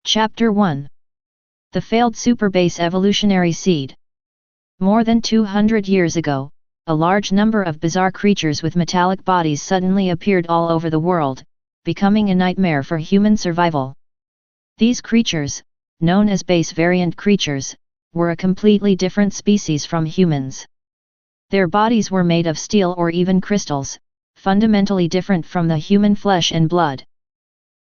Chapter 1. The Failed Superbase Evolutionary Seed. More than 200 years ago, a large number of bizarre creatures with metallic bodies suddenly appeared all over the world, becoming a nightmare for human survival. These creatures, known as base variant creatures, were a completely different species from humans. Their bodies were made of steel or even crystals, fundamentally different from the human flesh and blood.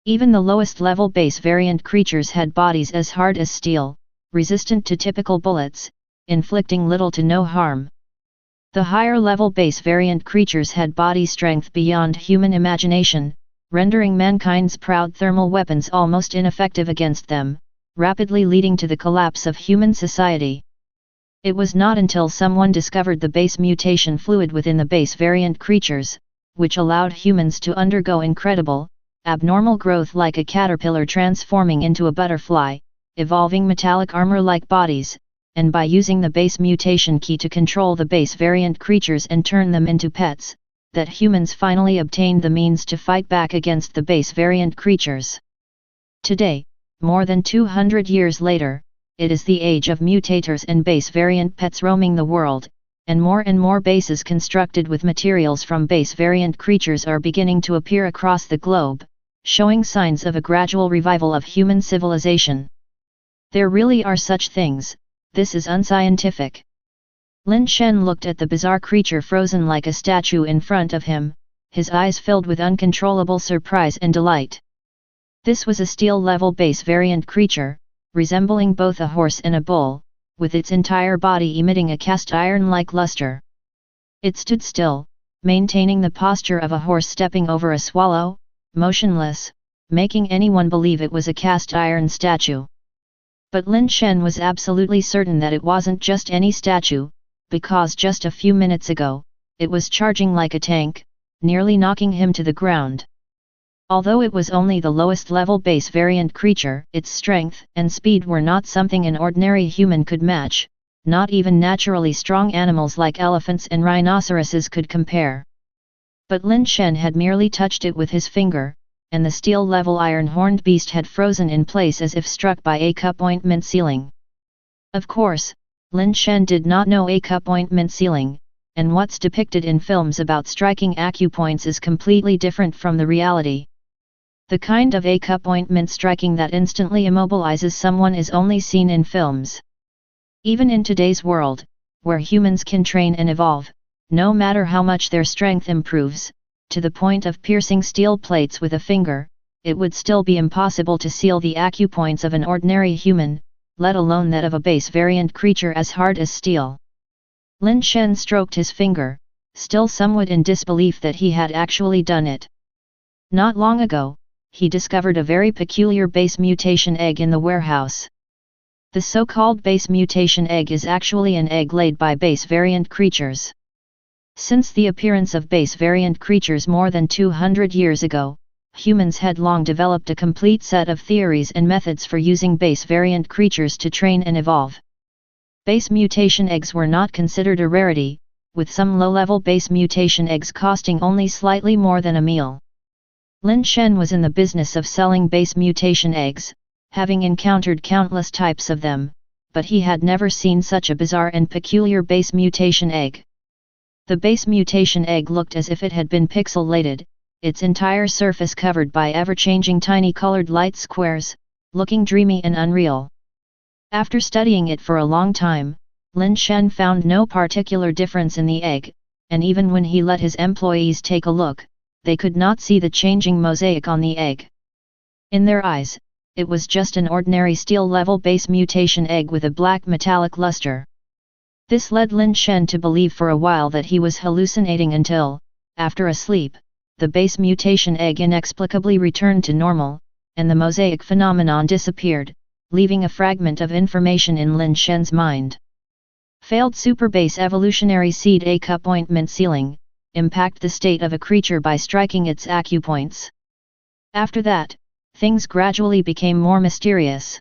Even the lowest level base variant creatures had bodies as hard as steel, resistant to typical bullets, inflicting little to no harm. The higher level base variant creatures had body strength beyond human imagination, rendering mankind's proud thermal weapons almost ineffective against them, rapidly leading to the collapse of human society. It was not until someone discovered the base mutation fluid within the base variant creatures, which allowed humans to undergo incredible, abnormal growth like a caterpillar transforming into a butterfly, evolving metallic armor-like bodies, and by using the base mutation key to control the base variant creatures and turn them into pets, that humans finally obtained the means to fight back against the base variant creatures. Today, more than 200 years later, it is the age of mutators and base variant pets roaming the world, and more bases constructed with materials from base variant creatures are beginning to appear across the globe, showing signs of a gradual revival of human civilization. There really are such things. This is unscientific. Lin Shen looked at the bizarre creature frozen like a statue in front of him, his eyes filled with uncontrollable surprise and delight. This was a steel-level base variant creature, resembling both a horse and a bull, with its entire body emitting a cast iron-like luster. It stood still, maintaining the posture of a horse stepping over a swallow, motionless, making anyone believe it was a cast iron statue. But Lin Shen was absolutely certain that it wasn't just any statue, because just a few minutes ago, it was charging like a tank, nearly knocking him to the ground. Although it was only the lowest level base variant creature, its strength and speed were not something an ordinary human could match, not even naturally strong animals like elephants and rhinoceroses could compare. But Lin Shen had merely touched it with his finger, and the steel-level iron-horned beast had frozen in place as if struck by a cup ointment ceiling. Of course, Lin Shen did not know a cup ointment ceiling, and what's depicted in films about striking acupoints is completely different from the reality. The kind of a cup ointment striking that instantly immobilizes someone is only seen in films. Even in today's world, where humans can train and evolve, no matter how much their strength improves, to the point of piercing steel plates with a finger, it would still be impossible to seal the acupoints of an ordinary human, let alone that of a base variant creature as hard as steel. Lin Shen stroked his finger, still somewhat in disbelief that he had actually done it. Not long ago, he discovered a very peculiar base mutation egg in the warehouse. The so-called base mutation egg is actually an egg laid by base variant creatures. Since the appearance of base variant creatures more than 200 years ago, humans had long developed a complete set of theories and methods for using base variant creatures to train and evolve. Base mutation eggs were not considered a rarity, with some low-level base mutation eggs costing only slightly more than a meal. Lin Shen was in the business of selling base mutation eggs, having encountered countless types of them, but he had never seen such a bizarre and peculiar base mutation egg. The base mutation egg looked as if it had been pixelated, its entire surface covered by ever-changing tiny colored light squares, looking dreamy and unreal. After studying it for a long time, Lin Shen found no particular difference in the egg, and even when he let his employees take a look, they could not see the changing mosaic on the egg. In their eyes, it was just an ordinary steel-level base mutation egg with a black metallic luster. This led Lin Shen to believe for a while that he was hallucinating until, after a sleep, the base mutation egg inexplicably returned to normal, and the mosaic phenomenon disappeared, leaving a fragment of information in Lin Shen's mind. Failed superbase evolutionary seed a cup ointment ceiling, impact the state of a creature by striking its acupoints. After that, things gradually became more mysterious.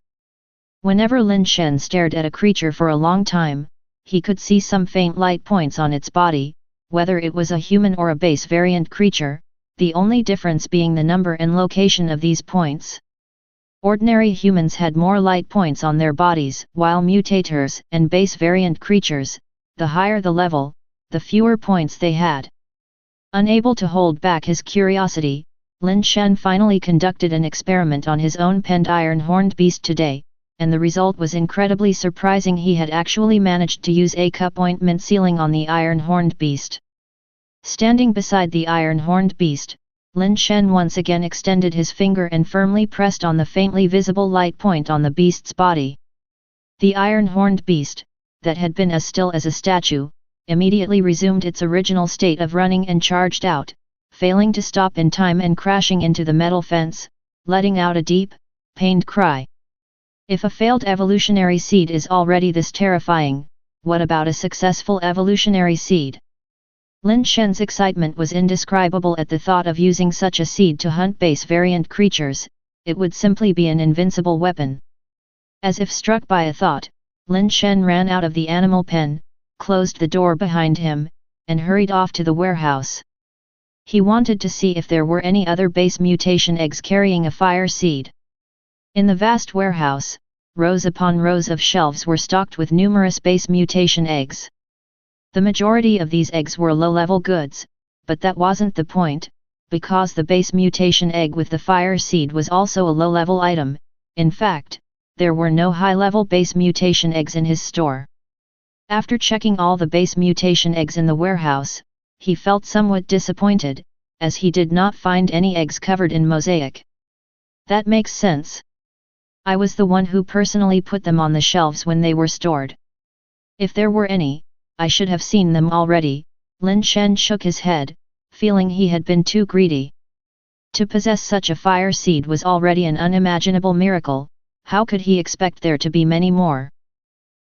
Whenever Lin Shen stared at a creature for a long time, he could see some faint light points on its body, whether it was a human or a base variant creature, the only difference being the number and location of these points. Ordinary humans had more light points on their bodies, while mutators and base variant creatures, the higher the level, the fewer points they had. Unable to hold back his curiosity, Lin Shen finally conducted an experiment on his own penned iron-horned beast today, and the result was incredibly surprising. He had actually managed to use a cup ointment sealing on the iron-horned beast. Standing beside the iron-horned beast, Lin Shen once again extended his finger and firmly pressed on the faintly visible light point on the beast's body. The iron-horned beast, that had been as still as a statue, immediately resumed its original state of running and charged out, failing to stop in time and crashing into the metal fence, letting out a deep, pained cry. If a failed evolutionary seed is already this terrifying, what about a successful evolutionary seed? Lin Shen's excitement was indescribable at the thought of using such a seed to hunt base variant creatures. It would simply be an invincible weapon. As if struck by a thought, Lin Shen ran out of the animal pen, closed the door behind him, and hurried off to the warehouse. He wanted to see if there were any other base mutation eggs carrying a fire seed. In the vast warehouse, rows upon rows of shelves were stocked with numerous base mutation eggs. The majority of these eggs were low-level goods, but that wasn't the point, because the base mutation egg with the fire seed was also a low-level item. In fact, there were no high-level base mutation eggs in his store. After checking all the base mutation eggs in the warehouse, he felt somewhat disappointed, as he did not find any eggs covered in mosaic. That makes sense. I was the one who personally put them on the shelves when they were stored. If there were any, I should have seen them already. Lin Shen shook his head, feeling he had been too greedy. To possess such a fire seed was already an unimaginable miracle. How could he expect there to be many more?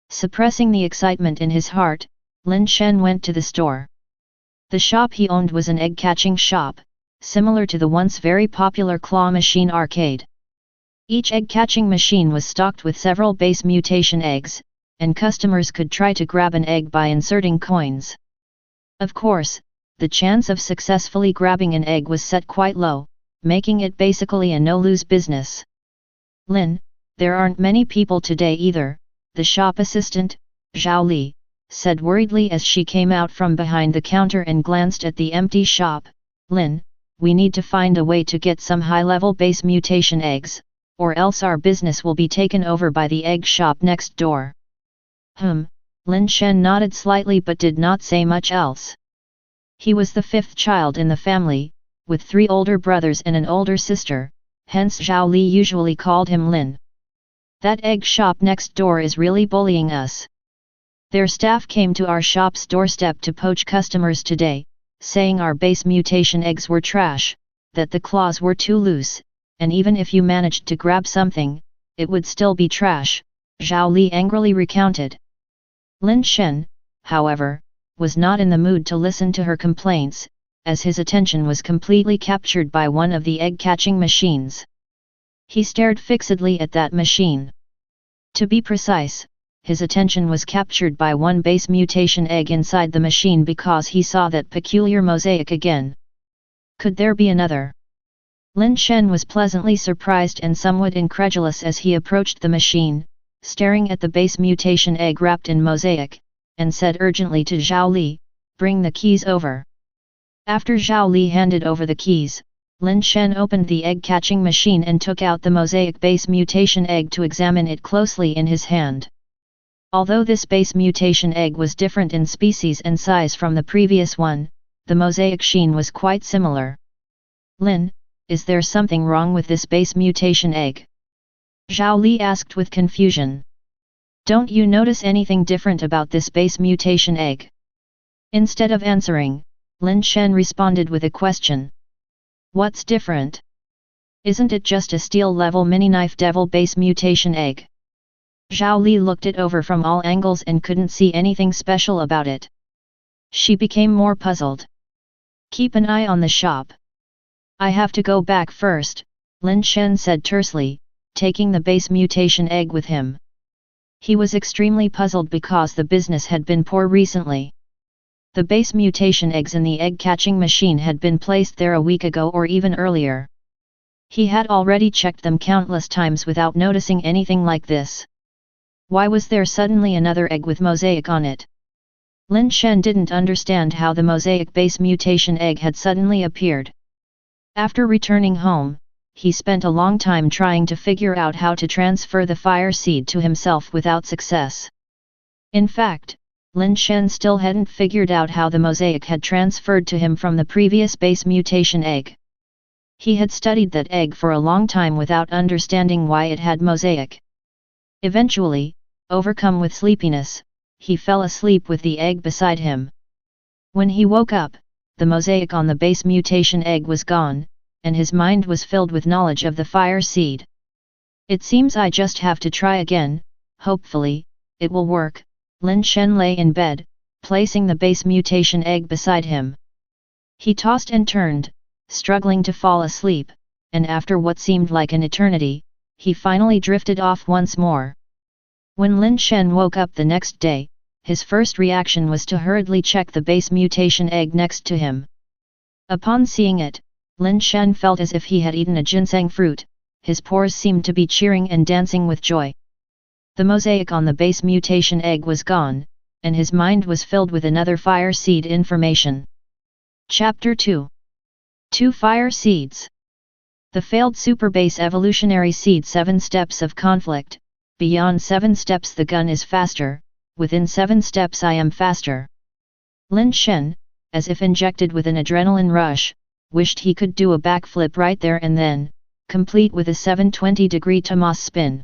Suppressing the excitement in his heart, Lin Shen went to the store. The shop he owned was an egg-catching shop, similar to the once very popular claw machine arcade. Each egg-catching machine was stocked with several base mutation eggs, and customers could try to grab an egg by inserting coins. Of course, the chance of successfully grabbing an egg was set quite low, making it basically a no-lose business. Lin, there aren't many people today either, the shop assistant, Zhao Li, said worriedly as she came out from behind the counter and glanced at the empty shop. Lin, we need to find a way to get some high-level base mutation eggs, or else our business will be taken over by the egg shop next door. Lin Shen nodded slightly but did not say much else. He was the fifth child in the family, with 3 older brothers and an older sister, hence Zhao Li usually called him Lin. That egg shop next door is really bullying us. Their staff came to our shop's doorstep to poach customers today, saying our base mutation eggs were trash, that the claws were too loose, and even if you managed to grab something, it would still be trash, Zhao Li angrily recounted. Lin Shen, however, was not in the mood to listen to her complaints, as his attention was completely captured by one of the egg-catching machines. He stared fixedly at that machine. To be precise, his attention was captured by one base mutation egg inside the machine because he saw that peculiar mosaic again. Could there be another? Lin Shen was pleasantly surprised and somewhat incredulous as he approached the machine, staring at the base mutation egg wrapped in mosaic, and said urgently to Zhao Li, "Bring the keys over." After Zhao Li handed over the keys, Lin Shen opened the egg-catching machine and took out the mosaic base mutation egg to examine it closely in his hand. Although this base mutation egg was different in species and size from the previous one, the mosaic sheen was quite similar. "Lin, is there something wrong with this base mutation egg?" Zhao Li asked with confusion. "Don't you notice anything different about this base mutation egg?" Instead of answering, Lin Shen responded with a question. "What's different? Isn't it just a steel-level mini-knife devil base mutation egg?" Zhao Li looked it over from all angles and couldn't see anything special about it. She became more puzzled. "Keep an eye on the shop. I have to go back first," Lin Shen said tersely, taking the base mutation egg with him. He was extremely puzzled because the business had been poor recently. The base mutation eggs in the egg-catching machine had been placed there a week ago or even earlier. He had already checked them countless times without noticing anything like this. Why was there suddenly another egg with mosaic on it? Lin Shen didn't understand how the mosaic base mutation egg had suddenly appeared. After returning home, he spent a long time trying to figure out how to transfer the fire seed to himself without success. In fact, Lin Shen still hadn't figured out how the mosaic had transferred to him from the previous base mutation egg. He had studied that egg for a long time without understanding why it had mosaic. Eventually, overcome with sleepiness, he fell asleep with the egg beside him. When he woke up, the mosaic on the base mutation egg was gone, and his mind was filled with knowledge of the fire seed. It seems I just have to try again, hopefully, it will work. Lin Shen lay in bed, placing the base mutation egg beside him. He tossed and turned, struggling to fall asleep, and after what seemed like an eternity, he finally drifted off once more. When Lin Shen woke up the next day, his first reaction was to hurriedly check the base mutation egg next to him. Upon seeing it, Lin Shen felt as if he had eaten a ginseng fruit, his pores seemed to be cheering and dancing with joy. The mosaic on the base mutation egg was gone, and his mind was filled with another fire seed information. Chapter 2. 2 Fire Seeds. The failed superbase evolutionary seed. 7 steps of conflict. Beyond 7 steps the gun is faster, within 7 steps I am faster. Lin Shen, as if injected with an adrenaline rush, wished he could do a backflip right there and then, complete with a 720-degree Tomas spin.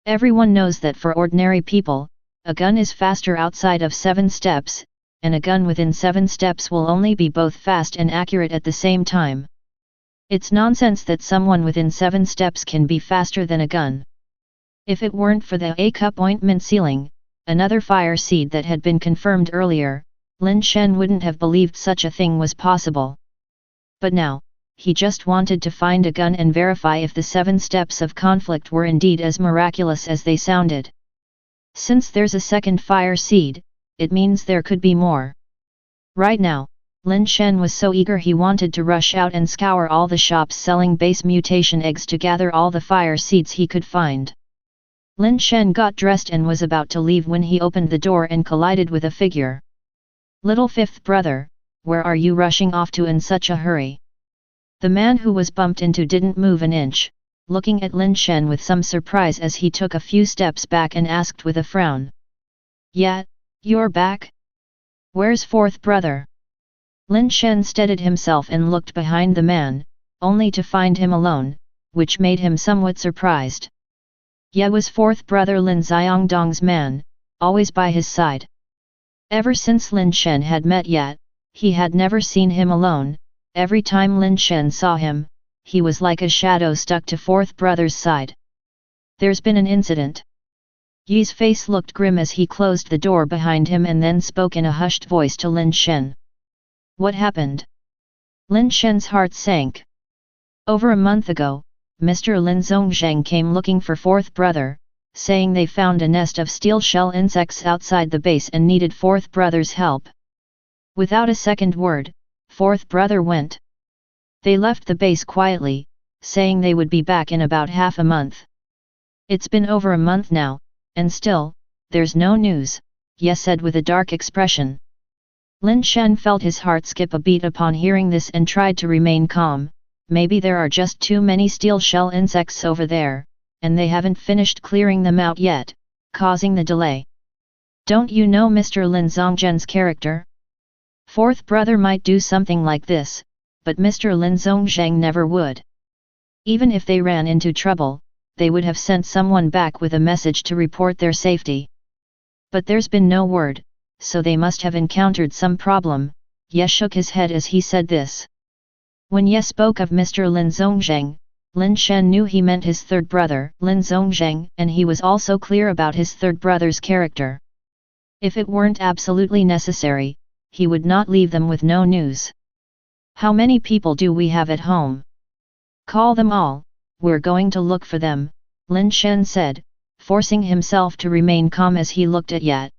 Everyone knows that for ordinary people, a gun is faster outside of 7 steps, and a gun within 7 steps will only be both fast and accurate at the same time. It's nonsense that someone within 7 steps can be faster than a gun. If it weren't for the A-cup ointment sealing, another fire seed that had been confirmed earlier, Lin Shen wouldn't have believed such a thing was possible. But now, he just wanted to find a gun and verify if the 7 steps of conflict were indeed as miraculous as they sounded. Since there's a second fire seed, it means there could be more. Right now, Lin Shen was so eager he wanted to rush out and scour all the shops selling base mutation eggs to gather all the fire seeds he could find. Lin Shen got dressed and was about to leave when he opened the door and collided with a figure. "Little fifth brother, where are you rushing off to in such a hurry?" The man who was bumped into didn't move an inch, looking at Lin Shen with some surprise as he took a few steps back and asked with a frown. "Yeah, you're back? Where's fourth brother?" Lin Shen steadied himself and looked behind the man, only to find him alone, which made him somewhat surprised. Ye was fourth brother Lin Xiangdong's man, always by his side. Ever since Lin Shen had met Ye, he had never seen him alone. Every time Lin Shen saw him, he was like a shadow stuck to fourth brother's side. "There's been an incident." Ye's face looked grim as he closed the door behind him and then spoke in a hushed voice to Lin Shen. "What happened?" Lin Shen's heart sank. Over a month ago, Mr. Lin Zhongzheng came looking for fourth brother, saying they found a nest of steel shell insects outside the base and needed fourth brother's help. Without a second word, fourth brother went. They left the base quietly, saying they would be back in about half a month. "It's been over a month now, and still, there's no news," Ye said with a dark expression. Lin Shen felt his heart skip a beat upon hearing this and tried to remain calm. Maybe there are just too many steel shell insects over there, and they haven't finished clearing them out yet, causing the delay. "Don't you know Mr. Lin Zhongzhen's character? Fourth brother might do something like this, but Mr. Lin Zhongzheng never would. Even if they ran into trouble, they would have sent someone back with a message to report their safety. But there's been no word, so they must have encountered some problem." Ye shook his head as he said this. When Ye spoke of Mr. Lin Zhongzheng, Lin Shen knew he meant his third brother, Lin Zhongzheng, and he was also clear about his third brother's character. If it weren't absolutely necessary, he would not leave them with no news. "How many people do we have at home?" "Call them all, we're going to look for them," Lin Shen said, forcing himself to remain calm as he looked at Ye.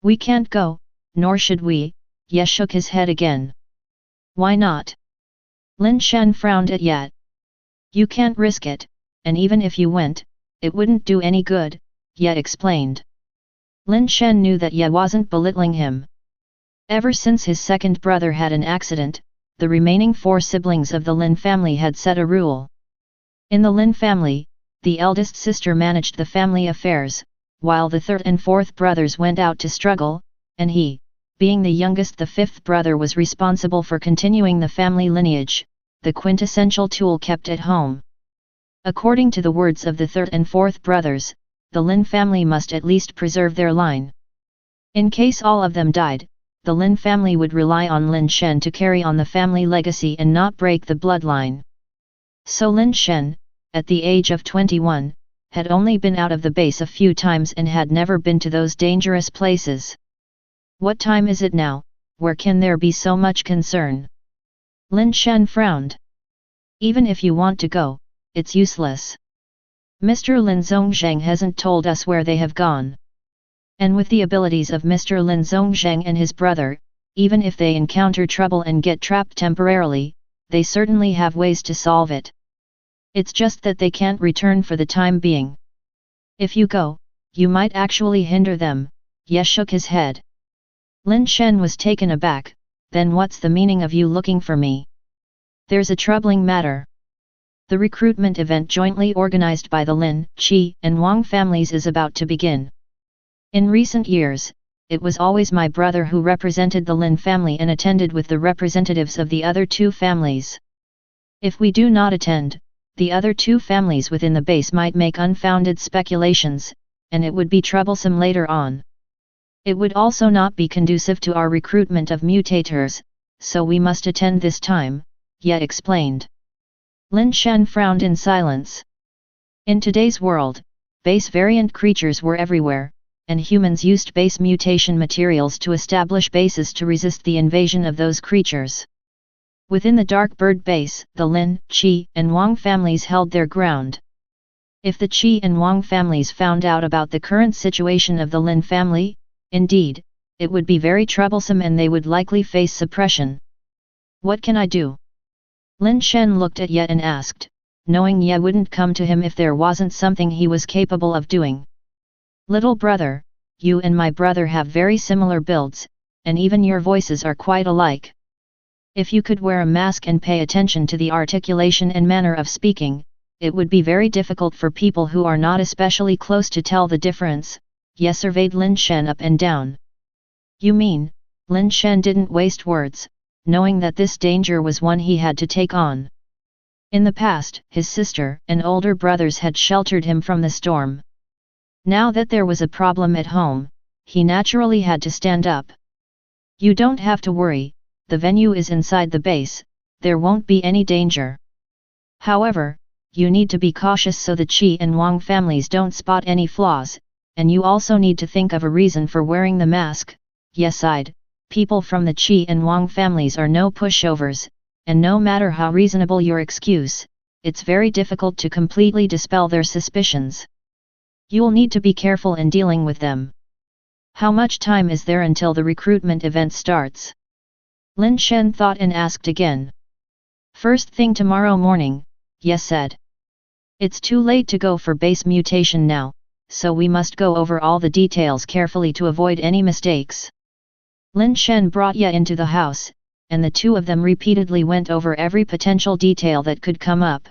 "We can't go, nor should we," Ye shook his head again. "Why not?" Lin Shen frowned at Ye. You can't risk it, and even if you went, it wouldn't do any good, Ye explained. Lin Shen knew that Ye wasn't belittling him. Ever since his second brother had an accident, the remaining 4 siblings of the Lin family had set a rule. In the Lin family, the eldest sister managed the family affairs, while the third and fourth brothers went out to struggle, and he, being the youngest, the fifth brother, was responsible for continuing the family lineage, the quintessential tool kept at home. According to the words of the third and fourth brothers, the Lin family must at least preserve their line. In case all of them died, the Lin family would rely on Lin Shen to carry on the family legacy and not break the bloodline. So Lin Shen, at the age of 21, had only been out of the base a few times and had never been to those dangerous places. What time is it now? Where can there be so much concern? Lin Shen frowned. Even if you want to go, it's useless. Mr. Lin Zhongzhang hasn't told us where they have gone. And with the abilities of Mr. Lin Zhongzhang and his brother, even if they encounter trouble and get trapped temporarily, they certainly have ways to solve it. It's just that they can't return for the time being. If you go, you might actually hinder them. Ye shook his head. Lin Shen was taken aback. Then what's the meaning of you looking for me? There's a troubling matter. The recruitment event jointly organized by the Lin, Qi, and Wang families is about to begin. In recent years, it was always my brother who represented the Lin family and attended with the representatives of the other 2 families. If we do not attend, the other 2 families within the base might make unfounded speculations, and it would be troublesome later on. It would also not be conducive to our recruitment of mutators, so we must attend this time, Ye explained. Lin Shen frowned in silence. In today's world, base variant creatures were everywhere, and humans used base mutation materials to establish bases to resist the invasion of those creatures. Within the Dark Bird base, the Lin, Qi, and Wang families held their ground. If the Qi and Wang families found out about the current situation of the Lin family, indeed, it would be very troublesome and they would likely face suppression. What can I do? Lin Shen looked at Ye and asked, knowing Ye wouldn't come to him if there wasn't something he was capable of doing. Little brother, you and my brother have very similar builds, and even your voices are quite alike. If you could wear a mask and pay attention to the articulation and manner of speaking, it would be very difficult for people who are not especially close to tell the difference. Ye surveyed Lin Shen up and down. You mean? Lin Shen didn't waste words, knowing that this danger was one he had to take on. In the past, his sister and older brothers had sheltered him from the storm. Now that there was a problem at home, he naturally had to stand up. You don't have to worry, the venue is inside the base, there won't be any danger. However, you need to be cautious so the Qi and Wang families don't spot any flaws, and you also need to think of a reason for wearing the mask. Ye sighed. People from the Qi and Wang families are no pushovers, and no matter how reasonable your excuse, it's very difficult to completely dispel their suspicions. You'll need to be careful in dealing with them. How much time is there until the recruitment event starts? Lin Shen thought and asked again. First thing tomorrow morning, Ye said. It's too late to go for base mutation now, so we must go over all the details carefully to avoid any mistakes. Lin Shen brought Ye into the house, and the 2 of them repeatedly went over every potential detail that could come up.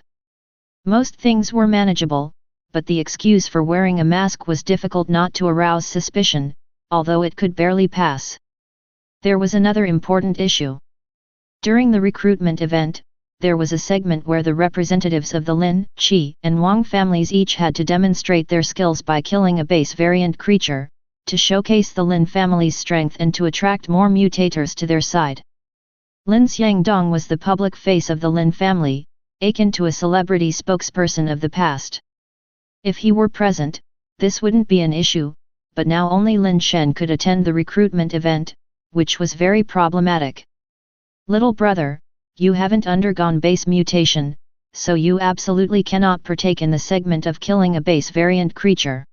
Most things were manageable, but the excuse for wearing a mask was difficult not to arouse suspicion, although it could barely pass. There was another important issue. During the recruitment event, there was a segment where the representatives of the Lin, Qi, and Wang families each had to demonstrate their skills by killing a base variant creature, to showcase the Lin family's strength and to attract more mutators to their side. Lin Xiangdong was the public face of the Lin family, akin to a celebrity spokesperson of the past. If he were present, this wouldn't be an issue, but now only Lin Shen could attend the recruitment event, which was very problematic. Little brother, you haven't undergone base mutation, so you absolutely cannot partake in the segment of killing a base variant creature.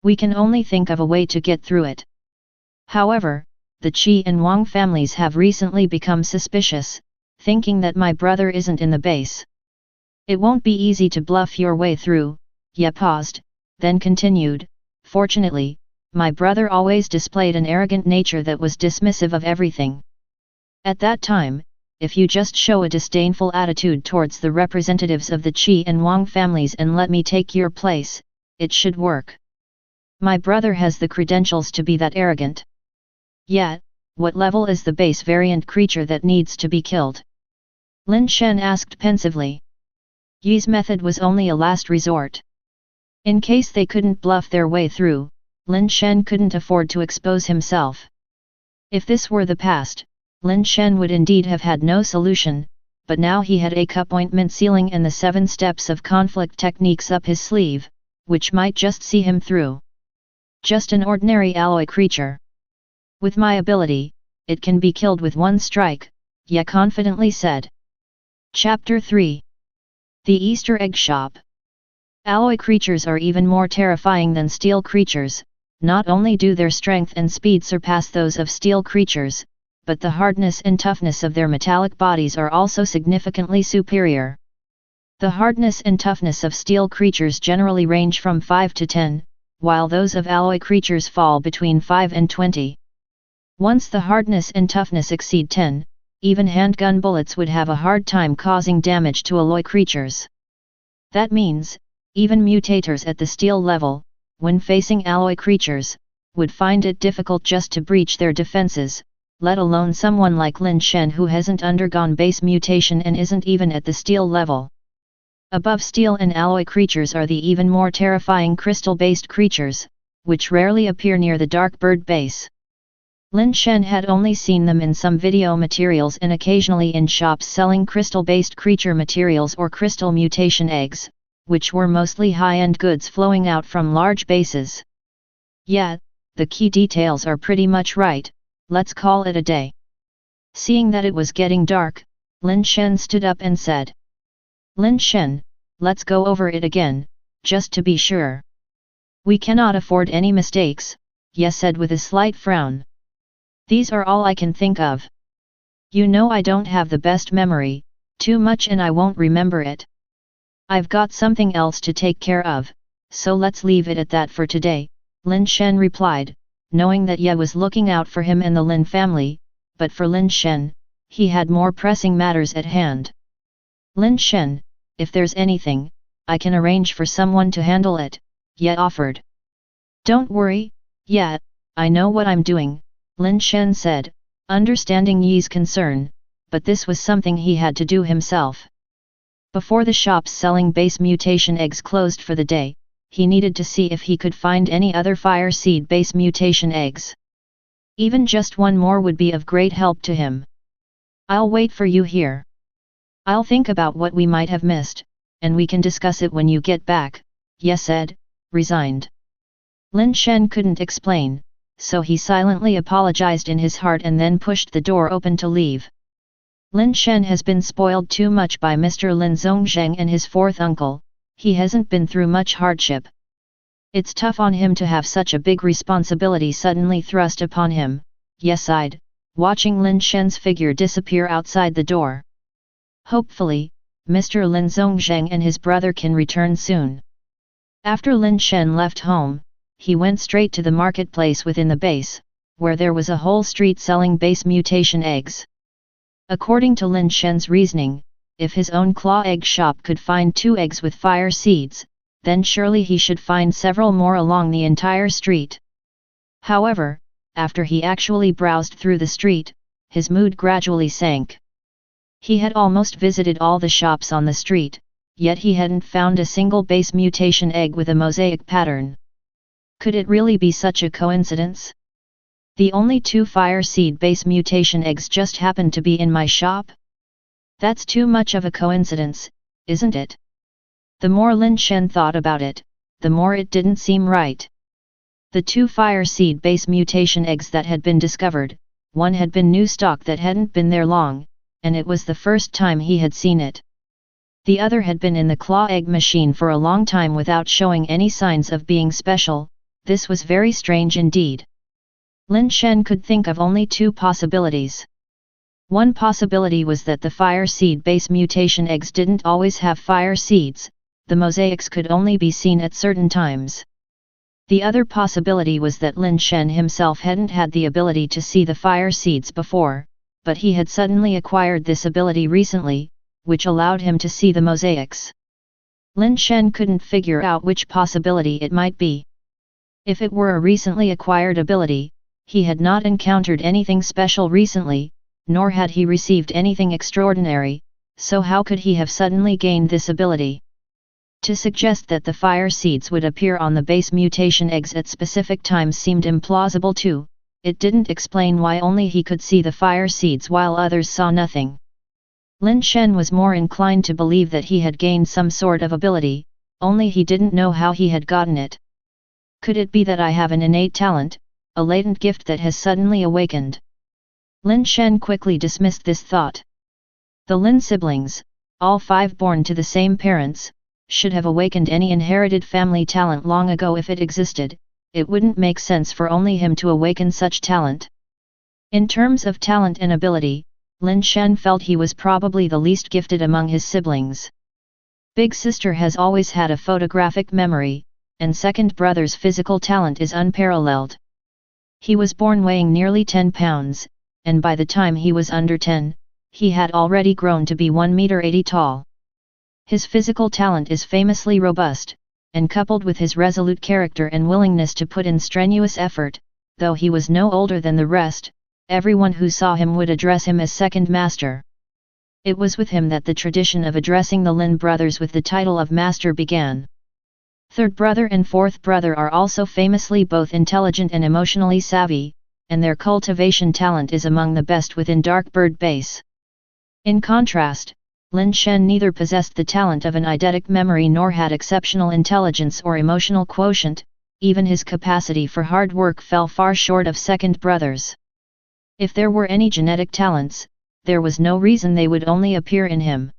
We can only think of a way to get through it. However, the Qi and Wang families have recently become suspicious, thinking that my brother isn't in the base. It won't be easy to bluff your way through. Ye paused, then continued, fortunately, my brother always displayed an arrogant nature that was dismissive of everything. At that time, if you just show a disdainful attitude towards the representatives of the Qi and Wang families and let me take your place, it should work. My brother has the credentials to be that arrogant. Yet, what level is the base variant creature that needs to be killed? Lin Shen asked pensively. Yi's method was only a last resort. In case they couldn't bluff their way through, Lin Shen couldn't afford to expose himself. If this were the past, Lin Shen would indeed have had no solution, but now he had a appointment sealing and the 7 steps of conflict techniques up his sleeve, which might just see him through. Just an ordinary alloy creature. With my ability, it can be killed with one strike, Ye confidently said. Chapter 3. The Easter Egg Shop. Alloy creatures are even more terrifying than steel creatures. Not only do their strength and speed surpass those of steel creatures, but the hardness and toughness of their metallic bodies are also significantly superior. The hardness and toughness of steel creatures generally range from 5 to 10, while those of alloy creatures fall between 5 and 20. Once the hardness and toughness exceed 10, even handgun bullets would have a hard time causing damage to alloy creatures. That means, even mutators at the steel level, when facing alloy creatures, would find it difficult just to breach their defenses, let alone someone like Lin Shen who hasn't undergone base mutation and isn't even at the steel level. Above steel and alloy creatures are the even more terrifying crystal-based creatures, which rarely appear near the dark bird base. Lin Shen had only seen them in some video materials and occasionally in shops selling crystal-based creature materials or crystal mutation eggs, which were mostly high-end goods flowing out from large bases. Yet, the key details are pretty much right, let's call it a day. Seeing that it was getting dark, Lin Shen stood up and said. Lin Shen, let's go over it again, just to be sure. We cannot afford any mistakes, Ye said with a slight frown. These are all I can think of. You know I don't have the best memory, too much and I won't remember it. I've got something else to take care of, so let's leave it at that for today, Lin Shen replied, knowing that Ye was looking out for him and the Lin family, but for Lin Shen, he had more pressing matters at hand. Lin Shen, if there's anything, I can arrange for someone to handle it, Ye offered. Don't worry, Ye, I know what I'm doing, Lin Shen said, understanding Yi's concern, but this was something he had to do himself. Before the shops selling base mutation eggs closed for the day, he needed to see if he could find any other fire seed base mutation eggs. Even just one more would be of great help to him. I'll wait for you here. I'll think about what we might have missed, and we can discuss it when you get back, Ye said, resigned. Lin Shen couldn't explain, so he silently apologized in his heart and then pushed the door open to leave. Lin Shen has been spoiled too much by Mr. Lin Zhongzheng and his fourth uncle, he hasn't been through much hardship. It's tough on him to have such a big responsibility suddenly thrust upon him, Ye sighed, watching Lin Shen's figure disappear outside the door. Hopefully, Mr. Lin Zhongzheng and his brother can return soon. After Lin Shen left home, he went straight to the marketplace within the base, where there was a whole street selling base mutation eggs. According to Lin Shen's reasoning, if his own claw egg shop could find 2 eggs with fire seeds, then surely he should find several more along the entire street. However, after he actually browsed through the street, his mood gradually sank. He had almost visited all the shops on the street, yet he hadn't found a single base mutation egg with a mosaic pattern. Could it really be such a coincidence? The only 2 fire seed base mutation eggs just happened to be in my shop? That's too much of a coincidence, isn't it? The more Lin Shen thought about it, the more it didn't seem right. The 2 fire seed base mutation eggs that had been discovered, one had been new stock that hadn't been there long, and it was the first time he had seen it. The other had been in the claw egg machine for a long time without showing any signs of being special. This was very strange indeed. Lin Shen could think of only 2 possibilities. One possibility was that the fire seed base mutation eggs didn't always have fire seeds, the mosaics could only be seen at certain times. The other possibility was that Lin Shen himself hadn't had the ability to see the fire seeds before, but he had suddenly acquired this ability recently, which allowed him to see the mosaics. Lin Shen couldn't figure out which possibility it might be. If it were a recently acquired ability, he had not encountered anything special recently, nor had he received anything extraordinary, so how could he have suddenly gained this ability? To suggest that the fire seeds would appear on the base mutation eggs at specific times seemed implausible too. It didn't explain why only he could see the fire seeds while others saw nothing. Lin Shen was more inclined to believe that he had gained some sort of ability, only he didn't know how he had gotten it. Could it be that I have an innate talent, a latent gift that has suddenly awakened? Lin Shen quickly dismissed this thought. The Lin siblings, all 5 born to the same parents, should have awakened any inherited family talent long ago if it existed. It wouldn't make sense for only him to awaken such talent. In terms of talent and ability, Lin Shen felt he was probably the least gifted among his siblings. Big sister has always had a photographic memory, and second brother's physical talent is unparalleled. He was born weighing nearly 10 pounds, and by the time he was under 10, he had already grown to be 1 meter 80 tall. His physical talent is famously robust, and coupled with his resolute character and willingness to put in strenuous effort, though he was no older than the rest, everyone who saw him would address him as second master. It was with him that the tradition of addressing the Lin brothers with the title of master began. Third brother and fourth brother are also famously both intelligent and emotionally savvy, and their cultivation talent is among the best within Dark Bird Base. In contrast, Lin Shen neither possessed the talent of an eidetic memory nor had exceptional intelligence or emotional quotient. Even his capacity for hard work fell far short of second brother's. If there were any genetic talents, there was no reason they would only appear in him.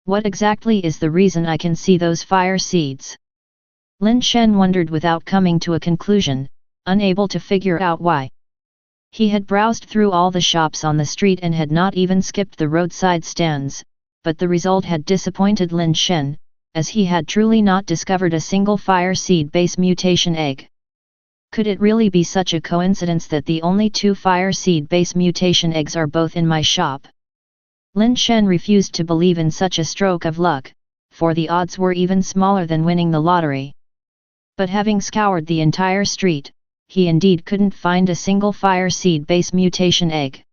What exactly is the reason I can see those fire seeds? Lin Shen wondered without coming to a conclusion, unable to figure out why. He had browsed through all the shops on the street and had not even skipped the roadside stands, but the result had disappointed Lin Shen, as he had truly not discovered a single fire seed base mutation egg. Could it really be such a coincidence that the only 2 fire seed base mutation eggs are both in my shop? Lin Shen refused to believe in such a stroke of luck, for the odds were even smaller than winning the lottery. But having scoured the entire street, he indeed couldn't find a single fire seed base mutation egg.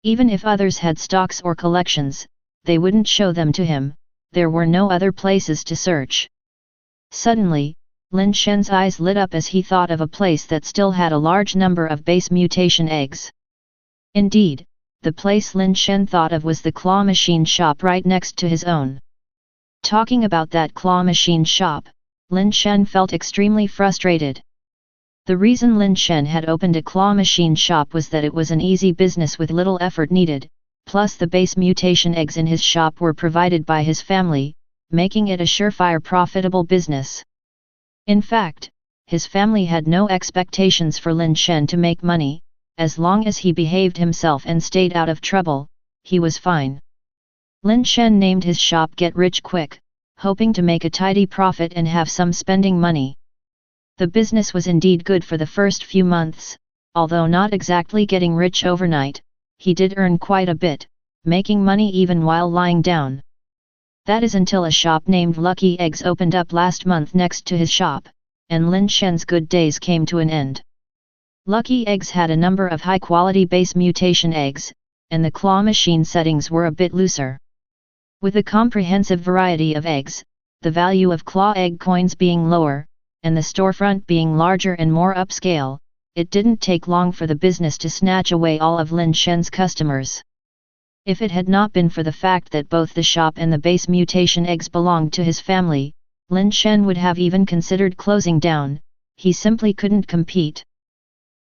Even if others had stocks or collections, they wouldn't show them to him. There were no other places to search. Suddenly, Lin Shen's eyes lit up as he thought of a place that still had a large number of base mutation eggs. Indeed, the place Lin Shen thought of was the claw machine shop right next to his own. Talking about that claw machine shop, Lin Shen felt extremely frustrated. The reason Lin Shen had opened a claw machine shop was that it was an easy business with little effort needed, plus the base mutation eggs in his shop were provided by his family, making it a surefire profitable business. In fact, his family had no expectations for Lin Shen to make money. As long as he behaved himself and stayed out of trouble, he was fine. Lin Shen named his shop Get Rich Quick, hoping to make a tidy profit and have some spending money. The business was indeed good for the first few months, although not exactly getting rich overnight. He did earn quite a bit, making money even while lying down. That is until a shop named Lucky Eggs opened up last month next to his shop, and Lin Shen's good days came to an end. Lucky Eggs had a number of high-quality base mutation eggs, and the claw machine settings were a bit looser. With a comprehensive variety of eggs, the value of claw egg coins being lower, and the storefront being larger and more upscale, it didn't take long for the business to snatch away all of Lin Shen's customers. If it had not been for the fact that both the shop and the base mutation eggs belonged to his family, Lin Shen would have even considered closing down. He simply couldn't compete.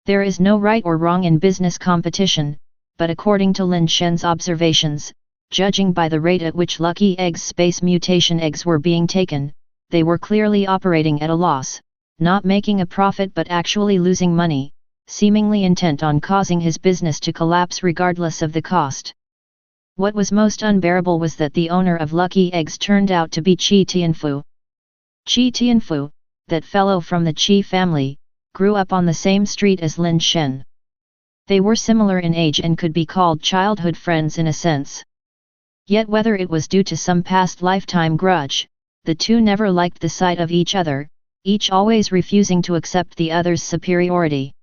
There is no right or wrong in business competition, but according to Lin Shen's observations, judging by the rate at which Lucky Eggs' base mutation eggs were being taken, they were clearly operating at a loss, not making a profit but actually losing money, seemingly intent on causing his business to collapse regardless of the cost. What was most unbearable was that the owner of Lucky Eggs turned out to be Qi Tianfu. Qi Tianfu, that fellow from the Qi family, grew up on the same street as Lin Shen. They were similar in age and could be called childhood friends in a sense. Yet whether it was due to some past lifetime grudge, the two never liked the sight of each other, each always refusing to accept the other's superiority.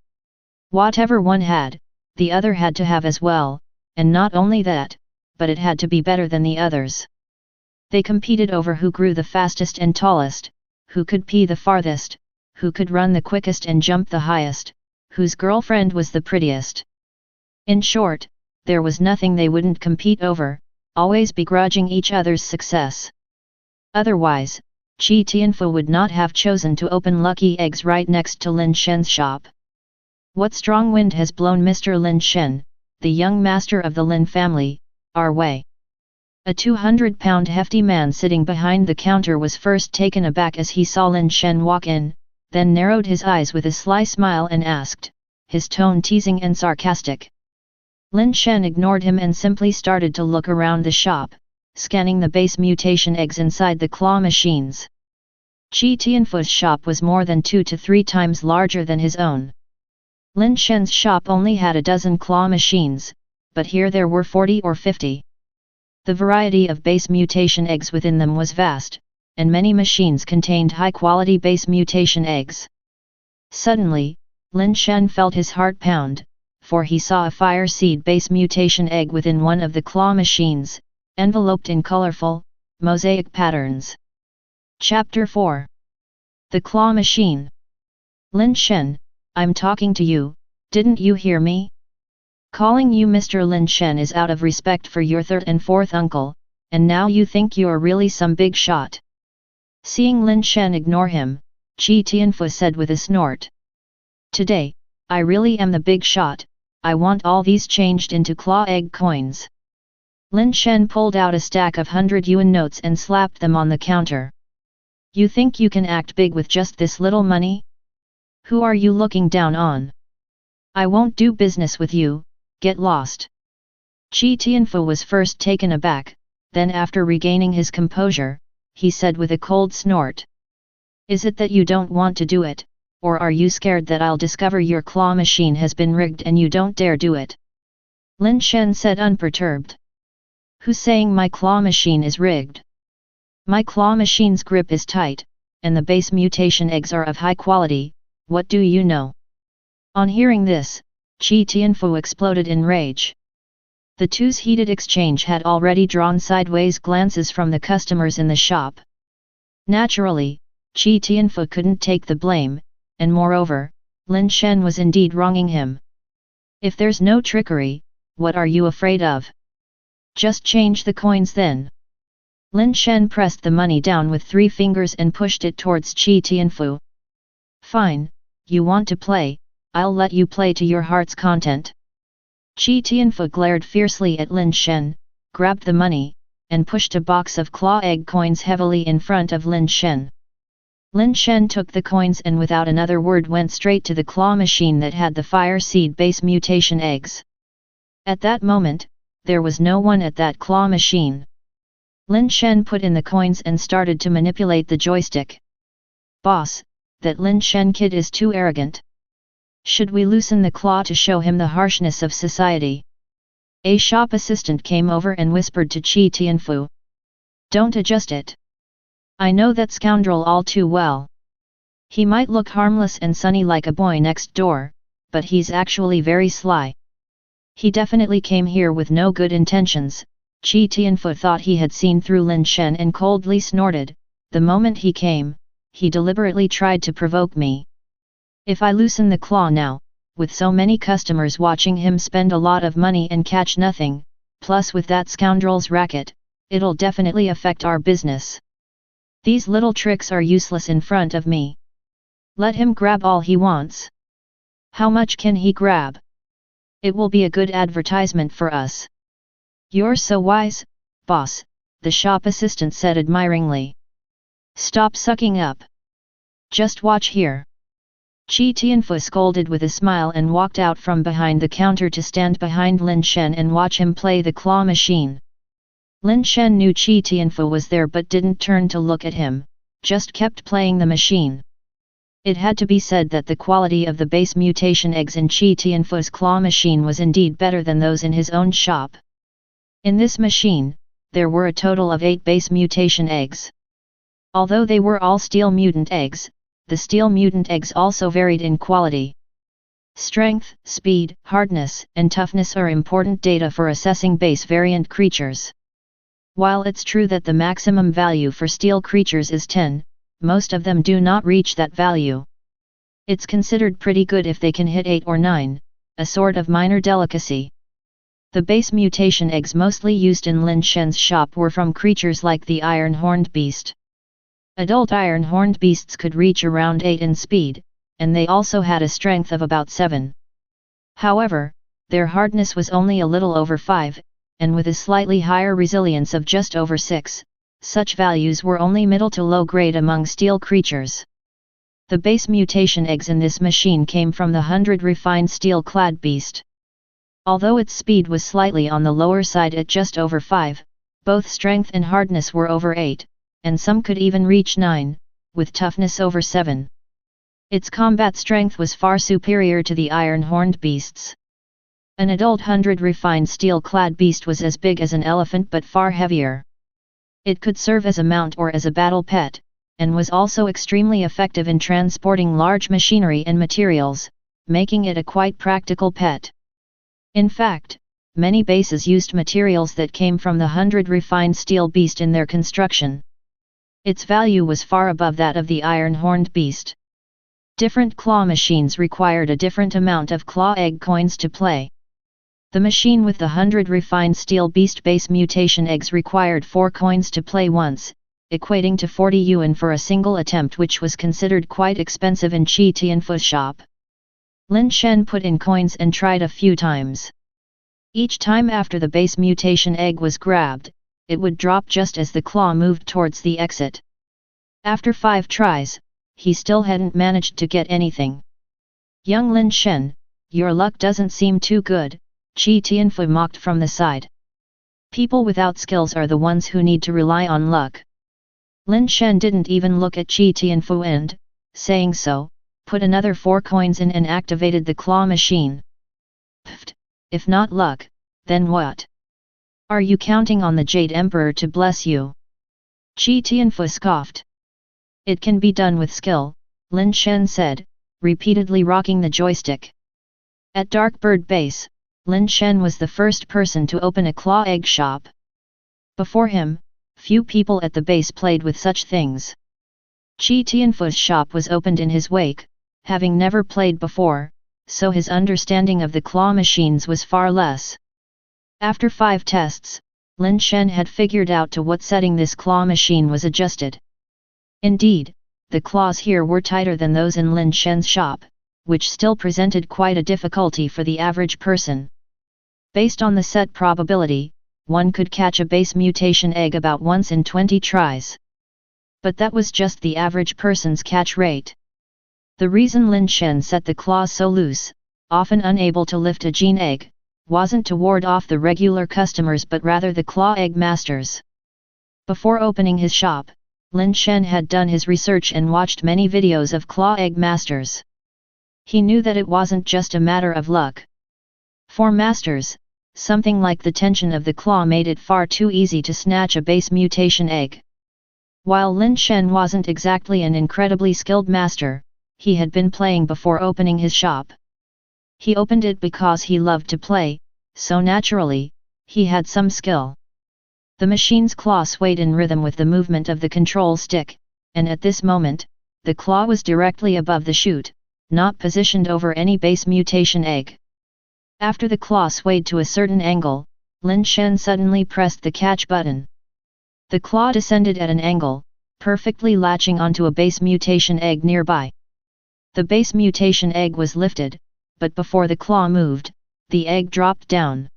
Whatever one had, the other had to have as well, and not only that, but it had to be better than the others. They competed over who grew the fastest and tallest, who could pee the farthest, who could run the quickest and jump the highest, whose girlfriend was the prettiest. In short, there was nothing they wouldn't compete over, always begrudging each other's success. Otherwise, Qi Tianfu would not have chosen to open Lucky Eggs right next to Lin Shen's shop. What strong wind has blown Mr. Lin Shen, the young master of the Lin family, our way? A 200-pound hefty man sitting behind the counter was first taken aback as he saw Lin Shen walk in, then narrowed his eyes with a sly smile and asked, his tone teasing and sarcastic. Lin Shen ignored him and simply started to look around the shop, scanning the base mutation eggs inside the claw machines. Qi Tianfu's shop was more than 2 to 3 times larger than his own. Lin Shen's shop only had a dozen claw machines, but here there were 40 or 50. The variety of base mutation eggs within them was vast, and many machines contained high-quality base mutation eggs. Suddenly, Lin Shen felt his heart pound, for he saw a fire seed base mutation egg within one of the claw machines, enveloped in colorful, mosaic patterns. Chapter 4. The Claw Machine. Lin Shen, I'm talking to you, didn't you hear me? Calling you Mr. Lin Shen is out of respect for your third and fourth uncle, and now you think you're really some big shot. Seeing Lin Shen ignore him, Qi Tianfu said with a snort. Today, I really am the big shot, I want all these changed into claw egg coins. Lin Shen pulled out a stack of 100 yuan notes and slapped them on the counter. You think you can act big with just this little money? Who are you looking down on? I won't do business with you, get lost. Qi Tianfu was first taken aback, then after regaining his composure, he said with a cold snort. Is it that you don't want to do it, or are you scared that I'll discover your claw machine has been rigged and you don't dare do it? Lin Shen said unperturbed. Who's saying my claw machine is rigged? My claw machine's grip is tight, and the base mutation eggs are of high quality, what do you know? On hearing this, Qi Tianfu exploded in rage. The two's heated exchange had already drawn sideways glances from the customers in the shop. Naturally, Qi Tianfu couldn't take the blame, and moreover, Lin Shen was indeed wronging him. If there's no trickery, what are you afraid of? Just change the coins then. Lin Shen pressed the money down with 3 fingers and pushed it towards Qi Tianfu. Fine, you want to play, I'll let you play to your heart's content. Qi Tianfu glared fiercely at Lin Shen, grabbed the money, and pushed a box of claw egg coins heavily in front of Lin Shen. Lin Shen took the coins and without another word went straight to the claw machine that had the fire seed base mutation eggs. At that moment, there was no one at that claw machine. Lin Shen put in the coins and started to manipulate the joystick. Boss, that Lin Shen kid is too arrogant. Should we loosen the claw to show him the harshness of society? A shop assistant came over and whispered to Qi Tianfu. Don't adjust it. I know that scoundrel all too well. He might look harmless and sunny like a boy next door, but he's actually very sly. He definitely came here with no good intentions. Qi Tianfu thought he had seen through Lin Shen and coldly snorted, the moment he came, he deliberately tried to provoke me. If I loosen the claw now, with so many customers watching him spend a lot of money and catch nothing, plus with that scoundrel's racket, it'll definitely affect our business. These little tricks are useless in front of me. Let him grab all he wants. How much can he grab? It will be a good advertisement for us. You're so wise, boss, the shop assistant said admiringly. Stop sucking up. Just watch here. Qi Tianfu scolded with a smile and walked out from behind the counter to stand behind Lin Shen and watch him play the claw machine. Lin Shen knew Qi Tianfu was there but didn't turn to look at him, just kept playing the machine. It had to be said that the quality of the base mutation eggs in Qi Tianfu's claw machine was indeed better than those in his own shop. In this machine, there were a total of 8 base mutation eggs. Although they were all steel mutant eggs, the steel mutant eggs also varied in quality. Strength, speed, hardness, and toughness are important data for assessing base variant creatures. While it's true that the maximum value for steel creatures is 10, most of them do not reach that value. It's considered pretty good if they can hit 8 or 9, a sort of minor delicacy. The base mutation eggs mostly used in Lin Shen's shop were from creatures like the iron-horned beast. Adult iron-horned beasts could reach around 8 in speed, and they also had a strength of about 7. However, their hardness was only a little over 5, and with a slightly higher resilience of just over 6, such values were only middle to low grade among steel creatures. The base mutation eggs in this machine came from the 100 refined steel-clad beast. Although its speed was slightly on the lower side at just over 5, both strength and hardness were over 8. And some could even reach 9, with toughness over 7. Its combat strength was far superior to the iron-horned beasts. An adult 100 refined steel-clad beast was as big as an elephant but far heavier. It could serve as a mount or as a battle pet, and was also extremely effective in transporting large machinery and materials, making it a quite practical pet. In fact, many bases used materials that came from the 100 refined steel beast in their construction. Its value was far above that of the iron-horned beast. Different claw machines required a different amount of claw egg coins to play. The machine with the 100 refined steel beast base mutation eggs required 4 coins to play once, equating to 40 yuan for a single attempt, which was considered quite expensive in Qi Tianfu's shop. Lin Shen put in coins and tried a few times. Each time after the base mutation egg was grabbed, it would drop just as the claw moved towards the exit. After 5 tries, he still hadn't managed to get anything. "Young Lin Shen, your luck doesn't seem too good," Qi Tianfu mocked from the side. "People without skills are the ones who need to rely on luck." Lin Shen didn't even look at Qi Tianfu and, saying so, put another 4 coins in and activated the claw machine. "Pfft, if not luck, then what? Are you counting on the Jade Emperor to bless you?" Qi Tianfu scoffed. "It can be done with skill," Lin Shen said, repeatedly rocking the joystick. At Dark Bird Base, Lin Shen was the first person to open a claw egg shop. Before him, few people at the base played with such things. Qi Tianfu's shop was opened in his wake, having never played before, so his understanding of the claw machines was far less. After 5 tests, Lin Shen had figured out to what setting this claw machine was adjusted. Indeed, the claws here were tighter than those in Lin Shen's shop, which still presented quite a difficulty for the average person. Based on the set probability, one could catch a base mutation egg about once in 20 tries. But that was just the average person's catch rate. The reason Lin Shen set the claws so loose, often unable to lift a gene egg, wasn't to ward off the regular customers but rather the claw egg masters. Before opening his shop, Lin Shen had done his research and watched many videos of claw egg masters. He knew that it wasn't just a matter of luck. For masters, something like the tension of the claw made it far too easy to snatch a base mutation egg. While Lin Shen wasn't exactly an incredibly skilled master, he had been playing before opening his shop. He opened it because he loved to play, so naturally, he had some skill. The machine's claw swayed in rhythm with the movement of the control stick, and at this moment, the claw was directly above the chute, not positioned over any base mutation egg. After the claw swayed to a certain angle, Lin Shen suddenly pressed the catch button. The claw descended at an angle, perfectly latching onto a base mutation egg nearby. The base mutation egg was lifted, but before the claw moved, the egg dropped down.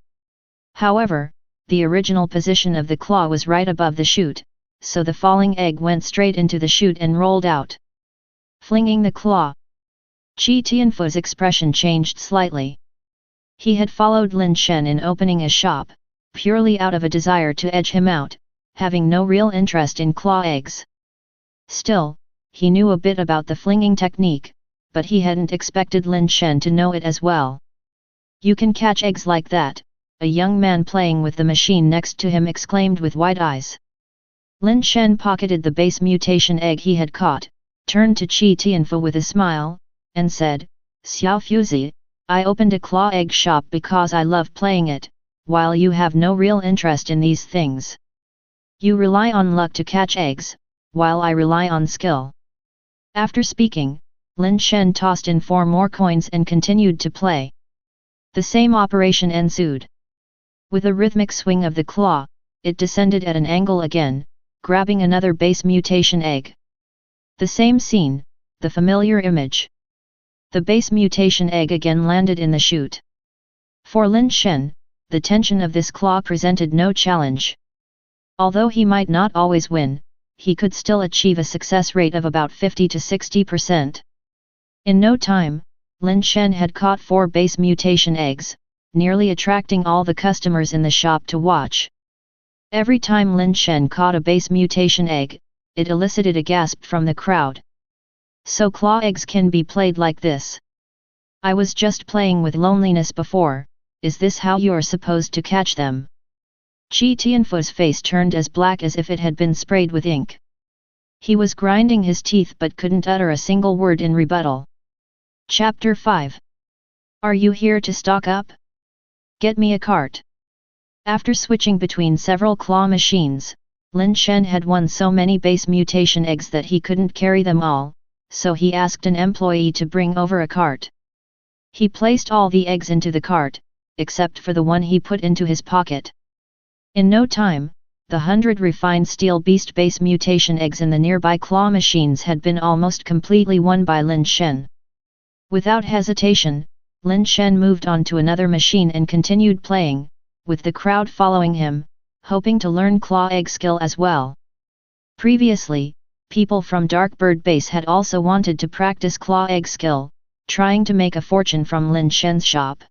However, the original position of the claw was right above the chute, so the falling egg went straight into the chute and rolled out. Flinging the claw. Qi Tianfu's expression changed slightly. He had followed Lin Shen in opening a shop, purely out of a desire to edge him out, having no real interest in claw eggs. Still, he knew a bit about the flinging technique, but he hadn't expected Lin Shen to know it as well. "You can catch eggs like that," a young man playing with the machine next to him exclaimed with wide eyes. Lin Shen pocketed the base mutation egg he had caught, turned to Qi Tianfu with a smile, and said, "Xiao Fuzi, I opened a claw egg shop because I love playing it, while you have no real interest in these things. You rely on luck to catch eggs, while I rely on skill." After speaking, Lin Shen tossed in 4 more coins and continued to play. The same operation ensued. With a rhythmic swing of the claw, it descended at an angle again, grabbing another base mutation egg. The same scene, the familiar image. The base mutation egg again landed in the chute. For Lin Shen, the tension of this claw presented no challenge. Although he might not always win, he could still achieve a success rate of about 50 to 60%. In no time, Lin Shen had caught 4 base mutation eggs, nearly attracting all the customers in the shop to watch. Every time Lin Shen caught a base mutation egg, it elicited a gasp from the crowd. "So claw eggs can be played like this? I was just playing with loneliness before, is this how you're supposed to catch them?" Qi Tianfu's face turned as black as if it had been sprayed with ink. He was grinding his teeth but couldn't utter a single word in rebuttal. Chapter 5. Are you here to stock up? Get me a cart. After switching between several claw machines, Lin Shen had won so many base mutation eggs that he couldn't carry them all, so he asked an employee to bring over a cart. He placed all the eggs into the cart, except for the one he put into his pocket. In no time, the 100 refined steel beast base mutation eggs in the nearby claw machines had been almost completely won by Lin Shen. Without hesitation, Lin Shen moved on to another machine and continued playing, with the crowd following him, hoping to learn claw egg skill as well. Previously, people from Darkbird Base had also wanted to practice claw egg skill, trying to make a fortune from Lin Shen's shop.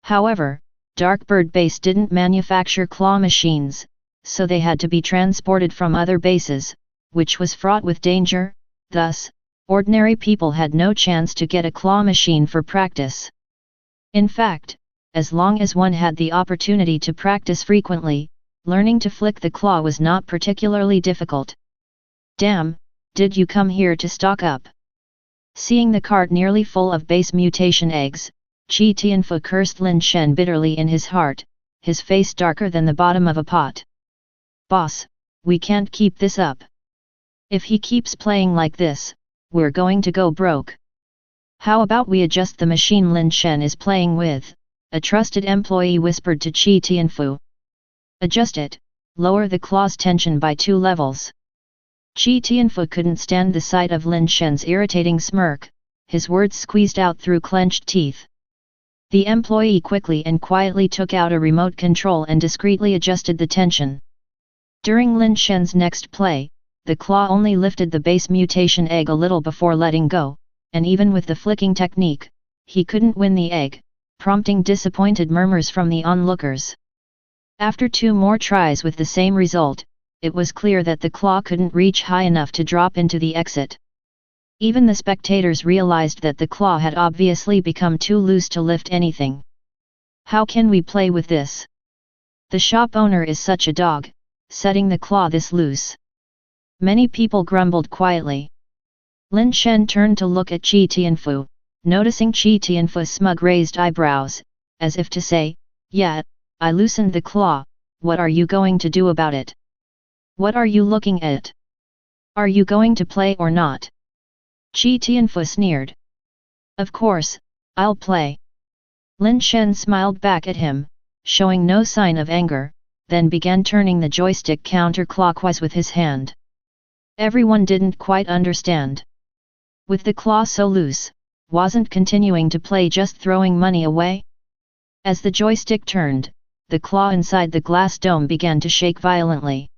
However, Darkbird Base didn't manufacture claw machines, so they had to be transported from other bases, which was fraught with danger. Thus, ordinary people had no chance to get a claw machine for practice. In fact, as long as one had the opportunity to practice frequently, learning to flick the claw was not particularly difficult. "Damn, did you come here to stock up?" Seeing the cart nearly full of base mutation eggs, Qi Tianfu cursed Lin Shen bitterly in his heart, his face darker than the bottom of a pot. "Boss, we can't keep this up. If he keeps playing like this, we're going to go broke. How about we adjust the machine Lin Shen is playing with?" a trusted employee whispered to Qi Tianfu. "Adjust it, lower the claw's tension by 2 levels. Qi Tianfu couldn't stand the sight of Lin Shen's irritating smirk, his words squeezed out through clenched teeth. The employee quickly and quietly took out a remote control and discreetly adjusted the tension. During Lin Shen's next play, the claw only lifted the base mutation egg a little before letting go, and even with the flicking technique, he couldn't win the egg, prompting disappointed murmurs from the onlookers. After 2 more tries with the same result, it was clear that the claw couldn't reach high enough to drop into the exit. Even the spectators realized that the claw had obviously become too loose to lift anything. "How can we play with this? The shop owner is such a dog, setting the claw this loose." Many people grumbled quietly. Lin Shen turned to look at Qi Tianfu, noticing Qi Tianfu's smug raised eyebrows, as if to say, "Yeah, I loosened the claw, what are you going to do about it? What are you looking at? Are you going to play or not?" Qi Tianfu sneered. "Of course, I'll play." Lin Shen smiled back at him, showing no sign of anger, then began turning the joystick counterclockwise with his hand. Everyone didn't quite understand. With the claw so loose, wasn't continuing to play just throwing money away? As the joystick turned, the claw inside the glass dome began to shake violently.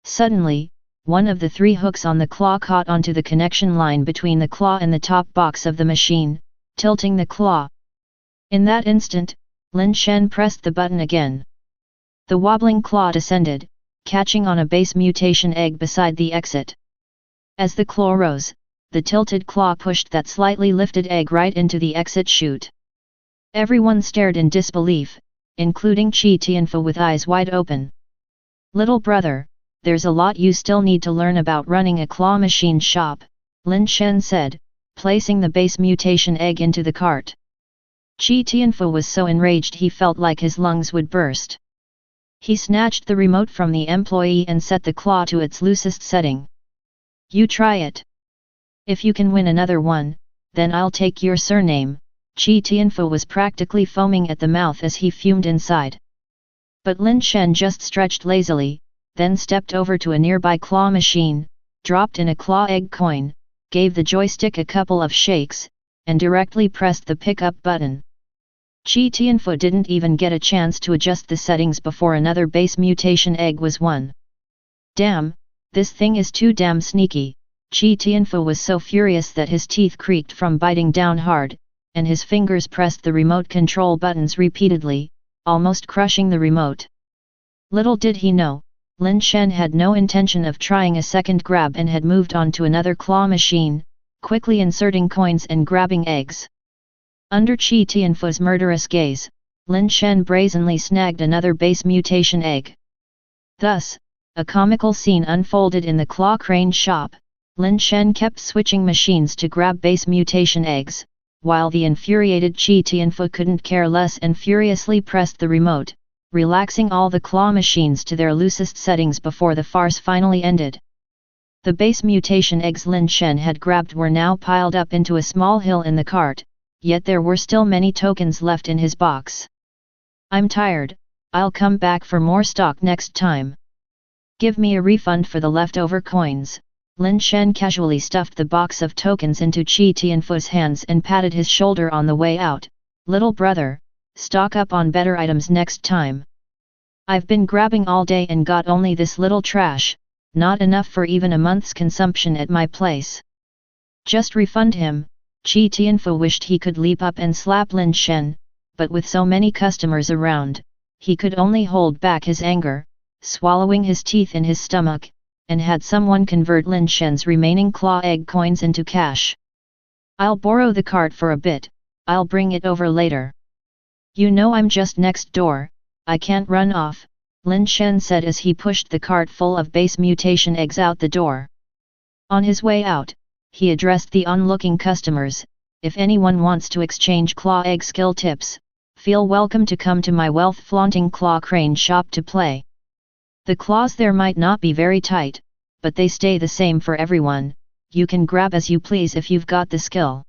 Suddenly, one of the 3 hooks on the claw caught onto the connection line between the claw and the top box of the machine, tilting the claw. In that instant, Lin Shen pressed the button again. The wobbling claw descended, catching on a base mutation egg beside the exit. As the claw rose, the tilted claw pushed that slightly lifted egg right into the exit chute. Everyone stared in disbelief, including Qi Tianfu with eyes wide open. "Little brother, there's a lot you still need to learn about running a claw machine shop," Lin Shen said, placing the base mutation egg into the cart. Qi Tianfu was so enraged he felt like his lungs would burst. He snatched the remote from the employee and set the claw to its loosest setting. "You try it. If you can win another one, then I'll take your surname." Qi Tianfu was practically foaming at the mouth as he fumed inside. But Lin Shen just stretched lazily, then stepped over to a nearby claw machine, dropped in a claw egg coin, gave the joystick a couple of shakes, and directly pressed the pickup button. Qi Tianfu didn't even get a chance to adjust the settings before another base mutation egg was won. "Damn, this thing is too damn sneaky." Qi Tianfu was so furious that his teeth creaked from biting down hard, and his fingers pressed the remote control buttons repeatedly, almost crushing the remote. Little did he know, Lin Shen had no intention of trying a second grab and had moved on to another claw machine, quickly inserting coins and grabbing eggs. Under Qi Tianfu's murderous gaze, Lin Shen brazenly snagged another base mutation egg. Thus, a comical scene unfolded in the claw crane shop. Lin Shen kept switching machines to grab base mutation eggs, while the infuriated Qi Tianfu couldn't care less and furiously pressed the remote, relaxing all the claw machines to their loosest settings before the farce finally ended. The base mutation eggs Lin Shen had grabbed were now piled up into a small hill in the cart, yet there were still many tokens left in his box. "I'm tired, I'll come back for more stock next time. Give me a refund for the leftover coins." Lin Shen casually stuffed the box of tokens into Qi Tianfu's hands and patted his shoulder on the way out. "Little brother, stock up on better items next time. I've been grabbing all day and got only this little trash, not enough for even a month's consumption at my place." "Just refund him." Qi Tianfu wished he could leap up and slap Lin Shen, but with so many customers around, he could only hold back his anger, swallowing his teeth in his stomach, and had someone convert Lin Shen's remaining claw egg coins into cash. "I'll borrow the cart for a bit, I'll bring it over later. You know I'm just next door, I can't run off," Lin Shen said as he pushed the cart full of base mutation eggs out the door. On his way out, he addressed the onlooking customers, "If anyone wants to exchange claw egg skill tips, feel welcome to come to my wealth-flaunting claw crane shop to play. The claws there might not be very tight, but they stay the same for everyone, you can grab as you please if you've got the skill."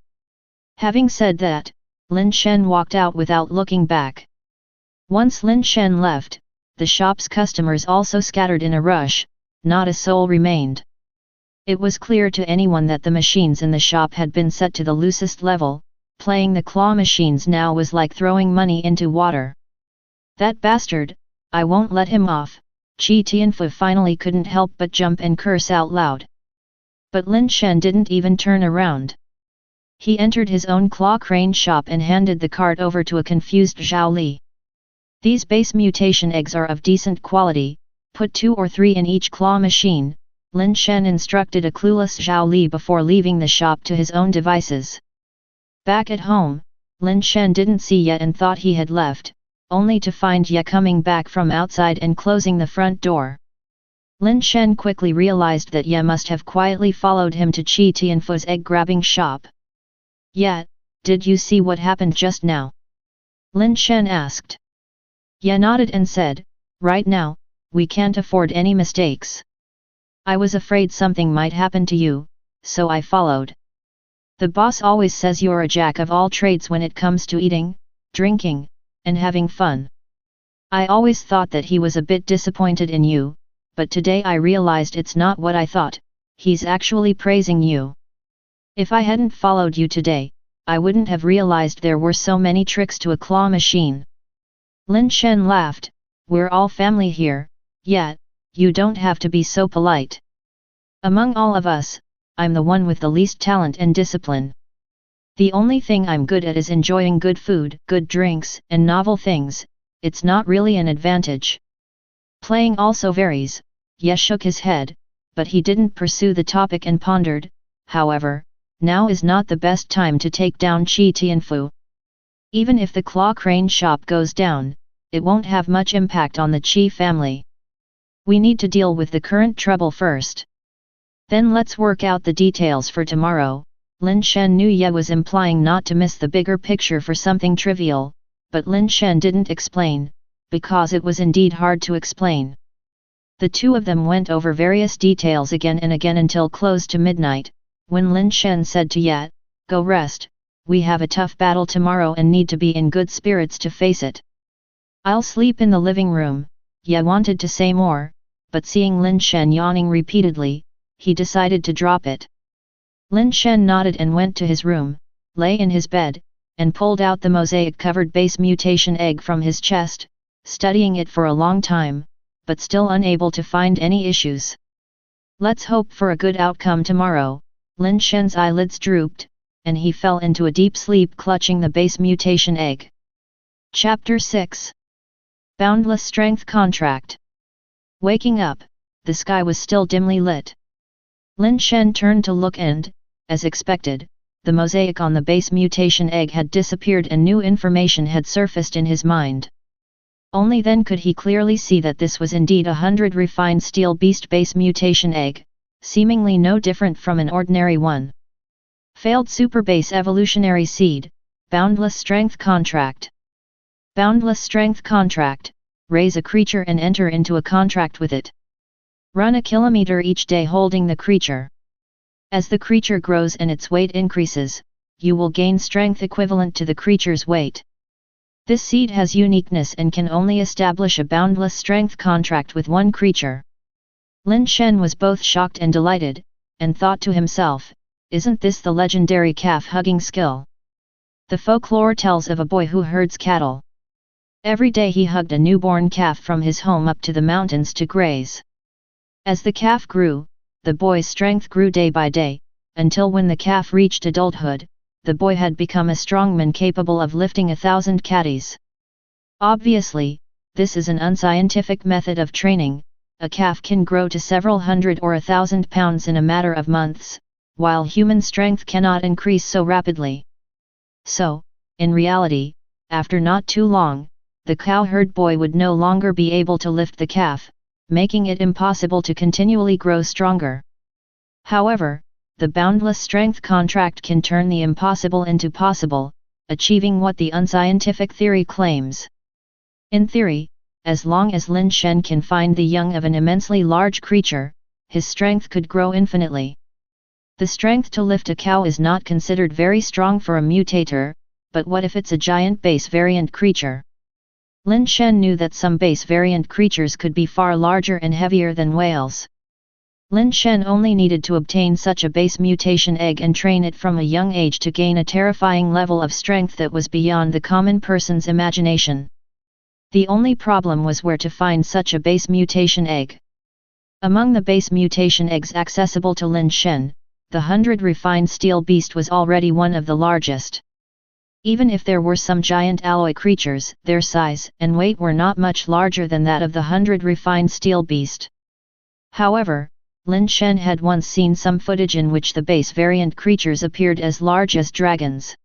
Having said that, Lin Shen walked out without looking back. Once Lin Shen left, the shop's customers also scattered in a rush, not a soul remained. It was clear to anyone that the machines in the shop had been set to the loosest level, playing the claw machines now was like throwing money into water. "That bastard, I won't let him off." Qi Tianfu finally couldn't help but jump and curse out loud. But Lin Shen didn't even turn around. He entered his own claw crane shop and handed the cart over to a confused Zhao Li. "These base mutation eggs are of decent quality, put 2 or 3 in each claw machine," Lin Shen instructed a clueless Zhao Li before leaving the shop to his own devices. Back at home, Lin Shen didn't see Ye and thought he had left, only to find Ye coming back from outside and closing the front door. Lin Shen quickly realized that Ye must have quietly followed him to Qi Tianfu's egg-grabbing shop. "Ye, did you see what happened just now?" Lin Shen asked. Ye nodded and said, "Right now, we can't afford any mistakes. I was afraid something might happen to you, so I followed. The boss always says you're a jack of all trades when it comes to eating, drinking, and having fun. I always thought that he was a bit disappointed in you, but today I realized it's not what I thought, he's actually praising you. If I hadn't followed you today, I wouldn't have realized there were so many tricks to a claw machine." Lin Shen laughed, "We're all family here, yet, you don't have to be so polite. Among all of us, I'm the one with the least talent and discipline. The only thing I'm good at is enjoying good food, good drinks, and novel things. It's not really an advantage. Playing also varies. Ye shook his head, but he didn't pursue the topic and pondered, however, now is not the best time to take down Qi Tianfu. Even if the claw crane shop goes down, it won't have much impact on the Qi family. We need to deal with the current trouble first. Then let's work out the details for tomorrow. Lin Shen knew Ye was implying not to miss the bigger picture for something trivial, but Lin Shen didn't explain, because it was indeed hard to explain. The two of them went over various details again and again until close to midnight, when Lin Shen said to Ye, "Go rest, we have a tough battle tomorrow and need to be in good spirits to face it." "I'll sleep in the living room." Ye wanted to say more, but seeing Lin Shen yawning repeatedly, he decided to drop it. Lin Shen nodded and went to his room, lay in his bed, and pulled out the mosaic-covered base mutation egg from his chest, studying it for a long time, but still unable to find any issues. "Let's hope for a good outcome tomorrow." Lin Shen's eyelids drooped, and he fell into a deep sleep clutching the base mutation egg. Chapter 6. Boundless Strength Contract. Waking up, the sky was still dimly lit. Lin Shen turned to look and, as expected, the mosaic on the base mutation egg had disappeared and new information had surfaced in his mind. Only then could he clearly see that this was indeed 100 refined steel beast base mutation egg, seemingly no different from an ordinary one. Failed Superbase Evolutionary Seed, Boundless Strength Contract. Boundless Strength Contract, raise a creature and enter into a contract with it. Run a kilometer each day holding the creature. As the creature grows and its weight increases, you will gain strength equivalent to the creature's weight. This seed has uniqueness and can only establish a boundless strength contract with one creature. Lin Shen was both shocked and delighted, and thought to himself, isn't this the legendary calf-hugging skill? The folklore tells of a boy who herds cattle. Every day he hugged a newborn calf from his home up to the mountains to graze. As the calf grew, the boy's strength grew day by day, until when the calf reached adulthood, the boy had become a strongman capable of lifting 1,000 caddies. Obviously, this is an unscientific method of training. A calf can grow to several hundred or 1,000 pounds in a matter of months, while human strength cannot increase so rapidly. So, in reality, after not too long, the cowherd boy would no longer be able to lift the calf, making it impossible to continually grow stronger. However, the boundless strength contract can turn the impossible into possible, achieving what the unscientific theory claims. In theory, as long as Lin Shen can find the young of an immensely large creature, his strength could grow infinitely. The strength to lift a cow is not considered very strong for a mutator, but what if it's a giant base variant creature? Lin Shen knew that some base variant creatures could be far larger and heavier than whales. Lin Shen only needed to obtain such a base mutation egg and train it from a young age to gain a terrifying level of strength that was beyond the common person's imagination. The only problem was where to find such a base mutation egg. Among the base mutation eggs accessible to Lin Shen, the 100 refined steel beast was already one of the largest. Even if there were some giant alloy creatures, their size and weight were not much larger than that of the 100 refined steel beast. However, Lin Shen had once seen some footage in which the base variant creatures appeared as large as dragons.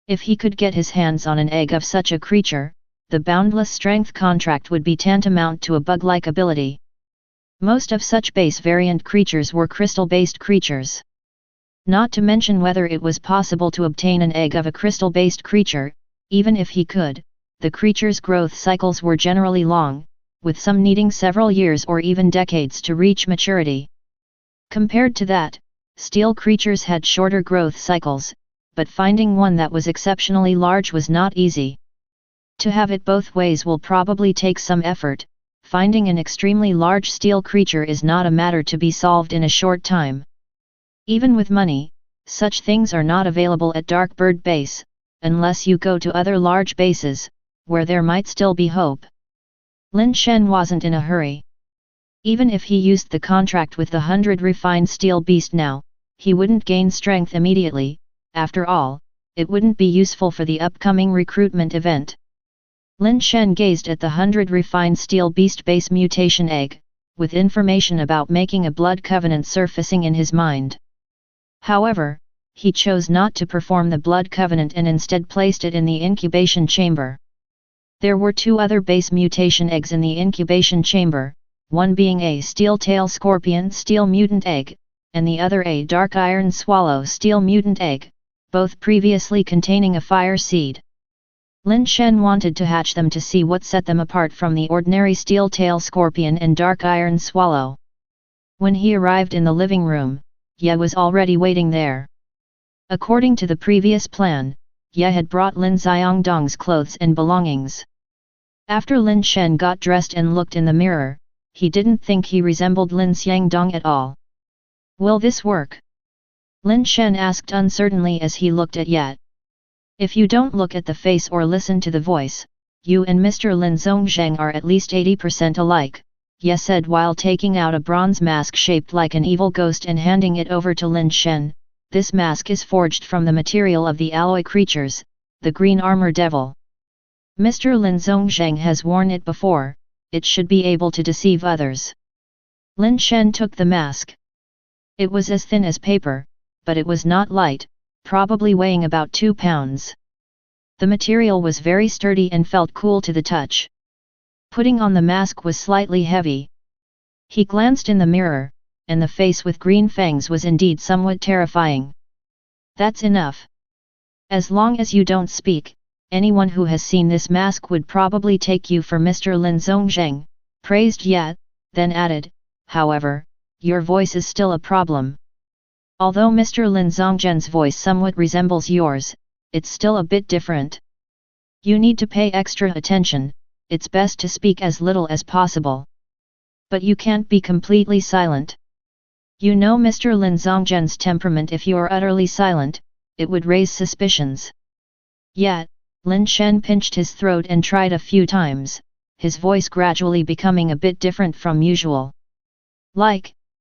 If he could get his hands on an egg of such a creature, the boundless strength contract would be tantamount to a bug-like ability. Most of such base variant creatures were crystal-based creatures. Not to mention whether it was possible to obtain an egg of a crystal-based creature. Even if he could, the creature's growth cycles were generally long, with some needing several years or even decades to reach maturity. Compared to that, steel creatures had shorter growth cycles, but finding one that was exceptionally large was not easy. To have it both ways will probably take some effort. Finding an extremely large steel creature is not a matter to be solved in a short time. Even with money, such things are not available at Darkbird Base, unless you go to other large bases, where there might still be hope. Lin Shen wasn't in a hurry. Even if he used the contract with the 100 refined steel beast now, he wouldn't gain strength immediately. After all, it wouldn't be useful for the upcoming recruitment event. Lin Shen gazed at the 100 refined steel beast base mutation egg, with information about making a blood covenant surfacing in his mind. However, he chose not to perform the blood covenant and instead placed it in the incubation chamber. There were 2 other base mutation eggs in the incubation chamber, one being a steel tail scorpion steel mutant egg, and the other a dark iron swallow steel mutant egg, both previously containing a fire seed. Lin Shen wanted to hatch them to see what set them apart from the ordinary steel tail scorpion and dark iron swallow. When he arrived in the living room, Ye was already waiting there. According to the previous plan, Ye had brought Lin Xiangdong's clothes and belongings. After Lin Shen got dressed and looked in the mirror, he didn't think he resembled Lin Xiangdong at all. Will this work? Lin Shen asked uncertainly as he looked at Ye. If you don't look at the face or listen to the voice, you and Mr. Lin Zhongzheng are at least 80% alike, Ye said while taking out a bronze mask shaped like an evil ghost and handing it over to Lin Shen. This mask is forged from the material of the alloy creatures, the green armor devil. Mr. Lin Zhongzheng has worn it before, it should be able to deceive others. Lin Shen took the mask. It was as thin as paper, but it was not light, probably weighing about 2 pounds. The material was very sturdy and felt cool to the touch. Putting on the mask was slightly heavy. He glanced in the mirror, and the face with green fangs was indeed somewhat terrifying. That's enough. As long as you don't speak, anyone who has seen this mask would probably take you for Mr. Lin Zhongzheng, praised Ye, then added, however, your voice is still a problem. Although Mr. Lin Zhongzhen's voice somewhat resembles yours, it's still a bit different. You need to pay extra attention, it's best to speak as little as possible. But you can't be completely silent. You know Mr. Lin Zhongzhen's temperament. If you are utterly silent, it would raise suspicions. Yet, Lin Shen pinched his throat and tried a few times, his voice gradually becoming a bit different from usual.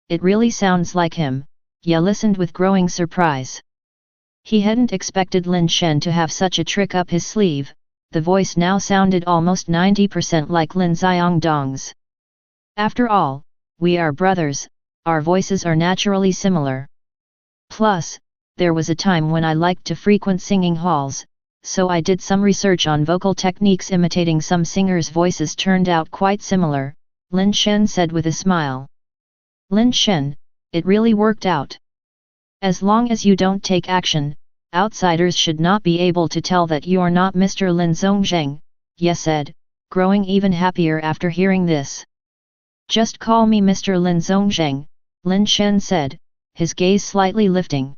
It really sounds like him, Ye listened with growing surprise. He hadn't expected Lin Shen to have such a trick up his sleeve, the voice now sounded almost 90% like Lin Xiangdong's. After all, we are brothers, our voices are naturally similar. Plus, there was a time when I liked to frequent singing halls, so I did some research on vocal techniques imitating some singers' voices turned out quite similar, Lin Shen said with a smile. Lin Shen, it really worked out. As long as you don't take action, outsiders should not be able to tell that you're not Mr. Lin Zhongzheng, Ye said, growing even happier after hearing this. Just call me Mr. Lin Zhongzheng, Lin Shen said, his gaze slightly lifting.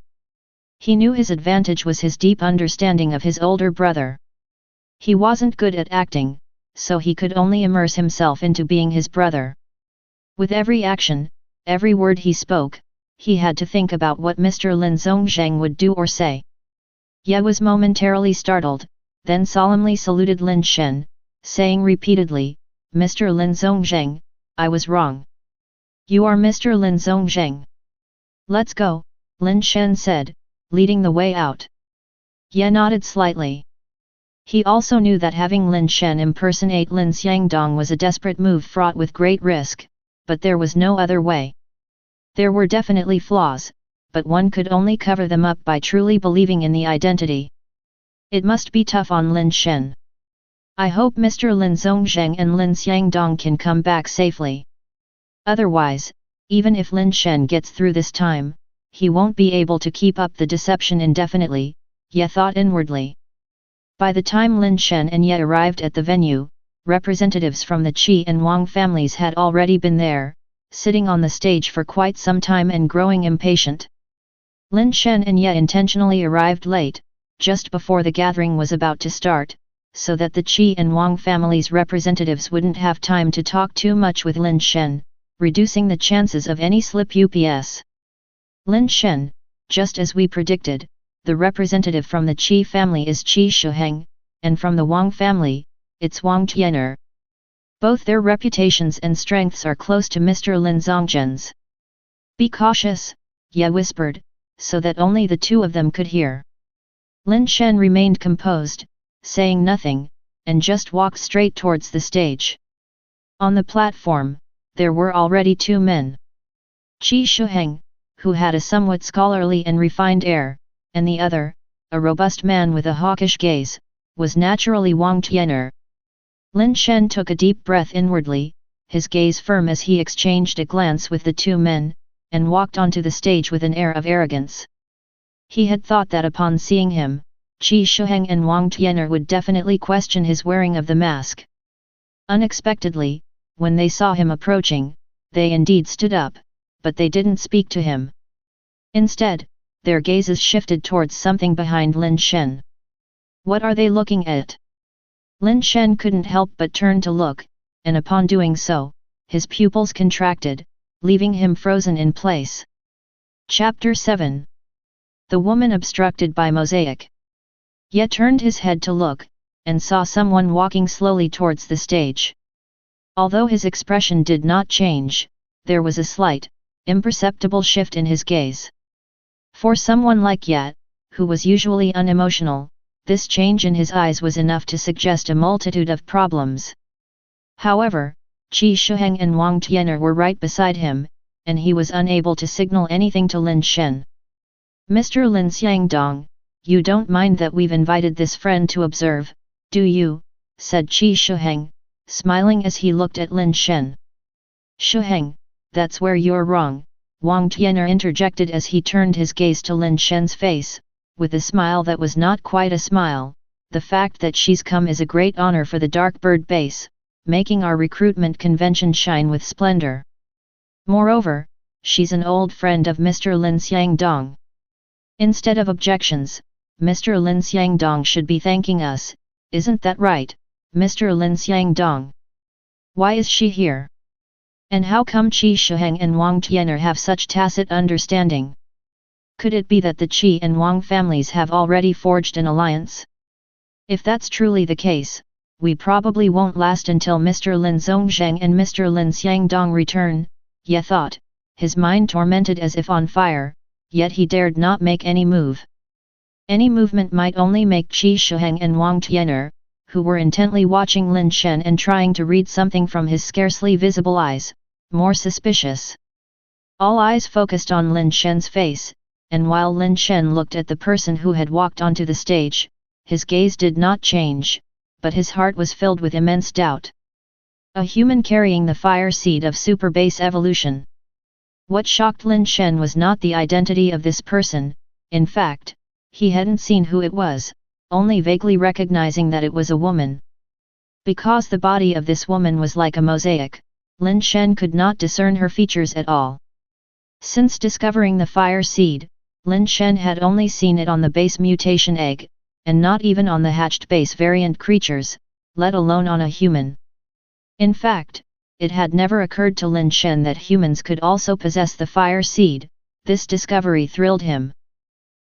He knew his advantage was his deep understanding of his older brother. He wasn't good at acting, so he could only immerse himself into being his brother. With every action, every word he spoke, he had to think about what Mr. Lin Zhongzheng would do or say. Ye was momentarily startled, then solemnly saluted Lin Shen, saying repeatedly, Mr. Lin Zhongzheng, I was wrong. You are Mr. Lin Zhongzheng. Let's go, Lin Shen said, leading the way out. Ye nodded slightly. He also knew that having Lin Shen impersonate Lin Xiangdong was a desperate move fraught with great risk, but there was no other way. There were definitely flaws, but one could only cover them up by truly believing in the identity. It must be tough on Lin Shen. I hope Mr. Lin Zhongzheng and Lin Xiangdong can come back safely. Otherwise, even if Lin Shen gets through this time, he won't be able to keep up the deception indefinitely, Ye thought inwardly. By the time Lin Shen and Ye arrived at the venue, representatives from the Qi and Wang families had already been there, sitting on the stage for quite some time and growing impatient. Lin Shen and Ye intentionally arrived late, just before the gathering was about to start, so that the Qi and Wang families' representatives wouldn't have time to talk too much with Lin Shen, reducing the chances of any slip-ups. Lin Shen, just as we predicted, the representative from the Qi family is Qi Shuheng, and from the Wang family, it's Wang Tian'er. Both their reputations and strengths are close to Mr. Lin Zongzhen's. Be cautious, Ye whispered, so that only the two of them could hear. Lin Shen remained composed, saying nothing, and just walked straight towards the stage. On the platform, there were already two men. Qi Shuheng, who had a somewhat scholarly and refined air, and the other, a robust man with a hawkish gaze, was naturally Wang Tian'er. Lin Shen took a deep breath inwardly, his gaze firm as he exchanged a glance with the two men, and walked onto the stage with an air of arrogance. He had thought that upon seeing him, Qi Shuheng and Wang Tian'er would definitely question his wearing of the mask. Unexpectedly, when they saw him approaching, they indeed stood up, but they didn't speak to him. Instead, their gazes shifted towards something behind Lin Shen. What are they looking at? Lin Shen couldn't help but turn to look, and upon doing so, his pupils contracted, leaving him frozen in place. Chapter 7. The woman obstructed by mosaic. Ye turned his head to look, and saw someone walking slowly towards the stage. Although his expression did not change, there was a slight, imperceptible shift in his gaze. For someone like Ye, who was usually unemotional, this change in his eyes was enough to suggest a multitude of problems. However, Qi Shuheng and Wang Tian'er were right beside him, and he was unable to signal anything to Lin Shen. Mr. Lin Xiangdong, you don't mind that we've invited this friend to observe, do you? Said Qi Shuheng, smiling as he looked at Lin Shen. Shuheng, that's where you're wrong, Wang Tian'er interjected as he turned his gaze to Lin Shen's face, with a smile that was not quite a smile. The fact that she's come is a great honor for the Dark Bird base, making our recruitment convention shine with splendor. Moreover, she's an old friend of Mr. Lin Xiangdong. Instead of objections, Mr. Lin Xiangdong should be thanking us, isn't that right, Mr. Lin Xiangdong? Why is she here? And how come Qi Shuheng and Wang Tian'er have such tacit understanding? Could it be that the Qi and Wang families have already forged an alliance? If that's truly the case, we probably won't last until Mr. Lin Zongzheng and Mr. Lin Xiangdong return, Ye thought, his mind tormented as if on fire, yet he dared not make any move. Any movement might only make Qi Shuheng and Wang Tian'er, who were intently watching Lin Shen and trying to read something from his scarcely visible eyes, more suspicious. All eyes focused on Lin Shen's face, and while Lin Shen looked at the person who had walked onto the stage, his gaze did not change, but his heart was filled with immense doubt. A human carrying the fire seed of super base evolution. What shocked Lin Shen was not the identity of this person, in fact, he hadn't seen who it was, only vaguely recognizing that it was a woman. Because the body of this woman was like a mosaic, Lin Shen could not discern her features at all. Since discovering the fire seed, Lin Shen had only seen it on the base mutation egg, and not even on the hatched base variant creatures, let alone on a human. In fact, it had never occurred to Lin Shen that humans could also possess the fire seed. This discovery thrilled him.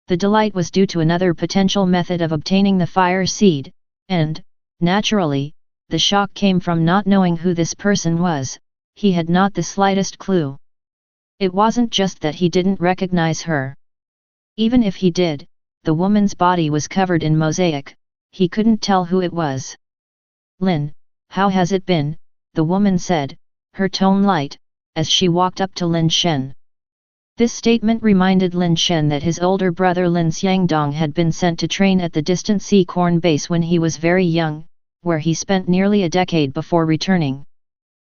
The delight was due to another potential method of obtaining the fire seed, and, naturally, the shock came from not knowing who this person was. He had not the slightest clue. It wasn't just that he didn't recognize her. Even if he did, the woman's body was covered in mosaic, he couldn't tell who it was. Lin, how has it been? The woman said, her tone light, as she walked up to Lin Shen. This statement reminded Lin Shen that his older brother Lin Xiangdong had been sent to train at the distant Sea-Corn base when he was very young, where he spent nearly a decade before returning.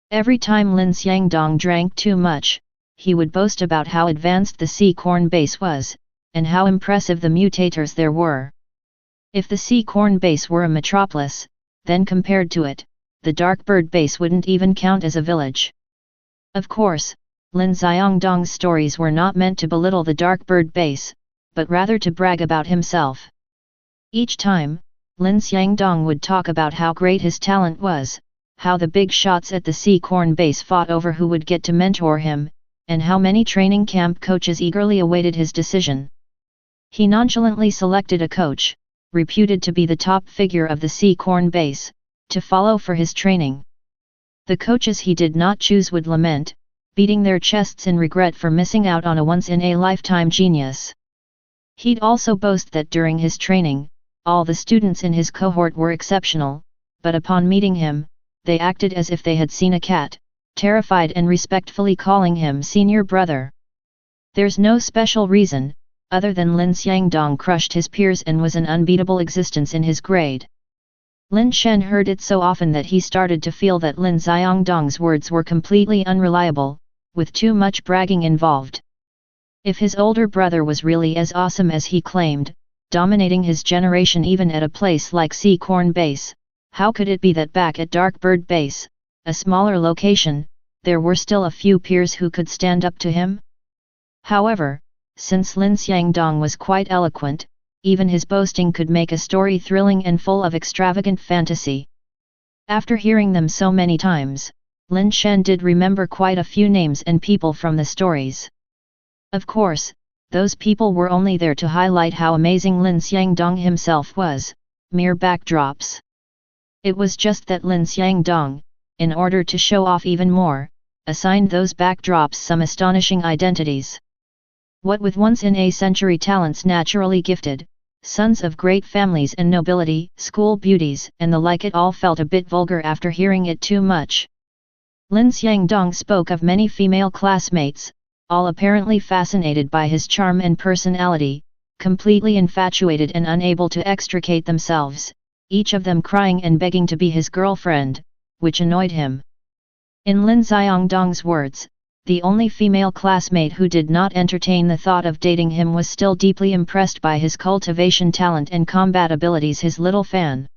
Every time Lin Xiangdong drank too much, he would boast about how advanced the Sea-Corn base was, and how impressive the mutators there were. If the Sea-Corn base were a metropolis, then compared to it, the Dark Bird base wouldn't even count as a village. Of course, Lin Xiangdong's stories were not meant to belittle the Dark Bird base, but rather to brag about himself. Each time, Lin Xiangdong would talk about how great his talent was, how the big shots at the Sea-Corn base fought over who would get to mentor him, and how many training camp coaches eagerly awaited his decision. He nonchalantly selected a coach, reputed to be the top figure of the Sea-Corn base, to follow for his training. The coaches he did not choose would lament, beating their chests in regret for missing out on a once-in-a-lifetime genius. He'd also boast that during his training, all the students in his cohort were exceptional, but upon meeting him, they acted as if they had seen a cat, terrified and respectfully calling him senior brother. There's no special reason, other than Lin Xiangdong crushed his peers and was an unbeatable existence in his grade. Lin Shen heard it so often that he started to feel that Lin Xiangdong's words were completely unreliable, with too much bragging involved. If his older brother was really as awesome as he claimed, dominating his generation even at a place like Seacorn Base, how could it be that back at Darkbird Base, a smaller location, there were still a few peers who could stand up to him? However, since Lin Xiangdong was quite eloquent, even his boasting could make a story thrilling and full of extravagant fantasy. After hearing them so many times, Lin Shen did remember quite a few names and people from the stories. Of course, those people were only there to highlight how amazing Lin Xiangdong himself was, mere backdrops. It was just that Lin Xiangdong, in order to show off even more, assigned those backdrops some astonishing identities. What with once-in-a-century talents naturally gifted, sons of great families and nobility, school beauties and the like, it all felt a bit vulgar after hearing it too much. Lin Xiangdong spoke of many female classmates, all apparently fascinated by his charm and personality, completely infatuated and unable to extricate themselves, each of them crying and begging to be his girlfriend, which annoyed him. In Lin Xiangdong's words, the only female classmate who did not entertain the thought of dating him was still deeply impressed by his cultivation talent and combat abilities, his little fan.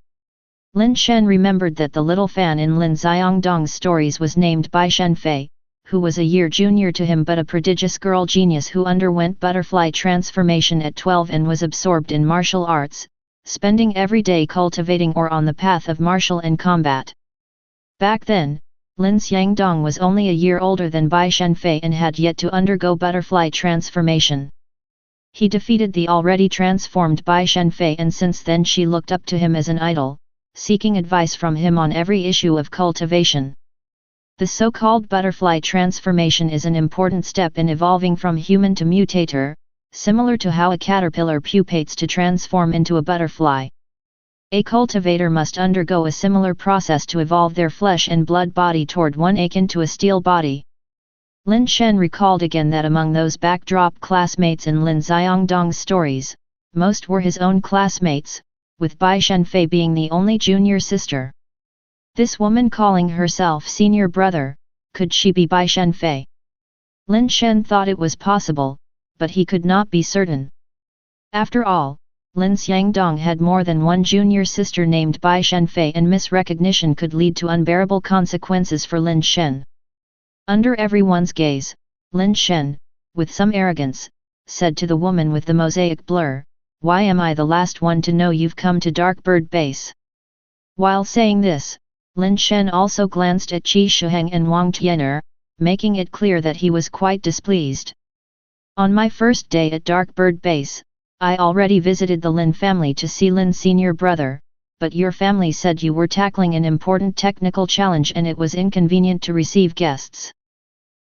Lin Shen remembered that the little fan in Lin Xiangdong's stories was named Bai Shenfei, who was a year junior to him but a prodigious girl genius who underwent butterfly transformation at 12 and was absorbed in martial arts, spending every day cultivating or on the path of martial and combat. Back then, Lin Xiangdong was only a year older than Bai Shenfei and had yet to undergo butterfly transformation. He defeated the already transformed Bai Shenfei, and since then she looked up to him as an idol, seeking advice from him on every issue of cultivation. The so-called butterfly transformation is an important step in evolving from human to mutator, similar to how a caterpillar pupates to transform into a butterfly. A cultivator must undergo a similar process to evolve their flesh and blood body toward one akin to a steel body. Lin Shen recalled again that among those backdrop classmates in Lin Xiangdong's stories, most were his own classmates, with Bai Shenfei being the only junior sister. This woman calling herself senior brother, could she be Bai Shenfei? Lin Shen thought it was possible, but he could not be certain. After all, Lin Xiangdong had more than one junior sister named Bai Shenfei, and misrecognition could lead to unbearable consequences for Lin Shen. Under everyone's gaze, Lin Shen, with some arrogance, said to the woman with the mosaic blur, "Why am I the last one to know you've come to Darkbird Base?" While saying this, Lin Shen also glanced at Qi Shuheng and Wang Tianer, making it clear that he was quite displeased. "On my first day at Darkbird Base, I already visited the Lin family to see Lin's senior brother, but your family said you were tackling an important technical challenge and it was inconvenient to receive guests.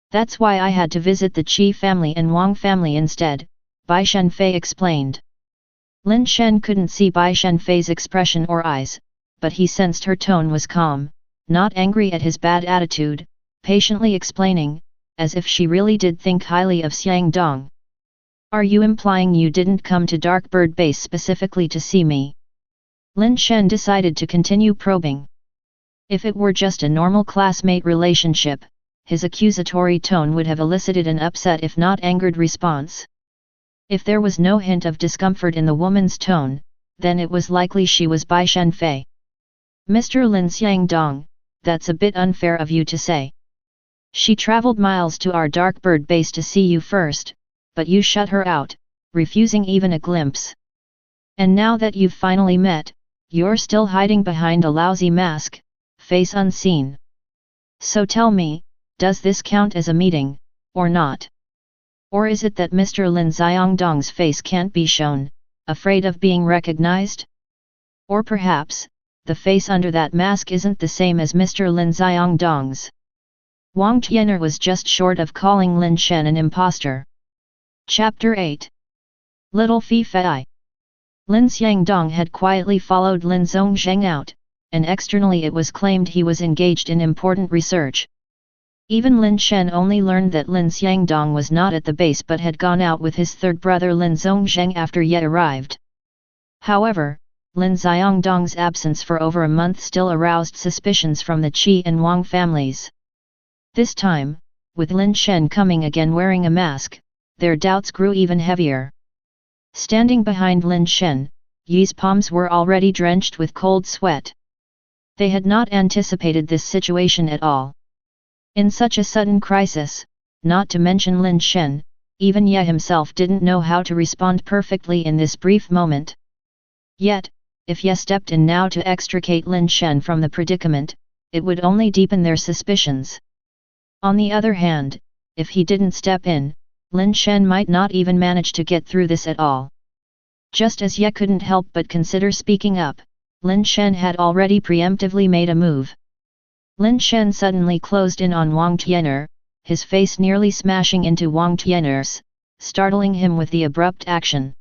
That's why I had to visit the Qi family and Wang family instead," Bai Shenfei explained. Lin Shen couldn't see Bai Shenfei's expression or eyes, but he sensed her tone was calm, not angry at his bad attitude, patiently explaining, as if she really did think highly of Xiangdong. "Are you implying you didn't come to Darkbird Base specifically to see me?" Lin Shen decided to continue probing. If it were just a normal classmate relationship, his accusatory tone would have elicited an upset if not angered response. If there was no hint of discomfort in the woman's tone, then it was likely she was Bai Shenfei. "Mr. Lin Xiangdong, that's a bit unfair of you to say. She traveled miles to our Darkbird Base to see you first, but you shut her out, refusing even a glimpse. And now that you've finally met, you're still hiding behind a lousy mask, face unseen. So tell me, does this count as a meeting, or not? Or is it that Mr. Lin Xiangdong's face can't be shown, afraid of being recognized? Or perhaps, the face under that mask isn't the same as Mr. Lin Xiangdong's. Wang Tian'er was just short of calling Lin Shen an impostor. Chapter 8. Little Fei Fei. Lin Xiangdong had quietly followed Lin Zhongzheng out, and externally it was claimed he was engaged in important research. Even Lin Shen only learned that Lin Xiangdong was not at the base but had gone out with his third brother Lin Zhongzheng after Ye arrived. However, Lin Xiangdong's absence for over a month still aroused suspicions from the Qi and Wang families. This time, with Lin Shen coming again wearing a mask, their doubts grew even heavier. Standing behind Lin Shen, Yi's palms were already drenched with cold sweat. They had not anticipated this situation at all. In such a sudden crisis, not to mention Lin Shen, even Ye himself didn't know how to respond perfectly in this brief moment. Yet, if Ye stepped in now to extricate Lin Shen from the predicament, it would only deepen their suspicions. On the other hand, if he didn't step in, Lin Shen might not even manage to get through this at all. Just as Ye couldn't help but consider speaking up, Lin Shen had already preemptively made a move. Lin Shen suddenly closed in on Wang Tian'er, his face nearly smashing into Wang Tian'er's, startling him with the abrupt action.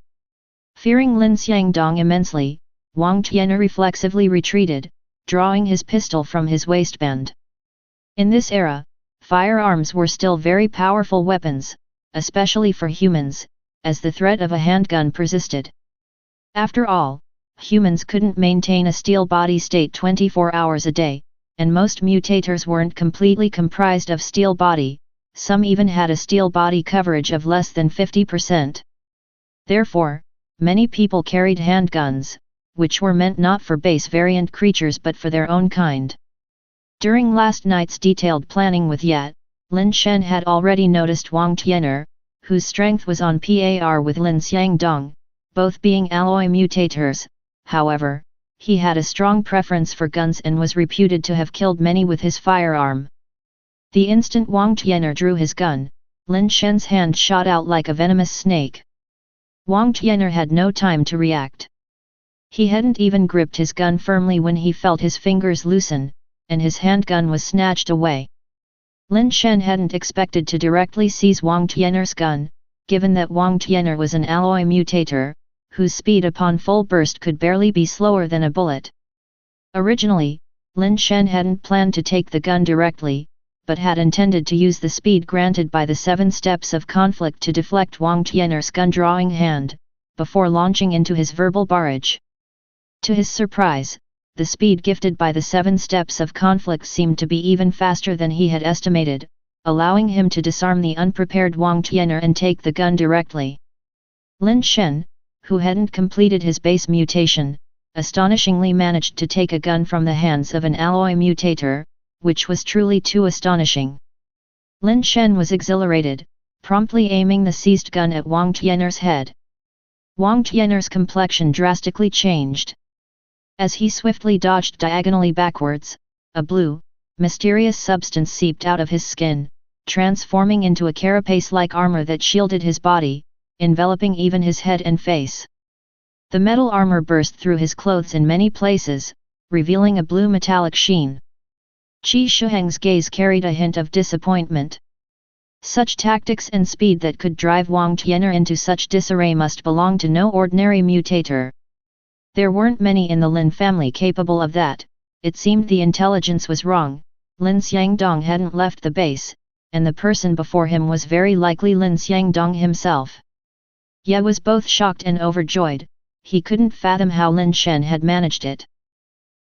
Fearing Lin Xiangdong immensely, Wang Tian'er reflexively retreated, drawing his pistol from his waistband. In this era, firearms were still very powerful weapons, especially for humans, as the threat of a handgun persisted. After all, humans couldn't maintain a steel body state 24 hours a day, and most mutators weren't completely comprised of steel body, some even had a steel body coverage of less than 50%. Therefore, many people carried handguns, which were meant not for base variant creatures but for their own kind. During last night's detailed planning with Ye, Lin Shen had already noticed Wang Tian'er, whose strength was on par with Lin Xiangdong, both being alloy mutators. However, he had a strong preference for guns and was reputed to have killed many with his firearm. The instant Wang Tian'er drew his gun, Lin Shen's hand shot out like a venomous snake. Wang Tian'er had no time to react. He hadn't even gripped his gun firmly when he felt his fingers loosen, and his handgun was snatched away. Lin Shen hadn't expected to directly seize Wang Tian'er's gun, given that Wang Tian'er was an alloy mutator, whose speed upon full burst could barely be slower than a bullet. Originally, Lin Shen hadn't planned to take the gun directly, but had intended to use the speed granted by the 7 steps of conflict to deflect Wang Tian'er's gun-drawing hand, before launching into his verbal barrage. To his surprise, the speed gifted by the 7 steps of conflict seemed to be even faster than he had estimated, allowing him to disarm the unprepared Wang Tian'er and take the gun directly. Lin Shen, who hadn't completed his base mutation, astonishingly managed to take a gun from the hands of an alloy mutator, which was truly too astonishing. Lin Shen was exhilarated, promptly aiming the seized gun at Wang Tian'er's head. Wang Tian'er's complexion drastically changed. As he swiftly dodged diagonally backwards, a blue, mysterious substance seeped out of his skin, transforming into a carapace-like armor that shielded his body, enveloping even his head and face. The metal armor burst through his clothes in many places, revealing a blue metallic sheen. Qi Shuheng's gaze carried a hint of disappointment. Such tactics and speed that could drive Wang Tian'er into such disarray must belong to no ordinary mutator. There weren't many in the Lin family capable of that. It seemed the intelligence was wrong. Lin Xiangdong hadn't left the base, and the person before him was very likely Lin Xiangdong himself. Ye was both shocked and overjoyed. He couldn't fathom how Lin Shen had managed it.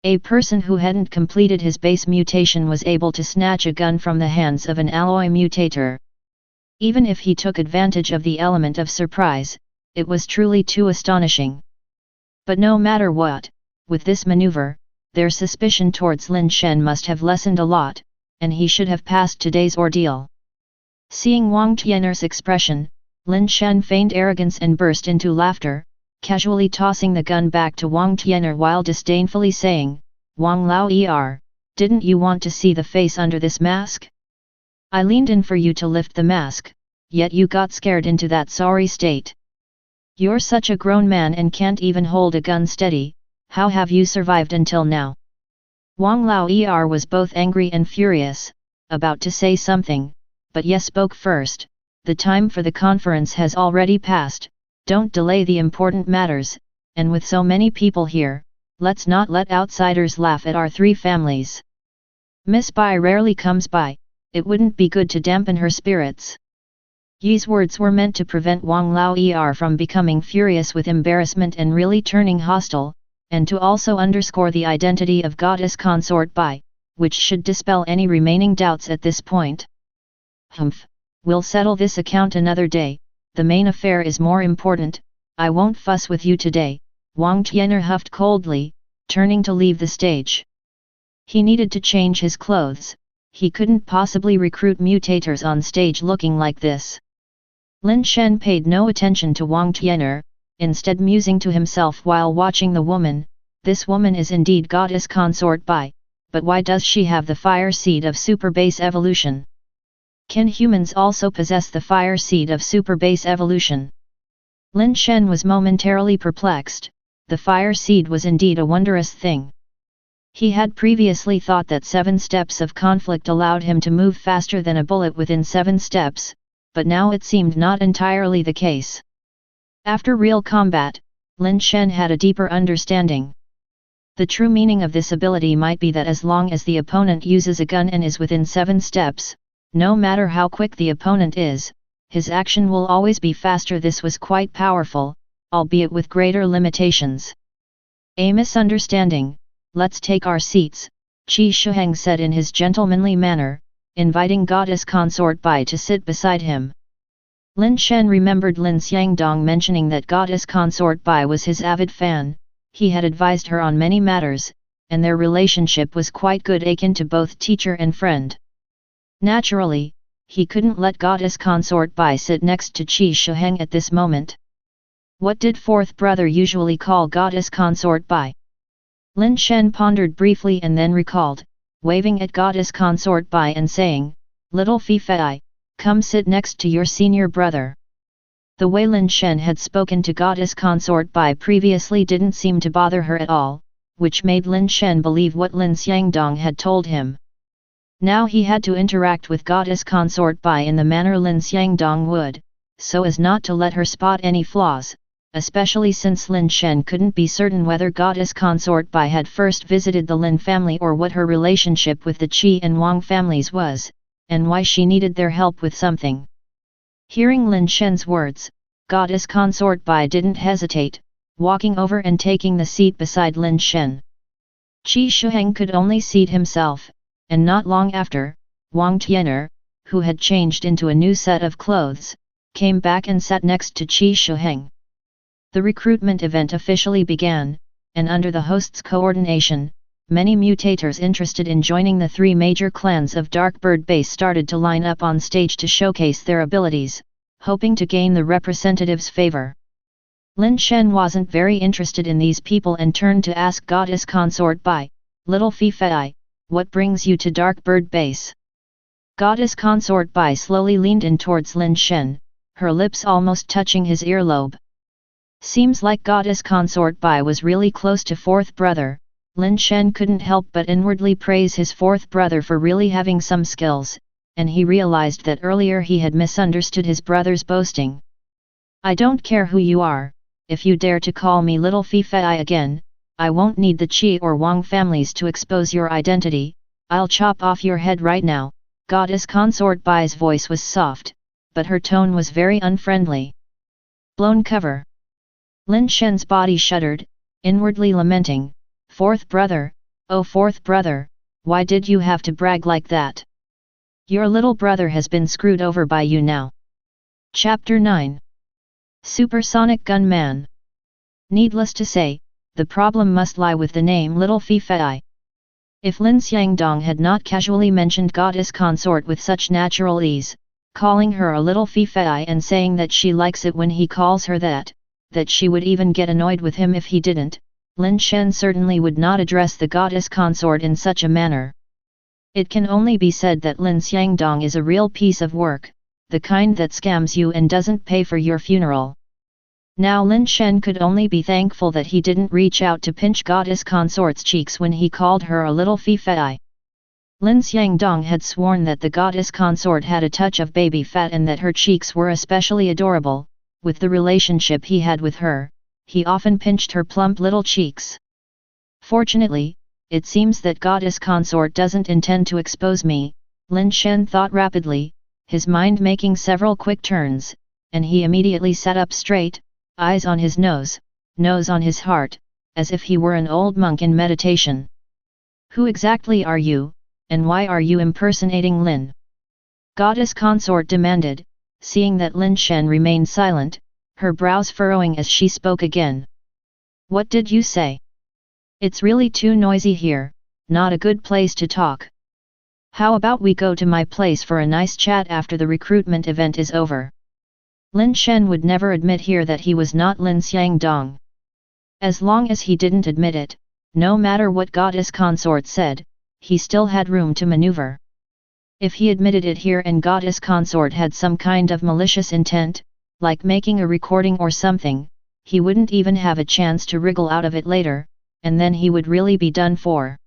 A person who hadn't completed his base mutation was able to snatch a gun from the hands of an alloy mutator. Even if he took advantage of the element of surprise, it was truly too astonishing. But no matter what, with this maneuver, their suspicion towards Lin Shen must have lessened a lot, and he should have passed today's ordeal. Seeing Wang Tian'er's expression, Lin Shen feigned arrogance and burst into laughter, casually tossing the gun back to Wang Tian'er while disdainfully saying, "Wang Lao didn't you want to see the face under this mask? I leaned in for you to lift the mask, yet you got scared into that sorry state. You're such a grown man and can't even hold a gun steady, How have you survived until now? Wang Lao was both angry and furious, about to say something, but Ye spoke first. The time for the conference has already passed, don't delay the important matters, and with so many people here, let's not let outsiders laugh at our three families. Miss Bai rarely comes by, it wouldn't be good to dampen her spirits. Yi's words were meant to prevent Wang Lao from becoming furious with embarrassment and really turning hostile, and to also underscore the identity of goddess consort Bai, which should dispel any remaining doubts at this point. Humph, we'll settle this account another day, the main affair is more important, I won't fuss with you today, Wang Tian'er huffed coldly, turning to leave the stage. He needed to change his clothes, he couldn't possibly recruit mutators on stage looking like this. Lin Shen paid no attention to Wang Tian'er, instead musing to himself while watching the woman, this woman is indeed goddess consort Bai, but why does she have the fire seed of super base evolution? Can humans also possess the fire seed of super base evolution? Lin Shen was momentarily perplexed, the fire seed was indeed a wondrous thing. He had previously thought that 7 steps of conflict allowed him to move faster than a bullet within 7 steps, but now it seemed not entirely the case. After real combat, Lin Shen had a deeper understanding. The true meaning of this ability might be that as long as the opponent uses a gun and is within 7 steps, no matter how quick the opponent is, his action will always be faster. This was quite powerful, albeit with greater limitations. A misunderstanding, let's take our seats, Qi Shiheng said in his gentlemanly manner, inviting goddess consort Bai to sit beside him. Lin Shen remembered Lin Xiangdong mentioning that goddess consort Bai was his avid fan, he had advised her on many matters, and their relationship was quite good, akin to both teacher and friend. Naturally, he couldn't let goddess consort Bai sit next to Qi Shiheng at this moment. What did fourth brother usually call goddess consort Bai? Lin Shen pondered briefly and then recalled, waving at goddess consort Bai and saying, "Little Fi Fei, come sit next to your senior brother." The way Lin Shen had spoken to goddess consort Bai previously didn't seem to bother her at all, which made Lin Shen believe what Lin Xiangdong had told him. Now he had to interact with goddess consort Bai in the manner Lin Xiangdong would, so as not to let her spot any flaws, especially since Lin Shen couldn't be certain whether goddess consort Bai had first visited the Lin family or what her relationship with the Qi and Wang families was, and why she needed their help with something. Hearing Lin Shen's words, goddess consort Bai didn't hesitate, walking over and taking the seat beside Lin Shen. Qi Shiheng could only seat himself, and not long after, Wang Tian'er, who had changed into a new set of clothes, came back and sat next to Qi Shiheng. The recruitment event officially began, and under the host's coordination, many mutators interested in joining the 3 major clans of Darkbird Base started to line up on stage to showcase their abilities, hoping to gain the representative's favor. Lin Shen wasn't very interested in these people and turned to ask goddess consort Bai, "Little Fi Fei, what brings you to Darkbird Base?" Goddess consort Bai slowly leaned in towards Lin Shen, her lips almost touching his earlobe. Seems like goddess consort Bai was really close to fourth brother. Lin Shen couldn't help but inwardly praise his fourth brother for really having some skills, and he realized that earlier he had misunderstood his brother's boasting. "I don't care who you are, if you dare to call me Little Fi Fei again, I won't need the Qi or Wang families to expose your identity, I'll chop off your head right now." Goddess consort Bai's voice was soft, but her tone was very unfriendly. Blown cover. Lin Shen's body shuddered, inwardly lamenting, "Fourth brother, oh fourth brother, why did you have to brag like that? Your little brother has been screwed over by you now." Chapter 9. Supersonic Gunman. Needless to say, the problem must lie with the name Little Fi Fei. If Lin Xiangdong had not casually mentioned goddess consort with such natural ease, calling her a Little Fi Fei and saying that she likes it when he calls her that she would even get annoyed with him if he didn't, Lin Shen certainly would not address the goddess consort in such a manner. It can only be said that Lin Xiangdong is a real piece of work, the kind that scams you and doesn't pay for your funeral. Now Lin Shen could only be thankful that he didn't reach out to pinch goddess consort's cheeks when he called her a little fei. Lin Xiangdong had sworn that the goddess consort had a touch of baby fat and that her cheeks were especially adorable. With the relationship he had with her, he often pinched her plump little cheeks. Fortunately, it seems that goddess consort doesn't intend to expose me, Lin Shen thought rapidly, his mind making several quick turns, and he immediately sat up straight, eyes on his nose on his heart, as if he were an old monk in meditation. Who exactly are you, and why are you impersonating Lin? Goddess consort demanded, seeing that Lin Shen remained silent, her brows furrowing as she spoke again. What did you say? It's really too noisy here, not a good place to talk. How about we go to my place for a nice chat after the recruitment event is over? Lin Shen would never admit here that he was not Lin Xiangdong. As long as he didn't admit it, no matter what goddess consort said, he still had room to maneuver. If he admitted it here and goddess consort had some kind of malicious intent, like making a recording or something, he wouldn't even have a chance to wriggle out of it later, and then he would really be done for.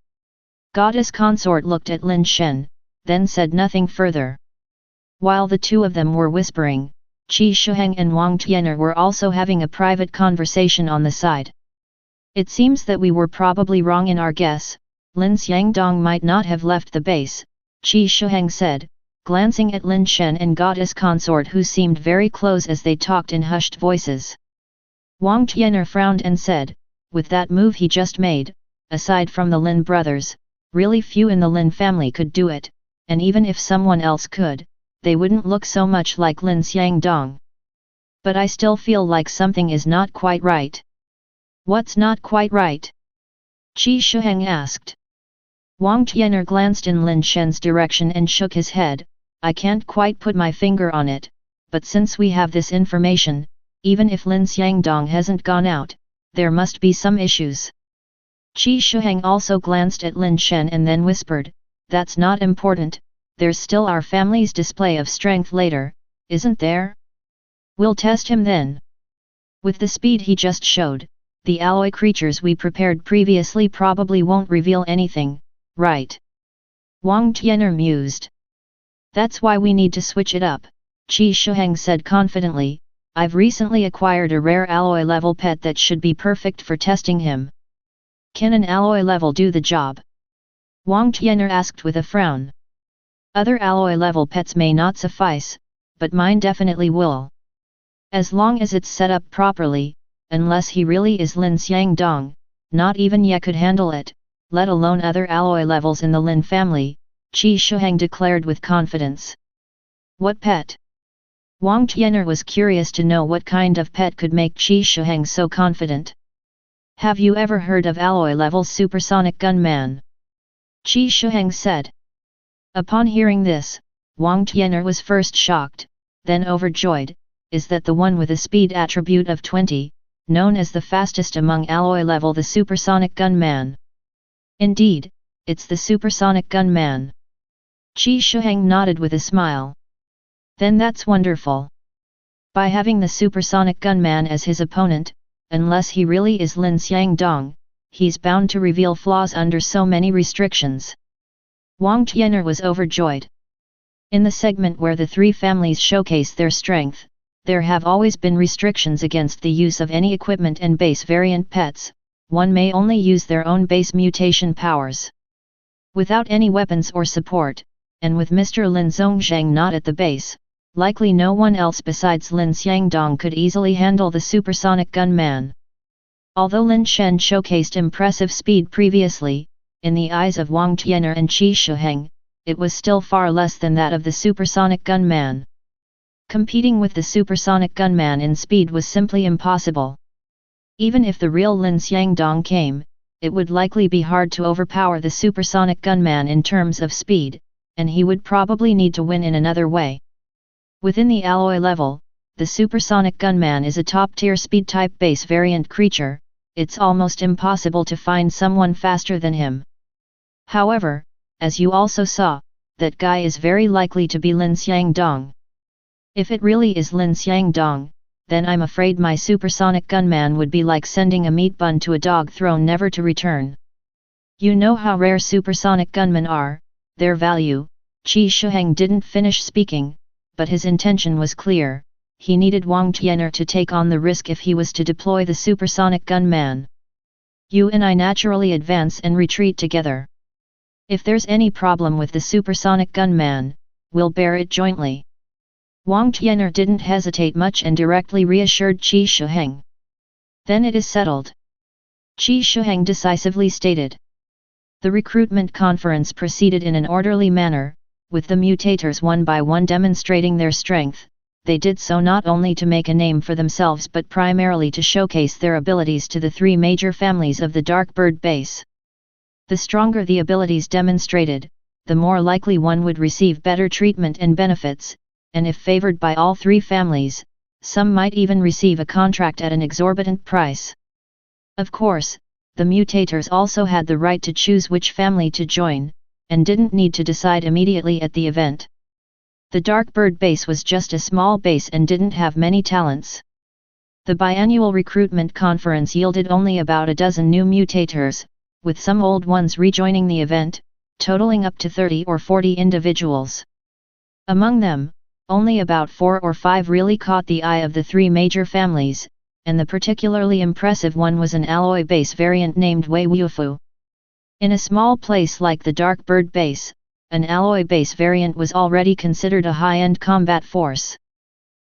Goddess consort looked at Lin Shen, then said nothing further. While the two of them were whispering, Qi Shuheng and Wang Tian'er were also having a private conversation on the side. It seems that we were probably wrong in our guess, Lin Xiangdong might not have left the base, Qi Shuheng said, glancing at Lin Shen and goddess consort who seemed very close as they talked in hushed voices. Wang Tian'er frowned and said, with that move he just made, aside from the Lin brothers, really few in the Lin family could do it, and even if someone else could, they wouldn't look so much like Lin Xiangdong. But I still feel like something is not quite right. What's not quite right? Qi Shuheng asked. Wang Tian'er glanced in Lin Shen's direction and shook his head. I can't quite put my finger on it, but since we have this information, even if Lin Xiangdong hasn't gone out, there must be some issues. Qi Shuheng also glanced at Lin Shen and then whispered, that's not important, there's still our family's display of strength later, isn't there? We'll test him then. With the speed he just showed, the alloy creatures we prepared previously probably won't reveal anything, right? Wang Tian'er mused. That's why we need to switch it up, Qi Shuheng said confidently. I've recently acquired a rare alloy level pet that should be perfect for testing him. Can an alloy level do the job? Wang Tian'er asked with a frown. Other alloy level pets may not suffice, but mine definitely will. As long as it's set up properly, unless he really is Lin Xiangdong, not even Ye could handle it, let alone other alloy levels in the Lin family, Qi Shuheng declared with confidence. What pet? Wang Tian'er was curious to know what kind of pet could make Qi Shuheng so confident. Have you ever heard of alloy level supersonic gunman? Qi Shuheng said. Upon hearing this, Wang Tian'er was first shocked, then overjoyed. Is that the one with a speed attribute of 20, known as the fastest among alloy level the supersonic gunman? Indeed, it's the supersonic gunman. Qi Shuheng nodded with a smile. Then that's wonderful. By having the supersonic gunman as his opponent, unless he really is Lin Xiangdong, he's bound to reveal flaws under so many restrictions. Wang Tian'er was overjoyed. In the segment where the three families showcase their strength, there have always been restrictions against the use of any equipment and base variant pets. One may only use their own base mutation powers. Without any weapons or support, and with Mr. Lin Zhongzhang not at the base, likely no one else besides Lin Xiangdong could easily handle the supersonic gunman. Although Lin Shen showcased impressive speed previously, in the eyes of Wang Tian'er and Qi Shuheng, it was still far less than that of the supersonic gunman. Competing with the supersonic gunman in speed was simply impossible. Even if the real Lin Xiangdong came, it would likely be hard to overpower the supersonic gunman in terms of speed, and he would probably need to win in another way. Within the alloy level, the supersonic gunman is a top-tier speed-type base variant creature. It's almost impossible to find someone faster than him. However, as you also saw, that guy is very likely to be Lin Xiangdong. If it really is Lin Xiangdong, then I'm afraid my supersonic gunman would be like sending a meat bun to a dog thrown never to return. You know how rare supersonic gunmen are, their value. Qi Shuheng didn't finish speaking, but his intention was clear. He needed Wang Tian'er to take on the risk if he was to deploy the supersonic gunman. You and I naturally advance and retreat together. If there's any problem with the supersonic gunman, we'll bear it jointly. Wang Tian'er didn't hesitate much and directly reassured Qi Shuheng. Then it is settled. Qi Shuheng decisively stated. The recruitment conference proceeded in an orderly manner, with the mutators one by one demonstrating their strength. They did so not only to make a name for themselves but primarily to showcase their abilities to the three major families of the dark bird base. The stronger the abilities demonstrated, the more likely one would receive better treatment and benefits, and if favored by all three families, some might even receive a contract at an exorbitant price. Of course, the mutators also had the right to choose which family to join, and didn't need to decide immediately at the event. The dark bird base was just a small base and didn't have many talents. The biannual recruitment conference yielded only about a dozen new mutators, with some old ones rejoining the event, totaling up to 30 or 40 individuals. Among them, only about 4 or 5 really caught the eye of the three major families, and the particularly impressive one was an alloy base variant named Wei Wufu. In a small place like the dark bird base, an alloy base variant was already considered a high-end combat force.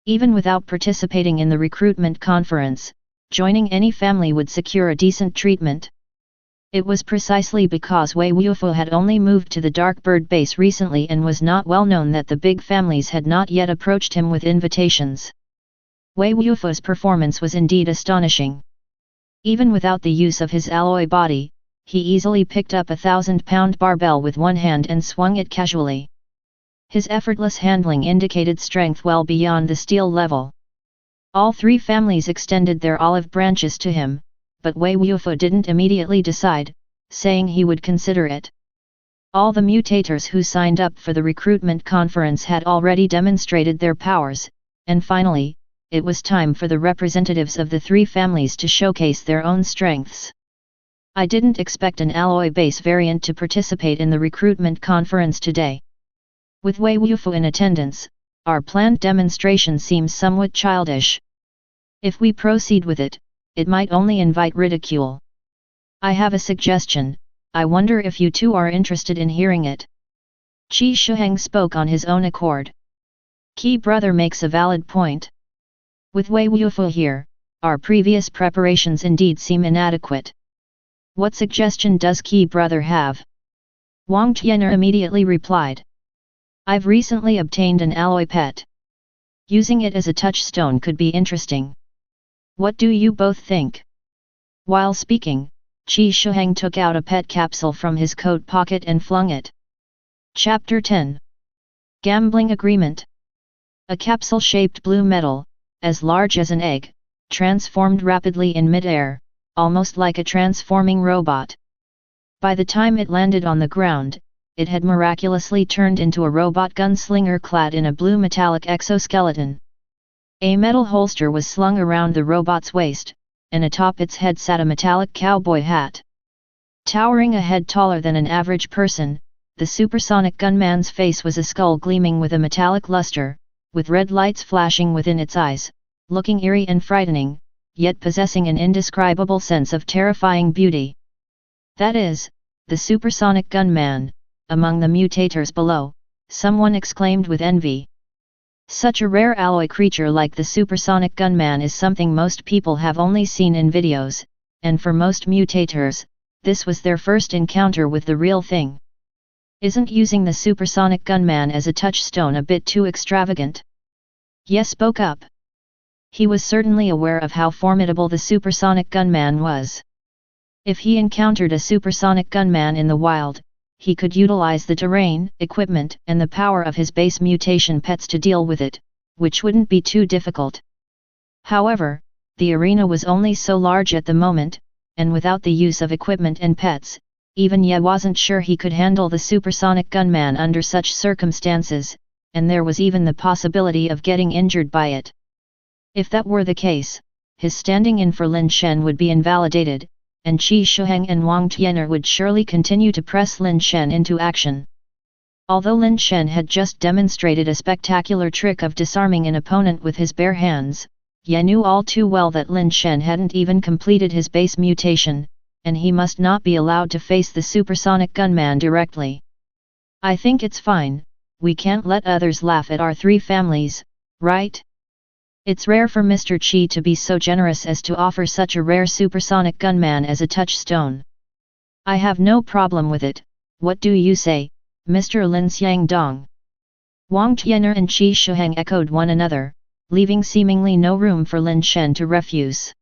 Even without participating in the recruitment conference, joining any family would secure a decent treatment. It was precisely because Wei Wufu had only moved to the dark bird base recently and was not well known that the big families had not yet approached him with invitations. Wei Wufu's performance was indeed astonishing. Even without the use of his alloy body, he easily picked up a 1,000-pound barbell with one hand and swung it casually. His effortless handling indicated strength well beyond the steel level. All three families extended their olive branches to him, but Wei Wufu didn't immediately decide, saying he would consider it. All the mutators who signed up for the recruitment conference had already demonstrated their powers, and finally, it was time for the representatives of the three families to showcase their own strengths. I didn't expect an alloy base variant to participate in the recruitment conference today. With Wei Wufu in attendance, our planned demonstration seems somewhat childish. If we proceed with it, it might only invite ridicule. I have a suggestion. I wonder if you two are interested in hearing it. Qi Shuheng spoke on his own accord. Qi brother makes a valid point. With Wei Wufu here, our previous preparations indeed seem inadequate. What suggestion does Qi brother have? Wang Tian'er immediately replied. I've recently obtained an alloy pet. Using it as a touchstone could be interesting. What do you both think? While speaking, Qi Shuheng took out a pet capsule from his coat pocket and flung it. Chapter 10. Gambling Agreement. A capsule-shaped blue metal, as large as an egg, transformed rapidly in mid-air, almost like a transforming robot. By the time it landed on the ground, it had miraculously turned into a robot gunslinger clad in a blue metallic exoskeleton. A metal holster was slung around the robot's waist, and atop its head sat a metallic cowboy hat. Towering a head taller than an average person, the supersonic gunman's face was a skull gleaming with a metallic luster, with red lights flashing within its eyes, looking eerie and frightening, yet possessing an indescribable sense of terrifying beauty. That is, the supersonic gunman. Among the mutators below, someone exclaimed with envy. Such a rare alloy creature like the supersonic gunman is something most people have only seen in videos, and for most mutators, this was their first encounter with the real thing. Isn't using the supersonic gunman as a touchstone a bit too extravagant? Yes spoke up. He was certainly aware of how formidable the supersonic gunman was. If he encountered a supersonic gunman in the wild, he could utilize the terrain, equipment and the power of his base mutation pets to deal with it, which wouldn't be too difficult. However, the arena was only so large at the moment, and without the use of equipment and pets, even Ye wasn't sure he could handle the supersonic gunman under such circumstances, and there was even the possibility of getting injured by it. If that were the case, his standing in for Lin Shen would be invalidated, and Qi Shuheng and Wang Tian'er would surely continue to press Lin Shen into action. Although Lin Shen had just demonstrated a spectacular trick of disarming an opponent with his bare hands, Ye knew all too well that Lin Shen hadn't even completed his base mutation, and he must not be allowed to face the supersonic gunman directly. I think it's fine, we can't let others laugh at our three families, right? It's rare for Mr. Qi to be so generous as to offer such a rare supersonic gunman as a touchstone. I have no problem with it, what do you say, Mr. Lin Xiangdong? Wang Tian'er and Qi Shuheng echoed one another, leaving seemingly no room for Lin Shen to refuse.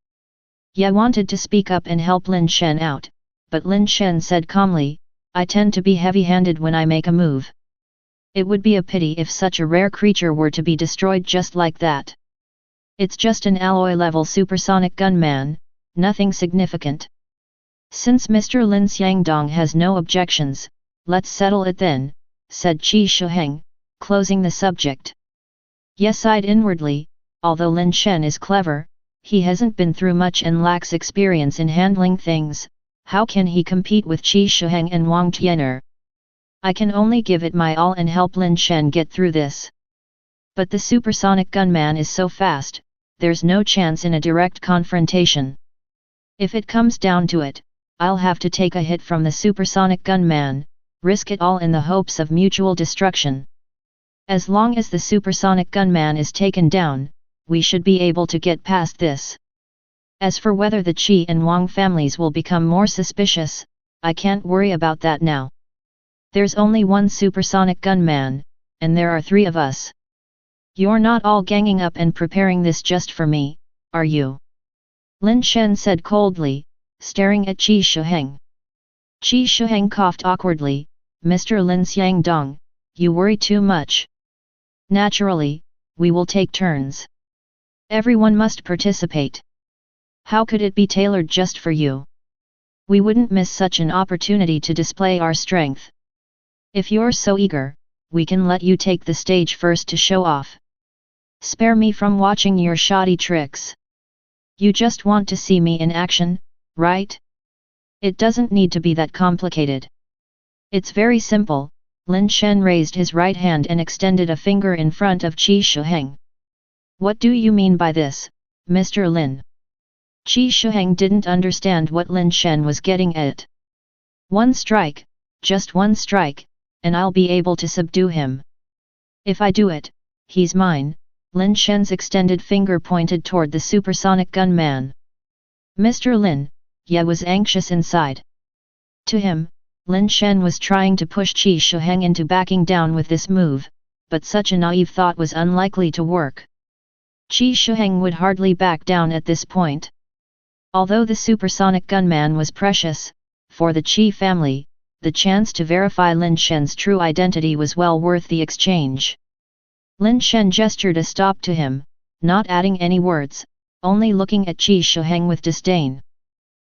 Ye wanted to speak up and help Lin Shen out, but Lin Shen said calmly, I tend to be heavy-handed when I make a move. It would be a pity if such a rare creature were to be destroyed just like that. It's just an alloy-level supersonic gunman, nothing significant. Since Mr. Lin Xiangdong has no objections, let's settle it then, said Qi Shuheng, closing the subject. Ye sighed inwardly, although Lin Shen is clever, he hasn't been through much and lacks experience in handling things, how can he compete with Qi Shuheng and Wang Tian'er? I can only give it my all and help Lin Shen get through this. But the supersonic gunman is so fast, there's no chance in a direct confrontation. If it comes down to it, I'll have to take a hit from the supersonic gunman, risk it all in the hopes of mutual destruction. As long as the supersonic gunman is taken down, we should be able to get past this. As for whether the Qi and Wang families will become more suspicious, I can't worry about that now. There's only one supersonic gunman, and there are three of us. You're not all ganging up and preparing this just for me, are you? Lin Shen said coldly, staring at Qi Shuheng. Qi Shuheng coughed awkwardly, Mr. Lin Xiangdong, you worry too much. Naturally, we will take turns. Everyone must participate. How could it be tailored just for you? We wouldn't miss such an opportunity to display our strength. If you're so eager, we can let you take the stage first to show off. Spare me from watching your shoddy tricks. You just want to see me in action, right? It doesn't need to be that complicated. It's very simple. Lin Shen raised his right hand and extended a finger in front of Qi Shuheng. What do you mean by this, Mr. Lin? Qi Shuheng didn't understand what Lin Shen was getting at. One strike, just one strike, and I'll be able to subdue him. If I do it, he's mine. Lin Shen's extended finger pointed toward the supersonic gunman. Mr. Lin, Ye was anxious inside. To him, Lin Shen was trying to push Qi Shuheng into backing down with this move, but such a naive thought was unlikely to work. Qi Shuheng would hardly back down at this point. Although the supersonic gunman was precious, for the Qi family, the chance to verify Lin Shen's true identity was well worth the exchange. Lin Shen gestured a stop to him, not adding any words, only looking at Qi Shuheng with disdain.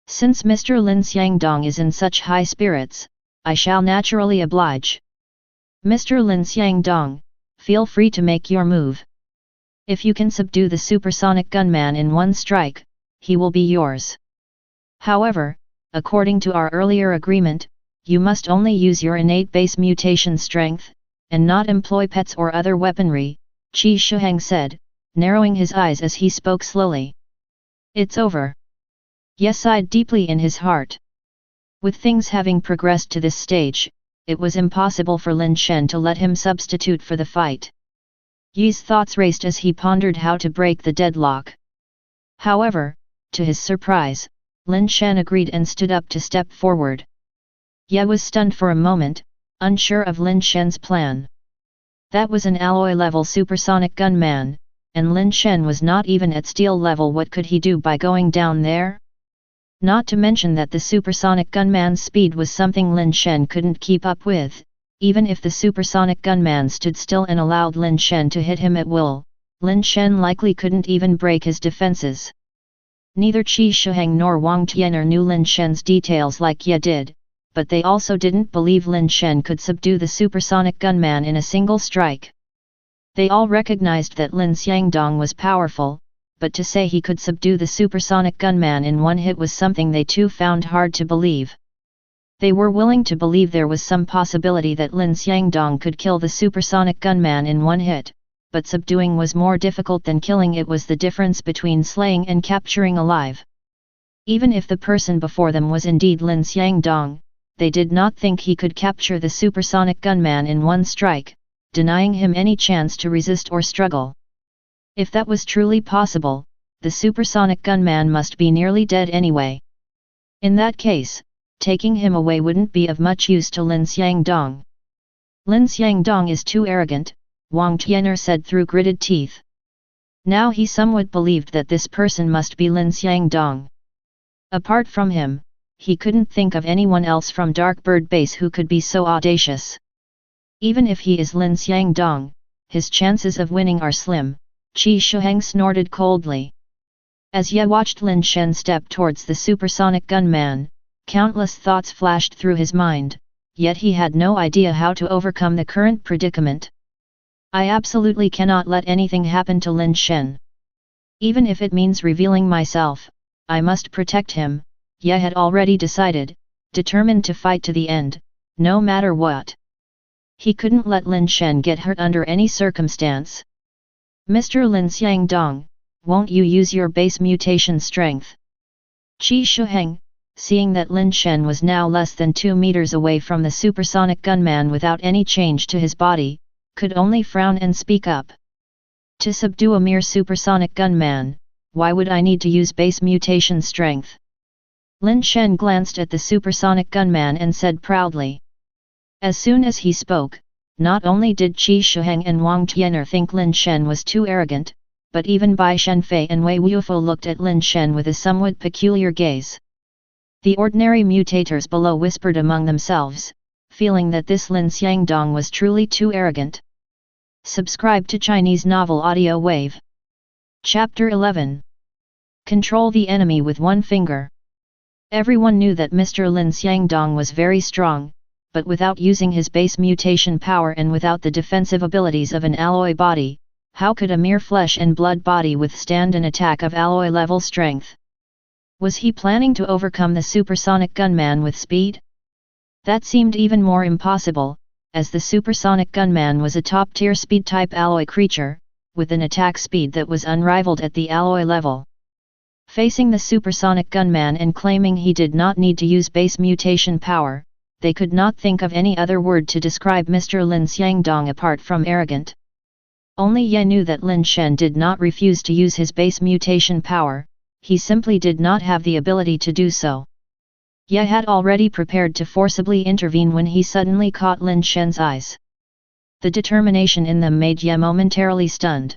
Since Mr. Lin Xiangdong is in such high spirits, I shall naturally oblige. Mr. Lin Xiangdong, feel free to make your move. If you can subdue the supersonic gunman in one strike, he will be yours. However, according to our earlier agreement, you must only use your innate base mutation strength, and not employ pets or other weaponry, Qi Shuheng said, narrowing his eyes as he spoke slowly. It's over. Ye sighed deeply in his heart. With things having progressed to this stage, it was impossible for Lin Shen to let him substitute for the fight. Ye's thoughts raced as he pondered how to break the deadlock. However, to his surprise, Lin Shen agreed and stood up to step forward. Ye was stunned for a moment, unsure of Lin Shen's plan. That was an alloy-level supersonic gunman, and Lin Shen was not even at steel level. What could he do by going down there? Not to mention that the supersonic gunman's speed was something Lin Shen couldn't keep up with. Even if the supersonic gunman stood still and allowed Lin Shen to hit him at will, Lin Shen likely couldn't even break his defenses. Neither Qi Shuheng nor Wang Tian'er knew Lin Shen's details like Ye did, but they also didn't believe Lin Shen could subdue the supersonic gunman in a single strike. They all recognized that Lin Xiangdong was powerful, but to say he could subdue the supersonic gunman in one hit was something they too found hard to believe. They were willing to believe there was some possibility that Lin Xiangdong could kill the supersonic gunman in one hit, but subduing was more difficult than killing. It was the difference between slaying and capturing alive. Even if the person before them was indeed Lin Xiangdong, they did not think he could capture the supersonic gunman in one strike, denying him any chance to resist or struggle. If that was truly possible, the supersonic gunman must be nearly dead anyway. In that case, taking him away wouldn't be of much use to Lin Xiangdong. Lin Xiangdong is too arrogant, Wang Tian'er said through gritted teeth. Now he somewhat believed that this person must be Lin Xiangdong. Apart from him, he couldn't think of anyone else from Dark Bird Base who could be so audacious. Even if he is Lin Xiangdong, his chances of winning are slim, Qi Shuheng snorted coldly. As Ye watched Lin Shen step towards the supersonic gunman, countless thoughts flashed through his mind, yet he had no idea how to overcome the current predicament. I absolutely cannot let anything happen to Lin Shen. Even if it means revealing myself, I must protect him, Ye had already decided, determined to fight to the end, no matter what. He couldn't let Lin Shen get hurt under any circumstance. Mr. Lin Xiangdong, won't you use your base mutation strength? Qi Shuheng, seeing that Lin Shen was now less than 2 meters away from the supersonic gunman without any change to his body, could only frown and speak up. To subdue a mere supersonic gunman, why would I need to use base mutation strength? Lin Shen glanced at the supersonic gunman and said proudly. As soon as he spoke, not only did Qi Shuheng and Wang Tian'er think Lin Shen was too arrogant, but even Bai Shenfei and Wei Wufo looked at Lin Shen with a somewhat peculiar gaze. The ordinary mutators below whispered among themselves, feeling that this Lin Xiangdong was truly too arrogant. Subscribe to Chinese Novel Audiowave. Chapter 11. Control the enemy with one finger. Everyone knew that Mr. Lin Xiangdong was very strong, but without using his base mutation power and without the defensive abilities of an alloy body, how could a mere flesh and blood body withstand an attack of alloy level strength? Was he planning to overcome the supersonic gunman with speed? That seemed even more impossible, as the supersonic gunman was a top-tier speed-type alloy creature, with an attack speed that was unrivaled at the alloy level. Facing the supersonic gunman and claiming he did not need to use base mutation power, they could not think of any other word to describe Mr. Lin Xiangdong apart from arrogant. Only Ye knew that Lin Shen did not refuse to use his base mutation power, he simply did not have the ability to do so. Ye had already prepared to forcibly intervene when he suddenly caught Lin Shen's eyes. The determination in them made Ye momentarily stunned.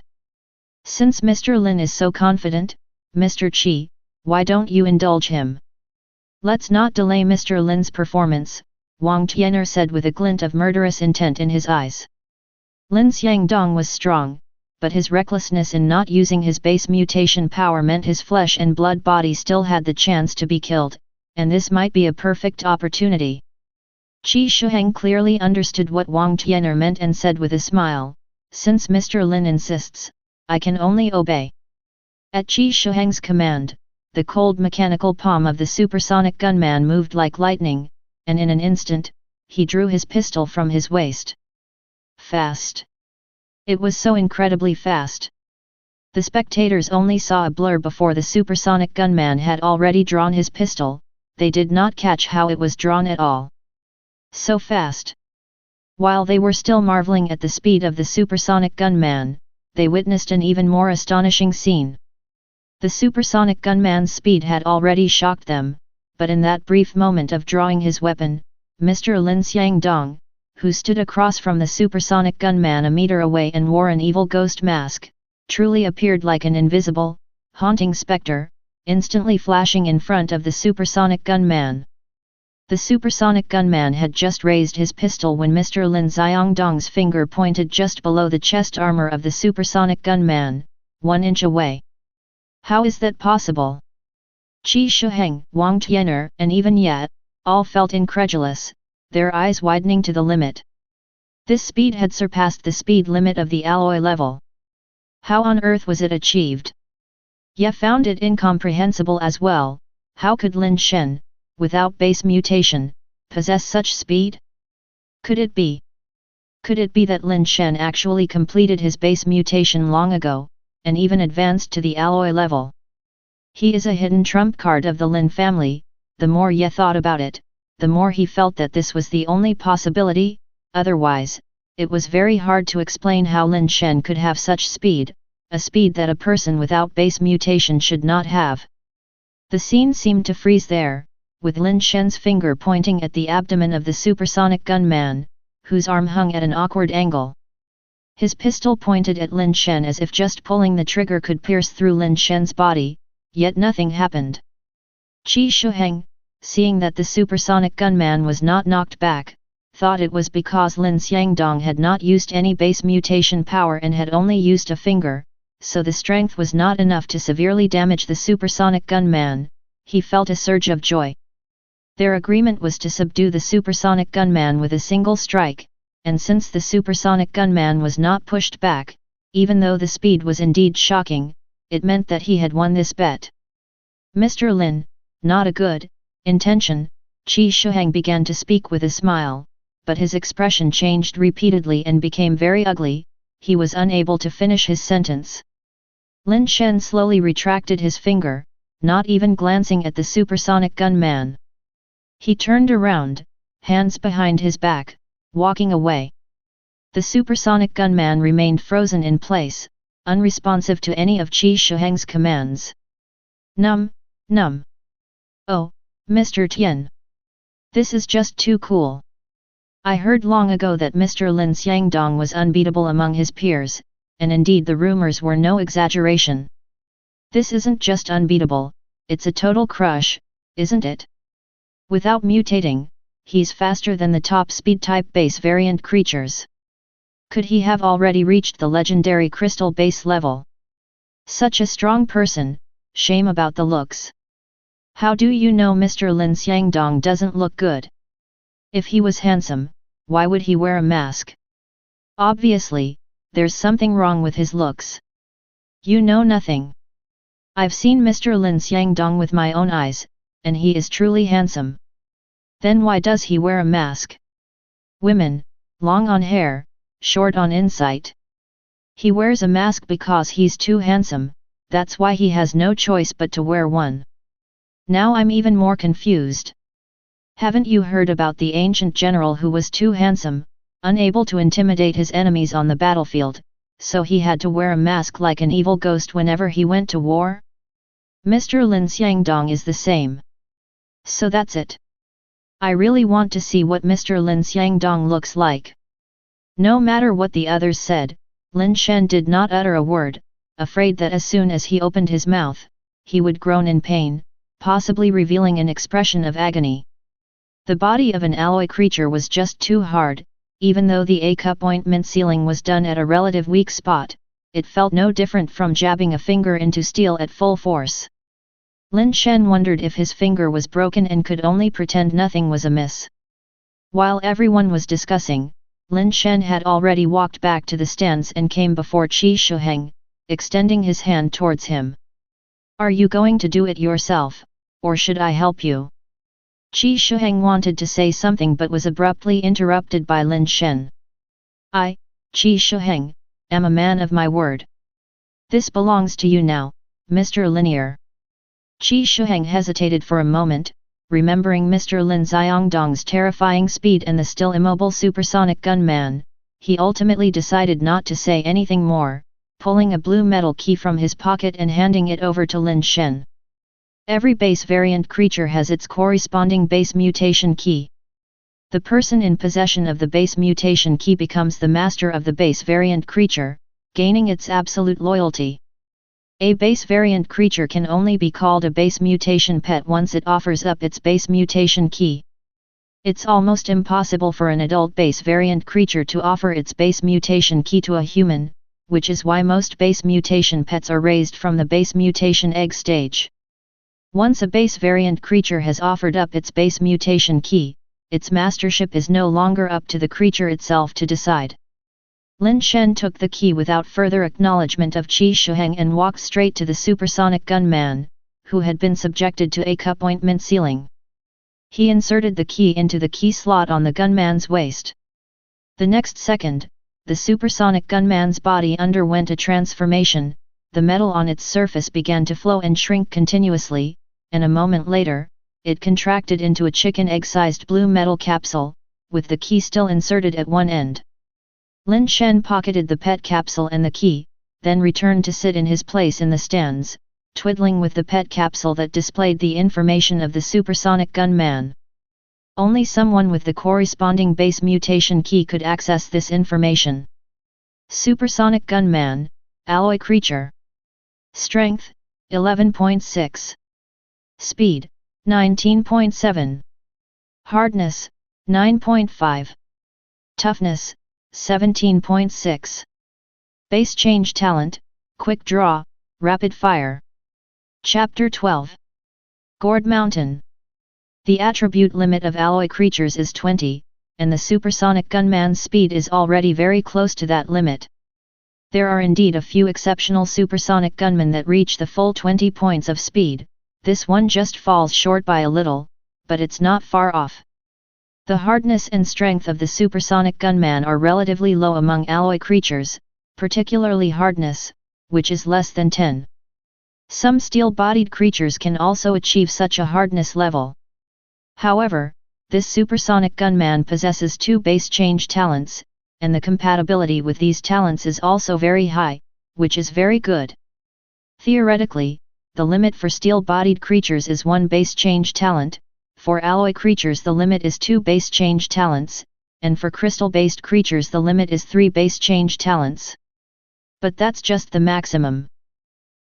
Since Mr. Lin is so confident, Mr. Qi, why don't you indulge him? Let's not delay Mr. Lin's performance, Wang Tian'er said with a glint of murderous intent in his eyes. Lin Xiangdong was strong, but his recklessness in not using his base mutation power meant his flesh and blood body still had the chance to be killed, and this might be a perfect opportunity. Qi Shuheng clearly understood what Wang Tian'er meant and said with a smile, since Mr. Lin insists, I can only obey. At Qi Shuheng's command, the cold mechanical palm of the supersonic gunman moved like lightning, and in an instant, he drew his pistol from his waist. Fast. It was so incredibly fast. The spectators only saw a blur before the supersonic gunman had already drawn his pistol, they did not catch how it was drawn at all. So fast. While they were still marveling at the speed of the supersonic gunman, they witnessed an even more astonishing scene. The supersonic gunman's speed had already shocked them, but in that brief moment of drawing his weapon, Mr. Lin Xiangdong, who stood across from the supersonic gunman a meter away and wore an evil ghost mask, truly appeared like an invisible, haunting specter, instantly flashing in front of the supersonic gunman. The supersonic gunman had just raised his pistol when Mr. Lin Xiangdong's finger pointed just below the chest armor of the supersonic gunman, 1 inch away. How is that possible? Qi Shuheng, Wang Tian'er, and even Ye, all felt incredulous, their eyes widening to the limit. This speed had surpassed the speed limit of the alloy level. How on earth was it achieved? Ye found it incomprehensible as well. How could Lin Shen, without base mutation, possess such speed? Could it be? Could it be that Lin Shen actually completed his base mutation long ago, and even advanced to the alloy level? He is a hidden trump card of the Lin family. The more Ye thought about it, the more he felt that this was the only possibility. Otherwise, it was very hard to explain how Lin Shen could have such speed, a speed that a person without base mutation should not have. The scene seemed to freeze there, with Lin Shen's finger pointing at the abdomen of the supersonic gunman, whose arm hung at an awkward angle. His pistol pointed at Lin Shen as if just pulling the trigger could pierce through Lin Shen's body, yet nothing happened. Qi Shuheng, seeing that the supersonic gunman was not knocked back, thought it was because Lin Xiangdong had not used any base mutation power and had only used a finger, so the strength was not enough to severely damage the supersonic gunman. He felt a surge of joy. Their agreement was to subdue the supersonic gunman with a single strike, and since the supersonic gunman was not pushed back, even though the speed was indeed shocking, it meant that he had won this bet. Mr. Lin, not a good intention, Qi Shuheng began to speak with a smile, but his expression changed repeatedly and became very ugly. He was unable to finish his sentence. Lin Shen slowly retracted his finger, not even glancing at the supersonic gunman. He turned around, hands behind his back, walking away. The supersonic gunman remained frozen in place, unresponsive to any of Qi Shuheng's commands. Num. Oh, Mr. Tian. This is just too cool. I heard long ago that Mr. Lin Xiangdong was unbeatable among his peers, and indeed the rumors were no exaggeration. This isn't just unbeatable, it's a total crush, isn't it? Without mutating, he's faster than the top speed-type base variant creatures. Could he have already reached the legendary crystal base level? Such a strong person, shame about the looks. How do you know Mr. Lin Xiangdong doesn't look good? If he was handsome, why would he wear a mask? Obviously, there's something wrong with his looks. You know nothing. I've seen Mr. Lin Xiangdong with my own eyes, and he is truly handsome. Then why does he wear a mask? Women, long on hair, short on insight. He wears a mask because he's too handsome, that's why he has no choice but to wear one. Now I'm even more confused. Haven't you heard about the ancient general who was too handsome, unable to intimidate his enemies on the battlefield, so he had to wear a mask like an evil ghost whenever he went to war? Mr. Lin Xiangdong is the same. So that's it. I really want to see what Mr. Lin Xiangdong looks like. No matter what the others said, Lin Shen did not utter a word, afraid that as soon as he opened his mouth, he would groan in pain, possibly revealing an expression of agony. The body of an alloy creature was just too hard, even though the A-cup ointment sealing was done at a relative weak spot, it felt no different from jabbing a finger into steel at full force. Lin Shen wondered if his finger was broken and could only pretend nothing was amiss. While everyone was discussing, Lin Shen had already walked back to the stands and came before Qi Shuheng, extending his hand towards him. Are you going to do it yourself, or should I help you? Qi Shuheng wanted to say something but was abruptly interrupted by Lin Shen. I, Qi Shuheng, am a man of my word. This belongs to you now, Mr. Linear. Qi Shuheng hesitated for a moment, remembering Mr. Lin Xiangdong's terrifying speed and the still immobile supersonic gunman. He ultimately decided not to say anything more, pulling a blue metal key from his pocket and handing it over to Lin Shen. Every base variant creature has its corresponding base mutation key. The person in possession of the base mutation key becomes the master of the base variant creature, gaining its absolute loyalty. A base variant creature can only be called a base mutation pet once it offers up its base mutation key. It's almost impossible for an adult base variant creature to offer its base mutation key to a human, which is why most base mutation pets are raised from the base mutation egg stage. Once a base variant creature has offered up its base mutation key, its mastership is no longer up to the creature itself to decide. Lin Shen took the key without further acknowledgement of Qi Shuheng and walked straight to the supersonic gunman, who had been subjected to a appointment sealing. He inserted the key into the key slot on the gunman's waist. The next second, the supersonic gunman's body underwent a transformation, the metal on its surface began to flow and shrink continuously, and a moment later, it contracted into a chicken egg-sized blue metal capsule, with the key still inserted at one end. Lin Shen pocketed the pet capsule and the key, then returned to sit in his place in the stands, twiddling with the pet capsule that displayed the information of the supersonic gunman. Only someone with the corresponding base mutation key could access this information. Supersonic gunman, alloy creature. Strength, 11.6. Speed, 19.7. Hardness, 9.5. Toughness, 17.6. Base change talent, quick draw, rapid fire. Chapter 12. Gourd Mountain. The attribute limit of alloy creatures is 20, and the supersonic gunman's speed is already very close to that limit. There are indeed a few exceptional supersonic gunmen that reach the full 20 points of speed, this one just falls short by a little, but it's not far off. The hardness and strength of the supersonic gunman are relatively low among alloy creatures, particularly hardness, which is less than 10. Some steel-bodied creatures can also achieve such a hardness level. However, this supersonic gunman possesses 2 base change talents, and the compatibility with these talents is also very high, which is very good. Theoretically, the limit for steel-bodied creatures is 1 base change talent, for alloy creatures the limit is 2 base change talents, and for crystal-based creatures the limit is 3 base change talents. But that's just the maximum.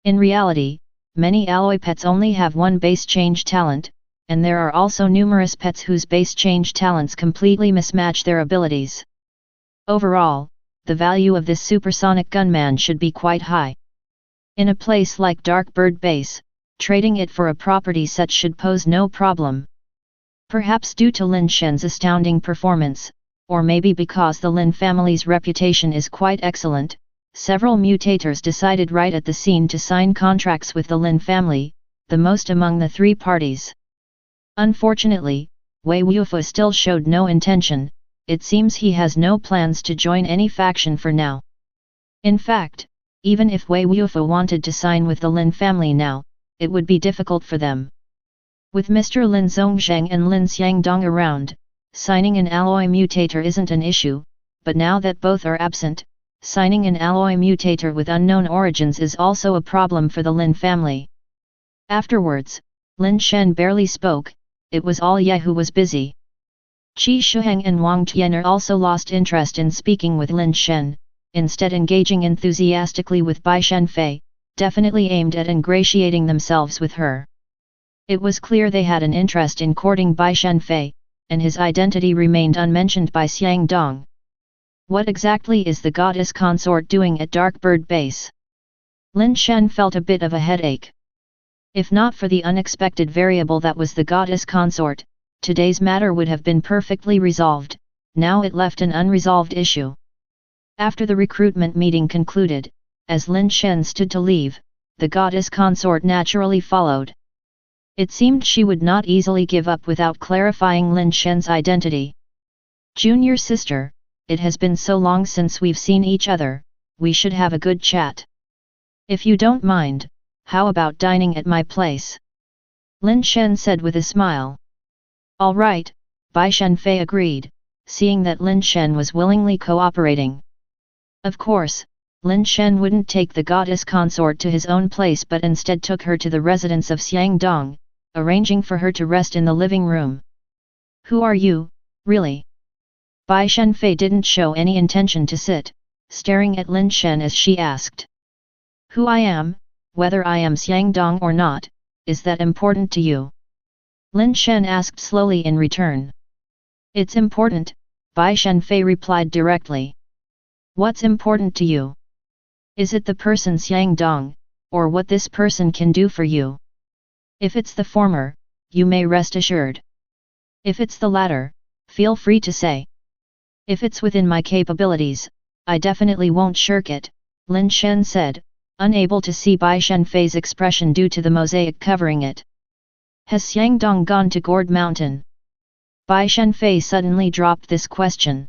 In reality, many alloy pets only have 1 base change talent, and there are also numerous pets whose base change talents completely mismatch their abilities. Overall, the value of this supersonic gunman should be quite high. In a place like Dark Bird Base, trading it for a property set should pose no problem. Perhaps due to Lin Shen's astounding performance, or maybe because the Lin family's reputation is quite excellent, several mutators decided right at the scene to sign contracts with the Lin family, the most among the 3 parties. Unfortunately, Wei Wufu still showed no intention, it seems he has no plans to join any faction for now. In fact, even if Wei Wufu wanted to sign with the Lin family now, it would be difficult for them. With Mr. Lin Zhongzheng and Lin Xiangdong around, signing an alloy mutator isn't an issue, but now that both are absent, signing an alloy mutator with unknown origins is also a problem for the Lin family. Afterwards, Lin Shen barely spoke, it was all Ye who was busy. Qi Shuheng and Wang Tian'er also lost interest in speaking with Lin Shen, instead engaging enthusiastically with Bai Shenfei, definitely aimed at ingratiating themselves with her. It was clear they had an interest in courting Bai Shenfei, and his identity remained unmentioned by Xiang Dong. What exactly is the goddess consort doing at Dark Bird Base? Lin Shen felt a bit of a headache. If not for the unexpected variable that was the goddess consort, today's matter would have been perfectly resolved, now it left an unresolved issue. After the recruitment meeting concluded, as Lin Shen stood to leave, the goddess consort naturally followed. It seemed she would not easily give up without clarifying Lin Shen's identity. Junior sister, it has been so long since we've seen each other, we should have a good chat. If you don't mind, how about dining at my place? Lin Shen said with a smile. All right, Bai Shenfei agreed, seeing that Lin Shen was willingly cooperating. Of course, Lin Shen wouldn't take the goddess consort to his own place but instead took her to the residence of Xiang Dong, arranging for her to rest in the living room. Who are you, really? Bai Shenfei didn't show any intention to sit, staring at Lin Shen as she asked. Who I am, whether I am Xiang Dong or not, is that important to you? Lin Shen asked slowly in return. It's important, Bai Shenfei replied directly. What's important to you? Is it the person Xiang Dong, or what this person can do for you? If it's the former, you may rest assured. If it's the latter, feel free to say. If it's within my capabilities, I definitely won't shirk it, Lin Shen said, unable to see Bai Shenfei's expression due to the mosaic covering it. Has Xiangdong gone to Gourd Mountain? Bai Shenfei suddenly dropped this question.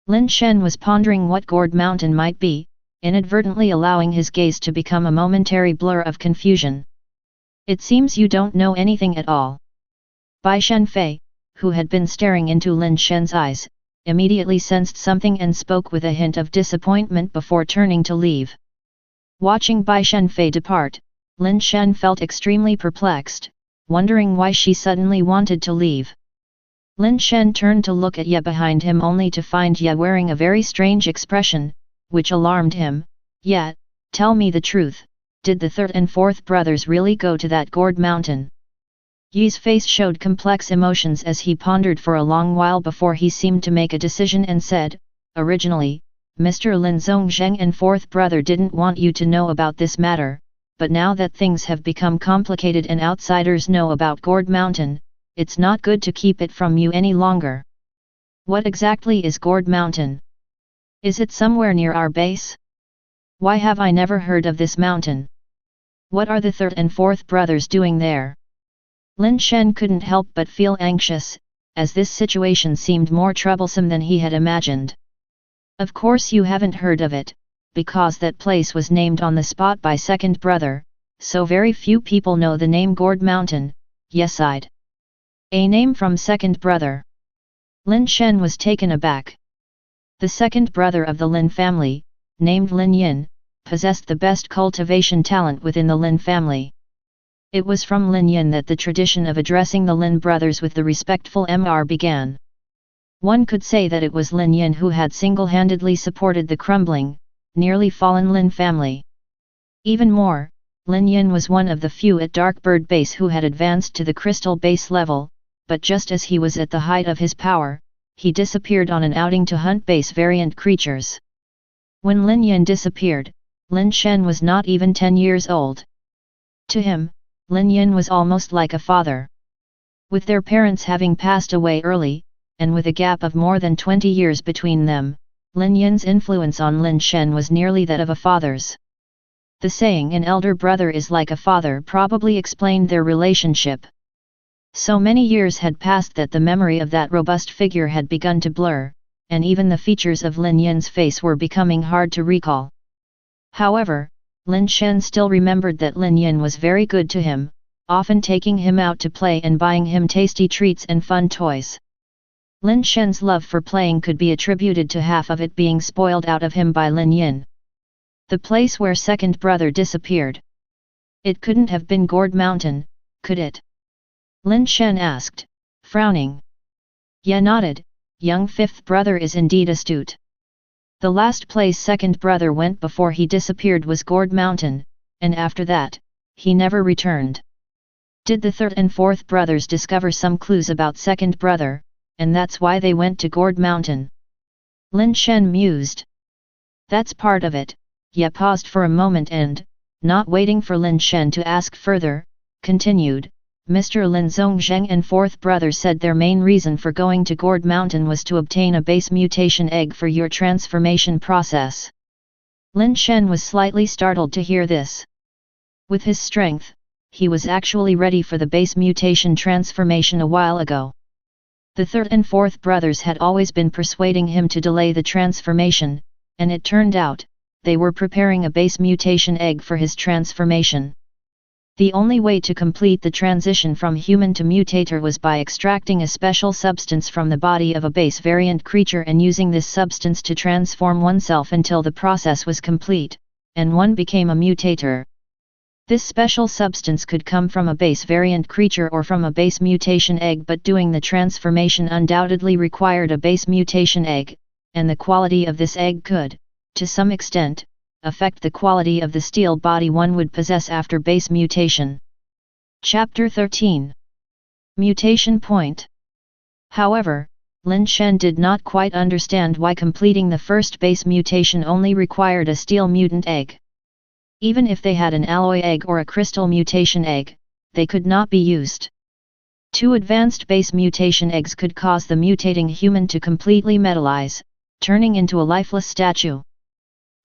Lin Shen was pondering what Gourd Mountain might be, inadvertently allowing his gaze to become a momentary blur of confusion. It seems you don't know anything at all. Bai Shenfei, who had been staring into Lin Shen's eyes, immediately sensed something and spoke with a hint of disappointment before turning to leave. Watching Bai Shenfei depart, Lin Shen felt extremely perplexed, wondering why she suddenly wanted to leave. Lin Shen turned to look at Ye behind him only to find Ye wearing a very strange expression, which alarmed him. Ye, tell me the truth, did the third and fourth brothers really go to that Gourd Mountain? Ye's face showed complex emotions as he pondered for a long while before he seemed to make a decision and said, originally, Mr. Lin Zhongzheng and fourth brother didn't want you to know about this matter, but now that things have become complicated and outsiders know about Gourd Mountain, it's not good to keep it from you any longer. What exactly is Gourd Mountain? Is it somewhere near our base? Why have I never heard of this mountain? What are the third and fourth brothers doing there? Lin Shen couldn't help but feel anxious, as this situation seemed more troublesome than he had imagined. Of course you haven't heard of it, because that place was named on the spot by second brother, so very few people know the name Gourd Mountain. Ye sighed. A name from second brother. Lin Shen was taken aback. The second brother of the Lin family, named Lin Yin, possessed the best cultivation talent within the Lin family. It was from Lin Yin that the tradition of addressing the Lin brothers with the respectful Mr. began. One could say that it was Lin Yin who had single-handedly supported the crumbling, nearly fallen Lin family. Even more, Lin Yin was one of the few at Dark Bird Base who had advanced to the crystal base level, but just as he was at the height of his power, he disappeared on an outing to hunt base variant creatures. When Lin Yin disappeared, Lin Shen was not even 10 years old. To him, Lin Yin was almost like a father. With their parents having passed away early, and with a gap of more than 20 years between them, Lin Yin's influence on Lin Shen was nearly that of a father's. The saying an elder brother is like a father probably explained their relationship. So many years had passed that the memory of that robust figure had begun to blur, and even the features of Lin Yin's face were becoming hard to recall. However, Lin Shen still remembered that Lin Yin was very good to him, often taking him out to play and buying him tasty treats and fun toys. Lin Shen's love for playing could be attributed to half of it being spoiled out of him by Lin Yin. The place where second brother disappeared. It couldn't have been Gourd Mountain, could it? Lin Shen asked, frowning. Ye nodded. Young fifth brother is indeed astute. The last place second brother went before he disappeared was Gourd Mountain, and after that, he never returned. Did the third and fourth brothers discover some clues about second brother, and that's why they went to Gourd Mountain? Lin Shen mused. That's part of it. Ye paused for a moment and, not waiting for Lin Shen to ask further, continued. Mr. Lin Zhongzheng and fourth brother said their main reason for going to Gourd Mountain was to obtain a base mutation egg for your transformation process. Lin Shen was slightly startled to hear this. With his strength, he was actually ready for the base mutation transformation a while ago. The third and fourth brothers had always been persuading him to delay the transformation, and it turned out, they were preparing a base mutation egg for his transformation. The only way to complete the transition from human to mutator was by extracting a special substance from the body of a base variant creature and using this substance to transform oneself until the process was complete, and one became a mutator. This special substance could come from a base variant creature or from a base mutation egg, but doing the transformation undoubtedly required a base mutation egg, and the quality of this egg could, to some extent, affect the quality of the steel body one would possess after base mutation. Chapter 13. Mutation Point. However, Lin Shen did not quite understand why completing the first base mutation only required a steel mutant egg. Even if they had an alloy egg or a crystal mutation egg, they could not be used. 2 advanced base mutation eggs could cause the mutating human to completely metallize, turning into a lifeless statue.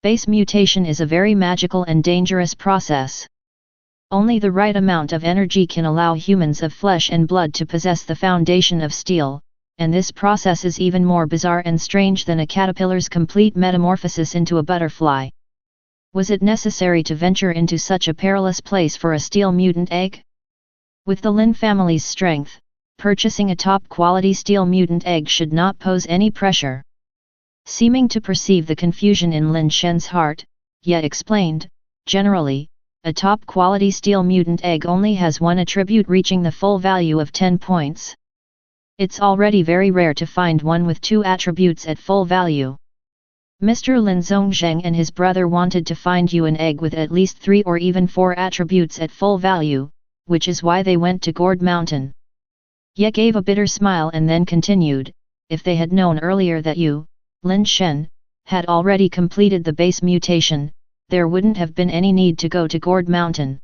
Base mutation is a very magical and dangerous process. Only the right amount of energy can allow humans of flesh and blood to possess the foundation of steel, and this process is even more bizarre and strange than a caterpillar's complete metamorphosis into a butterfly. Was it necessary to venture into such a perilous place for a steel mutant egg? With the Lin family's strength, purchasing a top-quality steel mutant egg should not pose any pressure. Seeming to perceive the confusion in Lin Shen's heart, yet explained, generally, a top-quality steel mutant egg only has one attribute reaching the full value of 10 points. It's already very rare to find one with 2 attributes at full value. Mr. Lin Zhongzheng and his brother wanted to find you an egg with at least 3 or even 4 attributes at full value, which is why they went to Gourd Mountain. Ye gave a bitter smile and then continued, if they had known earlier that you, Lin Shen, had already completed the base mutation, there wouldn't have been any need to go to Gourd Mountain.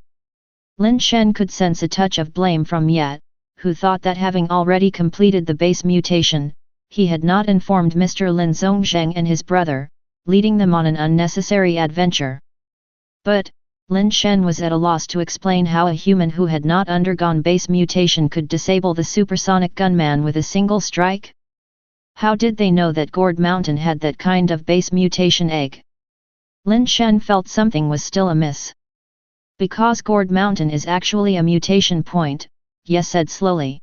Lin Shen could sense a touch of blame from Ye, who thought that having already completed the base mutation, he had not informed Mr. Lin Zhongzheng and his brother, leading them on an unnecessary adventure. But, Lin Shen was at a loss to explain how a human who had not undergone base mutation could disable the supersonic gunman with a single strike. How did they know that Gourd Mountain had that kind of base mutation egg? Lin Shen felt something was still amiss. Because Gourd Mountain is actually a mutation point, Ye said slowly.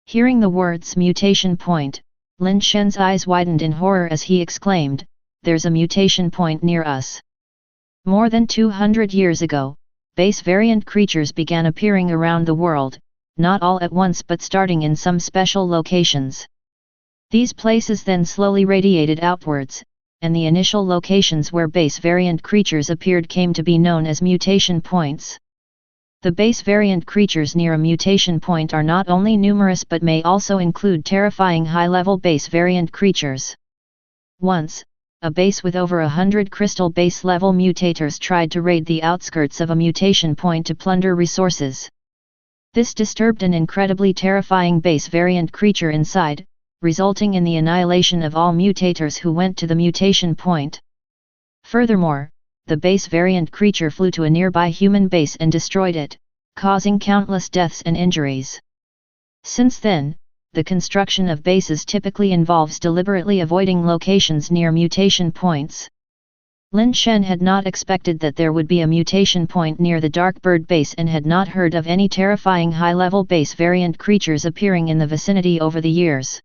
Hearing the words mutation point, Lin Shen's eyes widened in horror as he exclaimed, there's a mutation point near us. More than 200 years ago, base variant creatures began appearing around the world, not all at once but starting in some special locations. These places then slowly radiated outwards, and the initial locations where base variant creatures appeared came to be known as mutation points. The base variant creatures near a mutation point are not only numerous but may also include terrifying high-level base variant creatures. Once, a base with over 100 crystal base-level mutators tried to raid the outskirts of a mutation point to plunder resources. This disturbed an incredibly terrifying base variant creature inside, resulting in the annihilation of all mutators who went to the mutation point. Furthermore, the base variant creature flew to a nearby human base and destroyed it, causing countless deaths and injuries. Since then, the construction of bases typically involves deliberately avoiding locations near mutation points. Lin Shen had not expected that there would be a mutation point near the Dark Bird base and had not heard of any terrifying high-level base variant creatures appearing in the vicinity over the years.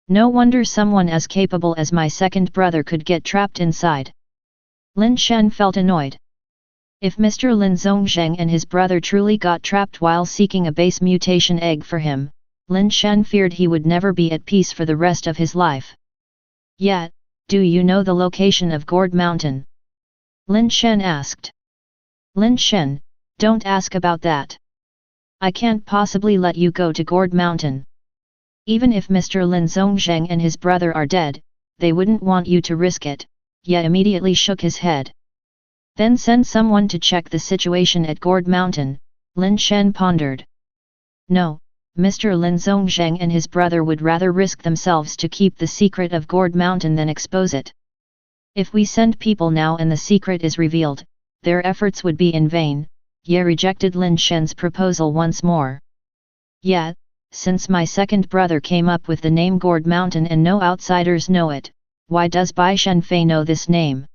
No wonder someone as capable as my second brother could get trapped inside. Lin Shen felt annoyed. If Mr. Lin Zhongzheng and his brother truly got trapped while seeking a base mutation egg for him, Lin Shen feared he would never be at peace for the rest of his life. Yet, do you know the location of Gourd Mountain? Lin Shen asked. Lin Shen, don't ask about that. I can't possibly let you go to Gourd Mountain. Even if Mr. Lin Zhongzheng and his brother are dead, they wouldn't want you to risk it. Yet immediately shook his head. Then send someone to check the situation at Gourd Mountain, Lin Shen pondered. No, Mr. Lin Zhongzheng and his brother would rather risk themselves to keep the secret of Gourd Mountain than expose it. If we send people now and the secret is revealed, their efforts would be in vain. Ye rejected Lin Shen's proposal once more. Yet, since my second brother came up with the name Gourd Mountain and no outsiders know it, why does Bai Shenfei know this name?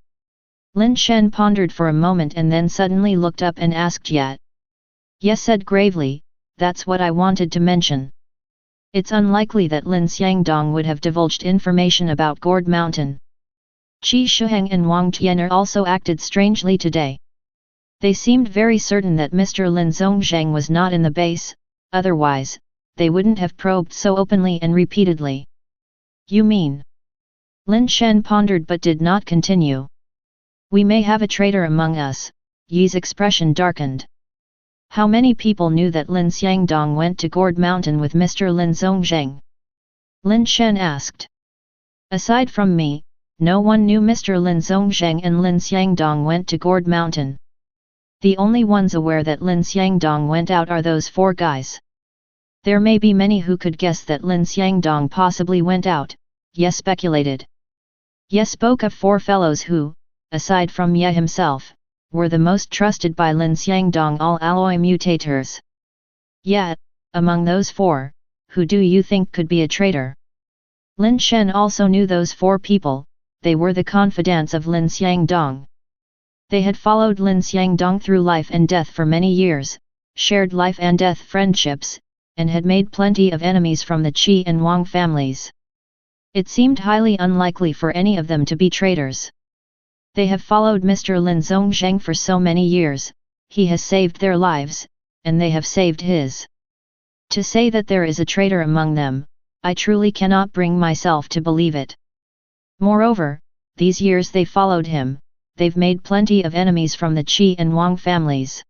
Lin Shen pondered for a moment and then suddenly looked up and asked Ye. Ye said gravely, that's what I wanted to mention. It's unlikely that Lin Xiangdong would have divulged information about Gourd Mountain. Qi Shuheng and Wang Tianer also acted strangely today. They seemed very certain that Mr. Lin Zhongzheng was not in the base, otherwise, they wouldn't have probed so openly and repeatedly. You mean? Lin Shen pondered but did not continue. We may have a traitor among us. Yi's expression darkened. How many people knew that Lin Xiangdong went to Gourd Mountain with Mr. Lin Zhongzheng? Lin Shen asked. Aside from me, no one knew Mr. Lin Zhongzheng and Lin Xiangdong went to Gourd Mountain. The only ones aware that Lin Xiangdong went out are those 4 guys. There may be many who could guess that Lin Xiangdong possibly went out, Ye speculated. Ye spoke of 4 fellows who, aside from Ye himself, were the most trusted by Lin Xiangdong all alloy mutators. Yet, among those 4, who do you think could be a traitor? Lin Shen also knew those 4 people. They were the confidants of Lin Xiangdong. They had followed Lin Xiangdong through life and death for many years, shared life and death friendships, and had made plenty of enemies from the Qi and Wang families. It seemed highly unlikely for any of them to be traitors. They have followed Mr. Lin Zhongzheng for so many years, he has saved their lives, and they have saved his. To say that there is a traitor among them, I truly cannot bring myself to believe it. Moreover, these years they followed him, they've made plenty of enemies from the Qi and Wang families.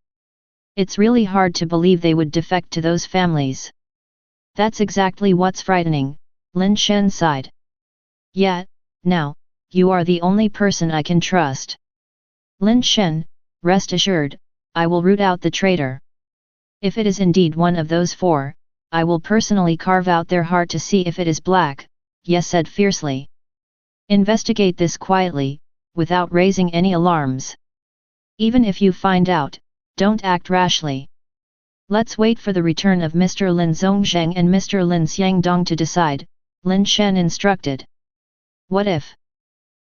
It's really hard to believe they would defect to those families. That's exactly what's frightening, Lin Shen sighed. Yet, now, you are the only person I can trust. Lin Shen, rest assured, I will root out the traitor. If it is indeed one of those 4, I will personally carve out their heart to see if it is black, Ye said fiercely. Investigate this quietly, without raising any alarms. Even if you find out, don't act rashly. Let's wait for the return of Mr. Lin Zhongzheng and Mr. Lin Xiangdong to decide, Lin Shen instructed. What if?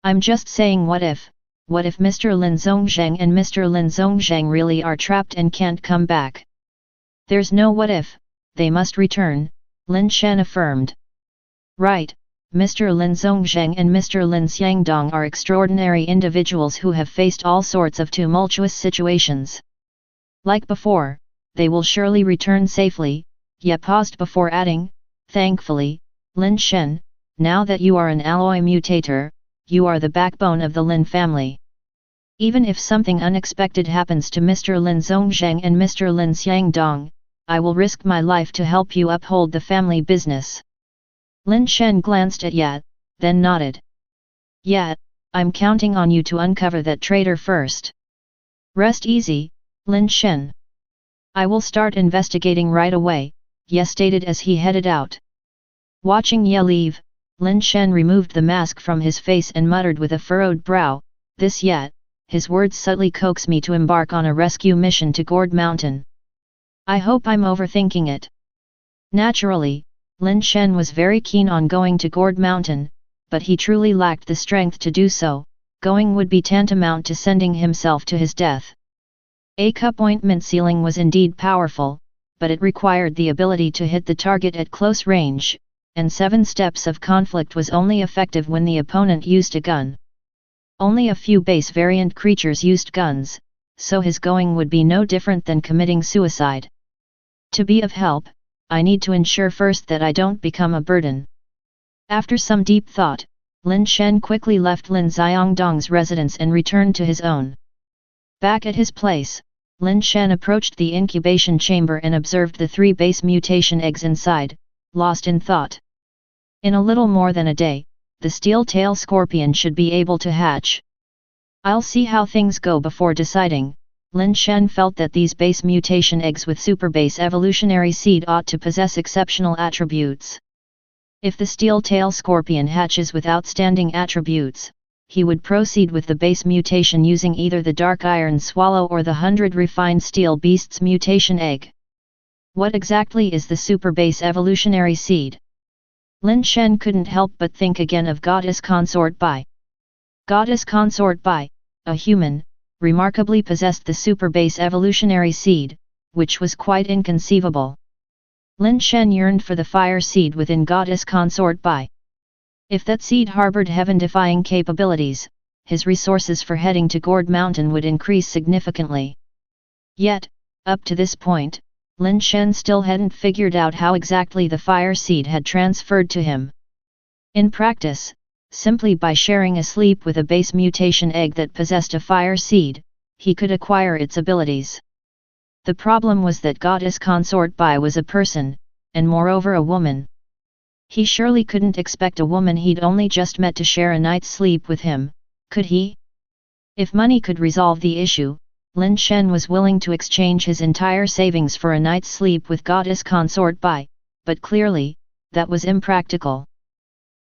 I'm just saying what if Mr. Lin Zhongzheng and Mr. Lin Zhongzheng really are trapped and can't come back? There's no what if, they must return, Lin Shen affirmed. Right, Mr. Lin Zhongzheng and Mr. Lin Xiangdong are extraordinary individuals who have faced all sorts of tumultuous situations. Like before, they will surely return safely, Ye paused before adding, thankfully, Lin Shen, now that you are an alloy mutator, you are the backbone of the Lin family. Even if something unexpected happens to Mr. Lin Zhongzheng and Mr. Lin Xiangdong, I will risk my life to help you uphold the family business. Lin Shen glanced at Ye, then nodded. Ye, I'm counting on you to uncover that traitor first. Rest easy, Lin Shen. I will start investigating right away, Ye stated as he headed out. Watching Ye leave, Lin Shen removed the mask from his face and muttered with a furrowed brow, this Ye, his words subtly coax me to embark on a rescue mission to Gourd Mountain. I hope I'm overthinking it. Naturally, Lin Shen was very keen on going to Gourd Mountain, but he truly lacked the strength to do so. Going would be tantamount to sending himself to his death. A cup ointment sealing was indeed powerful, but it required the ability to hit the target at close range, and 7 steps of conflict was only effective when the opponent used a gun. Only a few base variant creatures used guns, so his going would be no different than committing suicide. To be of help, I need to ensure first that I don't become a burden. After some deep thought, Lin Shen quickly left Lin Xiangdong's residence and returned to his own. Back at his place, Lin Shen approached the incubation chamber and observed the 3 base mutation eggs inside, lost in thought. In a little more than a day, the steel-tail scorpion should be able to hatch. I'll see how things go before deciding. Lin Shen felt that these base mutation eggs with superbase evolutionary seed ought to possess exceptional attributes. If the steel-tail scorpion hatches with outstanding attributes, he would proceed with the base mutation using either the dark iron swallow or the 100 refined steel beast's mutation egg. What exactly is the superbase evolutionary seed? Lin Shen couldn't help but think again of Goddess Consort Bai. Goddess Consort Bai, a human, remarkably possessed the superbase evolutionary seed, which was quite inconceivable. Lin Shen yearned for the fire seed within Goddess Consort Bai. If that seed harbored heaven-defying capabilities, his resources for heading to Gourd Mountain would increase significantly. Yet, up to this point, Lin Shen still hadn't figured out how exactly the fire seed had transferred to him. In practice, simply by sharing a sleep with a base mutation egg that possessed a fire seed, he could acquire its abilities. The problem was that Goddess Consort Bai was a person, and moreover a woman. He surely couldn't expect a woman he'd only just met to share a night's sleep with him, could he? If money could resolve the issue, Lin Shen was willing to exchange his entire savings for a night's sleep with Goddess Consort Bai, but clearly, that was impractical.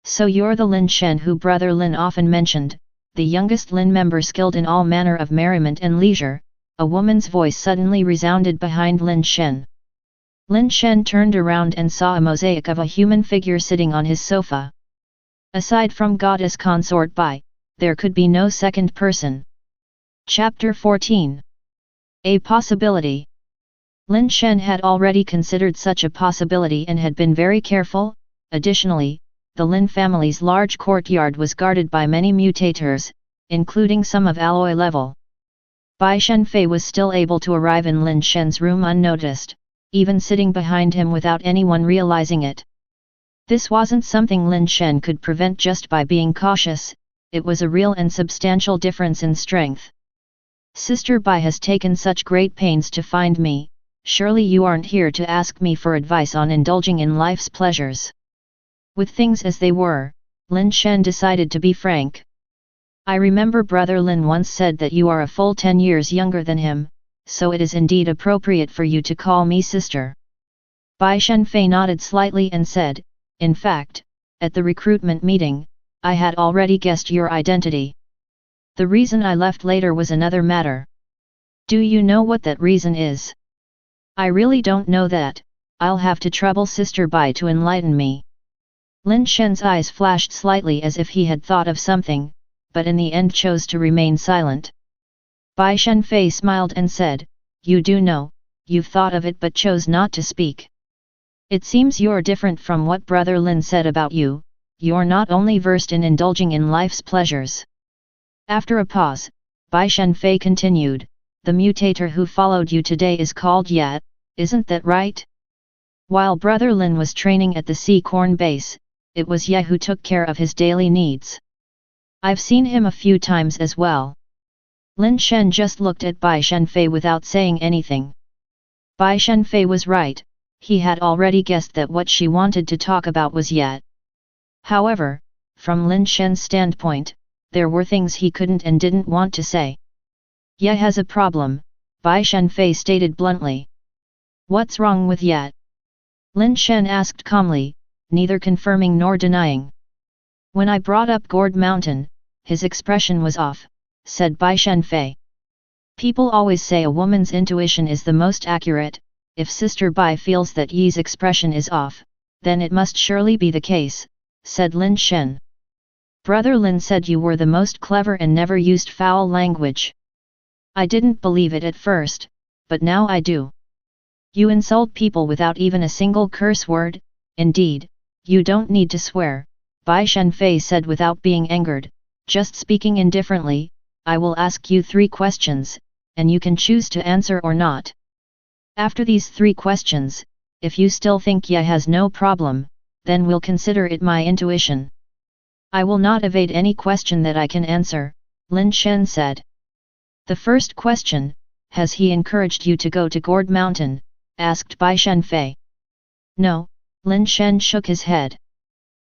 So you're the Lin Shen who brother Lin often mentioned, the youngest Lin member skilled in all manner of merriment and leisure. A woman's voice suddenly resounded behind Lin Shen. Lin Shen turned around and saw a mosaic of a human figure sitting on his sofa. Aside from goddess consort Bai, there could be no second person. Chapter 14. A possibility. Lin Shen had already considered such a possibility and had been very careful. Additionally, the Lin family's large courtyard was guarded by many mutators, including some of alloy level. Bai Shenfei was still able to arrive in Lin Shen's room unnoticed, even sitting behind him without anyone realizing it. This wasn't something Lin Shen could prevent just by being cautious, it was a real and substantial difference in strength. Sister Bai has taken such great pains to find me, surely you aren't here to ask me for advice on indulging in life's pleasures. With things as they were, Lin Shen decided to be frank. I remember brother Lin once said that you are a full 10 years younger than him, so it is indeed appropriate for you to call me sister. Bai Shenfei nodded slightly and said, in fact, at the recruitment meeting, I had already guessed your identity. The reason I left later was another matter. Do you know what that reason is? I really don't know that, I'll have to trouble Sister Bai to enlighten me. Lin Shen's eyes flashed slightly as if he had thought of something, but in the end chose to remain silent. Bai Shenfei smiled and said, you do know, you've thought of it but chose not to speak. It seems you're different from what brother Lin said about you, you're not only versed in indulging in life's pleasures. After a pause, Bai Shenfei continued, the mutator who followed you today is called Ye, isn't that right? While brother Lin was training at the Sea Corn base, it was Ye who took care of his daily needs. I've seen him a few times as well. Lin Shen just looked at Bai Shenfei without saying anything. Bai Shenfei was right, he had already guessed that what she wanted to talk about was Ye. However, from Lin Shen's standpoint, there were things he couldn't and didn't want to say. Ye has a problem, Bai Shenfei stated bluntly. What's wrong with Ye? Lin Shen asked calmly, neither confirming nor denying. When I brought up Gourd Mountain, his expression was off, said Bai Shenfei. People always say a woman's intuition is the most accurate. If Sister Bai feels that Ye's expression is off, then it must surely be the case, said Lin Shen. Brother Lin said you were the most clever and never used foul language. I didn't believe it at first, but now I do. You insult people without even a single curse word, indeed, you don't need to swear, Bai Shenfei said without being angered, just speaking indifferently, I will ask you 3 questions, and you can choose to answer or not. After these 3 questions, if you still think Ye has no problem, then we'll consider it my intuition. I will not evade any question that I can answer, Lin Shen said. The first question, has he encouraged you to go to Gourd Mountain, asked Bai Shenfei. No, Lin Shen shook his head.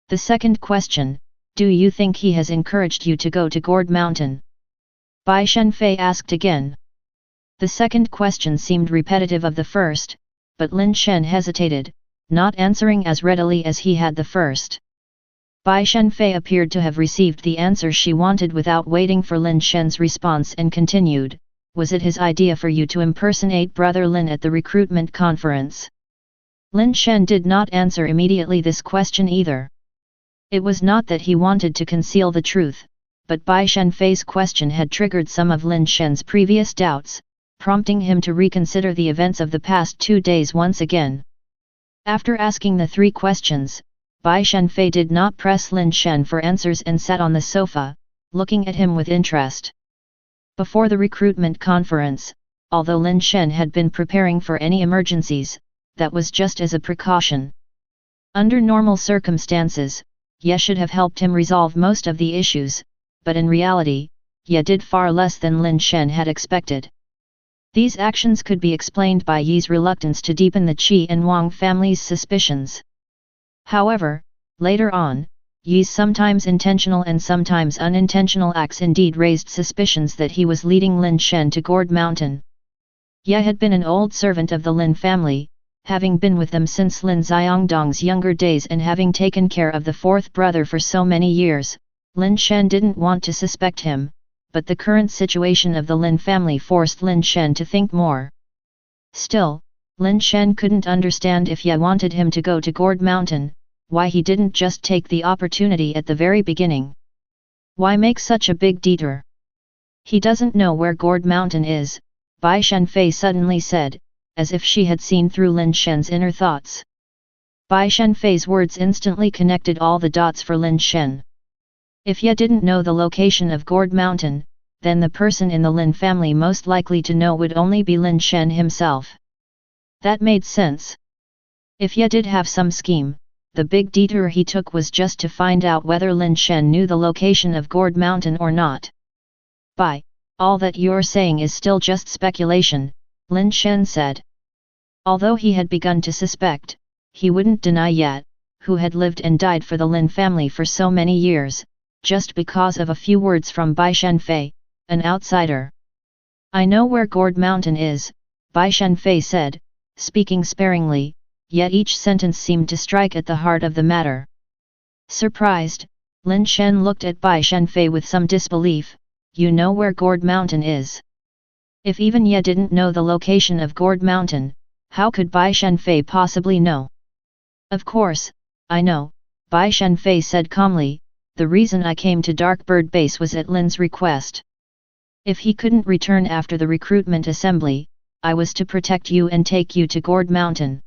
The second question, do you think he has encouraged you to go to Gourd Mountain? Bai Shenfei asked again. The second question seemed repetitive of the first, but Lin Shen hesitated, not answering as readily as he had the first. Bai Shenfei appeared to have received the answer she wanted without waiting for Lin Shen's response and continued, was it his idea for you to impersonate brother Lin at the recruitment conference? Lin Shen did not answer immediately this question either. It was not that he wanted to conceal the truth, but Bai Shenfei's question had triggered some of Lin Shen's previous doubts, prompting him to reconsider the events of the past 2 days once again. After asking the 3 questions, Bai Shenfei did not press Lin Shen for answers and sat on the sofa, looking at him with interest. Before the recruitment conference, although Lin Shen had been preparing for any emergencies, that was just as a precaution. Under normal circumstances, Ye should have helped him resolve most of the issues, but in reality, Ye did far less than Lin Shen had expected. These actions could be explained by Ye's reluctance to deepen the Qi and Wang family's suspicions. However, later on, Ye's sometimes intentional and sometimes unintentional acts indeed raised suspicions that he was leading Lin Shen to Gourd Mountain. Ye had been an old servant of the Lin family, having been with them since Lin Xiangdong's younger days and having taken care of the fourth brother for so many years, Lin Shen didn't want to suspect him, but the current situation of the Lin family forced Lin Shen to think more. Still, Lin Shen couldn't understand if Ye wanted him to go to Gourd Mountain, why he didn't just take the opportunity at the very beginning. Why make such a big detour? He doesn't know where Gourd Mountain is, Bai Shenfei suddenly said, as if she had seen through Lin Shen's inner thoughts. Bai Shenfei's words instantly connected all the dots for Lin Shen. If Ye didn't know the location of Gourd Mountain, then the person in the Lin family most likely to know would only be Lin Shen himself. That made sense. If Ye did have some scheme, the big detour he took was just to find out whether Lin Shen knew the location of Gourd Mountain or not. Bai, all that you're saying is still just speculation, Lin Shen said. Although he had begun to suspect, he wouldn't deny yet, who had lived and died for the Lin family for so many years, just because of a few words from Bai Shenfei, an outsider. I know where Gourd Mountain is, Bai Shenfei said, speaking sparingly, yet each sentence seemed to strike at the heart of the matter. Surprised, Lin Shen looked at Bai Shenfei with some disbelief. You know where Gourd Mountain is? If even Ye didn't know the location of Gourd Mountain, how could Bai Shenfei possibly know? Of course, I know, Bai Shenfei said calmly, the reason I came to Dark Bird Base was at Lin's request. If he couldn't return after the recruitment assembly, I was to protect you and take you to Gourd Mountain.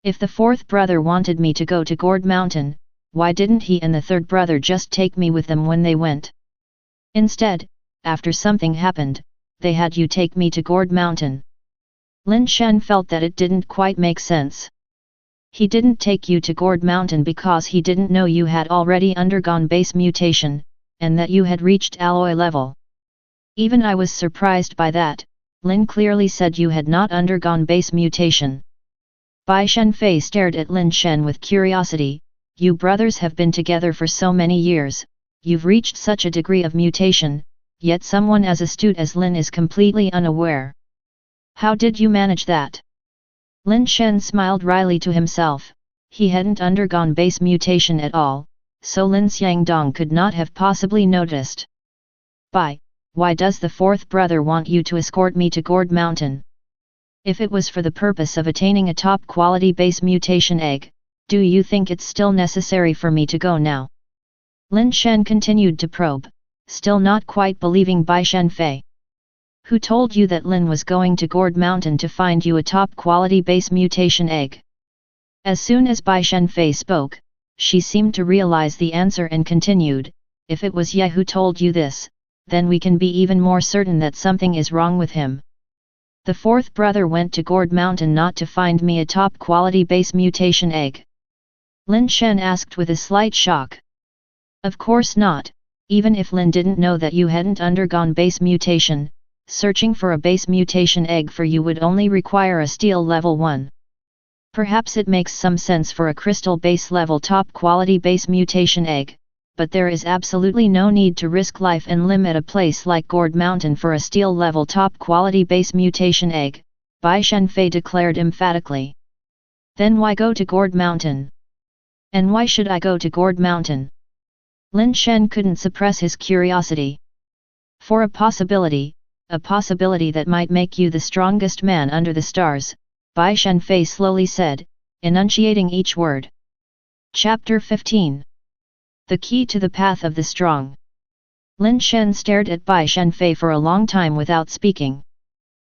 If the fourth brother wanted me to go to Gourd Mountain, why didn't he and the third brother just take me with them when they went? Instead, after something happened, they had you take me to Gourd Mountain. Lin Shen felt that it didn't quite make sense. He didn't take you to Gourd Mountain because he didn't know you had already undergone base mutation, and that you had reached alloy level. Even I was surprised by that. Lin clearly said you had not undergone base mutation. Bai Shenfei stared at Lin Shen with curiosity. You brothers have been together for so many years, you've reached such a degree of mutation, yet someone as astute as Lin is completely unaware. How did you manage that? Lin Shen smiled wryly to himself. He hadn't undergone base mutation at all, so Lin Xiangdong could not have possibly noticed. Bai, why does the fourth brother want you to escort me to Gourd Mountain? If it was for the purpose of attaining a top-quality base mutation egg, do you think it's still necessary for me to go now? Lin Shen continued to probe, still not quite believing Bai Shenfei. Who told you that Lin was going to Gourd Mountain to find you a top-quality base mutation egg? As soon as Bai Shenfei spoke, she seemed to realize the answer and continued, if it was Ye who told you this, then we can be even more certain that something is wrong with him. The fourth brother went to Gourd Mountain not to find me a top-quality base mutation egg. Lin Shen asked with a slight shock. Of course not, even if Lin didn't know that you hadn't undergone base mutation, searching for a base mutation egg for you would only require a steel level 1. Perhaps it makes some sense for a crystal base level top-quality base mutation egg, but there is absolutely no need to risk life and limb at a place like Gourd Mountain for a steel level top-quality base mutation egg, Bai Shenfei declared emphatically. Then why go to Gourd Mountain? And why should I go to Gourd Mountain? Lin Shen couldn't suppress his curiosity. For a possibility that might make you the strongest man under the stars, Bai Shenfei slowly said, enunciating each word. Chapter 15. The Key to the Path of the Strong. Lin Shen stared at Bai Shenfei for a long time without speaking.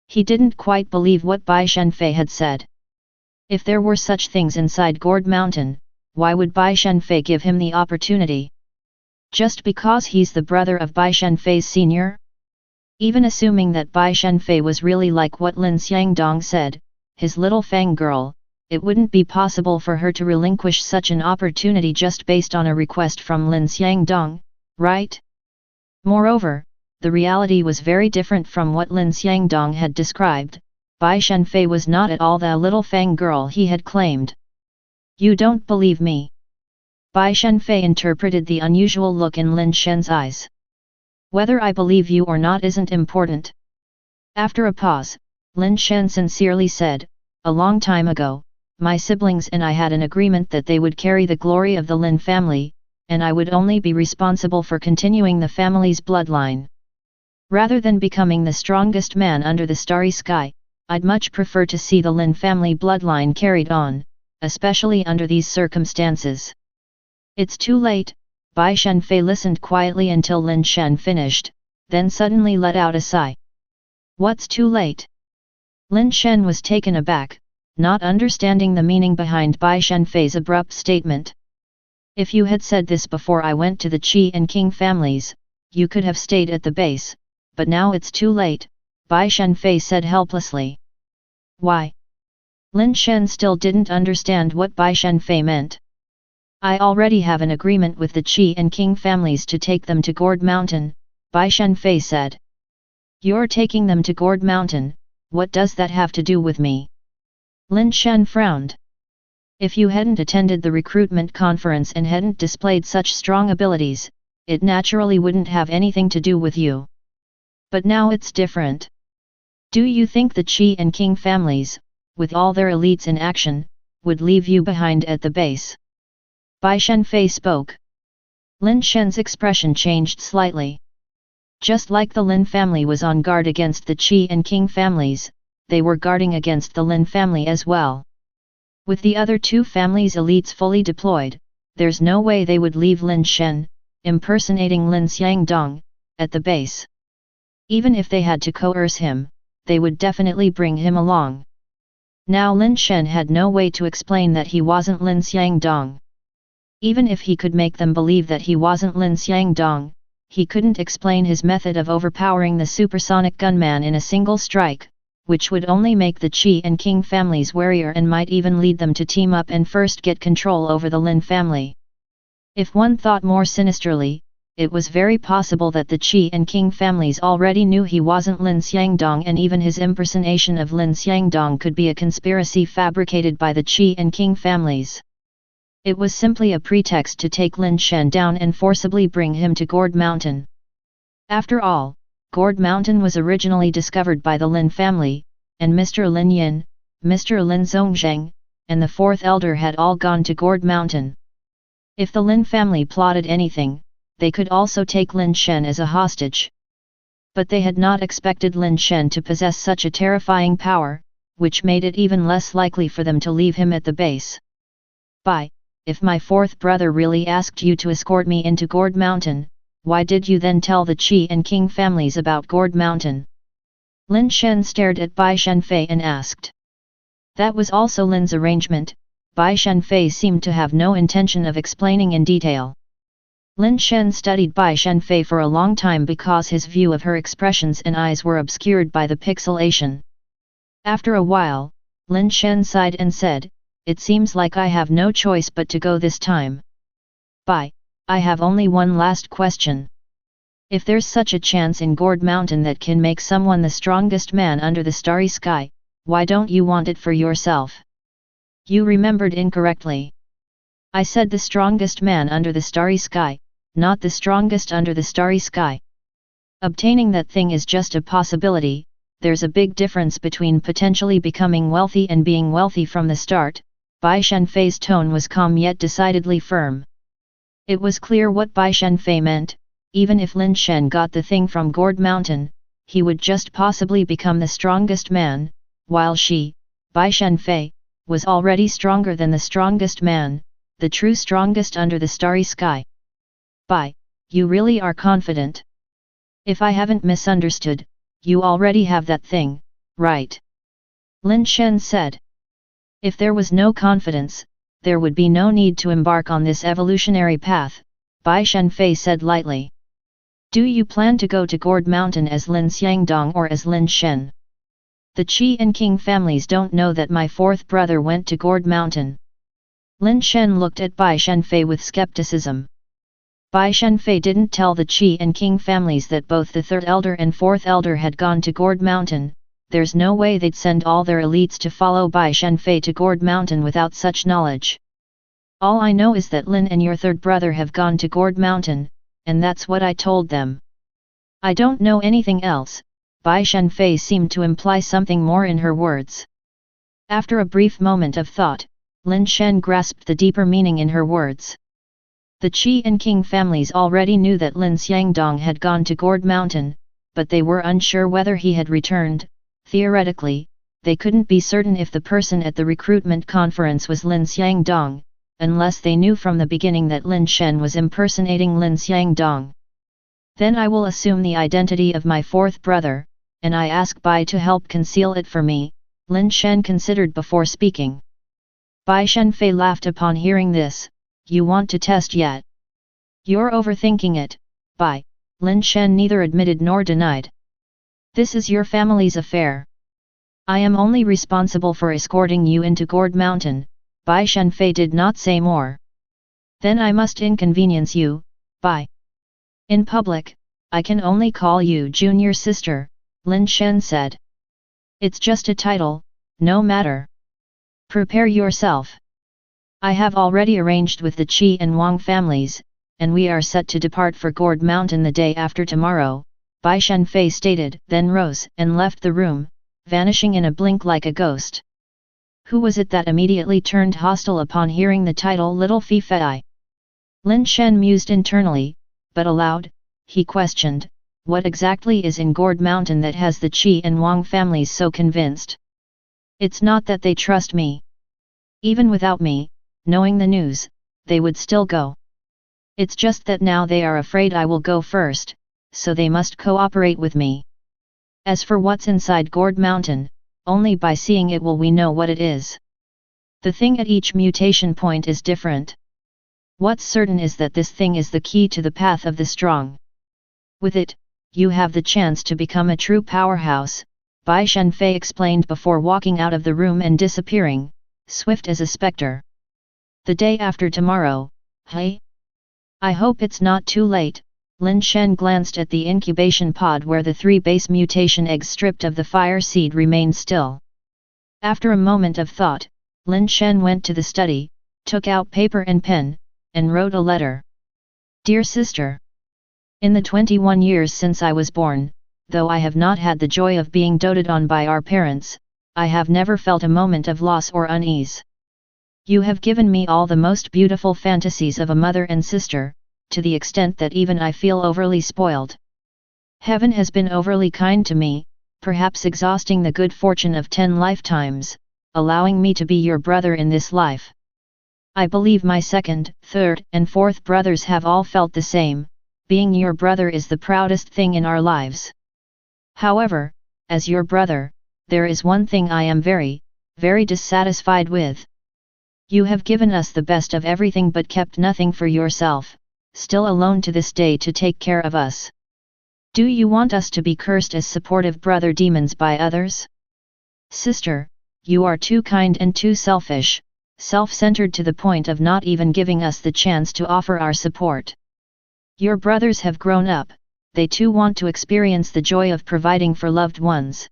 He didn't quite believe what Bai Shenfei had said. If there were such things inside Gourd Mountain, why would Bai Shenfei give him the opportunity? Just because he's the brother of Bai Shenfei's senior? Even assuming that Bai Shenfei was really like what Lin Xiangdong said, his little Fang girl, it wouldn't be possible for her to relinquish such an opportunity just based on a request from Lin Xiangdong, right? Moreover, the reality was very different from what Lin Xiangdong had described. Bai Shenfei was not at all the little Fang girl he had claimed. You don't believe me? Bai Shenfei interpreted the unusual look in Lin Shen's eyes. Whether I believe you or not isn't important. After a pause, Lin Shen sincerely said, a long time ago, my siblings and I had an agreement that they would carry the glory of the Lin family, and I would only be responsible for continuing the family's bloodline. Rather than becoming the strongest man under the starry sky, I'd much prefer to see the Lin family bloodline carried on, especially under these circumstances. It's too late. Bai Shenfei listened quietly until Lin Shen finished, then suddenly let out a sigh. What's too late? Lin Shen was taken aback, not understanding the meaning behind Bai Shenfei's abrupt statement. If you had said this before I went to the Qi and King families, you could have stayed at the base, but now it's too late, Bai Shenfei said helplessly. Why? Lin Shen still didn't understand what Bai Shenfei meant. I already have an agreement with the Qi and King families to take them to Gourd Mountain, Bai Shenfei said. You're taking them to Gourd Mountain, what does that have to do with me? Lin Shen frowned. If you hadn't attended the recruitment conference and hadn't displayed such strong abilities, it naturally wouldn't have anything to do with you. But now it's different. Do you think the Qi and King families, with all their elites in action, would leave you behind at the base? Bai Shenfei spoke. Lin Shen's expression changed slightly. Just like the Lin family was on guard against the Qi and King families, they were guarding against the Lin family as well. With the other two families' elites fully deployed, there's no way they would leave Lin Shen, impersonating Lin Xiangdong, at the base. Even if they had to coerce him, they would definitely bring him along. Now Lin Shen had no way to explain that he wasn't Lin Xiangdong. Even if he could make them believe that he wasn't Lin Xiangdong, he couldn't explain his method of overpowering the supersonic gunman in a single strike, which would only make the Qi and King families warier and might even lead them to team up and first get control over the Lin family. If one thought more sinisterly, it was very possible that the Qi and King families already knew he wasn't Lin Xiangdong, and even his impersonation of Lin Xiangdong could be a conspiracy fabricated by the Qi and King families. It was simply a pretext to take Lin Shen down and forcibly bring him to Gourd Mountain. After all, Gourd Mountain was originally discovered by the Lin family, and Mr. Lin Yin, Mr. Lin Zhongzheng, and the fourth elder had all gone to Gourd Mountain. If the Lin family plotted anything, they could also take Lin Shen as a hostage. But they had not expected Lin Shen to possess such a terrifying power, which made it even less likely for them to leave him at the base. If my fourth brother really asked you to escort me into Gourd Mountain, why did you then tell the Qi and King families about Gourd Mountain? Lin Shen stared at Bai Shenfei and asked. That was also Lin's arrangement. Bai Shenfei seemed to have no intention of explaining in detail. Lin Shen studied Bai Shenfei for a long time because his view of her expressions and eyes were obscured by the pixelation. After a while, Lin Shen sighed and said, It seems like I have no choice but to go this time. I have only one last question. If there's such a chance in Gourd Mountain that can make someone the strongest man under the starry sky, why don't you want it for yourself? You remembered incorrectly. I said the strongest man under the starry sky, not the strongest under the starry sky. Obtaining that thing is just a possibility. There's a big difference between potentially becoming wealthy and being wealthy from the start. Bai Shenfei's tone was calm yet decidedly firm. It was clear what Bai Shenfei meant. Even if Lin Shen got the thing from Gourd Mountain, he would just possibly become the strongest man, while she, Bai Shenfei, was already stronger than the strongest man, the true strongest under the starry sky. You really are confident. If I haven't misunderstood, you already have that thing, right? Lin Shen said. If there was no confidence, there would be no need to embark on this evolutionary path, Bai Shenfei said lightly. Do you plan to go to Gourd Mountain as Lin Xiangdong or as Lin Shen? The Qi and King families don't know that my fourth brother went to Gourd Mountain. Lin Shen looked at Bai Shenfei with skepticism. Bai Shenfei didn't tell the Qi and King families that both the third elder and fourth elder had gone to Gourd Mountain. There's no way they'd send all their elites to follow Bai Shenfei to Gourd Mountain without such knowledge. All I know is that Lin and your third brother have gone to Gourd Mountain, and that's what I told them. I don't know anything else. Bai Shenfei seemed to imply something more in her words. After a brief moment of thought, Lin Shen grasped the deeper meaning in her words. The Qi and King families already knew that Lin Xiangdong had gone to Gourd Mountain, but they were unsure whether he had returned. Theoretically, they couldn't be certain if the person at the recruitment conference was Lin Xiangdong, unless they knew from the beginning that Lin Shen was impersonating Lin Xiangdong. Then I will assume the identity of my fourth brother, and I ask Bai to help conceal it for me, Lin Shen considered before speaking. Bai Shenfei laughed upon hearing this. You want to test yet? You're overthinking it, Bai, Lin Shen neither admitted nor denied. This is your family's affair. I am only responsible for escorting you into Gourd Mountain, Bai Shenfei did not say more. Then I must inconvenience you, Bai. In public, I can only call you junior sister, Lin Shen said. It's just a title, no matter. Prepare yourself. I have already arranged with the Qi and Wang families, and we are set to depart for Gourd Mountain the day after tomorrow, Bai Shenfei stated, then rose and left the room, vanishing in a blink like a ghost. Who was it that immediately turned hostile upon hearing the title Little Fei Fei? Lin Shen mused internally, but aloud, he questioned, what exactly is in Gourd Mountain that has the Qi and Wang families so convinced? It's not that they trust me. Even without me, knowing the news, they would still go. It's just that now they are afraid I will go first, so they must cooperate with me. As for what's inside Gourd Mountain, only by seeing it will we know what it is. The thing at each mutation point is different. What's certain is that this thing is the key to the path of the strong. With it, you have the chance to become a true powerhouse, Bai Shenfei explained before walking out of the room and disappearing, swift as a spectre. The day after tomorrow, hey? I hope it's not too late. Lin Shen glanced at the incubation pod where the 3 base mutation eggs stripped of the fire seed remained still. After a moment of thought, Lin Shen went to the study, took out paper and pen, and wrote a letter. Dear sister. In the 21 years since I was born, though I have not had the joy of being doted on by our parents, I have never felt a moment of loss or unease. You have given me all the most beautiful fantasies of a mother and sister, to the extent that even I feel overly spoiled. Heaven has been overly kind to me, perhaps exhausting the good fortune of 10 lifetimes, allowing me to be your brother in this life. I believe my second, third, and fourth brothers have all felt the same. Being your brother is the proudest thing in our lives. However, as your brother, there is one thing I am very, very dissatisfied with. You have given us the best of everything but kept nothing for yourself, still alone to this day to take care of us. Do you want us to be cursed as supportive brother demons by others? Sister, you are too kind and too selfish, self-centered to the point of not even giving us the chance to offer our support. Your brothers have grown up, they too want to experience the joy of providing for loved ones.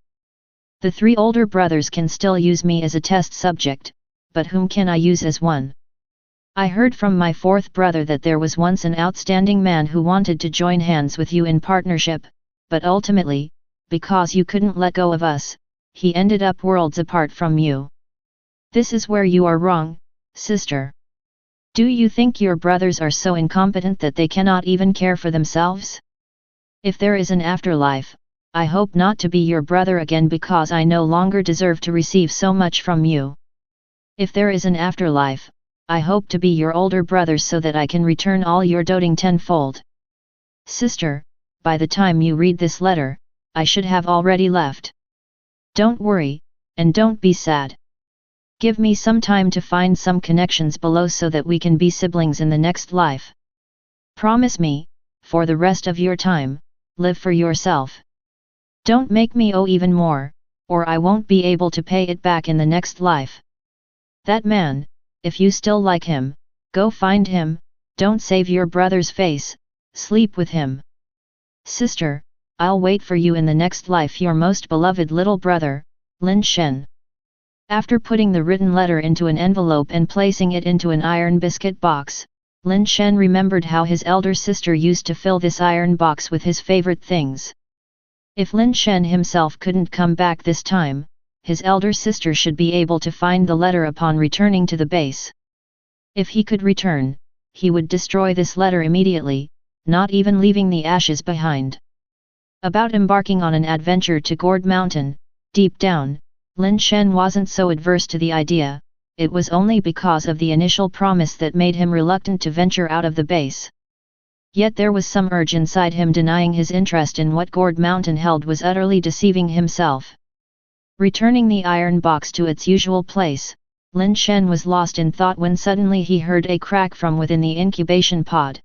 The 3 older brothers can still use me as a test subject, but whom can I use as one? I heard from my 4th brother that there was once an outstanding man who wanted to join hands with you in partnership, but ultimately, because you couldn't let go of us, he ended up worlds apart from you. This is where you are wrong, sister. Do you think your brothers are so incompetent that they cannot even care for themselves? If there is an afterlife, I hope not to be your brother again because I no longer deserve to receive so much from you. If there is an afterlife, I hope to be your older brother so that I can return all your doting tenfold. Sister, by the time you read this letter, I should have already left. Don't worry, and don't be sad. Give me some time to find some connections below so that we can be siblings in the next life. Promise me, for the rest of your time, live for yourself. Don't make me owe even more, or I won't be able to pay it back in the next life. That man, if you still like him, go find him, don't save your brother's face, sleep with him. Sister, I'll wait for you in the next life, your most beloved little brother, Lin Shen. After putting the written letter into an envelope and placing it into an iron biscuit box, Lin Shen remembered how his elder sister used to fill this iron box with his favorite things. If Lin Shen himself couldn't come back this time, his elder sister should be able to find the letter upon returning to the base. If he could return, he would destroy this letter immediately, not even leaving the ashes behind. About embarking on an adventure to Gourd Mountain, deep down, Lin Shen wasn't so adverse to the idea. It was only because of the initial promise that made him reluctant to venture out of the base. Yet there was some urge inside him denying his interest in what Gourd Mountain held was utterly deceiving himself. Returning the iron box to its usual place, Lin Shen was lost in thought when suddenly he heard a crack from within the incubation pod.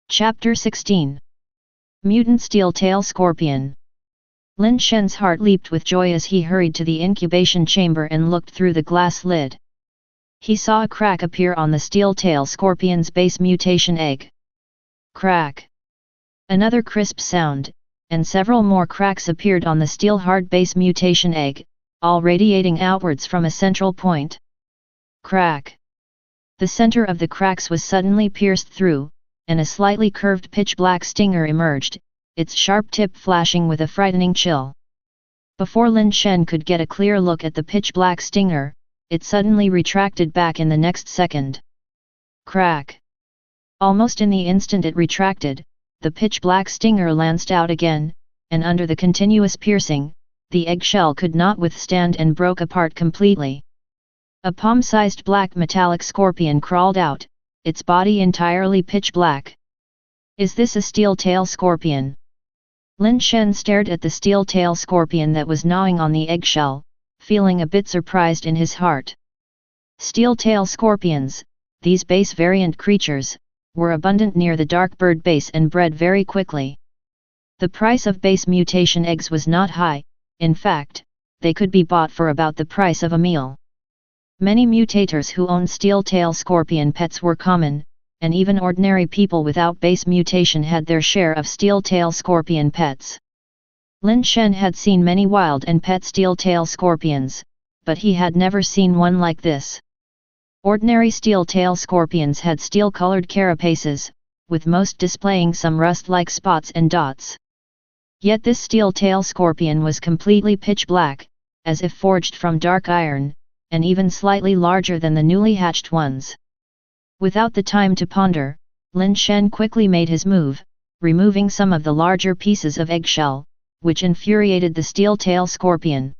Chapter 16. Mutant Steel-Tail Scorpion. Lin Shen's heart leaped with joy as he hurried to the incubation chamber and looked through the glass lid. He saw a crack appear on the steel-tail scorpion's base mutation egg. Crack. Another crisp sound, and several more cracks appeared on the steel-hard base mutation egg, all radiating outwards from a central point. Crack. The center of the cracks was suddenly pierced through, and a slightly curved pitch-black stinger emerged, its sharp tip flashing with a frightening chill. Before Lin Shen could get a clear look at the pitch-black stinger, it suddenly retracted back in the next second. Crack. Almost in the instant it retracted, the pitch-black stinger lanced out again, and under the continuous piercing, the eggshell could not withstand and broke apart completely. A palm-sized black metallic scorpion crawled out, its body entirely pitch-black. Is this a steel-tail scorpion? Lin Shen stared at the steel-tail scorpion that was gnawing on the eggshell, feeling a bit surprised in his heart. Steel-tail scorpions, these base variant creatures, were abundant near the dark bird base and bred very quickly. The price of base mutation eggs was not high, in fact, they could be bought for about the price of a meal. Many mutators who owned steel-tail scorpion pets were common, and even ordinary people without base mutation had their share of steel-tail scorpion pets. Lin Shen had seen many wild and pet steel-tail scorpions, but he had never seen one like this. Ordinary steel-tail scorpions had steel-colored carapaces, with most displaying some rust-like spots and dots. Yet this steel-tail scorpion was completely pitch-black, as if forged from dark iron, and even slightly larger than the newly hatched ones. Without the time to ponder, Lin Shen quickly made his move, removing some of the larger pieces of eggshell, which infuriated the steel-tail scorpion.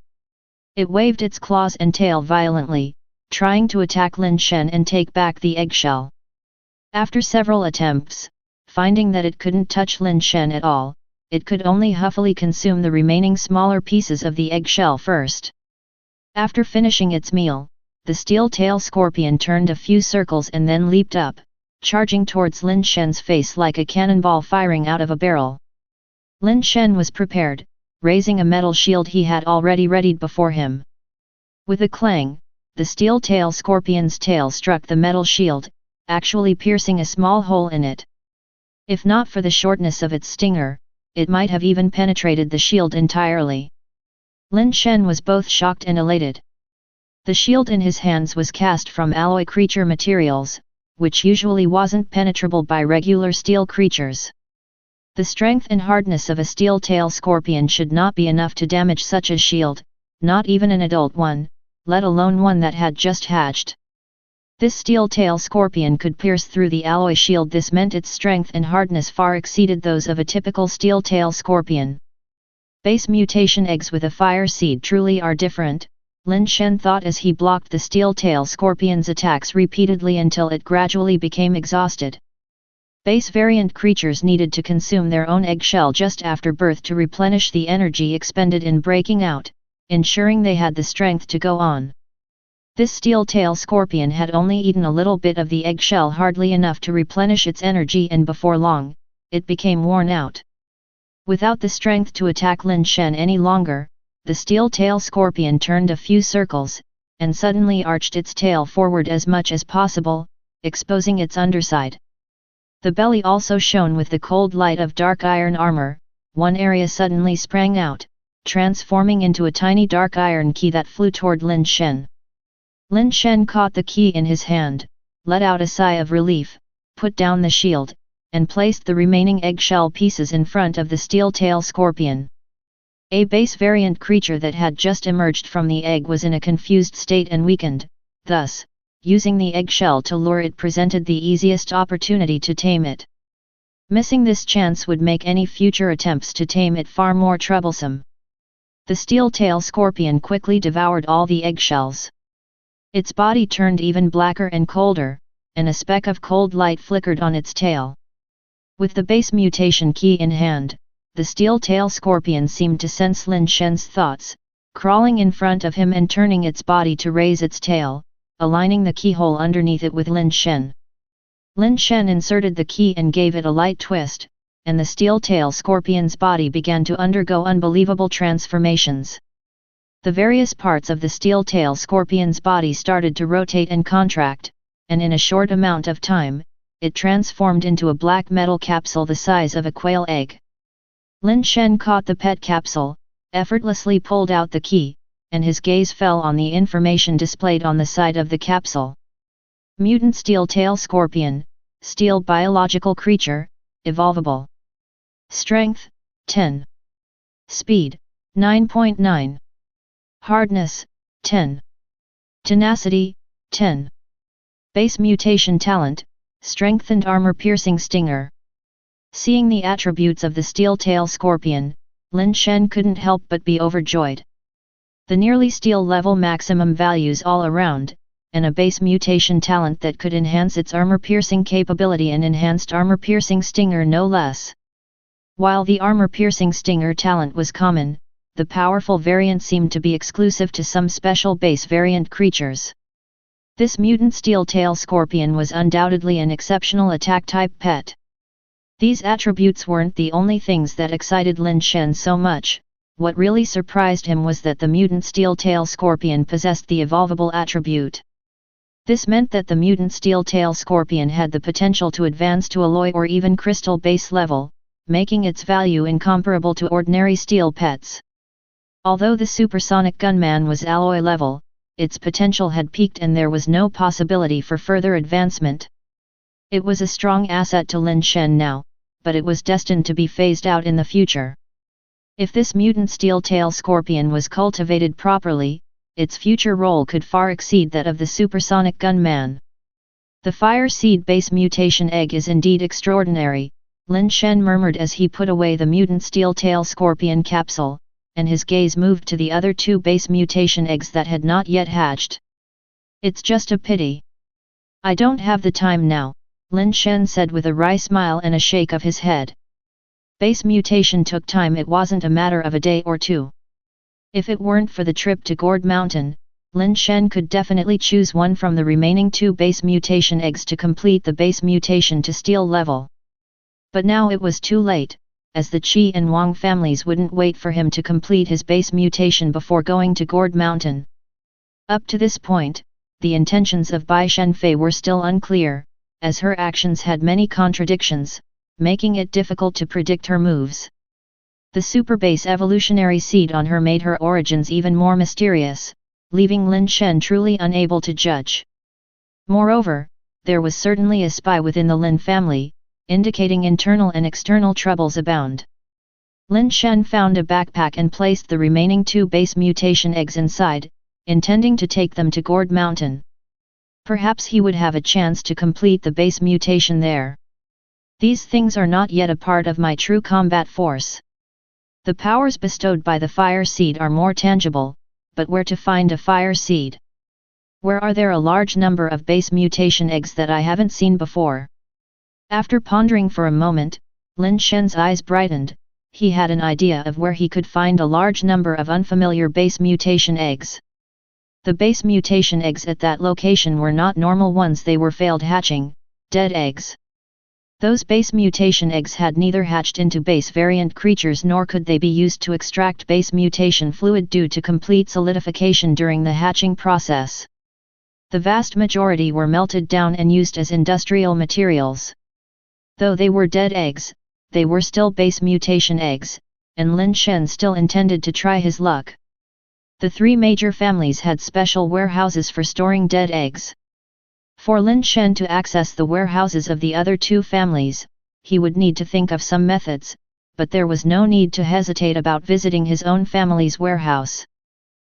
It waved its claws and tail violently, trying to attack Lin Shen and take back the eggshell. After several attempts, finding that it couldn't touch Lin Shen at all, it could only huffily consume the remaining smaller pieces of the eggshell first. After finishing its meal, the steel-tail scorpion turned a few circles and then leaped up, charging towards Lin Shen's face like a cannonball firing out of a barrel. Lin Shen was prepared, raising a metal shield he had already readied before him. With a clang, the steel-tail scorpion's tail struck the metal shield, actually piercing a small hole in it. If not for the shortness of its stinger, it might have even penetrated the shield entirely. Lin Shen was both shocked and elated. The shield in his hands was cast from alloy creature materials, which usually wasn't penetrable by regular steel creatures. The strength and hardness of a steel-tail scorpion should not be enough to damage such a shield, not even an adult one, let alone one that had just hatched. This steel-tail scorpion could pierce through the alloy shield. This meant its strength and hardness far exceeded those of a typical steel-tail scorpion. Base mutation eggs with a fire seed truly are different, Lin Shen thought as he blocked the steel-tail scorpion's attacks repeatedly until it gradually became exhausted. Base variant creatures needed to consume their own eggshell just after birth to replenish the energy expended in breaking out, ensuring they had the strength to go on. This steel-tail scorpion had only eaten a little bit of the eggshell, hardly enough to replenish its energy, and before long, it became worn out. Without the strength to attack Lin Shen any longer, the steel-tail scorpion turned a few circles, and suddenly arched its tail forward as much as possible, exposing its underside. The belly also shone with the cold light of dark iron armor. One area suddenly sprang out, transforming into a tiny dark iron key that flew toward Lin Shen. Lin Shen caught the key in his hand, let out a sigh of relief, put down the shield, and placed the remaining eggshell pieces in front of the steel-tail scorpion. A base variant creature that had just emerged from the egg was in a confused state and weakened, thus, using the eggshell to lure it presented the easiest opportunity to tame it. Missing this chance would make any future attempts to tame it far more troublesome. The steel-tail scorpion quickly devoured all the eggshells. Its body turned even blacker and colder, and a speck of cold light flickered on its tail. With the base mutation key in hand, the steel-tail scorpion seemed to sense Lin Shen's thoughts, crawling in front of him and turning its body to raise its tail, aligning the keyhole underneath it with Lin Shen. Lin Shen inserted the key and gave it a light twist, and the steel-tail scorpion's body began to undergo unbelievable transformations. The various parts of the steel-tail scorpion's body started to rotate and contract, and in a short amount of time, it transformed into a black metal capsule the size of a quail egg. Lin Shen caught the pet capsule, effortlessly pulled out the key, and his gaze fell on the information displayed on the side of the capsule. Mutant steel-tail scorpion, steel biological creature, evolvable. Strength, 10. Speed, 9.9. Hardness, 10. Tenacity, 10. Base mutation talent, strengthened armor-piercing stinger. Seeing the attributes of the steel-tail scorpion, Lin Shen couldn't help but be overjoyed. The nearly steel-level maximum values all around, and a base mutation talent that could enhance its armor-piercing capability and enhanced armor-piercing stinger no less. While the armor-piercing stinger talent was common, the powerful variant seemed to be exclusive to some special base variant creatures. This mutant steel-tail scorpion was undoubtedly an exceptional attack-type pet. These attributes weren't the only things that excited Lin Shen so much. What really surprised him was that the mutant steel-tail scorpion possessed the evolvable attribute. This meant that the mutant steel-tail scorpion had the potential to advance to alloy or even crystal base level, making its value incomparable to ordinary steel pets. Although the supersonic gunman was alloy level, its potential had peaked and there was no possibility for further advancement. It was a strong asset to Lin Shen now, but it was destined to be phased out in the future. If this mutant steel-tail scorpion was cultivated properly, its future role could far exceed that of the supersonic gunman. The fire seed base mutation egg is indeed extraordinary, Lin Shen murmured as he put away the mutant steel-tail scorpion capsule, and his gaze moved to the other two base mutation eggs that had not yet hatched. It's just a pity. I don't have the time now, Lin Shen said with a wry smile and a shake of his head. Base mutation took time, it wasn't a matter of a day or two. If it weren't for the trip to Gourd Mountain, Lin Shen could definitely choose one from the remaining two base mutation eggs to complete the base mutation to steel level. But now it was too late, as the Qi and Wang families wouldn't wait for him to complete his base mutation before going to Gourd Mountain. Up to this point, the intentions of Bai Shenfei were still unclear, as her actions had many contradictions, making it difficult to predict her moves. The superbase evolutionary seed on her made her origins even more mysterious, leaving Lin Shen truly unable to judge. Moreover, there was certainly a spy within the Lin family, indicating internal and external troubles abound. Lin Shen found a backpack and placed the remaining two base mutation eggs inside, intending to take them to Gourd Mountain. Perhaps he would have a chance to complete the base mutation there. These things are not yet a part of my true combat force. The powers bestowed by the fire seed are more tangible, but where to find a fire seed? Where are there a large number of base mutation eggs that I haven't seen before? After pondering for a moment, Lin Shen's eyes brightened. He had an idea of where he could find a large number of unfamiliar base mutation eggs. The base mutation eggs at that location were not normal ones, they were failed hatching, dead eggs. Those base mutation eggs had neither hatched into base variant creatures nor could they be used to extract base mutation fluid due to complete solidification during the hatching process. The vast majority were melted down and used as industrial materials. Though they were dead eggs, they were still base mutation eggs, and Lin Shen still intended to try his luck. The three major families had special warehouses for storing dead eggs. For Lin Shen to access the warehouses of the other two families, he would need to think of some methods, but there was no need to hesitate about visiting his own family's warehouse.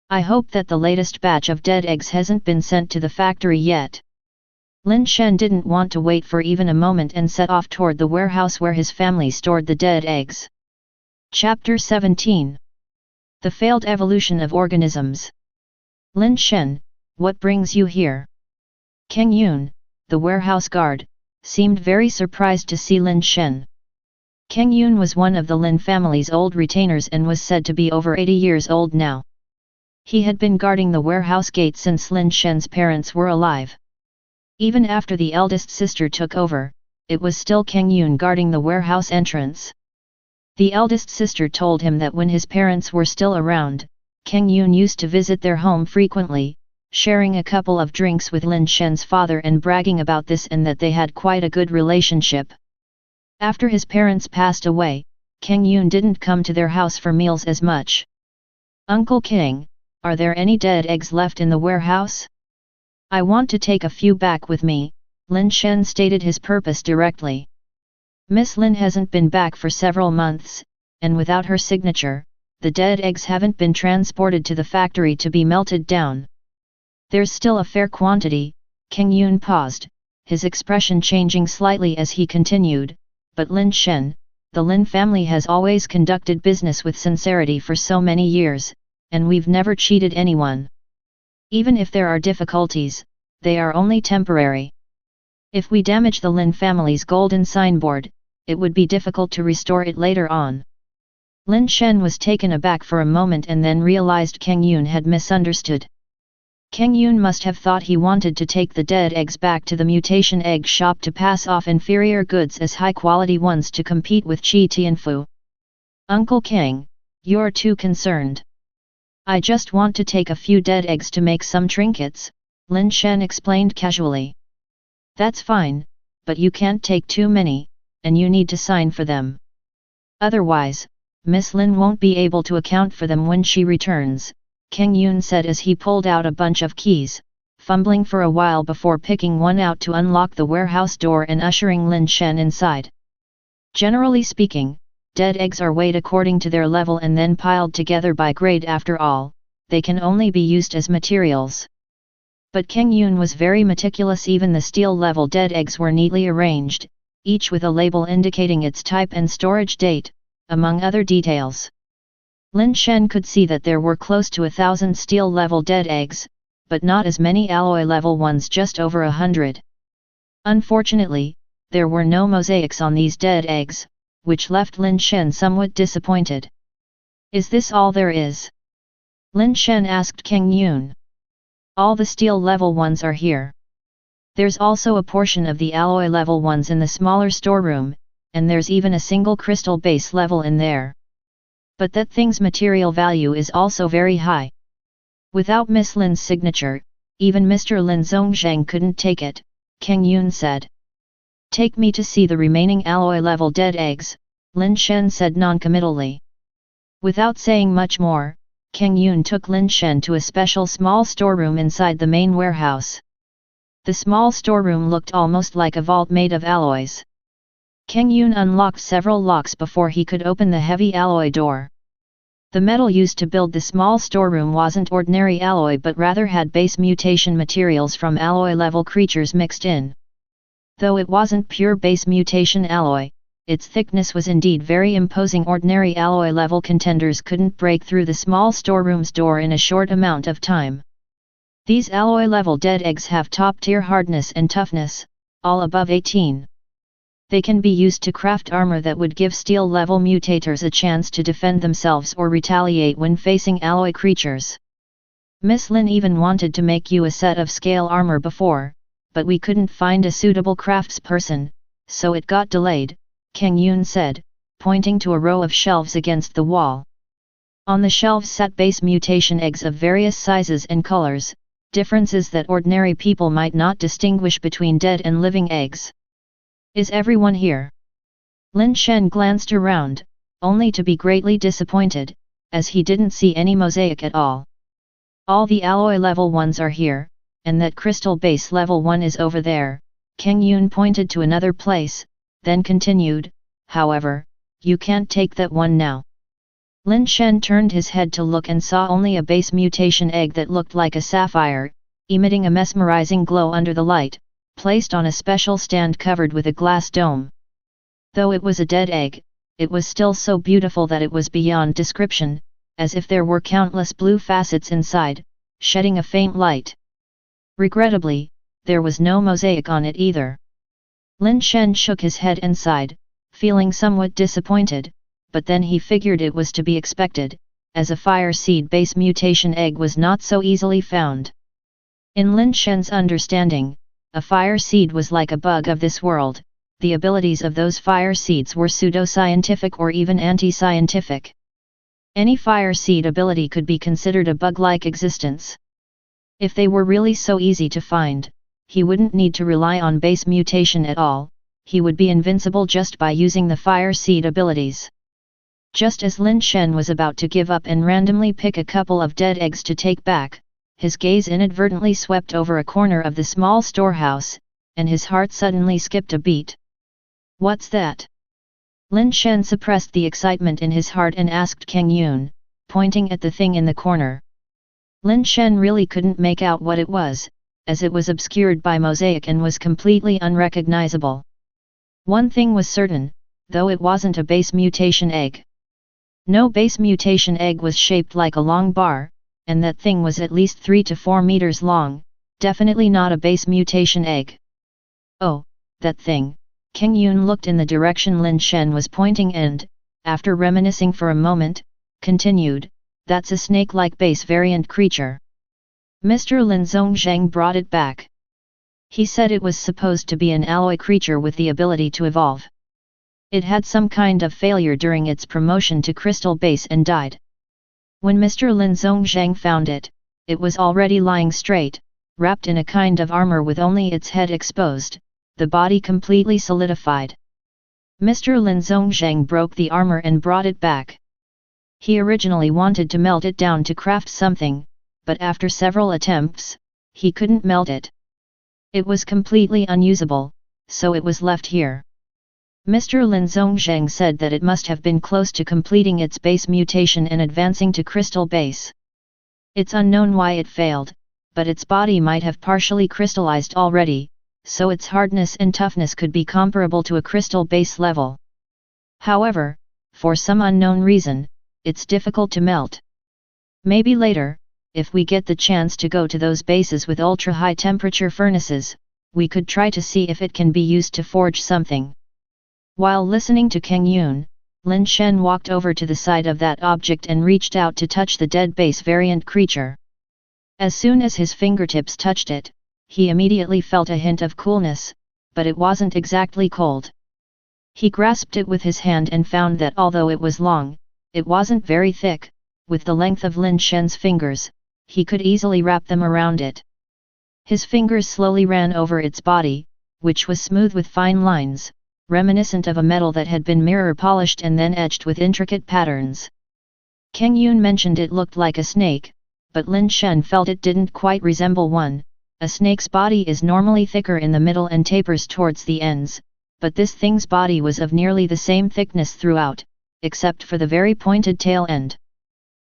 I hope that the latest batch of dead eggs hasn't been sent to the factory yet. Lin Shen didn't want to wait for even a moment and set off toward the warehouse where his family stored the dead eggs. Chapter 17. The Failed Evolution of Organisms. Lin Shen, what brings you here? Kang Yun, the warehouse guard, seemed very surprised to see Lin Shen. Kang Yun was one of the Lin family's old retainers and was said to be over 80 years old now. He had been guarding the warehouse gate since Lin Shen's parents were alive. Even after the eldest sister took over, it was still Kang Yun guarding the warehouse entrance. The eldest sister told him that when his parents were still around, Kang Yun used to visit their home frequently, sharing a couple of drinks with Lin Shen's father and bragging about this and that they had quite a good relationship. After his parents passed away, Kang Yun didn't come to their house for meals as much. Uncle King, are there any dead eggs left in the warehouse? I want to take a few back with me, Lin Shen stated his purpose directly. Miss Lin hasn't been back for several months, and without her signature, the dead eggs haven't been transported to the factory to be melted down. There's still a fair quantity. Kang Yun paused, his expression changing slightly as he continued, but Lin Shen, the Lin family has always conducted business with sincerity for so many years, and we've never cheated anyone. Even if there are difficulties, they are only temporary. If we damage the Lin family's golden signboard, it would be difficult to restore it later on. Lin Shen was taken aback for a moment and then realized Kang Yun had misunderstood. Kang Yun must have thought he wanted to take the dead eggs back to the mutation egg shop to pass off inferior goods as high-quality ones to compete with Qi Tianfu. Uncle Kang, you're too concerned. I just want to take a few dead eggs to make some trinkets, Lin Shen explained casually. That's fine, but you can't take too many, and you need to sign for them. Otherwise, Miss Lin won't be able to account for them when she returns, Kang Yun said as he pulled out a bunch of keys, fumbling for a while before picking one out to unlock the warehouse door and ushering Lin Shen inside. Generally speaking, dead eggs are weighed according to their level and then piled together by grade. After all, they can only be used as materials. But Kang Yun was very meticulous. Even the steel-level dead eggs were neatly arranged, each with a label indicating its type and storage date, among other details. Lin Shen could see that there were close to 1,000 steel-level dead eggs, but not as many alloy-level ones, just over 100. Unfortunately, there were no mosaics on these dead eggs, which left Lin Shen somewhat disappointed. Is this all there is? Lin Shen asked Kang Yun. All the steel-level ones are here. There's also a portion of the alloy-level ones in the smaller storeroom, and there's even a single crystal base level in there. But that thing's material value is also very high. Without Miss Lin's signature, even Mr. Lin Zhongzhang couldn't take it, Kang Yun said. Take me to see the remaining alloy-level dead eggs, Lin Shen said noncommittally. Without saying much more, Kang Yun took Lin Shen to a special small storeroom inside the main warehouse. The small storeroom looked almost like a vault made of alloys. Kang Yun unlocked several locks before he could open the heavy alloy door. The metal used to build the small storeroom wasn't ordinary alloy but rather had base mutation materials from alloy-level creatures mixed in. Though it wasn't pure base mutation alloy, its thickness was indeed very imposing. Ordinary alloy-level contenders couldn't break through the small storeroom's door in a short amount of time. These alloy-level dead eggs have top-tier hardness and toughness, all above 18. They can be used to craft armor that would give steel-level mutators a chance to defend themselves or retaliate when facing alloy creatures. Miss Lin even wanted to make you a set of scale armor before, but we couldn't find a suitable craftsperson, so it got delayed, Kang Yun said, pointing to a row of shelves against the wall. On the shelves sat base mutation eggs of various sizes and colors, differences that ordinary people might not distinguish between dead and living eggs. Is everyone here? Lin Shen glanced around, only to be greatly disappointed, as he didn't see any mosaic at all. All the alloy level ones are here, and that crystal base level one is over there. Kang Yun pointed to another place, then continued, however, you can't take that one now. Lin Shen turned his head to look and saw only a base mutation egg that looked like a sapphire, emitting a mesmerizing glow under the light, placed on a special stand covered with a glass dome. Though it was a dead egg, it was still so beautiful that it was beyond description, as if there were countless blue facets inside, shedding a faint light. Regrettably, there was no mosaic on it either. Lin Shen shook his head and sighed, feeling somewhat disappointed, but then he figured it was to be expected, as a fire seed base mutation egg was not so easily found. In Lin Shen's understanding, a fire seed was like a bug of this world. The abilities of those fire seeds were pseudo-scientific or even anti-scientific. Any fire seed ability could be considered a bug-like existence. If they were really so easy to find, he wouldn't need to rely on base mutation at all, he would be invincible just by using the fire seed abilities. Just as Lin Shen was about to give up and randomly pick a couple of dead eggs to take back, his gaze inadvertently swept over a corner of the small storehouse, and his heart suddenly skipped a beat. What's that? Lin Shen suppressed the excitement in his heart and asked Kang Yun, pointing at the thing in the corner. Lin Shen really couldn't make out what it was, as it was obscured by mosaic and was completely unrecognizable. One thing was certain, though it wasn't a base mutation egg. No base mutation egg was shaped like a long bar, and that thing was at least 3 to 4 meters long, definitely not a base mutation egg. Oh, that thing. Kang Yun looked in the direction Lin Shen was pointing and, after reminiscing for a moment, continued, that's a snake-like base variant creature. Mr. Lin Zhongzhang brought it back. He said it was supposed to be an alloy creature with the ability to evolve. It had some kind of failure during its promotion to crystal base and died. When Mr. Lin Zhongzhang found it, it was already lying straight, wrapped in a kind of armor with only its head exposed, the body completely solidified. Mr. Lin Zhongzhang broke the armor and brought it back. He originally wanted to melt it down to craft something, but after several attempts, he couldn't melt it. It was completely unusable, so it was left here. Mr. Lin Zhongzhang said that it must have been close to completing its base mutation and advancing to crystal base. It's unknown why it failed, but its body might have partially crystallized already, so its hardness and toughness could be comparable to a crystal base level. However, for some unknown reason, it's difficult to melt. Maybe later, if we get the chance to go to those bases with ultra-high temperature furnaces, we could try to see if it can be used to forge something. While listening to Kang Yun, Lin Shen walked over to the side of that object and reached out to touch the dead base variant creature. As soon as his fingertips touched it, he immediately felt a hint of coolness, but it wasn't exactly cold. He grasped it with his hand and found that although it was long, it wasn't very thick. With the length of Lin Shen's fingers, he could easily wrap them around it. His fingers slowly ran over its body, which was smooth with fine lines, reminiscent of a metal that had been mirror polished and then etched with intricate patterns. Kang Yun mentioned it looked like a snake, but Lin Shen felt it didn't quite resemble one. A snake's body is normally thicker in the middle and tapers towards the ends, but this thing's body was of nearly the same thickness throughout, except for the very pointed tail end.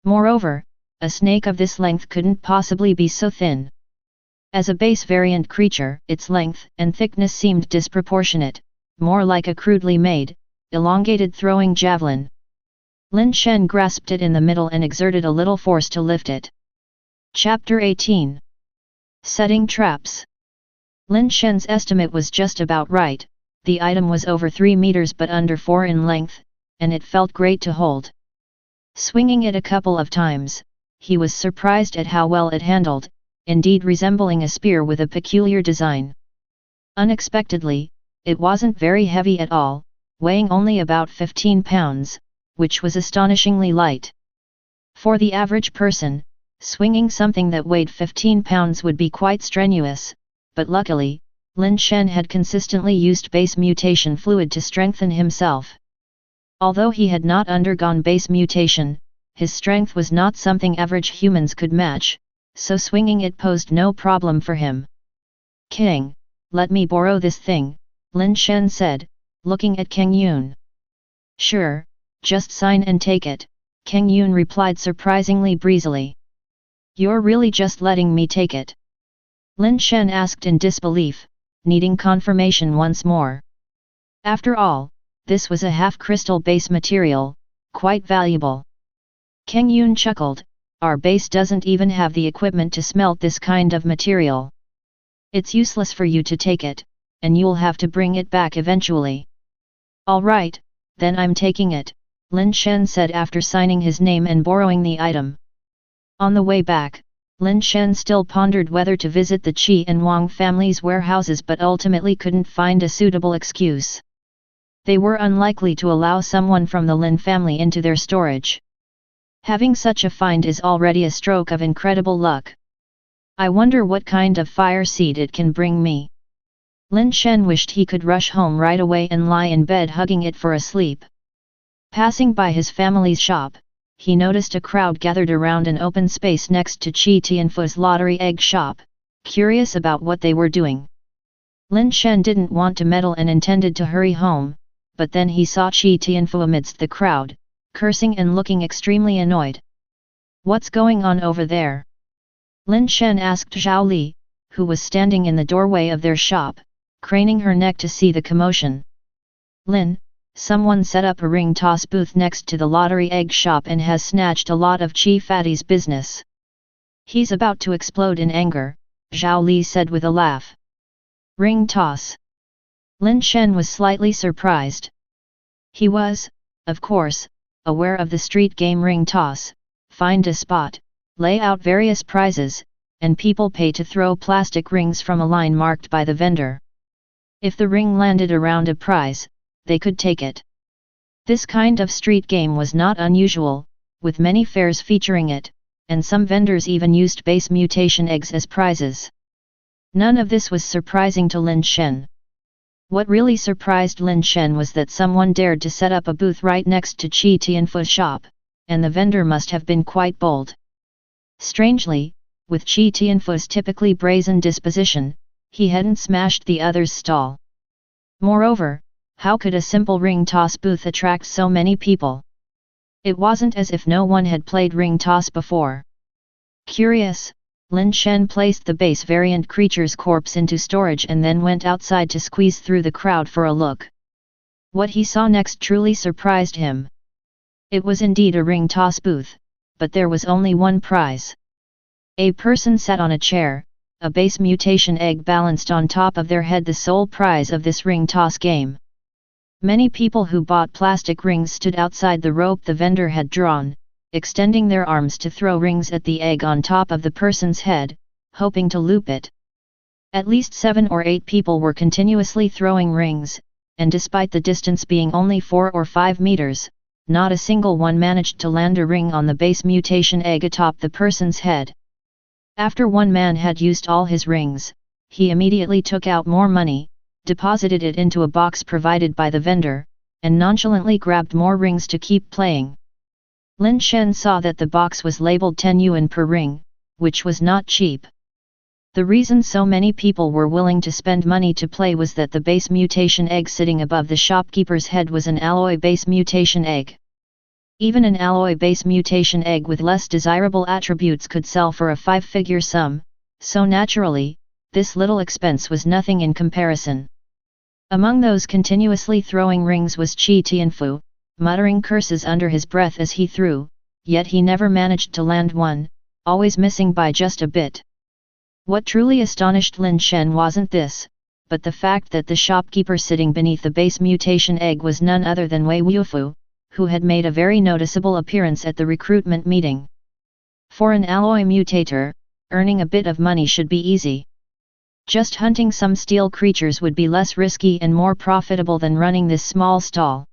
Moreover, a snake of this length couldn't possibly be so thin. As a base variant creature, its length and thickness seemed disproportionate, more like a crudely made, elongated throwing javelin. Lin Shen grasped it in the middle and exerted a little force to lift it. Chapter 18. Setting traps. Lin Shen's estimate was just about right. The item was over 3 meters but under 4 in length, and it felt great to hold. Swinging it a couple of times, he was surprised at how well it handled, indeed resembling a spear with a peculiar design. Unexpectedly, it wasn't very heavy at all, weighing only about 15 pounds, which was astonishingly light. For the average person, swinging something that weighed 15 pounds would be quite strenuous, but luckily, Lin Shen had consistently used base mutation fluid to strengthen himself. Although he had not undergone base mutation, his strength was not something average humans could match, so swinging it posed no problem for him. "King, let me borrow this thing," Lin Shen said, looking at Kang Yun. Sure, just sign and take it, Kang Yun replied surprisingly breezily. You're really just letting me take it? Lin Shen asked in disbelief, needing confirmation once more. After all, this was a half-crystal base material, quite valuable. Kang Yun chuckled, our base doesn't even have the equipment to smelt this kind of material. It's useless for you to take it, and you'll have to bring it back eventually. Alright, then I'm taking it, Lin Shen said after signing his name and borrowing the item. On the way back, Lin Shen still pondered whether to visit the Qi and Wang families' warehouses but ultimately couldn't find a suitable excuse. They were unlikely to allow someone from the Lin family into their storage. Having such a find is already a stroke of incredible luck. I wonder what kind of fire seed it can bring me. Lin Shen wished he could rush home right away and lie in bed hugging it for a sleep. Passing by his family's shop, he noticed a crowd gathered around an open space next to Qi Tianfu's lottery egg shop, curious about what they were doing. Lin Shen didn't want to meddle and intended to hurry home, but then he saw Qi Tianfu amidst the crowd, cursing and looking extremely annoyed. What's going on over there? Lin Shen asked Zhao Li, who was standing in the doorway of their shop, craning her neck to see the commotion. Lin, someone set up a ring toss booth next to the lottery egg shop and has snatched a lot of Qi Fatty's business. He's about to explode in anger, Zhao Li said with a laugh. Ring toss. Lin Shen was slightly surprised. He was, of course, aware of the street game ring toss, find a spot, lay out various prizes, and people pay to throw plastic rings from a line marked by the vendor. If the ring landed around a prize, they could take it. This kind of street game was not unusual, with many fairs featuring it, and some vendors even used base mutation eggs as prizes. None of this was surprising to Lin Shen. What really surprised Lin Shen was that someone dared to set up a booth right next to Qi Tianfu's shop, and the vendor must have been quite bold. Strangely, with Qi Tianfu's typically brazen disposition, he hadn't smashed the other's stall. Moreover, how could a simple ring toss booth attract so many people? It wasn't as if no one had played ring toss before. Curious, Lin Shen placed the base variant creature's corpse into storage and then went outside to squeeze through the crowd for a look. What he saw next truly surprised him. It was indeed a ring toss booth, but there was only one prize. A person sat on a chair, a base mutation egg balanced on top of their head, the sole prize of this ring toss game. Many people who bought plastic rings stood outside the rope the vendor had drawn, extending their arms to throw rings at the egg on top of the person's head, hoping to loop it. At least 7 or 8 people were continuously throwing rings, and despite the distance being only 4 or 5 meters, not a single one managed to land a ring on the base mutation egg atop the person's head. After one man had used all his rings, he immediately took out more money, deposited it into a box provided by the vendor, and nonchalantly grabbed more rings to keep playing. Lin Shen saw that the box was labeled 10 yuan per ring, which was not cheap. The reason so many people were willing to spend money to play was that the base mutation egg sitting above the shopkeeper's head was an alloy base mutation egg. Even an alloy base mutation egg with less desirable attributes could sell for a 5-figure sum, so naturally, this little expense was nothing in comparison. Among those continuously throwing rings was Qi Tianfu, muttering curses under his breath as he threw, yet he never managed to land one, always missing by just a bit. What truly astonished Lin Shen wasn't this, but the fact that the shopkeeper sitting beneath the base mutation egg was none other than Wei Wufu, who had made a very noticeable appearance at the recruitment meeting. For an alloy mutator, earning a bit of money should be easy. Just hunting some steel creatures would be less risky and more profitable than running this small stall.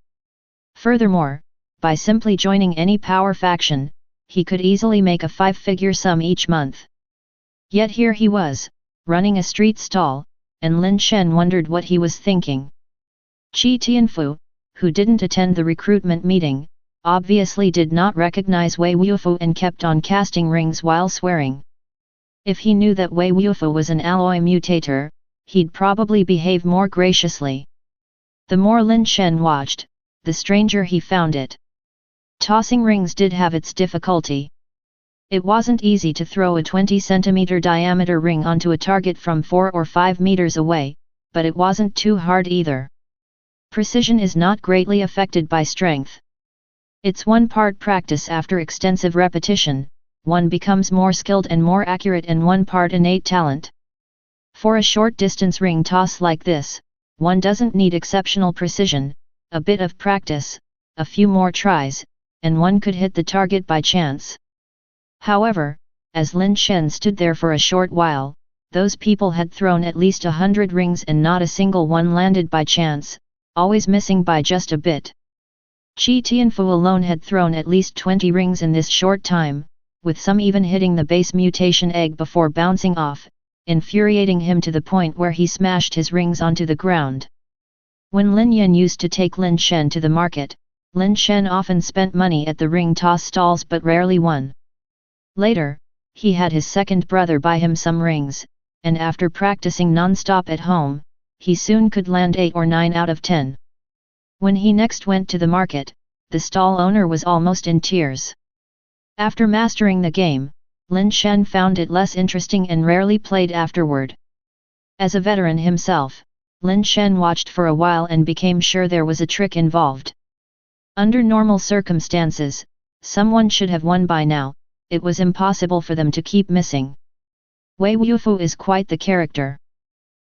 Furthermore, by simply joining any power faction, he could easily make a 5-figure sum each month. Yet here he was, running a street stall, and Lin Shen wondered what he was thinking. Qi Tianfu, who didn't attend the recruitment meeting, obviously did not recognize Wei Wufu and kept on casting rings while swearing. If he knew that Wei Wufu was an alloy mutator, he'd probably behave more graciously. The more Lin Shen watched, the stranger he found it. Tossing rings did have its difficulty. It wasn't easy to throw a 20 cm diameter ring onto a target from 4 or 5 meters away, but it wasn't too hard either. Precision is not greatly affected by strength. It's one part practice after extensive repetition, one becomes more skilled and more accurate, and one part innate talent. For a short distance ring toss like this, one doesn't need exceptional precision, a bit of practice, a few more tries, and one could hit the target by chance. However, as Lin Shen stood there for a short while, those people had thrown at least 100 rings and not a single one landed by chance, always missing by just a bit. Qi Tianfu alone had thrown at least 20 rings in this short time, with some even hitting the base mutation egg before bouncing off, infuriating him to the point where he smashed his rings onto the ground. When Lin Yan used to take Lin Shen to the market, Lin Shen often spent money at the ring toss stalls but rarely won. Later, he had his second brother buy him some rings, and after practicing non-stop at home, he soon could land 8 or 9 out of 10. When he next went to the market, the stall owner was almost in tears. After mastering the game, Lin Shen found it less interesting and rarely played afterward. As a veteran himself, Lin Shen watched for a while and became sure there was a trick involved. Under normal circumstances, someone should have won by now. It was impossible for them to keep missing. Wei Wufu is quite the character.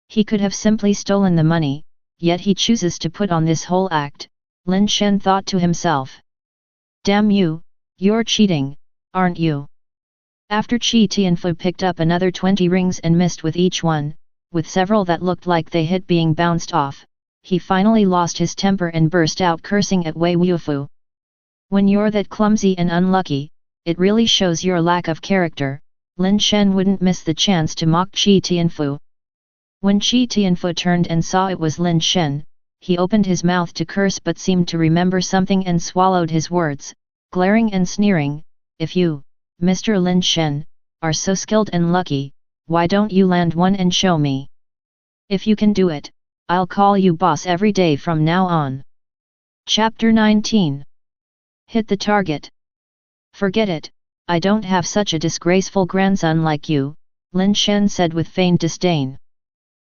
He could have simply stolen the money, yet he chooses to put on this whole act, Lin Shen thought to himself. Damn you, you're cheating, aren't you? After Qi Tianfu picked up another 20 rings and missed with each one, with several that looked like they hit being bounced off, he finally lost his temper and burst out cursing at Wei Wufu. When you're that clumsy and unlucky, it really shows your lack of character. Lin Shen wouldn't miss the chance to mock Qi Tianfu. When Qi Tianfu turned and saw it was Lin Shen, he opened his mouth to curse but seemed to remember something and swallowed his words, glaring and sneering. If you, Mr. Lin Shen, are so skilled and lucky, why don't you land one and show me? If you can do it, I'll call you boss every day from now on. Chapter 19. Hit the target. Forget it, I don't have such a disgraceful grandson like you, Lin Shen said with feigned disdain.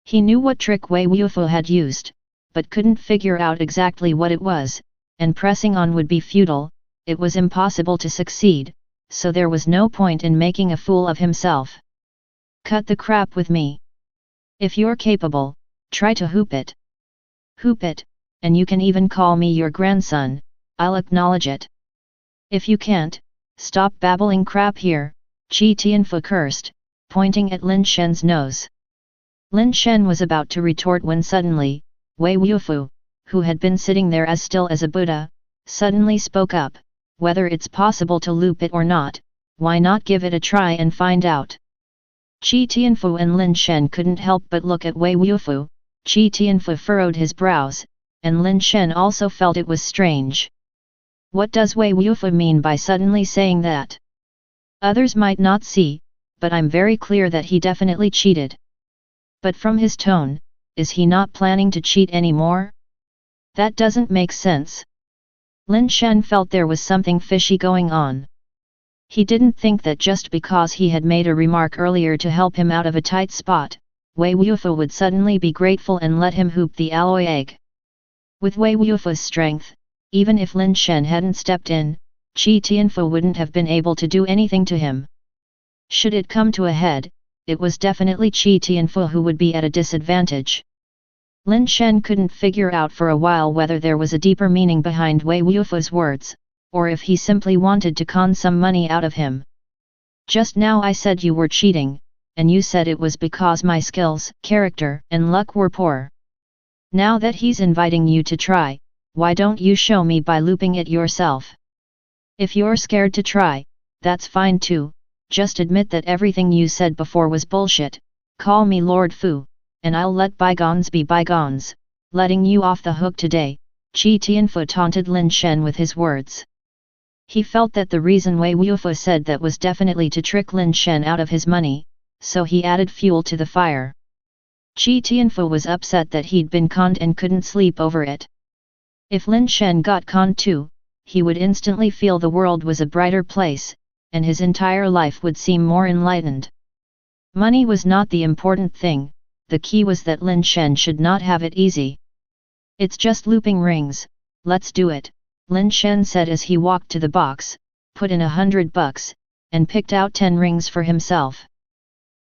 He knew what trick Wei Wufu had used, but couldn't figure out exactly what it was, and pressing on would be futile. It was impossible to succeed, so there was no point in making a fool of himself. Cut the crap with me. If you're capable, try to hoop it. Hoop it, and you can even call me your grandson, I'll acknowledge it. If you can't, stop babbling crap here, Qi Tianfu cursed, pointing at Lin Shen's nose. Lin Shen was about to retort when suddenly, Wei Wufu, who had been sitting there as still as a Buddha, suddenly spoke up. Whether it's possible to loop it or not, why not give it a try and find out? Qi Tianfu and Lin Shen couldn't help but look at Wei Wufu. Qi Tianfu furrowed his brows, and Lin Shen also felt it was strange. What does Wei Wufu mean by suddenly saying that? Others might not see, but I'm very clear that he definitely cheated. But from his tone, is he not planning to cheat anymore? That doesn't make sense. Lin Shen felt there was something fishy going on. He didn't think that just because he had made a remark earlier to help him out of a tight spot, Wei Wufu would suddenly be grateful and let him hoop the alloy egg. With Wei Wufu's strength, even if Lin Shen hadn't stepped in, Qi Tianfu wouldn't have been able to do anything to him. Should it come to a head, it was definitely Qi Tianfu who would be at a disadvantage. Lin Shen couldn't figure out for a while whether there was a deeper meaning behind Wei Wufu's words, or if he simply wanted to con some money out of him. Just now I said you were cheating, and you said it was because my skills, character, and luck were poor. Now that he's inviting you to try, why don't you show me by looping it yourself? If you're scared to try, that's fine too, just admit that everything you said before was bullshit, call me Lord Fu, and I'll let bygones be bygones, letting you off the hook today, Qi Tianfu taunted Lin Shen with his words. He felt that the reason Wei Wufu said that was definitely to trick Lin Shen out of his money, so he added fuel to the fire. Qi Tianfu was upset that he'd been conned and couldn't sleep over it. If Lin Shen got conned too, he would instantly feel the world was a brighter place, and his entire life would seem more enlightened. Money was not the important thing, the key was that Lin Shen should not have it easy. It's just looping rings, let's do it, Lin Shen said as he walked to the box, put in $100, and picked out 10 rings for himself.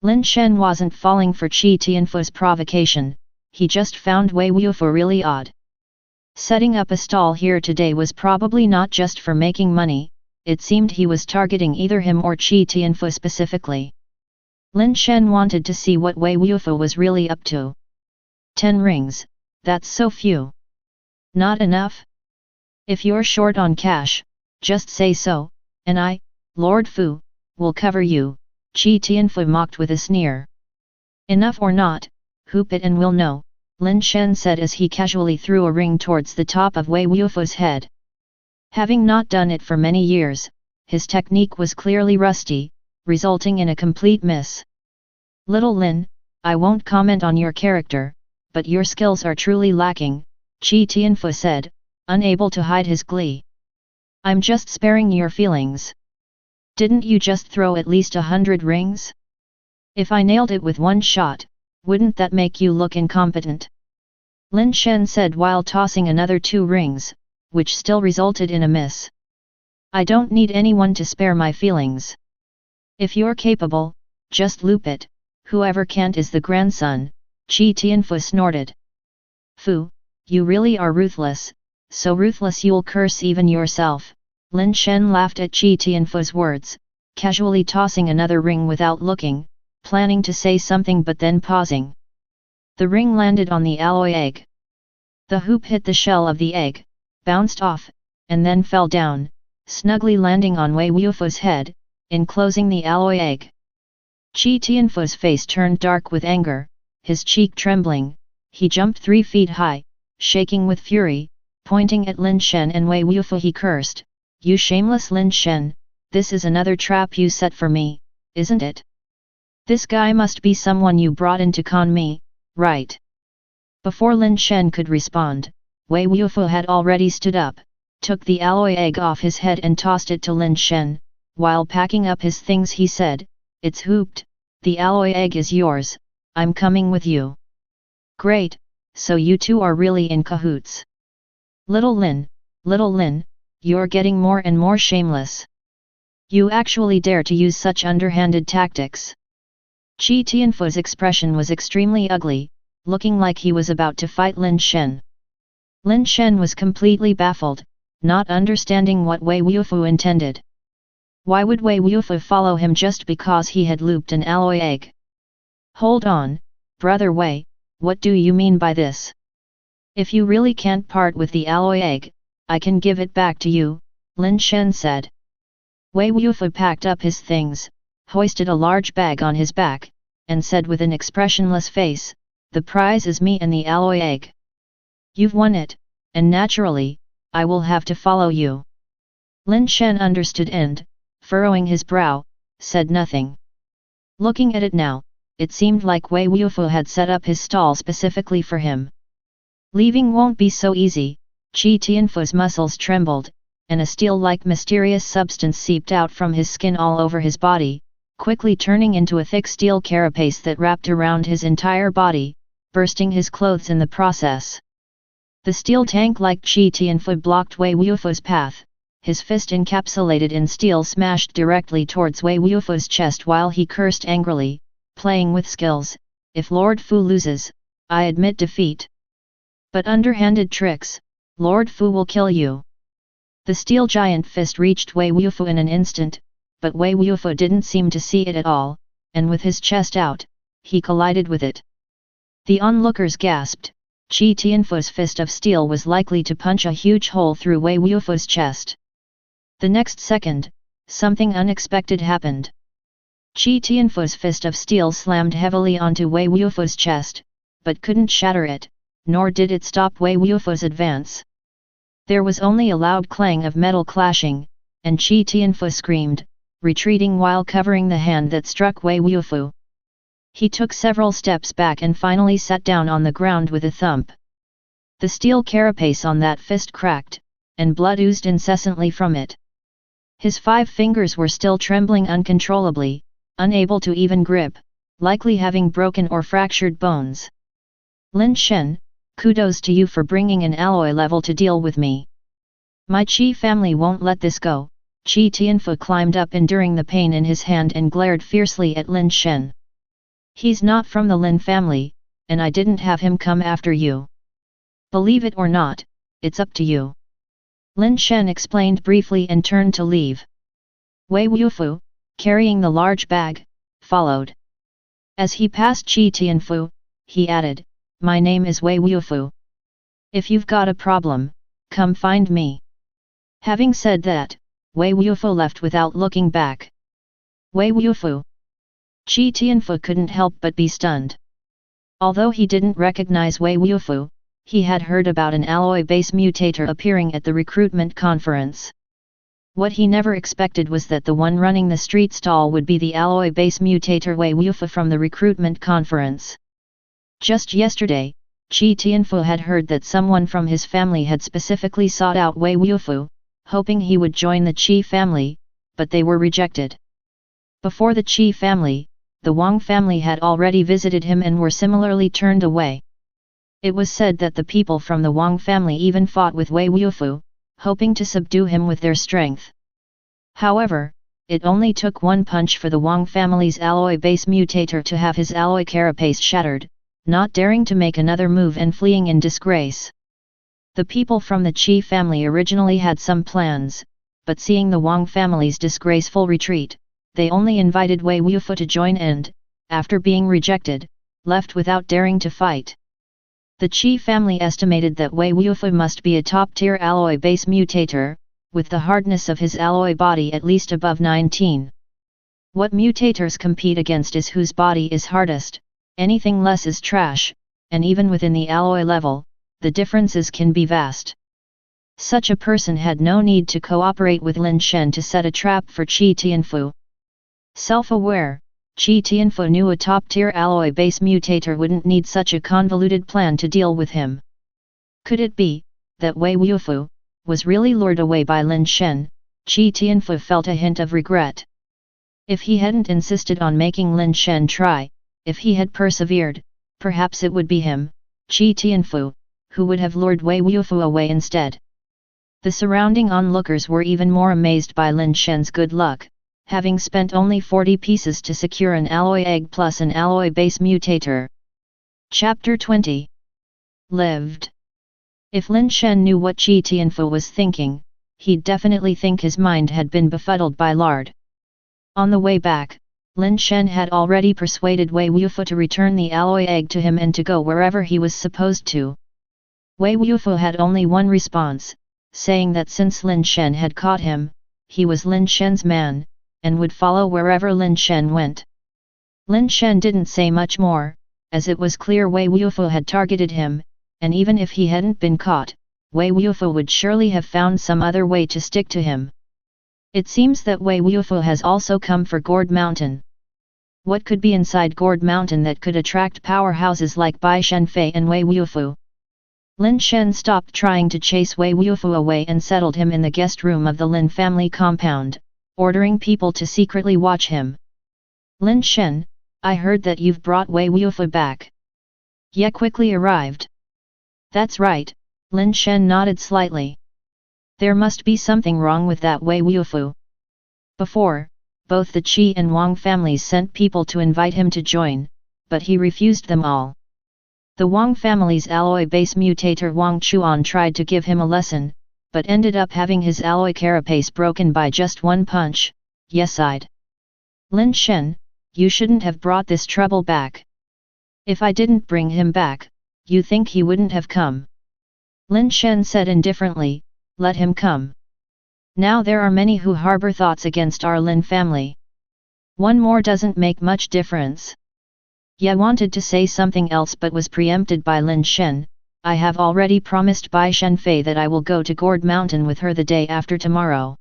Lin Shen wasn't falling for Qi Tianfu's provocation, he just found Wei Wufu really odd. Setting up a stall here today was probably not just for making money, it seemed he was targeting either him or Qi Tianfu specifically. Lin Shen wanted to see what Wei Wufu was really up to. 10 rings, that's so few. Not enough? If you're short on cash, just say so, and I, Lord Fu, will cover you, Qi Tianfu mocked with a sneer. Enough or not, hoop it and we'll know, Lin Shen said as he casually threw a ring towards the top of Wei Wufu's head. Having not done it for many years, his technique was clearly rusty, resulting in a complete miss. Little Lin, I won't comment on your character, but your skills are truly lacking, Qi Tianfu said, unable to hide his glee. I'm just sparing your feelings. Didn't you just throw at least 100 rings? If I nailed it with one shot, wouldn't that make you look incompetent? Lin Shen said while tossing another 2 rings, which still resulted in a miss. I don't need anyone to spare my feelings. If you're capable, just loop it, whoever can't is the grandson, Qi Tianfu snorted. Fu, you really are ruthless, so ruthless you'll curse even yourself, Lin Shen laughed at Qi Tianfu's words, casually tossing another ring without looking, planning to say something but then pausing. The ring landed on the alloy egg. The hoop hit the shell of the egg, bounced off, and then fell down, snugly landing on Wei Wufu's head, enclosing the alloy egg. Qi Tianfu's face turned dark with anger, his cheek trembling, he jumped 3 feet high, shaking with fury, pointing at Lin Shen and Wei Wufu he cursed, "You shameless Lin Shen, this is another trap you set for me, isn't it? This guy must be someone you brought in to con me, right?" Before Lin Shen could respond, Wei Wufu had already stood up, took the alloy egg off his head and tossed it to Lin Shen. While packing up his things he said, "It's hooped, the alloy egg is yours, I'm coming with you." "Great, so you two are really in cahoots. Little Lin, you're getting more and more shameless. You actually dare to use such underhanded tactics." Qi Tianfu's expression was extremely ugly, looking like he was about to fight Lin Shen. Lin Shen was completely baffled, not understanding what Wei Wufu intended. Why would Wei Wufu follow him just because he had looped an alloy egg? "Hold on, brother Wei, what do you mean by this? If you really can't part with the alloy egg, I can give it back to you," Lin Shen said. Wei Wufu packed up his things, hoisted a large bag on his back, and said with an expressionless face, "The prize is me and the alloy egg. You've won it, and naturally, I will have to follow you." Lin Shen understood and, furrowing his brow, said nothing. Looking at it now, it seemed like Wei Wufu had set up his stall specifically for him. Leaving won't be so easy, Qi Tianfu's muscles trembled, and a steel-like mysterious substance seeped out from his skin all over his body, quickly turning into a thick steel carapace that wrapped around his entire body, bursting his clothes in the process. The steel tank-like Qi Tianfu blocked Wei Wufu's path, his fist encapsulated in steel smashed directly towards Wei Wufu's chest while he cursed angrily, playing with skills, "If Lord Fu loses, I admit defeat. But underhanded tricks, Lord Fu will kill you." The steel giant fist reached Wei Wufu in an instant, but Wei Wufu didn't seem to see it at all, and with his chest out, he collided with it. The onlookers gasped. Qi Tianfu's fist of steel was likely to punch a huge hole through Wei Wufu's chest. The next second, something unexpected happened. Qi Tianfu's fist of steel slammed heavily onto Wei Wufu's chest, but couldn't shatter it, nor did it stop Wei Wufu's advance. There was only a loud clang of metal clashing, and Qi Tianfu screamed, retreating while covering the hand that struck Wei Wufu. He took several steps back and finally sat down on the ground with a thump. The steel carapace on that fist cracked, and blood oozed incessantly from it. His 5 fingers were still trembling uncontrollably, unable to even grip, likely having broken or fractured bones. Lin Shen, kudos to you for bringing an alloy level to deal with me. My Qi family won't let this go. Qi Tianfu climbed up enduring the pain in his hand and glared fiercely at Lin Shen. He's not from the Lin family, and I didn't have him come after you. Believe it or not, it's up to you. Lin Shen explained briefly and turned to leave. Wei Wufu, carrying the large bag, followed. As he passed Qi Tianfu, he added, My name is Wei Wufu. If you've got a problem, come find me. Having said that, Wei Wufu left without looking back. Wei Wufu. Qi Tianfu couldn't help but be stunned. Although he didn't recognize Wei Wufu, he had heard about an alloy base mutator appearing at the recruitment conference. What he never expected was that the one running the street stall would be the alloy base mutator Wei Wufu from the recruitment conference. Just yesterday, Qi Tianfu had heard that someone from his family had specifically sought out Wei Wufu, hoping he would join the Qi family, but they were rejected. Before the Qi family, the Wang family had already visited him and were similarly turned away. It was said that the people from the Wang family even fought with Wei Wufu, hoping to subdue him with their strength. However, it only took one punch for the Wang family's alloy base mutator to have his alloy carapace shattered, not daring to make another move and fleeing in disgrace. The people from the Qi family originally had some plans, but seeing the Wang family's disgraceful retreat, they only invited Wei Wufu to join and, after being rejected, left without daring to fight. The Qi family estimated that Wei Wufu must be a top-tier alloy base mutator, with the hardness of his alloy body at least above 19. What mutators compete against is whose body is hardest, anything less is trash, and even within the alloy level, the differences can be vast. Such a person had no need to cooperate with Lin Shen to set a trap for Qi Tianfu. Self-aware, Qi Tianfu knew a top-tier alloy base mutator wouldn't need such a convoluted plan to deal with him. Could it be that Wei Wufu was really lured away by Lin Shen? Qi Tianfu felt a hint of regret. If he hadn't insisted on making Lin Shen try, if he had persevered, perhaps it would be him, Qi Tianfu, who would have lured Wei Wufu away instead. The surrounding onlookers were even more amazed by Lin Shen's good luck, having spent only 40 pieces to secure an alloy egg plus an alloy base mutator. Chapter 20. Lived. If Lin Shen knew what Qi Tianfu was thinking, he'd definitely think his mind had been befuddled by lard. On the way back, Lin Shen had already persuaded Wei Wufu to return the alloy egg to him and to go wherever he was supposed to. Wei Wufu had only one response, saying that since Lin Shen had caught him, he was Lin Shen's man, and would follow wherever Lin Shen went. Lin Shen didn't say much more, as it was clear Wei Wufu had targeted him, and even if he hadn't been caught, Wei Wufu would surely have found some other way to stick to him. It seems that Wei Wufu has also come for Gourd Mountain. What could be inside Gourd Mountain that could attract powerhouses like Bai Shenfei and Wei Wufu? Lin Shen stopped trying to chase Wei Wufu away and settled him in the guest room of the Lin family compound, ordering people to secretly watch him. Lin Shen, I heard that you've brought Wei Wufu back. Ye quickly arrived. That's right, Lin Shen nodded slightly. There must be something wrong with that Wei Wufu. Before, both the Qi and Wang families sent people to invite him to join, but he refused them all. The Wang family's alloy base mutator Wang Chuan tried to give him a lesson, but ended up having his alloy carapace broken by just one punch. Ye sighed. Lin Shen, you shouldn't have brought this trouble back. If I didn't bring him back, you think he wouldn't have come? Lin Shen said indifferently, let him come. Now there are many who harbor thoughts against our Lin family. One more doesn't make much difference. Ye wanted to say something else but was preempted by Lin Shen. I have already promised Bai Shenfei that I will go to Gourd Mountain with her the day after tomorrow.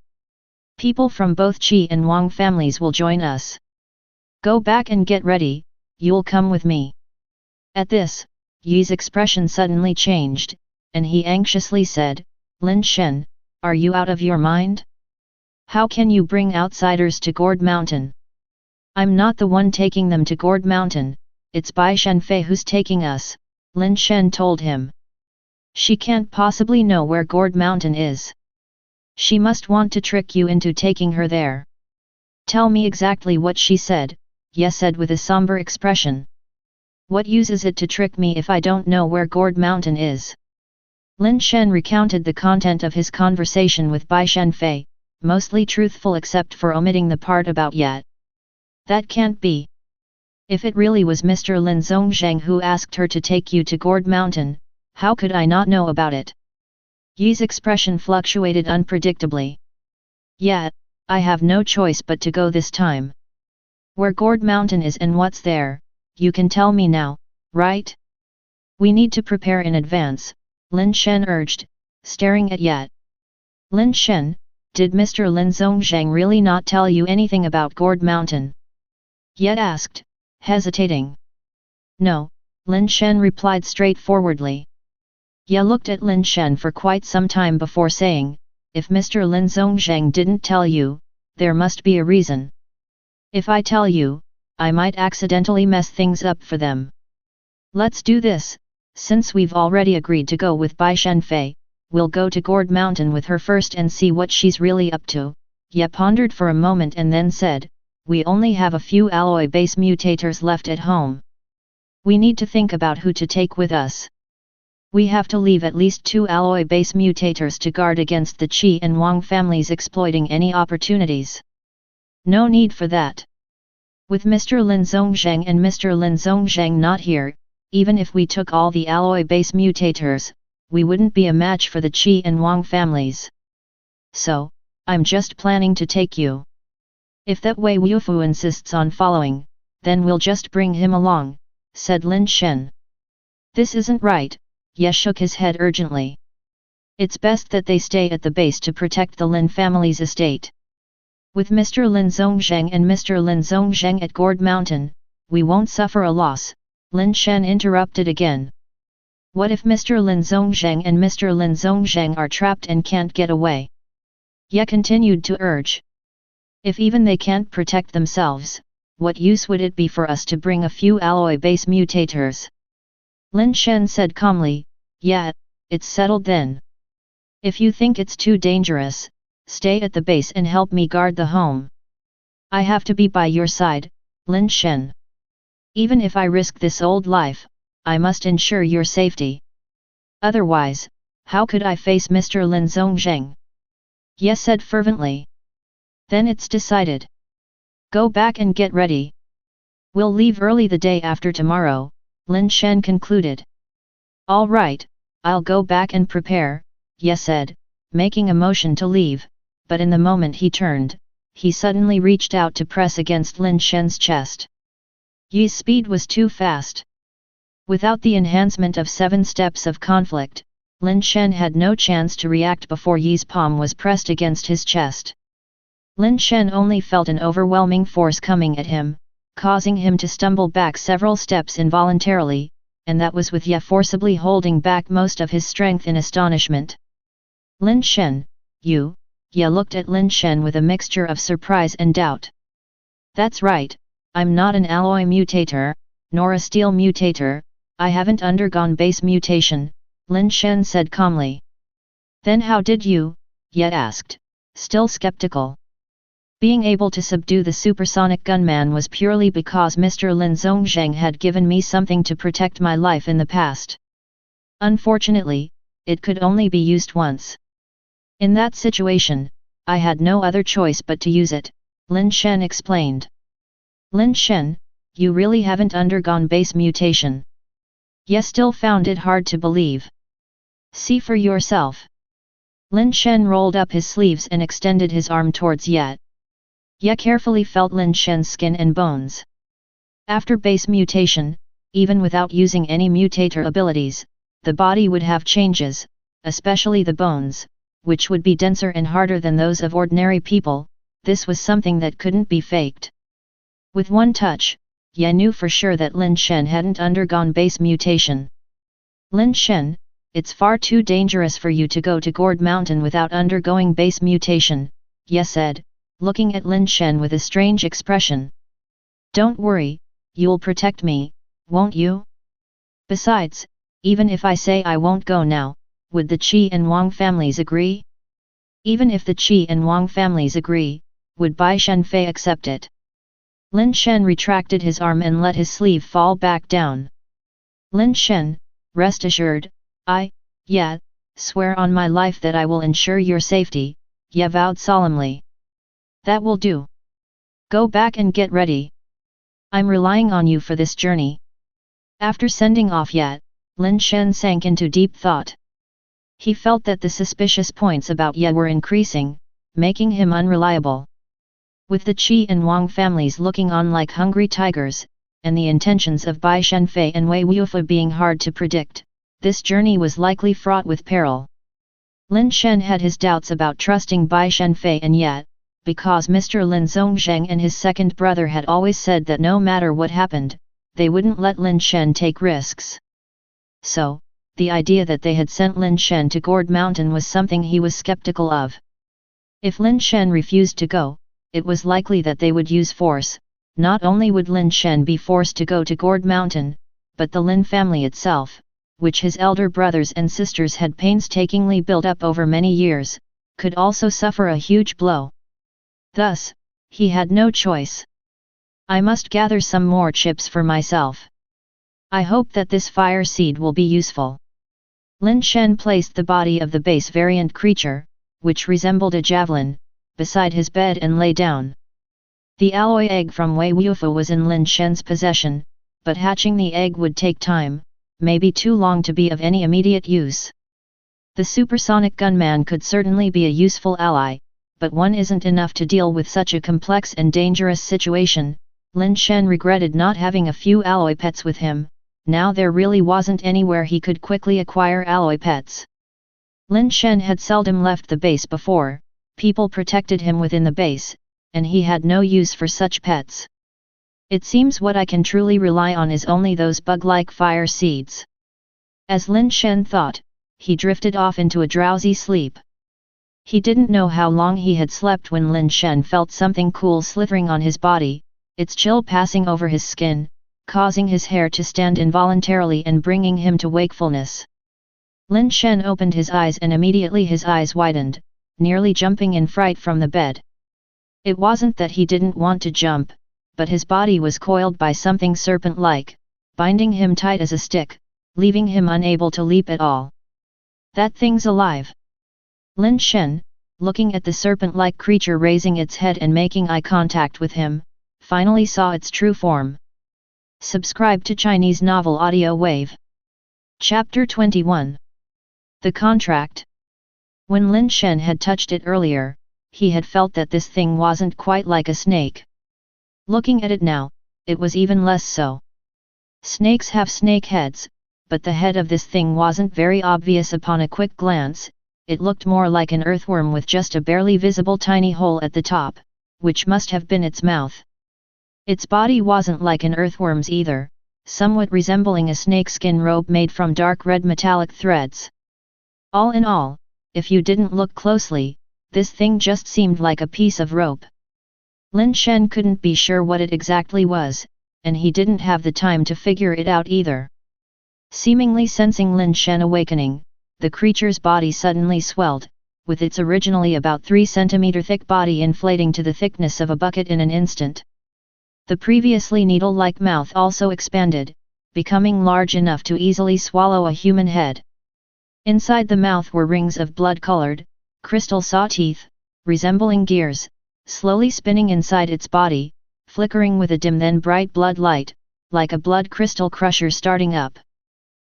People from both Qi and Wang families will join us. Go back and get ready, you'll come with me. At this, Yi's expression suddenly changed, and he anxiously said, "Lin Shen, are you out of your mind? How can you bring outsiders to Gourd Mountain? I'm not the one taking them to Gourd Mountain, it's Bai Shenfei who's taking us," Lin Shen told him. "She can't possibly know where Gourd Mountain is. She must want to trick you into taking her there." "Tell me exactly what she said," Ye said with a somber expression. "What use is it to trick me if I don't know where Gourd Mountain is?" Lin Shen recounted the content of his conversation with Bai Shenfei, mostly truthful except for omitting the part about Ye. "That can't be. If it really was Mr. Lin Zhongzhang who asked her to take you to Gourd Mountain, how could I not know about it?" Yi's expression fluctuated unpredictably. "Yeah, I have no choice but to go this time. Where Gourd Mountain is and what's there, you can tell me now, right? We need to prepare in advance," Lin Shen urged, staring at Ye. "Lin Shen, did Mr. Lin Zhongzhang really not tell you anything about Gourd Mountain?" Ye asked, hesitating. "No," Lin Shen replied straightforwardly. Ye looked at Lin Shen for quite some time before saying, "If Mr. Lin Zhongzhang didn't tell you, there must be a reason. If I tell you, I might accidentally mess things up for them. Let's do this, since we've already agreed to go with Bai Shenfei, we'll go to Gourd Mountain with her first and see what she's really up to." Ye pondered for a moment and then said, "We only have a few alloy base mutators left at home. We need to think about who to take with us. We have to leave at least 2 alloy base mutators to guard against the Qi and Wang families exploiting any opportunities." "No need for that. With Mr. Lin Zhongzhang and Mr. Lin Zhongzhang not here, even if we took all the alloy base mutators, we wouldn't be a match for the Qi and Wang families. So, I'm just planning to take you. If that Wei Wufu insists on following, then we'll just bring him along," said Lin Shen. "This isn't right," Ye shook his head urgently. "It's best that they stay at the base to protect the Lin family's estate. With Mr. Lin Zhongzhang and Mr. Lin Zhongzhang at Gourd Mountain, we won't suffer a loss," Lin Shen interrupted again. "What if Mr. Lin Zhongzhang and Mr. Lin Zhongzhang are trapped and can't get away?" Ye continued to urge. "If even they can't protect themselves, what use would it be for us to bring a few alloy base mutators?" Lin Shen said calmly, "Yeah, it's settled then. If you think it's too dangerous, stay at the base and help me guard the home. I have to be by your side, Lin Shen. Even if I risk this old life, I must ensure your safety. Otherwise, how could I face Mr. Lin Zhongzhang?" Ye said fervently. "Then it's decided. Go back and get ready. We'll leave early the day after tomorrow," Lin Shen concluded. "All right, I'll go back and prepare," Ye said, making a motion to leave, but in the moment he turned, he suddenly reached out to press against Lin Shen's chest. Ye's speed was too fast. Without the enhancement of 7 steps of conflict, Lin Shen had no chance to react before Ye's palm was pressed against his chest. Lin Shen only felt an overwhelming force coming at him, causing him to stumble back several steps involuntarily, and that was with Ye forcibly holding back most of his strength in astonishment. "Lin Shen, you..." Ye looked at Lin Shen with a mixture of surprise and doubt. "That's right, I'm not an alloy mutator, nor a steel mutator, I haven't undergone base mutation," Lin Shen said calmly. "Then how did you?" Ye asked, still skeptical. "Being able to subdue the supersonic gunman was purely because Mr. Lin Zhongzhang had given me something to protect my life in the past. Unfortunately, it could only be used once. In that situation, I had no other choice but to use it," Lin Shen explained. "Lin Shen, you really haven't undergone base mutation?" Ye still found it hard to believe. "See for yourself." Lin Shen rolled up his sleeves and extended his arm towards Ye. Ye carefully felt Lin Shen's skin and bones. After base mutation, even without using any mutator abilities, the body would have changes, especially the bones, which would be denser and harder than those of ordinary people. This was something that couldn't be faked. With one touch, Ye knew for sure that Lin Shen hadn't undergone base mutation. "Lin Shen, it's far too dangerous for you to go to Gourd Mountain without undergoing base mutation, Ye said, looking at Lin Shen with a strange expression. Don't worry, you'll protect me, won't you? Besides, even if I say I won't go now, would the Qi and Wang families agree? Even if the Qi and Wang families agree, would Bai Shenfei accept it? Lin Shen retracted his arm and let his sleeve fall back down. Lin Shen, rest assured, swear on my life that I will ensure your safety, Ye vowed solemnly. That will do. Go back and get ready. I'm relying on you for this journey. After sending off Ye, Lin Shen sank into deep thought. He felt that the suspicious points about Ye were increasing, making him unreliable. With the Qi and Wang families looking on like hungry tigers, and the intentions of Bai Shenfei and Wei Wufa being hard to predict, this journey was likely fraught with peril. Lin Shen had his doubts about trusting Bai Shenfei and Ye, because Mr. Lin Zhongzheng and his second brother had always said that no matter what happened, they wouldn't let Lin Shen take risks. So, the idea that they had sent Lin Shen to Gourd Mountain was something he was skeptical of. If Lin Shen refused to go, it was likely that they would use force. Not only would Lin Shen be forced to go to Gourd Mountain, but the Lin family itself, which his elder brothers and sisters had painstakingly built up over many years, could also suffer a huge blow. Thus, he had no choice. I must gather some more chips for myself. I hope that this fire seed will be useful. Lin Shen placed the body of the base variant creature, which resembled a javelin, beside his bed and lay down. The alloy egg from Wei Wufa was in Lin Shen's possession, but hatching the egg would take time, maybe too long to be of any immediate use. The supersonic gunman could certainly be a useful ally, but one isn't enough to deal with such a complex and dangerous situation. Lin Shen regretted not having a few alloy pets with him. Now there really wasn't anywhere he could quickly acquire alloy pets. Lin Shen had seldom left the base before, people protected him within the base, and he had no use for such pets. It seems what I can truly rely on is only those bug-like fire seeds. As Lin Shen thought, he drifted off into a drowsy sleep. He didn't know how long he had slept when Lin Shen felt something cool slithering on his body, its chill passing over his skin, causing his hair to stand involuntarily and bringing him to wakefulness. Lin Shen opened his eyes and immediately his eyes widened, nearly jumping in fright from the bed. It wasn't that he didn't want to jump, but his body was coiled by something serpent-like, binding him tight as a stick, leaving him unable to leap at all. That thing's alive. Lin Shen, looking at the serpent-like creature raising its head and making eye contact with him, finally saw its true form. Subscribe to Chinese Novel Audiowave. Chapter 21. The Contract. When Lin Shen had touched it earlier, he had felt that this thing wasn't quite like a snake. Looking at it now, it was even less so. Snakes have snake heads, but the head of this thing wasn't very obvious upon a quick glance. It looked more like an earthworm with just a barely visible tiny hole at the top, which must have been its mouth. Its body wasn't like an earthworm's either, somewhat resembling a snakeskin robe made from dark red metallic threads. All in all, if you didn't look closely, this thing just seemed like a piece of rope. Lin Shen couldn't be sure what it exactly was, and he didn't have the time to figure it out either. Seemingly sensing Lin Shen awakening, the creature's body suddenly swelled, with its originally about 3 cm thick body inflating to the thickness of a bucket in an instant. The previously needle-like mouth also expanded, becoming large enough to easily swallow a human head. Inside the mouth were rings of blood-colored, crystal saw teeth, resembling gears, slowly spinning inside its body, flickering with a dim then bright blood light, like a blood crystal crusher starting up.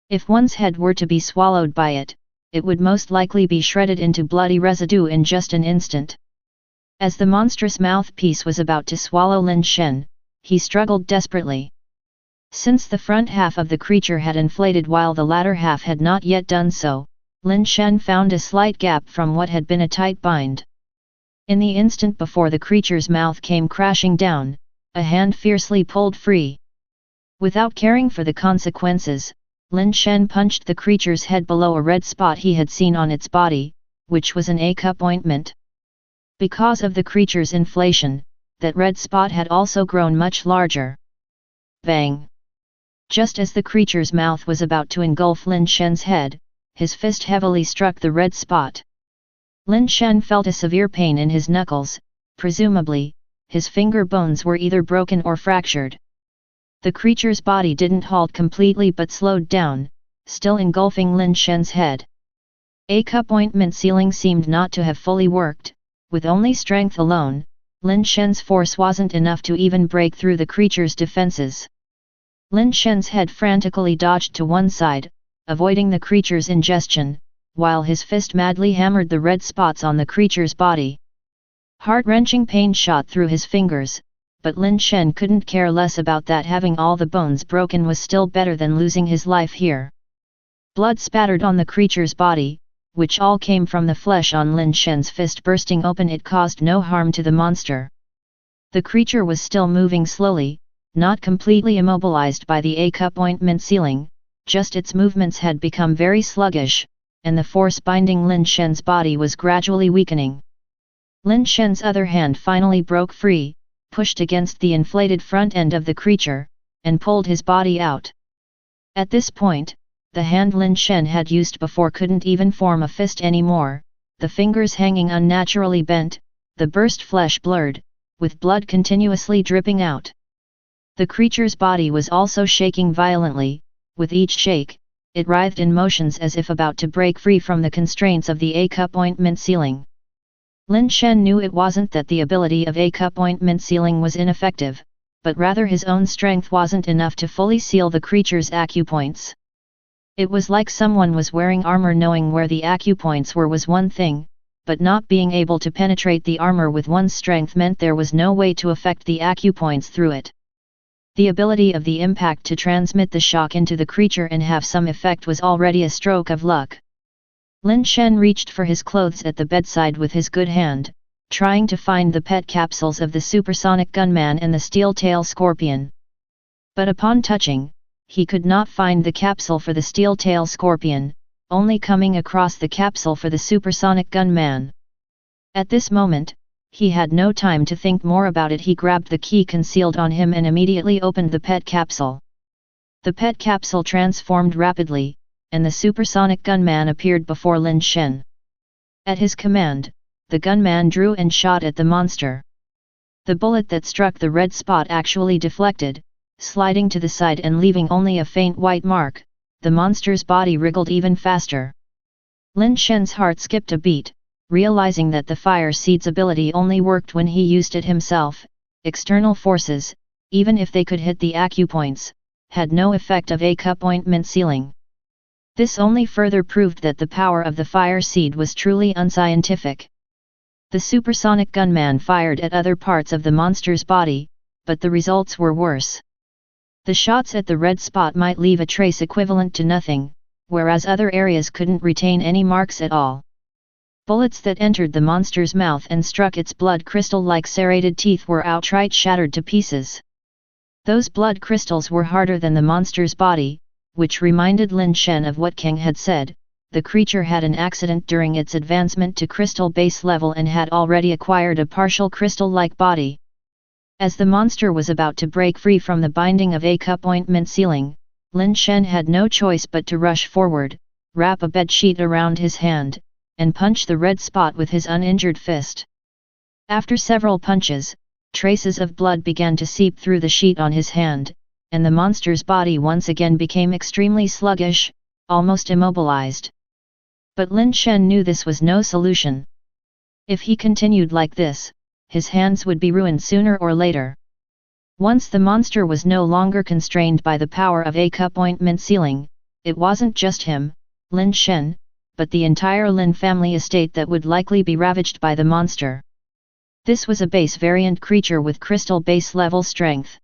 If one's head were to be swallowed by it, it would most likely be shredded into bloody residue in just an instant. As the monstrous mouthpiece was about to swallow Lin Shen, he struggled desperately. Since the front half of the creature had inflated while the latter half had not yet done so, Lin Shen found a slight gap from what had been a tight bind. In the instant before the creature's mouth came crashing down, a hand fiercely pulled free. Without caring for the consequences, Lin Shen punched the creature's head below a red spot he had seen on its body, which was an awoke ointment. Because of the creature's inflation, that red spot had also grown much larger. Bang! Just as the creature's mouth was about to engulf Lin Shen's head, his fist heavily struck the red spot. Lin Shen felt a severe pain in his knuckles, presumably, his finger bones were either broken or fractured. The creature's body didn't halt completely but slowed down, still engulfing Lin Shen's head. Awoke ointment sealing seemed not to have fully worked. With only strength alone, Lin Shen's force wasn't enough to even break through the creature's defenses. Lin Shen's head frantically dodged to one side, avoiding the creature's ingestion, while his fist madly hammered the red spots on the creature's body. Heart-wrenching pain shot through his fingers, but Lin Shen couldn't care less about that. Having all the bones broken was still better than losing his life here. Blood spattered on the creature's body, which all came from the flesh on Lin Shen's fist bursting open. It caused no harm to the monster. The creature was still moving slowly, not completely immobilized by the awoke ointment sealing, just its movements had become very sluggish, and the force binding Lin Shen's body was gradually weakening. Lin Shen's other hand finally broke free, pushed against the inflated front end of the creature, and pulled his body out. At this point, the hand Lin Shen had used before couldn't even form a fist anymore, the fingers hanging unnaturally bent, the burst flesh blurred, with blood continuously dripping out. The creature's body was also shaking violently. With each shake, it writhed in motions as if about to break free from the constraints of the awoke ointment sealing. Lin Shen knew it wasn't that the ability of awoke ointment sealing was ineffective, but rather his own strength wasn't enough to fully seal the creature's acupoints. It was like someone was wearing armor. Knowing where the acupoints were was one thing, but not being able to penetrate the armor with one's strength meant there was no way to affect the acupoints through it. The ability of the impact to transmit the shock into the creature and have some effect was already a stroke of luck. Lin Shen reached for his clothes at the bedside with his good hand, trying to find the pet capsules of the supersonic gunman and the steel-tail scorpion. But upon touching, he could not find the capsule for the steel-tail scorpion, only coming across the capsule for the supersonic gunman. At this moment, he had no time to think more about it. He grabbed the key concealed on him and immediately opened the pet capsule. The pet capsule transformed rapidly, and the supersonic gunman appeared before Lin Shen. At his command, the gunman drew and shot at the monster. The bullet that struck the red spot actually deflected, sliding to the side and leaving only a faint white mark. The monster's body wriggled even faster. Lin Shen's heart skipped a beat, realizing that the fire seed's ability only worked when he used it himself. External forces, even if they could hit the acupoints, had no effect of awoke ointment sealing. This only further proved that the power of the fire seed was truly unscientific. The supersonic gunman fired at other parts of the monster's body, but the results were worse. The shots at the red spot might leave a trace equivalent to nothing, whereas other areas couldn't retain any marks at all. Bullets that entered the monster's mouth and struck its blood crystal-like serrated teeth were outright shattered to pieces. Those blood crystals were harder than the monster's body, which reminded Lin Shen of what King had said. The creature had an accident during its advancement to crystal base level and had already acquired a partial crystal-like body. As the monster was about to break free from the binding of awoke ointment sealing, Lin Shen had no choice but to rush forward, wrap a bedsheet around his hand, and punch the red spot with his uninjured fist. After several punches, traces of blood began to seep through the sheet on his hand, and the monster's body once again became extremely sluggish, almost immobilized. But Lin Shen knew this was no solution. If he continued like this, his hands would be ruined sooner or later. Once the monster was no longer constrained by the power of awoke ointment sealing, it wasn't just him, Lin Shen, but the entire Lin family estate that would likely be ravaged by the monster. This was a base variant creature with crystal base level strength.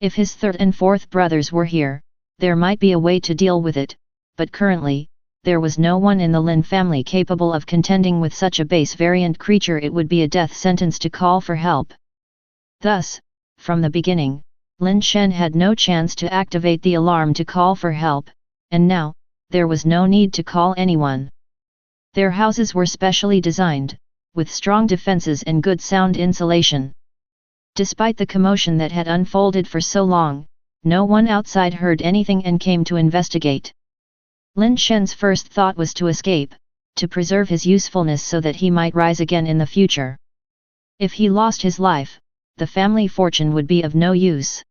If his third and fourth brothers were here, there might be a way to deal with it, but currently, there was no one in the Lin family capable of contending with such a base variant creature. It would be a death sentence to call for help. Thus, from the beginning, Lin Shen had no chance to activate the alarm to call for help, and now, there was no need to call anyone. Their houses were specially designed, with strong defenses and good sound insulation. Despite the commotion that had unfolded for so long, no one outside heard anything and came to investigate. Lin Shen's first thought was to escape, to preserve his usefulness so that he might rise again in the future. If he lost his life, the family fortune would be of no use.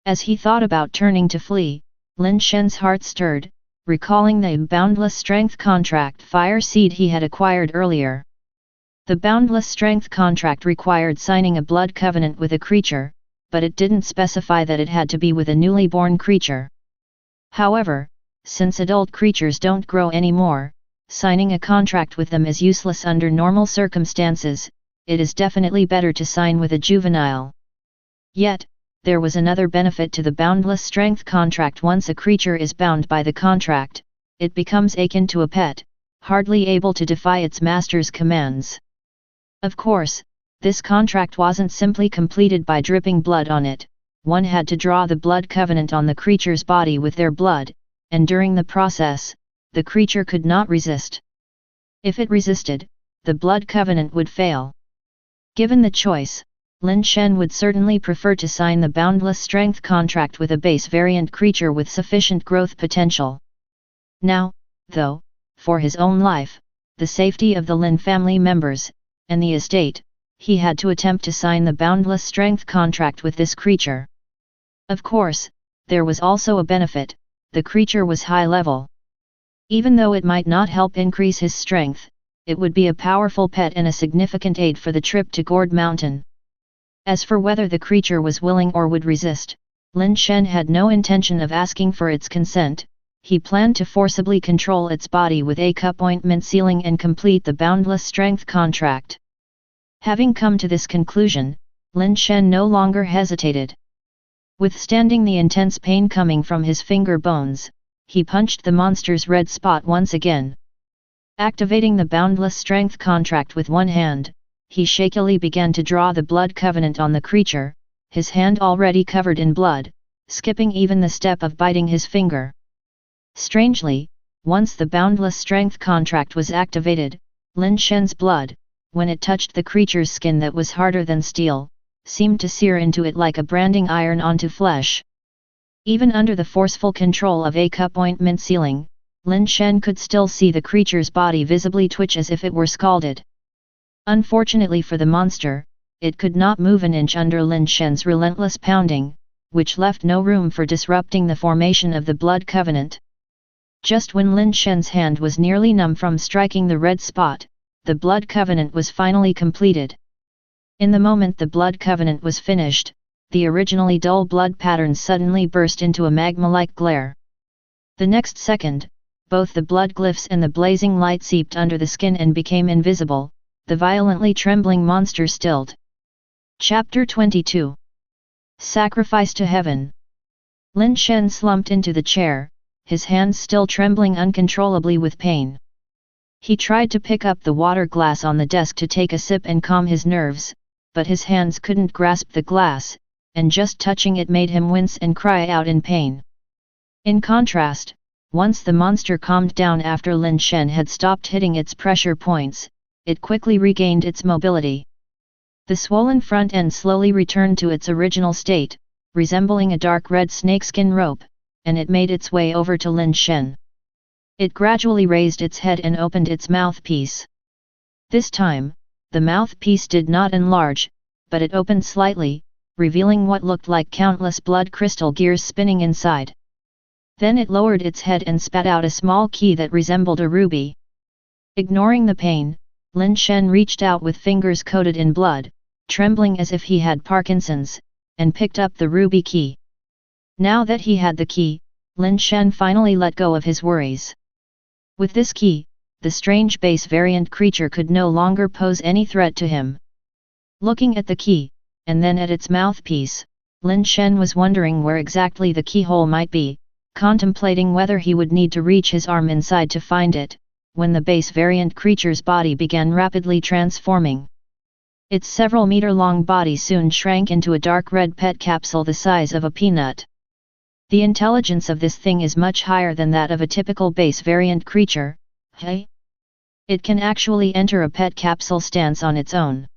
As he thought about turning to flee, Lin Shen's heart stirred, recalling the boundless strength contract fire seed he had acquired earlier. The boundless strength contract required signing a blood covenant with a creature, but it didn't specify that it had to be with a newly born creature. However, since adult creatures don't grow anymore, signing a contract with them is useless under normal circumstances. It is definitely better to sign with a juvenile. Yet, there was another benefit to the boundless strength contract. Once a creature is bound by the contract, it becomes akin to a pet, hardly able to defy its master's commands. Of course, this contract wasn't simply completed by dripping blood on it. One had to draw the blood covenant on the creature's body with their blood, and during the process, the creature could not resist. If it resisted, the blood covenant would fail. Given the choice, Lin Shen would certainly prefer to sign the boundless strength contract with a base variant creature with sufficient growth potential. Now, though, for his own life, the safety of the Lin family members, and the estate, he had to attempt to sign the boundless strength contract with this creature. Of course, there was also a benefit: the creature was high level. Even though it might not help increase his strength, it would be a powerful pet and a significant aid for the trip to Gourd Mountain. As for whether the creature was willing or would resist, Lin Shen had no intention of asking for its consent. He planned to forcibly control its body with a cup ointment sealing and complete the boundless strength contract. Having come to this conclusion, Lin Shen no longer hesitated. Withstanding the intense pain coming from his finger bones, he punched the monster's red spot once again. Activating the boundless strength contract with one hand, he shakily began to draw the blood covenant on the creature, his hand already covered in blood, skipping even the step of biting his finger. Strangely, once the boundless strength contract was activated, Lin Shen's blood, when it touched the creature's skin that was harder than steel, seemed to sear into it like a branding iron onto flesh. Even under the forceful control of a cup ointment sealing, Lin Shen could still see the creature's body visibly twitch as if it were scalded. Unfortunately for the monster, it could not move an inch under Lin Shen's relentless pounding, which left no room for disrupting the formation of the blood covenant. Just when Lin Shen's hand was nearly numb from striking the red spot, the blood covenant was finally completed. In the moment the blood covenant was finished, the originally dull blood patterns suddenly burst into a magma-like glare. The next second, both the blood glyphs and the blazing light seeped under the skin and became invisible. The violently trembling monster stilled. Chapter 22. Sacrifice to Heaven. Lin Shen slumped into the chair, his hands still trembling uncontrollably with pain. He tried to pick up the water glass on the desk to take a sip and calm his nerves, but his hands couldn't grasp the glass, and just touching it made him wince and cry out in pain. In contrast, once the monster calmed down after Lin Shen had stopped hitting its pressure points, it quickly regained its mobility. The swollen front end slowly returned to its original state, resembling a dark red snakeskin rope, and it made its way over to Lin Shen. It gradually raised its head and opened its mouthpiece. This time, the mouthpiece did not enlarge, but it opened slightly, revealing what looked like countless blood crystal gears spinning inside. Then it lowered its head and spat out a small key that resembled a ruby. Ignoring the pain, Lin Shen reached out with fingers coated in blood, trembling as if he had Parkinson's, and picked up the ruby key. Now that he had the key, Lin Shen finally let go of his worries. With this key, the strange base variant creature could no longer pose any threat to him. Looking at the key, and then at its mouthpiece, Lin Shen was wondering where exactly the keyhole might be, contemplating whether he would need to reach his arm inside to find it, when the base variant creature's body began rapidly transforming. Its several-meter-long body soon shrank into a dark red pet capsule the size of a peanut. The intelligence of this thing is much higher than that of a typical base variant creature. Hey? It can actually enter a pet capsule stance on its own.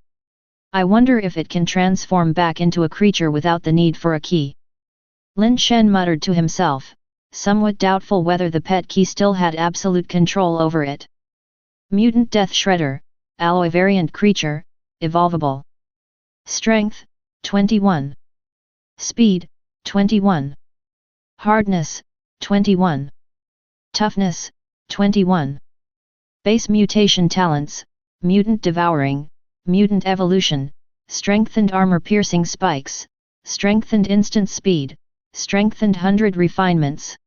I wonder if it can transform back into a creature without the need for a key. Lin Shen muttered to himself, somewhat doubtful whether the pet key still had absolute control over it. Mutant Death Shredder, alloy variant creature, evolvable. Strength, 21. Speed, 21. Hardness, 21. Toughness, 21. Base mutation talents, Mutant Devouring, Mutant Evolution, Strengthened Armor-Piercing Spikes, Strengthened Instant Speed, Strengthened 100 Refinements.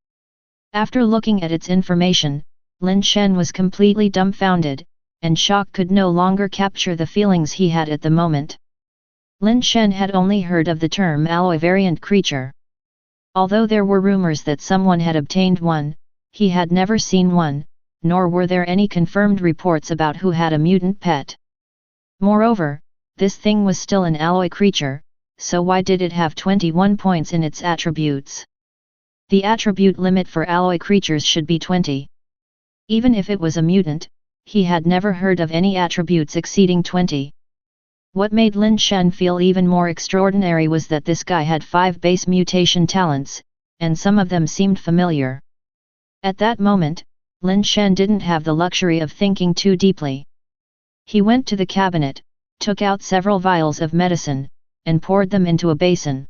After looking at its information, Lin Shen was completely dumbfounded, and shock could no longer capture the feelings he had at the moment. Lin Shen had only heard of the term alloy variant creature. Although there were rumors that someone had obtained one, he had never seen one, nor were there any confirmed reports about who had a mutant pet. Moreover, this thing was still an alloy creature, so why did it have 21 points in its attributes? The attribute limit for alloy creatures should be 20. Even if it was a mutant, he had never heard of any attributes exceeding 20. What made Lin Shen feel even more extraordinary was that this guy had 5 base mutation talents, and some of them seemed familiar. At that moment, Lin Shen didn't have the luxury of thinking too deeply. He went to the cabinet, took out several vials of medicine, and poured them into a basin.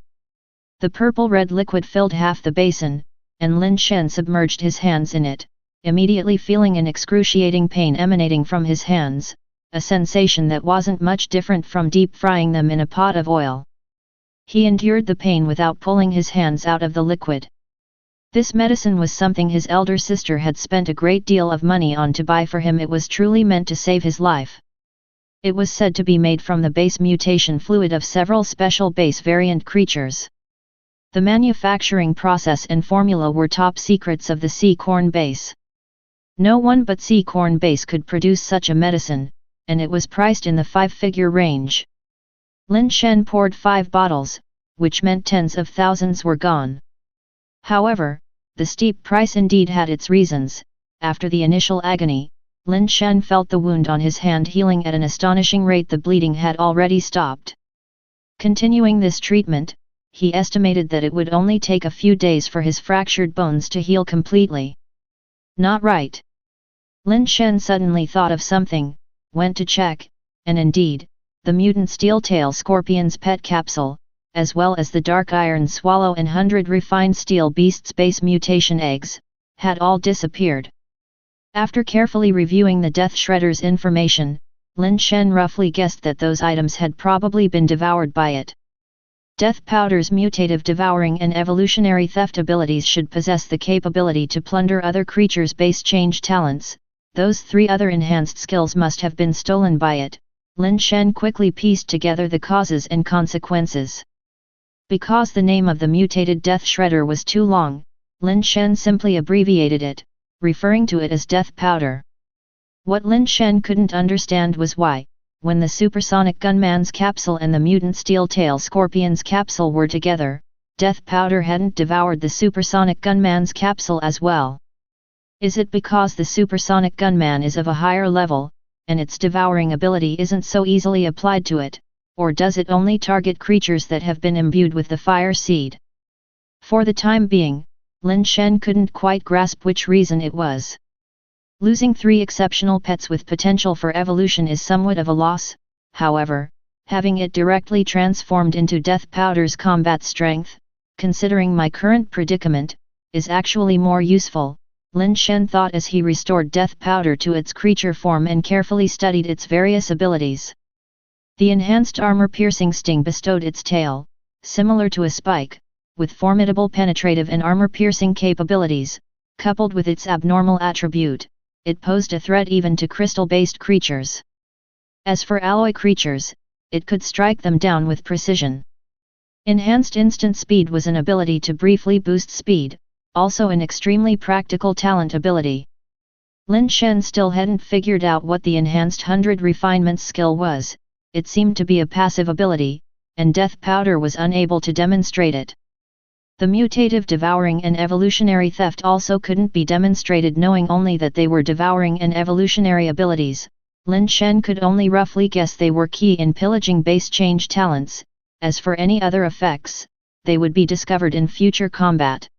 The purple-red liquid filled half the basin, and Lin Shen submerged his hands in it, immediately feeling an excruciating pain emanating from his hands, a sensation that wasn't much different from deep frying them in a pot of oil. He endured the pain without pulling his hands out of the liquid. This medicine was something his elder sister had spent a great deal of money on to buy for him. It was truly meant to save his life. It was said to be made from the base mutation fluid of several special base variant creatures. The manufacturing process and formula were top secrets of the sea corn base. No one but sea corn base could produce such a medicine, and it was priced in the 5-figure range. Lin Shen poured 5 bottles, which meant tens of thousands were gone. However, the steep price indeed had its reasons. After the initial agony, Lin Shen felt the wound on his hand healing at an astonishing rate. The bleeding had already stopped. Continuing this treatment, he estimated that it would only take a few days for his fractured bones to heal completely. Not right. Lin Shen suddenly thought of something, went to check, and indeed, the mutant steel-tail scorpion's pet capsule, as well as the dark iron swallow and 100 refined steel beast's base mutation eggs, had all disappeared. After carefully reviewing the Death Shredder's information, Lin Shen roughly guessed that those items had probably been devoured by it. Death Powder's mutative devouring and evolutionary theft abilities should possess the capability to plunder other creatures' base change talents. Those 3 other enhanced skills must have been stolen by it. Lin Shen quickly pieced together the causes and consequences. Because the name of the mutated Death Shredder was too long, Lin Shen simply abbreviated it, referring to it as Death Powder. What Lin Shen couldn't understand was why, when the supersonic gunman's capsule and the mutant steel-tail scorpion's capsule were together, Death Powder hadn't devoured the supersonic gunman's capsule as well. Is it because the supersonic gunman is of a higher level, and its devouring ability isn't so easily applied to it, or does it only target creatures that have been imbued with the fire seed? For the time being, Lin Shen couldn't quite grasp which reason it was. Losing 3 exceptional pets with potential for evolution is somewhat of a loss. However, having it directly transformed into Death Powder's combat strength, considering my current predicament, is actually more useful, Lin Shen thought as he restored Death Powder to its creature form and carefully studied its various abilities. The enhanced armor-piercing sting bestowed its tail, similar to a spike, with formidable penetrative and armor-piercing capabilities. Coupled with its abnormal attribute, it posed a threat even to crystal-based creatures. As for alloy creatures, it could strike them down with precision. Enhanced instant speed was an ability to briefly boost speed, also an extremely practical talent ability. Lin Shen still hadn't figured out what the enhanced 100 refinements skill was. It seemed to be a passive ability, and Death Powder was unable to demonstrate it. The mutative devouring and evolutionary theft also couldn't be demonstrated, knowing only that they were devouring and evolutionary abilities. Lin Shen could only roughly guess they were key in pillaging base change talents. As for any other effects, they would be discovered in future combat.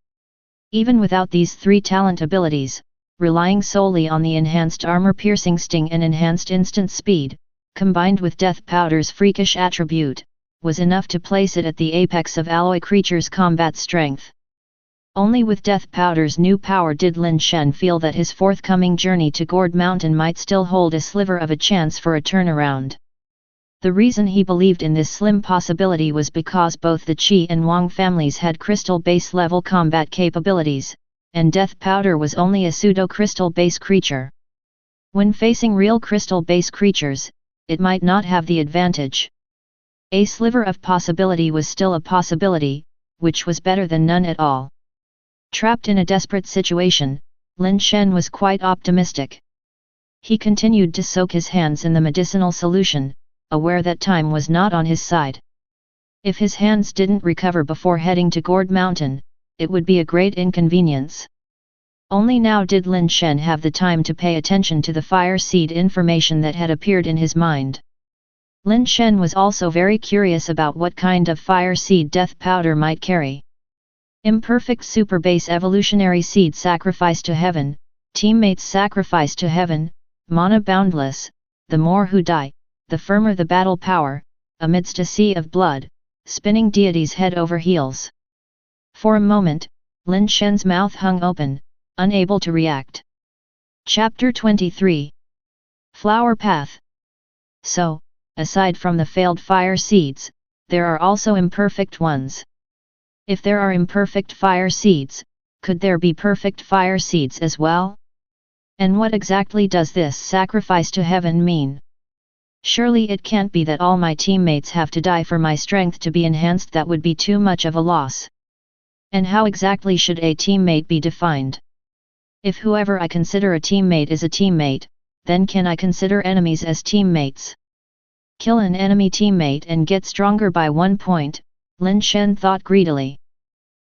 Even without these three talent abilities, relying solely on the enhanced armor-piercing sting and enhanced instant speed, combined with Death Powder's freakish attribute, was enough to place it at the apex of alloy creatures' combat strength. Only with Death Powder's new power did Lin Shen feel that his forthcoming journey to Gourd Mountain might still hold a sliver of a chance for a turnaround. The reason he believed in this slim possibility was because both the Qi and Wang families had crystal base level combat capabilities, and Death Powder was only a pseudo-crystal base creature. When facing real crystal base creatures, it might not have the advantage. A sliver of possibility was still a possibility, which was better than none at all. Trapped in a desperate situation, Lin Shen was quite optimistic. He continued to soak his hands in the medicinal solution, aware that time was not on his side. If his hands didn't recover before heading to Gourd Mountain, it would be a great inconvenience. Only now did Lin Shen have the time to pay attention to the fire seed information that had appeared in his mind. Lin Shen was also very curious about what kind of fire seed Death Powder might carry. Imperfect super base evolutionary seed sacrifice to heaven, teammates sacrifice to heaven, mana boundless, the more who die, the firmer the battle power, amidst a sea of blood, spinning deities head over heels. For a moment, Lin Shen's mouth hung open, unable to react. Chapter 23. Flower Path. So, aside from the failed fire seeds, there are also imperfect ones. If there are imperfect fire seeds, could there be perfect fire seeds as well? And what exactly does this sacrifice to heaven mean? Surely it can't be that all my teammates have to die for my strength to be enhanced. That would be too much of a loss. And how exactly should a teammate be defined? If whoever I consider a teammate is a teammate, then can I consider enemies as teammates? Kill an enemy teammate and get stronger by 1 point, Lin Shen thought greedily.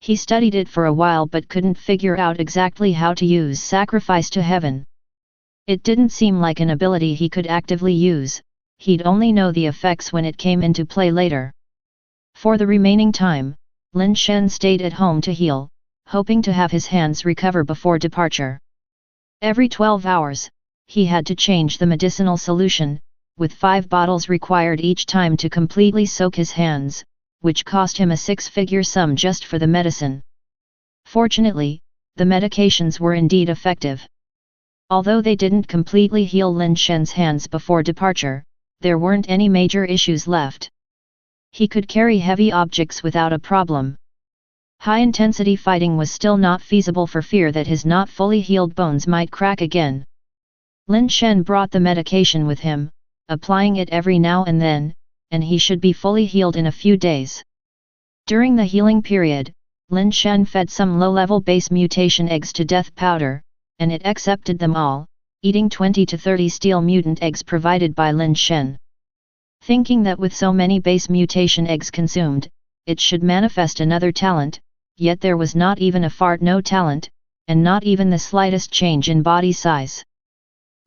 He studied it for a while but couldn't figure out exactly how to use sacrifice to heaven. It didn't seem like an ability he could actively use, he'd only know the effects when it came into play later. For the remaining time, Lin Shen stayed at home to heal, hoping to have his hands recover before departure. Every 12 hours, he had to change the medicinal solution, with 5 bottles required each time to completely soak his hands, which cost him a 6-figure sum just for the medicine. Fortunately, the medications were indeed effective. Although they didn't completely heal Lin Shen's hands before departure, there weren't any major issues left. He could carry heavy objects without a problem. High-intensity fighting was still not feasible for fear that his not fully healed bones might crack again. Lin Shen brought the medication with him, applying it every now and then, and he should be fully healed in a few days. During the healing period, Lin Shen fed some low-level base mutation eggs to Death Powder, and it accepted them all, eating 20 to 30 steel mutant eggs provided by Lin Shen. Thinking that with so many base mutation eggs consumed, it should manifest another talent, yet there was not even a fart no talent, and not even the slightest change in body size.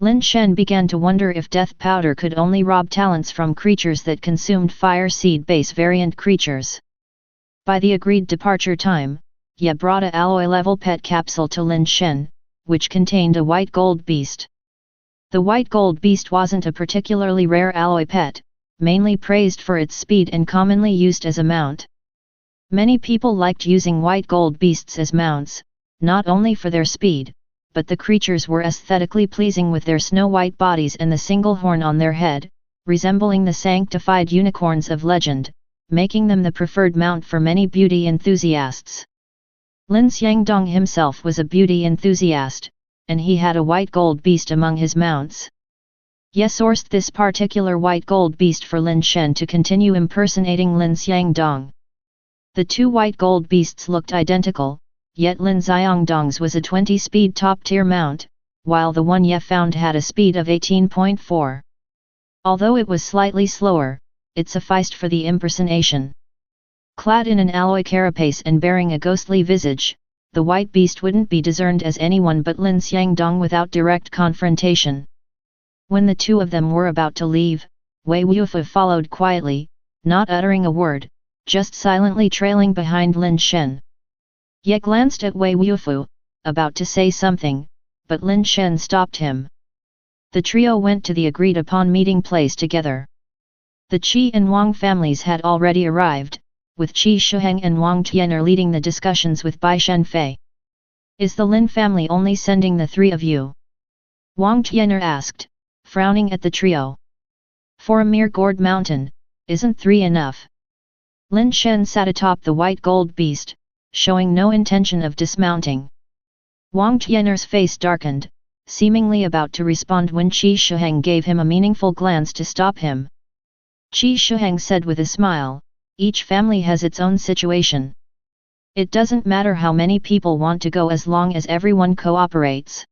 Lin Shen began to wonder if Death Powder could only rob talents from creatures that consumed fire seed base variant creatures. By the agreed departure time, Ye brought a alloy level pet capsule to Lin Shen, which contained a white gold beast. The white gold beast wasn't a particularly rare alloy pet, mainly praised for its speed and commonly used as a mount. Many people liked using white gold beasts as mounts, not only for their speed, but the creatures were aesthetically pleasing with their snow-white bodies and the single horn on their head, resembling the sanctified unicorns of legend, making them the preferred mount for many beauty enthusiasts. Lin Xiangdong himself was a beauty enthusiast, and he had a white gold beast among his mounts. Ye sourced this particular white gold beast for Lin Shen to continue impersonating Lin Xiangdong. The 2 white gold beasts looked identical, yet Lin Xiangdong's was a 20-speed top-tier mount, while the one Ye found had a speed of 18.4. Although it was slightly slower, it sufficed for the impersonation. Clad in an alloy carapace and bearing a ghostly visage, the white beast wouldn't be discerned as anyone but Lin Xiangdong without direct confrontation. When the two of them were about to leave, Wei Wufu followed quietly, not uttering a word, just silently trailing behind Lin Shen. Ye glanced at Wei Wufu, about to say something, but Lin Shen stopped him. The trio went to the agreed-upon meeting place together. The Qi and Wang families had already arrived, with Qi Shuheng and Wang Tian'er leading the discussions with Bai Shenfei. "Is the Lin family only sending the three of you?" Wang Tian'er asked, frowning at the trio. "For a mere gourd mountain, isn't three enough?" Lin Shen sat atop the white gold beast, showing no intention of dismounting. Wang Tian'er's face darkened, seemingly about to respond when Qi Shuheng gave him a meaningful glance to stop him. Qi Shuheng said with a smile, "Each family has its own situation. It doesn't matter how many people want to go as long as everyone cooperates.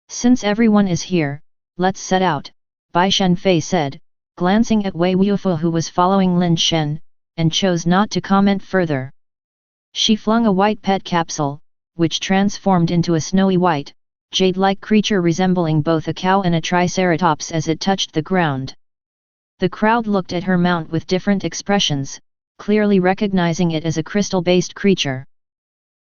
Since everyone is here, let's set out," Bai Shenfei said, glancing at Wei Wufu who was following Lin Shen, and chose not to comment further. She flung a white pet capsule, which transformed into a snowy white, jade-like creature resembling both a cow and a triceratops as it touched the ground. The crowd looked at her mount with different expressions, clearly recognizing it as a crystal-based creature.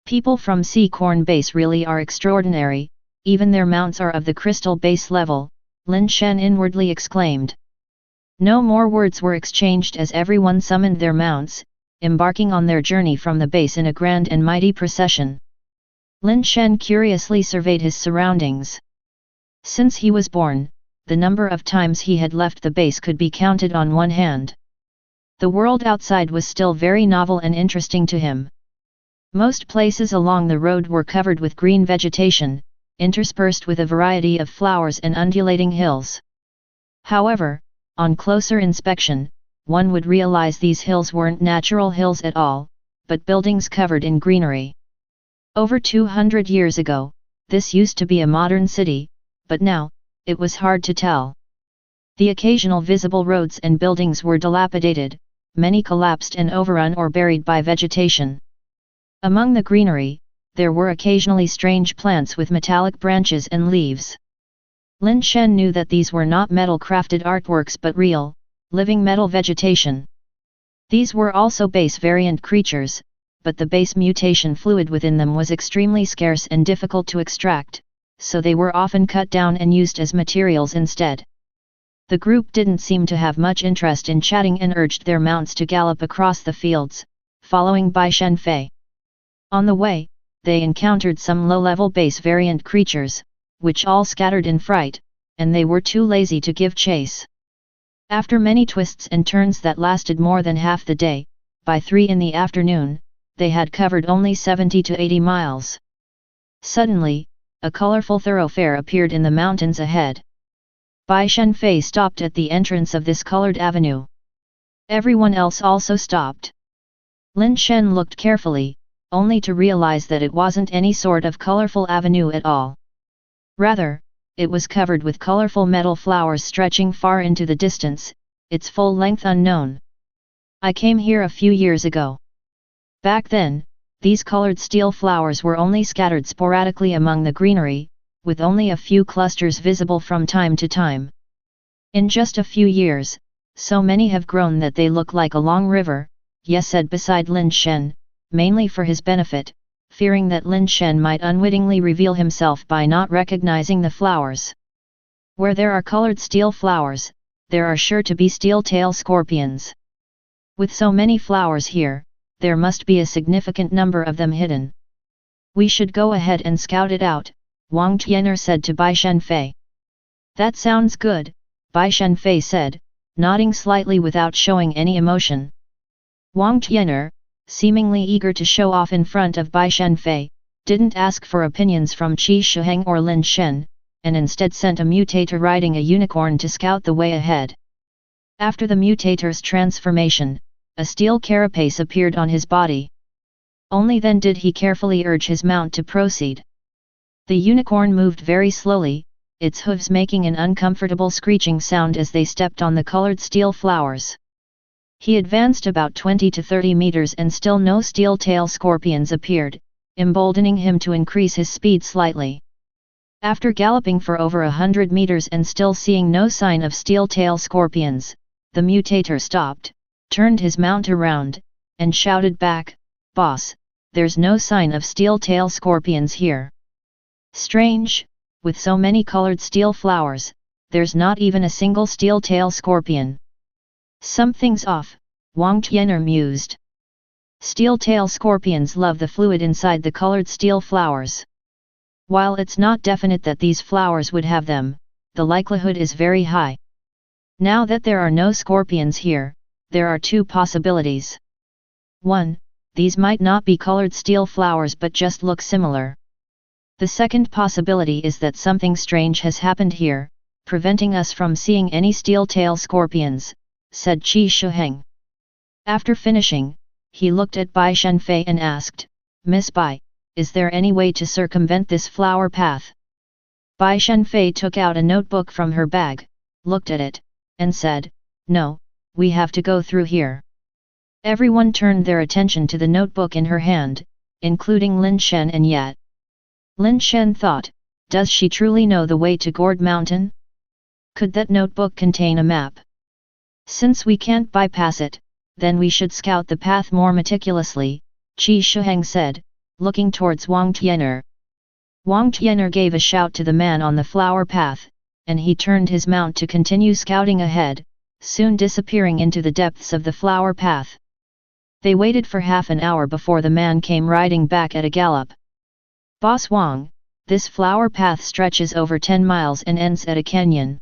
People from Sea Corn Base really are extraordinary, even their mounts are of the crystal base level, Lin Shen inwardly exclaimed. No more words were exchanged as everyone summoned their mounts, embarking on their journey from the base in a grand and mighty procession. Lin Shen curiously surveyed his surroundings. Since he was born, the number of times he had left the base could be counted on one hand. The world outside was still very novel and interesting to him. Most places along the road were covered with green vegetation, interspersed with a variety of flowers and undulating hills. However, on closer inspection, one would realize these hills weren't natural hills at all, but buildings covered in greenery. Over 200 years ago, this used to be a modern city, but now, it was hard to tell. The occasional visible roads and buildings were dilapidated, many collapsed and overrun or buried by vegetation. Among the greenery, there were occasionally strange plants with metallic branches and leaves. Lin Shen knew that these were not metal-crafted artworks but real, living metal vegetation. These were also base variant creatures, but the base mutation fluid within them was extremely scarce and difficult to extract, so they were often cut down and used as materials instead. The group didn't seem to have much interest in chatting and urged their mounts to gallop across the fields, following Bai Shenfei. On the way, they encountered some low-level base variant creatures, which all scattered in fright, and they were too lazy to give chase. After many twists and turns that lasted more than half the day, by 3 in the afternoon, they had covered only 70 to 80 miles. Suddenly, a colorful thoroughfare appeared in the mountains ahead. Bai Shenfei stopped at the entrance of this colored avenue. Everyone else also stopped. Lin Shen looked carefully, only to realize that it wasn't any sort of colorful avenue at all. Rather, it was covered with colorful metal flowers stretching far into the distance, its full length unknown. "I came here a few years ago. Back then, these colored steel flowers were only scattered sporadically among the greenery, with only a few clusters visible from time to time. In just a few years, so many have grown that they look like a long river," Ye said beside Lin Shen, mainly for his benefit, fearing that Lin Shen might unwittingly reveal himself by not recognizing the flowers. "Where there are colored steel flowers, there are sure to be steel-tail scorpions. With so many flowers here, there must be a significant number of them hidden. We should go ahead and scout it out," Wang Tian'er said to Bai Shenfei. "That sounds good," Bai Shenfei said, nodding slightly without showing any emotion. Wang Tian'er, seemingly eager to show off in front of Bai Shenfei, didn't ask for opinions from Qi Shuheng or Lin Shen, and instead sent a mutator riding a unicorn to scout the way ahead. After the mutator's transformation, a steel carapace appeared on his body. Only then did he carefully urge his mount to proceed. The unicorn moved very slowly, its hooves making an uncomfortable screeching sound as they stepped on the colored steel flowers. He advanced about 20 to 30 meters and still no steel-tail scorpions appeared, emboldening him to increase his speed slightly. After galloping for over 100 meters and still seeing no sign of steel-tail scorpions, the mutator stopped, turned his mount around, and shouted back, "Boss, there's no sign of steel-tail scorpions here. Strange, with so many colored steel flowers, there's not even a single steel-tail scorpion." "Something's off," Wang Tian'er mused. Steel-tail scorpions love the fluid inside the colored steel flowers. While it's not definite that these flowers would have them, the likelihood is very high. Now that there are no scorpions here, there are two possibilities. 1. These might not be colored steel flowers but just look similar. The second possibility is that something strange has happened here, preventing us from seeing any steel-tail scorpions, said Qi Shuheng. After finishing, he looked at Bai Shenfei and asked, "Miss Bai, is there any way to circumvent this flower path?" Bai Shenfei took out a notebook from her bag, looked at it, and said, "No, we have to go through here." Everyone turned their attention to the notebook in her hand, including Lin Shen and Yat. Lin Shen thought, does she truly know the way to Gourd Mountain? Could that notebook contain a map? Since we can't bypass it, then we should scout the path more meticulously, Qi Shuheng said, looking towards Wang Tian'er. Wang Tian'er gave a shout to the man on the flower path, and he turned his mount to continue scouting ahead, soon disappearing into the depths of the flower path. They waited for half an hour before the man came riding back at a gallop. "Boss Wang, this flower path stretches over 10 miles and ends at a canyon.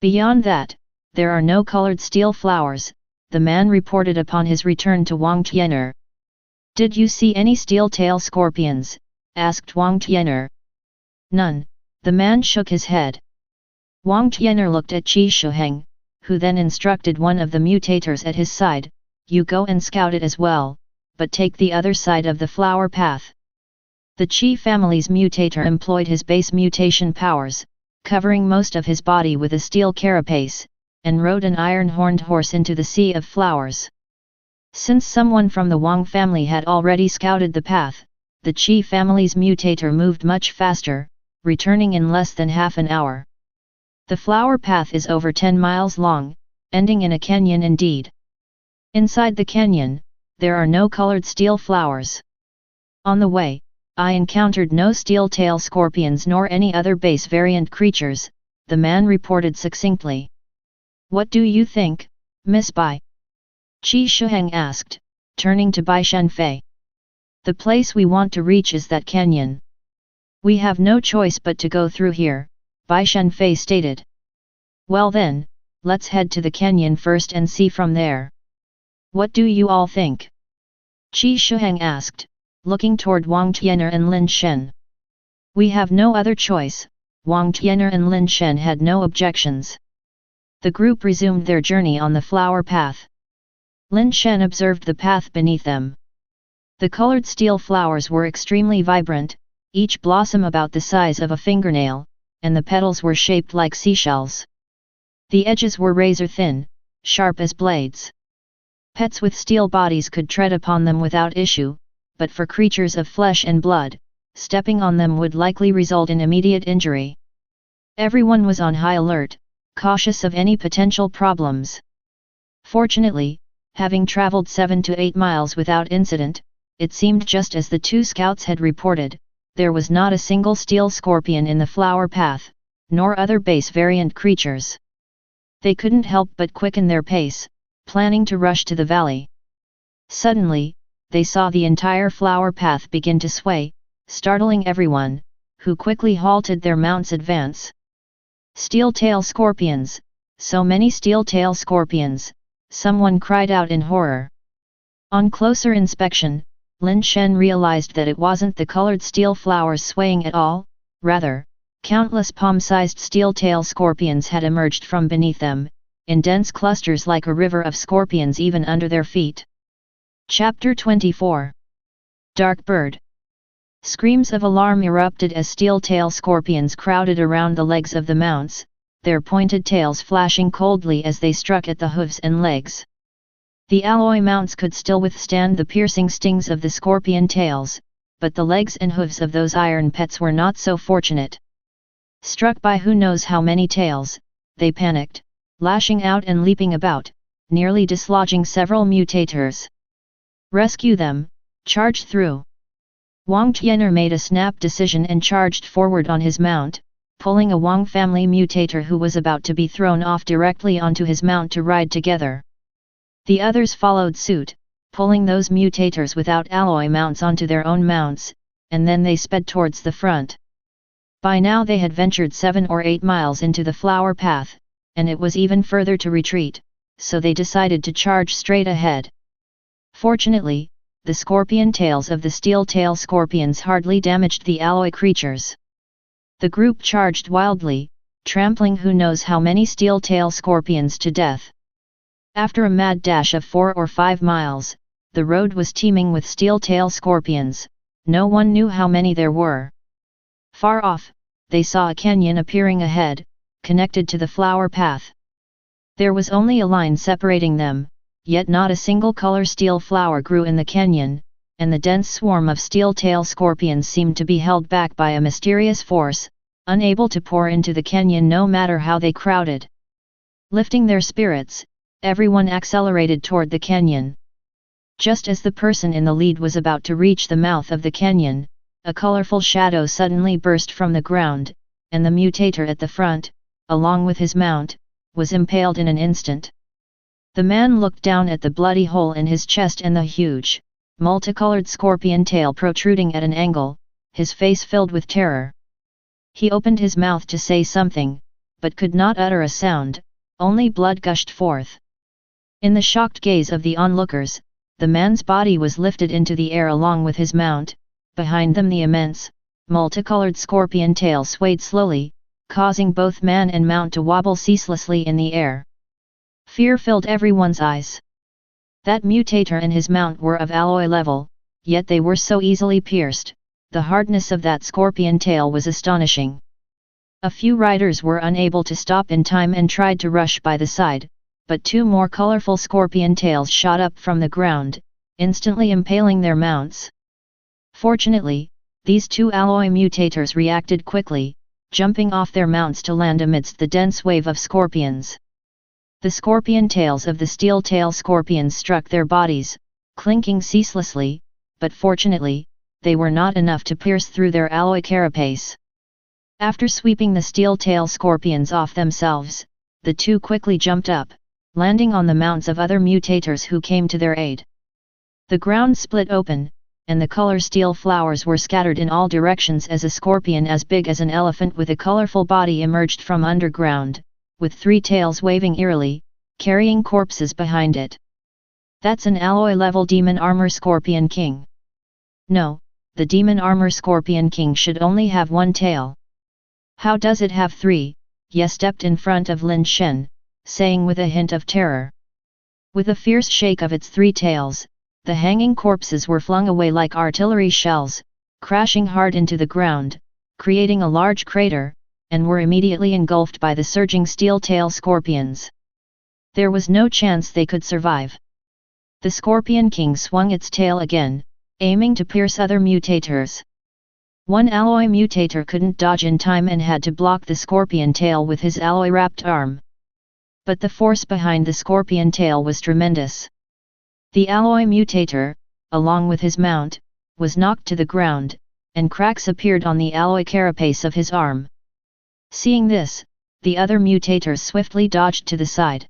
Beyond that, there are no colored steel flowers," the man reported upon his return to Wang Tian'er. "Did you see any steel-tail scorpions?" asked Wang Tian'er. "None," the man shook his head. Wang Tian'er looked at Qi Shuheng, who then instructed one of the mutators at his side, "You go and scout it as well, but take the other side of the flower path." The Qi family's mutator employed his base mutation powers, covering most of his body with a steel carapace, and rode an iron-horned horse into the sea of flowers. Since someone from the Wang family had already scouted the path, the Qi family's mutator moved much faster, returning in less than half an hour. The flower path is over 10 miles long, ending in a canyon indeed. Inside the canyon, there are no colored steel flowers. On the way, I encountered no steel-tail scorpions nor any other base variant creatures, the man reported succinctly. "What do you think, Miss Bai?" Qi Shuheng asked, turning to Bai Shenfei. "The place we want to reach is that canyon. We have no choice but to go through here," Bai Shenfei stated. "Well then, let's head to the canyon first and see from there. What do you all think?" Qi Shuheng asked, looking toward Wang Tian'er and Lin Shen. "We have no other choice," Wang Tian'er and Lin Shen had no objections. The group resumed their journey on the flower path. Lin Shen observed the path beneath them. The colored steel flowers were extremely vibrant, each blossom about the size of a fingernail, and the petals were shaped like seashells. The edges were razor-thin, sharp as blades. Pets with steel bodies could tread upon them without issue, but for creatures of flesh and blood, stepping on them would likely result in immediate injury. Everyone was on high alert, cautious of any potential problems. Fortunately, having traveled 7 to 8 miles without incident, it seemed just as the two scouts had reported, there was not a single steel scorpion in the flower path, nor other base variant creatures. They couldn't help but quicken their pace, planning to rush to the valley. Suddenly, they saw the entire flower path begin to sway, startling everyone, who quickly halted their mounts' advance. "Steel-tail scorpions, so many steel-tail scorpions," someone cried out in horror. On closer inspection, Lin Shen realized that it wasn't the colored steel flowers swaying at all, rather, countless palm-sized steel-tail scorpions had emerged from beneath them, in dense clusters like a river of scorpions even under their feet. Chapter 24. Dark Bird. Screams of alarm erupted as steel-tail scorpions crowded around the legs of the mounts, their pointed tails flashing coldly as they struck at the hooves and legs. The alloy mounts could still withstand the piercing stings of the scorpion tails, but the legs and hooves of those iron pets were not so fortunate. Struck by who knows how many tails, they panicked, lashing out and leaping about, nearly dislodging several mutators. Rescue them, charge through. Wang Tian'er made a snap decision and charged forward on his mount, pulling a Wang family mutator who was about to be thrown off directly onto his mount to ride together. The others followed suit, pulling those mutators without alloy mounts onto their own mounts, and then they sped towards the front. By now they had ventured 7 or 8 miles into the flower path, and it was even further to retreat, so they decided to charge straight ahead. Fortunately, the scorpion tails of the steel-tail scorpions hardly damaged the alloy creatures. The group charged wildly, trampling who knows how many steel-tail scorpions to death. After a mad dash of 4 or 5 miles, the road was teeming with steel-tail scorpions. No one knew how many there were. Far off, they saw a canyon appearing ahead, connected to the flower path. There was only a line separating them, yet not a single color steel flower grew in the canyon, and the dense swarm of steel-tail scorpions seemed to be held back by a mysterious force, unable to pour into the canyon no matter how they crowded. Lifting their spirits, everyone accelerated toward the canyon. Just as the person in the lead was about to reach the mouth of the canyon, a colorful shadow suddenly burst from the ground, and the mutator at the front, along with his mount, was impaled in an instant. The man looked down at the bloody hole in his chest and the huge, multicolored scorpion tail protruding at an angle, his face filled with terror. He opened his mouth to say something, but could not utter a sound, only blood gushed forth. In the shocked gaze of the onlookers, the man's body was lifted into the air along with his mount. Behind them the immense, multicolored scorpion tail swayed slowly, causing both man and mount to wobble ceaselessly in the air. Fear filled everyone's eyes. That mutator and his mount were of alloy level, yet they were so easily pierced. The hardness of that scorpion tail was astonishing. A few riders were unable to stop in time and tried to rush by the side, but 2 more colorful scorpion tails shot up from the ground, instantly impaling their mounts. Fortunately, these 2 alloy mutators reacted quickly, jumping off their mounts to land amidst the dense wave of scorpions. The scorpion tails of the steel-tail scorpions struck their bodies, clinking ceaselessly, but fortunately, they were not enough to pierce through their alloy carapace. After sweeping the steel-tail scorpions off themselves, the 2 quickly jumped up, landing on the mounts of other mutators who came to their aid. The ground split open, and the color steel flowers were scattered in all directions as a scorpion as big as an elephant with a colorful body emerged from underground, with 3 tails waving eerily, carrying corpses behind it. That's an alloy-level demon armor scorpion king. No, the demon armor scorpion king should only have 1 tail. How does it have 3? Ye stepped in front of Lin Shen, saying with a hint of terror. With a fierce shake of its 3 tails, the hanging corpses were flung away like artillery shells, crashing hard into the ground, creating a large crater, and were immediately engulfed by the surging steel-tail scorpions. There was no chance they could survive. The Scorpion King swung its tail again, aiming to pierce other mutators. 1 alloy mutator couldn't dodge in time and had to block the scorpion tail with his alloy-wrapped arm. But the force behind the scorpion tail was tremendous. The alloy mutator, along with his mount, was knocked to the ground, and cracks appeared on the alloy carapace of his arm. Seeing this, the other mutators swiftly dodged to the side.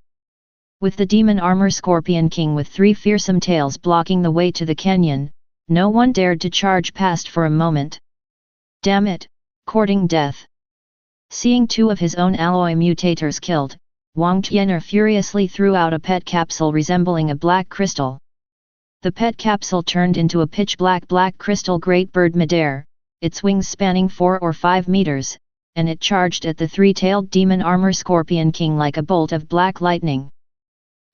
With the demon armor Scorpion King with 3 fearsome tails blocking the way to the canyon, no one dared to charge past for a moment. Damn it, courting death. Seeing 2 of his own alloy mutators killed, Wang Tian'er furiously threw out a pet capsule resembling a black crystal. The pet capsule turned into a pitch-black crystal great bird midair, its wings spanning 4 or 5 meters, and it charged at the 3-tailed demon armor Scorpion King like a bolt of black lightning.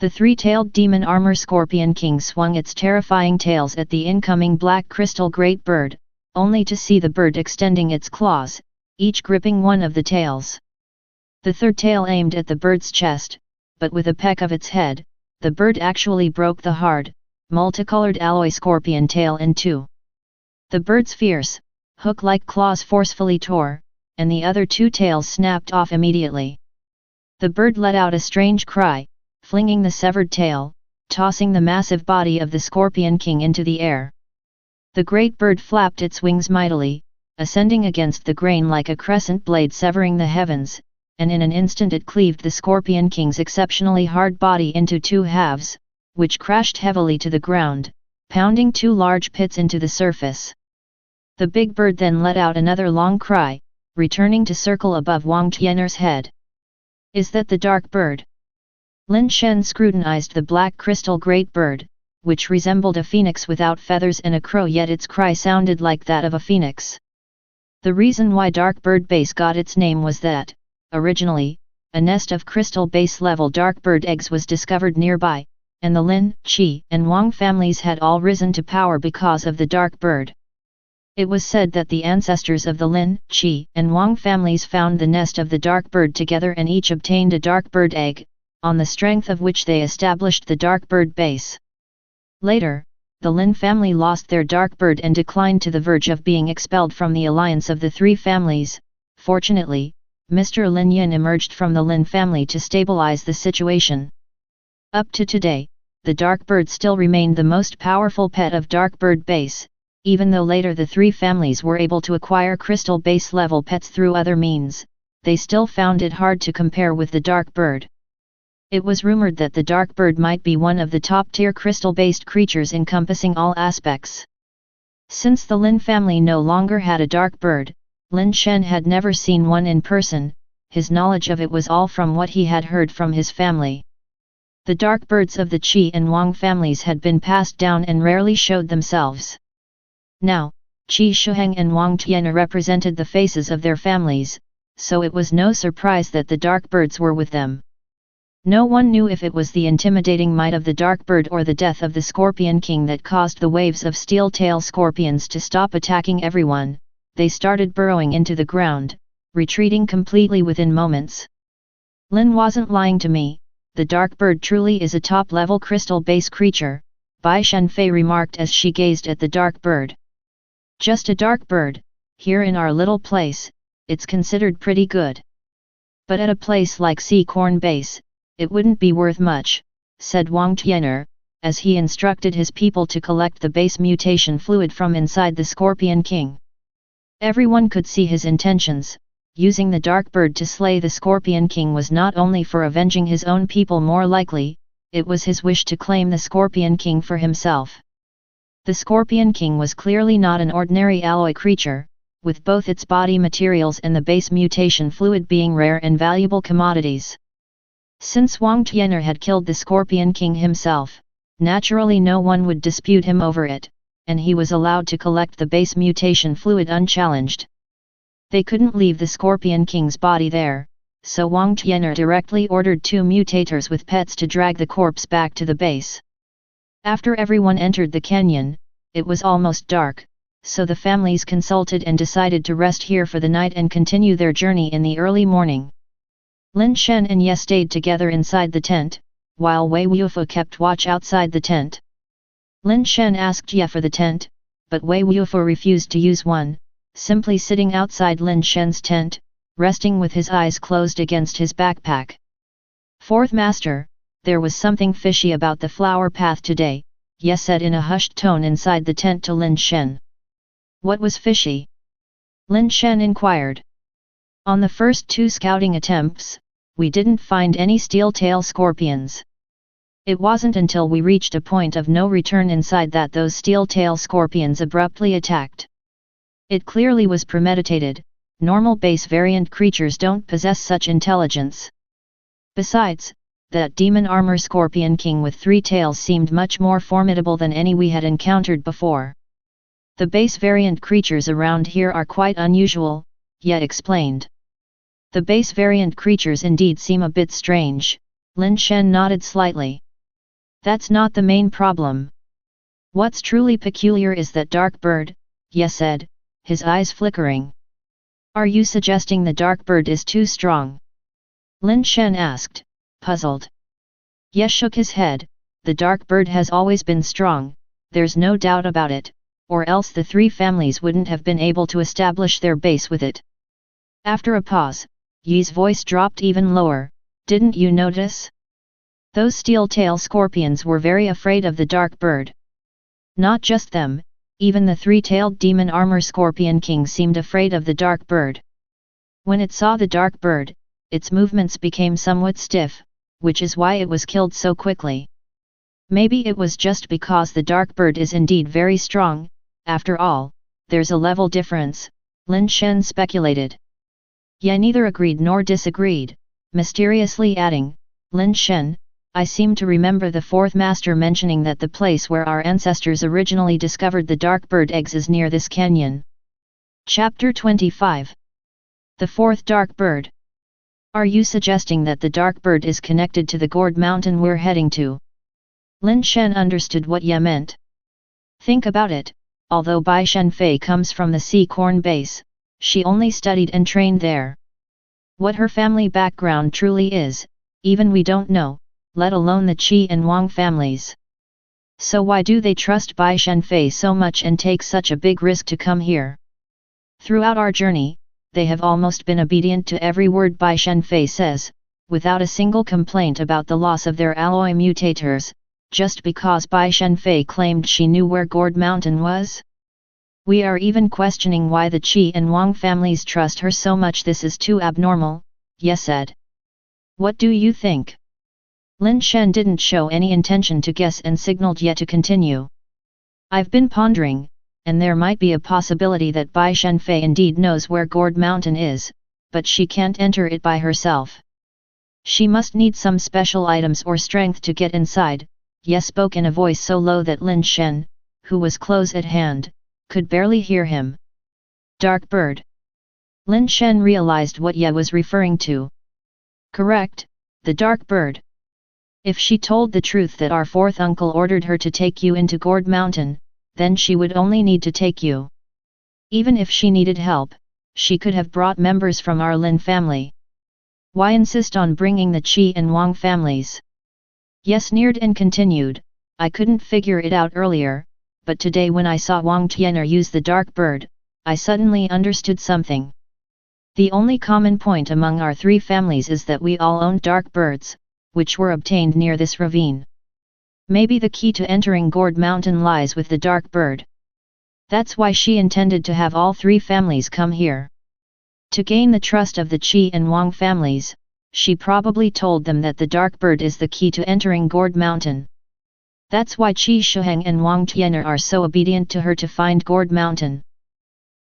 The 3-tailed demon armor Scorpion King swung its terrifying tails at the incoming black crystal great bird, only to see the bird extending its claws, each gripping one of the tails. The 3rd tail aimed at the bird's chest, but with a peck of its head, the bird actually broke the hard, multicolored alloy scorpion tail in two. The bird's fierce, hook-like claws forcefully tore, and the other two tails snapped off immediately. The bird let out a strange cry, flinging the severed tail, tossing the massive body of the Scorpion King into the air. The great bird flapped its wings mightily, ascending against the grain like a crescent blade severing the heavens, and in an instant it cleaved the Scorpion King's exceptionally hard body into two halves, which crashed heavily to the ground, pounding two large pits into the surface. The big bird then let out another long cry, returning to circle above Wang Tian'er's head. "Is that the dark bird?" Lin Shen scrutinized the black crystal great bird, which resembled a phoenix without feathers and a crow, yet its cry sounded like that of a phoenix. The reason why Dark Bird Base got its name was that, originally, a nest of crystal base-level dark bird eggs was discovered nearby, and the Lin, Qi, and Wang families had all risen to power because of the dark bird. It was said that the ancestors of the Lin, Qi, and Wang families found the nest of the dark bird together and each obtained a dark bird egg, on the strength of which they established the dark bird base. Later, the Lin family lost their dark bird and declined to the verge of being expelled from the alliance of the three families. Fortunately, Mr. Lin Yin emerged from the Lin family to stabilize the situation. Up to today, the dark bird still remained the most powerful pet of dark bird base, even though later the three families were able to acquire crystal base level pets through other means, they still found it hard to compare with the dark bird. It was rumored that the dark bird might be one of the top-tier crystal-based creatures encompassing all aspects. Since the Lin family no longer had a dark bird, Lin Shen had never seen one in person, his knowledge of it was all from what he had heard from his family. The dark birds of the Qi and Wang families had been passed down and rarely showed themselves. Now, Qi Shuheng and Wang Tian'er represented the faces of their families, so it was no surprise that the dark birds were with them. No one knew if it was the intimidating might of the dark bird or the death of the Scorpion King that caused the waves of steel-tail scorpions to stop attacking everyone. They started burrowing into the ground, retreating completely within moments. "Lin wasn't lying to me, the dark bird truly is a top-level crystal-based creature," Bai Shenfei remarked as she gazed at the dark bird. "Just a dark bird, here in our little place, it's considered pretty good. But at a place like Sea Corn Base, it wouldn't be worth much," said Wang Tian'er, as he instructed his people to collect the base mutation fluid from inside the Scorpion King. Everyone could see his intentions. Using the dark bird to slay the Scorpion King was not only for avenging his own people, more likely, it was his wish to claim the Scorpion King for himself. The Scorpion King was clearly not an ordinary alloy creature, with both its body materials and the base mutation fluid being rare and valuable commodities. Since Wang Tian'er had killed the Scorpion King himself, naturally no one would dispute him over it, and he was allowed to collect the base mutation fluid unchallenged. They couldn't leave the Scorpion King's body there, so Wang Tian'er directly ordered 2 mutators with pets to drag the corpse back to the base. After everyone entered the canyon, it was almost dark, so the families consulted and decided to rest here for the night and continue their journey in the early morning. Lin Shen and Ye stayed together inside the tent, while Wei Wufu kept watch outside the tent. Lin Shen asked Ye for the tent, but Wei Wufu refused to use one, simply sitting outside Lin Shen's tent, resting with his eyes closed against his backpack. "Fourth Master, there was something fishy about the flower path today," Ye said in a hushed tone inside the tent to Lin Shen. "What was fishy?" Lin Shen inquired. "On the first 2 scouting attempts, we didn't find any steel-tail scorpions. It wasn't until we reached a point of no return inside that those steel-tail scorpions abruptly attacked. It clearly was premeditated. Normal base variant creatures don't possess such intelligence. Besides, that demon armor Scorpion King with 3 tails seemed much more formidable than any we had encountered before. The base variant creatures around here are quite unusual," Ye explained. "The base variant creatures indeed seem a bit strange," Lin Shen nodded slightly. "That's not the main problem. What's truly peculiar is that dark bird," Ye said, his eyes flickering. "Are you suggesting the dark bird is too strong?" Lin Shen asked, puzzled. Ye shook his head. The dark bird has always been strong, there's no doubt about it, or else the three families wouldn't have been able to establish their base with it. After a pause, Yi's voice dropped even lower. Didn't you notice? Those steel-tail scorpions were very afraid of the dark bird. Not just them, even the three-tailed demon armor scorpion king seemed afraid of the dark bird. When it saw the dark bird, its movements became somewhat stiff, which is why it was killed so quickly. Maybe it was just because the dark bird is indeed very strong. After all, there's a level difference, Lin Shen speculated. Ye neither agreed nor disagreed, mysteriously adding, Lin Shen, I seem to remember the fourth master mentioning that the place where our ancestors originally discovered the dark bird eggs is near this canyon. Chapter 25. The fourth dark bird. Are you suggesting that the dark bird is connected to the gourd mountain we're heading to? Lin Shen understood what Ye meant. Think about it, although Bai Shenfei comes from the sea corn base, she only studied and trained there. What her family background truly is, even we don't know, let alone the Qi and Wang families. So why do they trust Bai Shenfei so much and take such a big risk to come here? Throughout our journey, they have almost been obedient to every word Bai Shenfei says, without a single complaint about the loss of their alloy mutators, just because Bai Shenfei claimed she knew where Gourd Mountain was? We are even questioning why the Qi and Wang families trust her so much. This is too abnormal, Ye said. What do you think? Lin Shen didn't show any intention to guess and signaled Ye to continue. I've been pondering, and there might be a possibility that Bai Shenfei indeed knows where Gourd Mountain is, but she can't enter it by herself. She must need some special items or strength to get inside, Ye spoke in a voice so low that Lin Shen, who was close at hand, could barely hear him. Dark bird. Lin Shen realized what Ye was referring to. Correct, the dark bird. If she told the truth that our fourth uncle ordered her to take you into Gourd Mountain, then she would only need to take you. Even if she needed help, she could have brought members from our Lin family. Why insist on bringing the Qi and Wang families? Ye sneered and continued, I couldn't figure it out earlier, but today when I saw Wang Tian'er use the dark bird, I suddenly understood something. The only common point among our three families is that we all owned dark birds, which were obtained near this ravine. Maybe the key to entering Gourd Mountain lies with the dark bird. That's why she intended to have all three families come here. To gain the trust of the Qi and Wang families, she probably told them that the dark bird is the key to entering Gourd Mountain. That's why Qi Shuheng and Wang Tian'er are so obedient to her to find Gourd Mountain.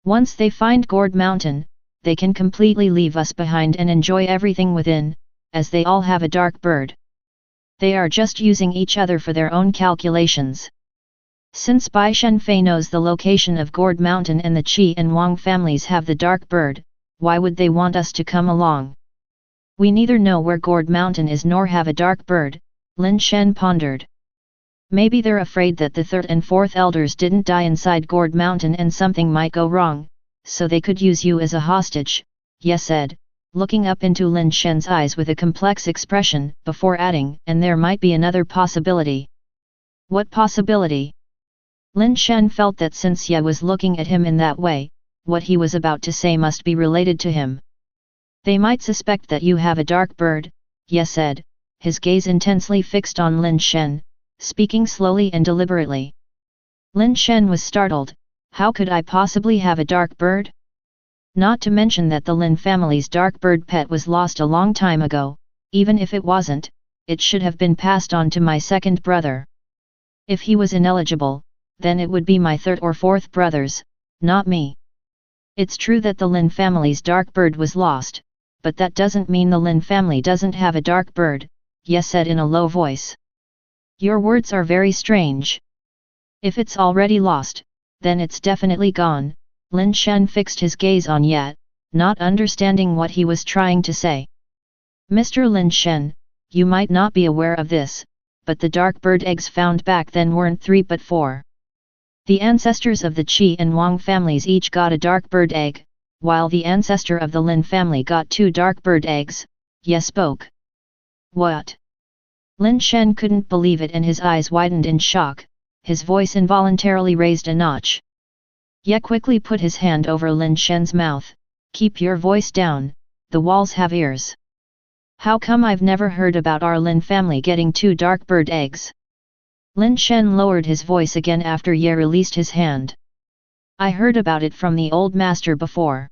Once they find Gourd Mountain, they can completely leave us behind and enjoy everything within, as they all have a dark bird. They are just using each other for their own calculations. Since Bai Shenfei knows the location of Gourd Mountain and the Qi and Wang families have the dark bird, why would they want us to come along? We neither know where Gourd Mountain is nor have a dark bird, Lin Shen pondered. Maybe they're afraid that the third and fourth elders didn't die inside Gourd Mountain and something might go wrong, so they could use you as a hostage, Ye said, looking up into Lin Shen's eyes with a complex expression, before adding, and there might be another possibility. What possibility? Lin Shen felt that since Ye was looking at him in that way, what he was about to say must be related to him. They might suspect that you have a dark bird, Ye said, his gaze intensely fixed on Lin Shen, speaking slowly and deliberately. Lin Shen was startled. How could I possibly have a dark bird? Not to mention that the Lin family's dark bird pet was lost a long time ago. Even if it wasn't, it should have been passed on to my second brother. If he was ineligible, then it would be my third or fourth brothers, not me. It's true that the Lin family's dark bird was lost, but that doesn't mean the Lin family doesn't have a dark bird, Ye said in a low voice. Your words are very strange. If it's already lost, then it's definitely gone. Lin Shen fixed his gaze on Ye, not understanding what he was trying to say. Mr. Lin Shen, you might not be aware of this, but the dark bird eggs found back then weren't 3 but 4. The ancestors of the Qi and Wang families each got a dark bird egg, while the ancestor of the Lin family got 2 dark bird eggs, Ye spoke. What? Lin Shen couldn't believe it and his eyes widened in shock, his voice involuntarily raised a notch. Ye quickly put his hand over Lin Shen's mouth. Keep your voice down, the walls have ears. How come I've never heard about our Lin family getting 2 dark bird eggs? Lin Shen lowered his voice again after Ye released his hand. I heard about it from the old master before.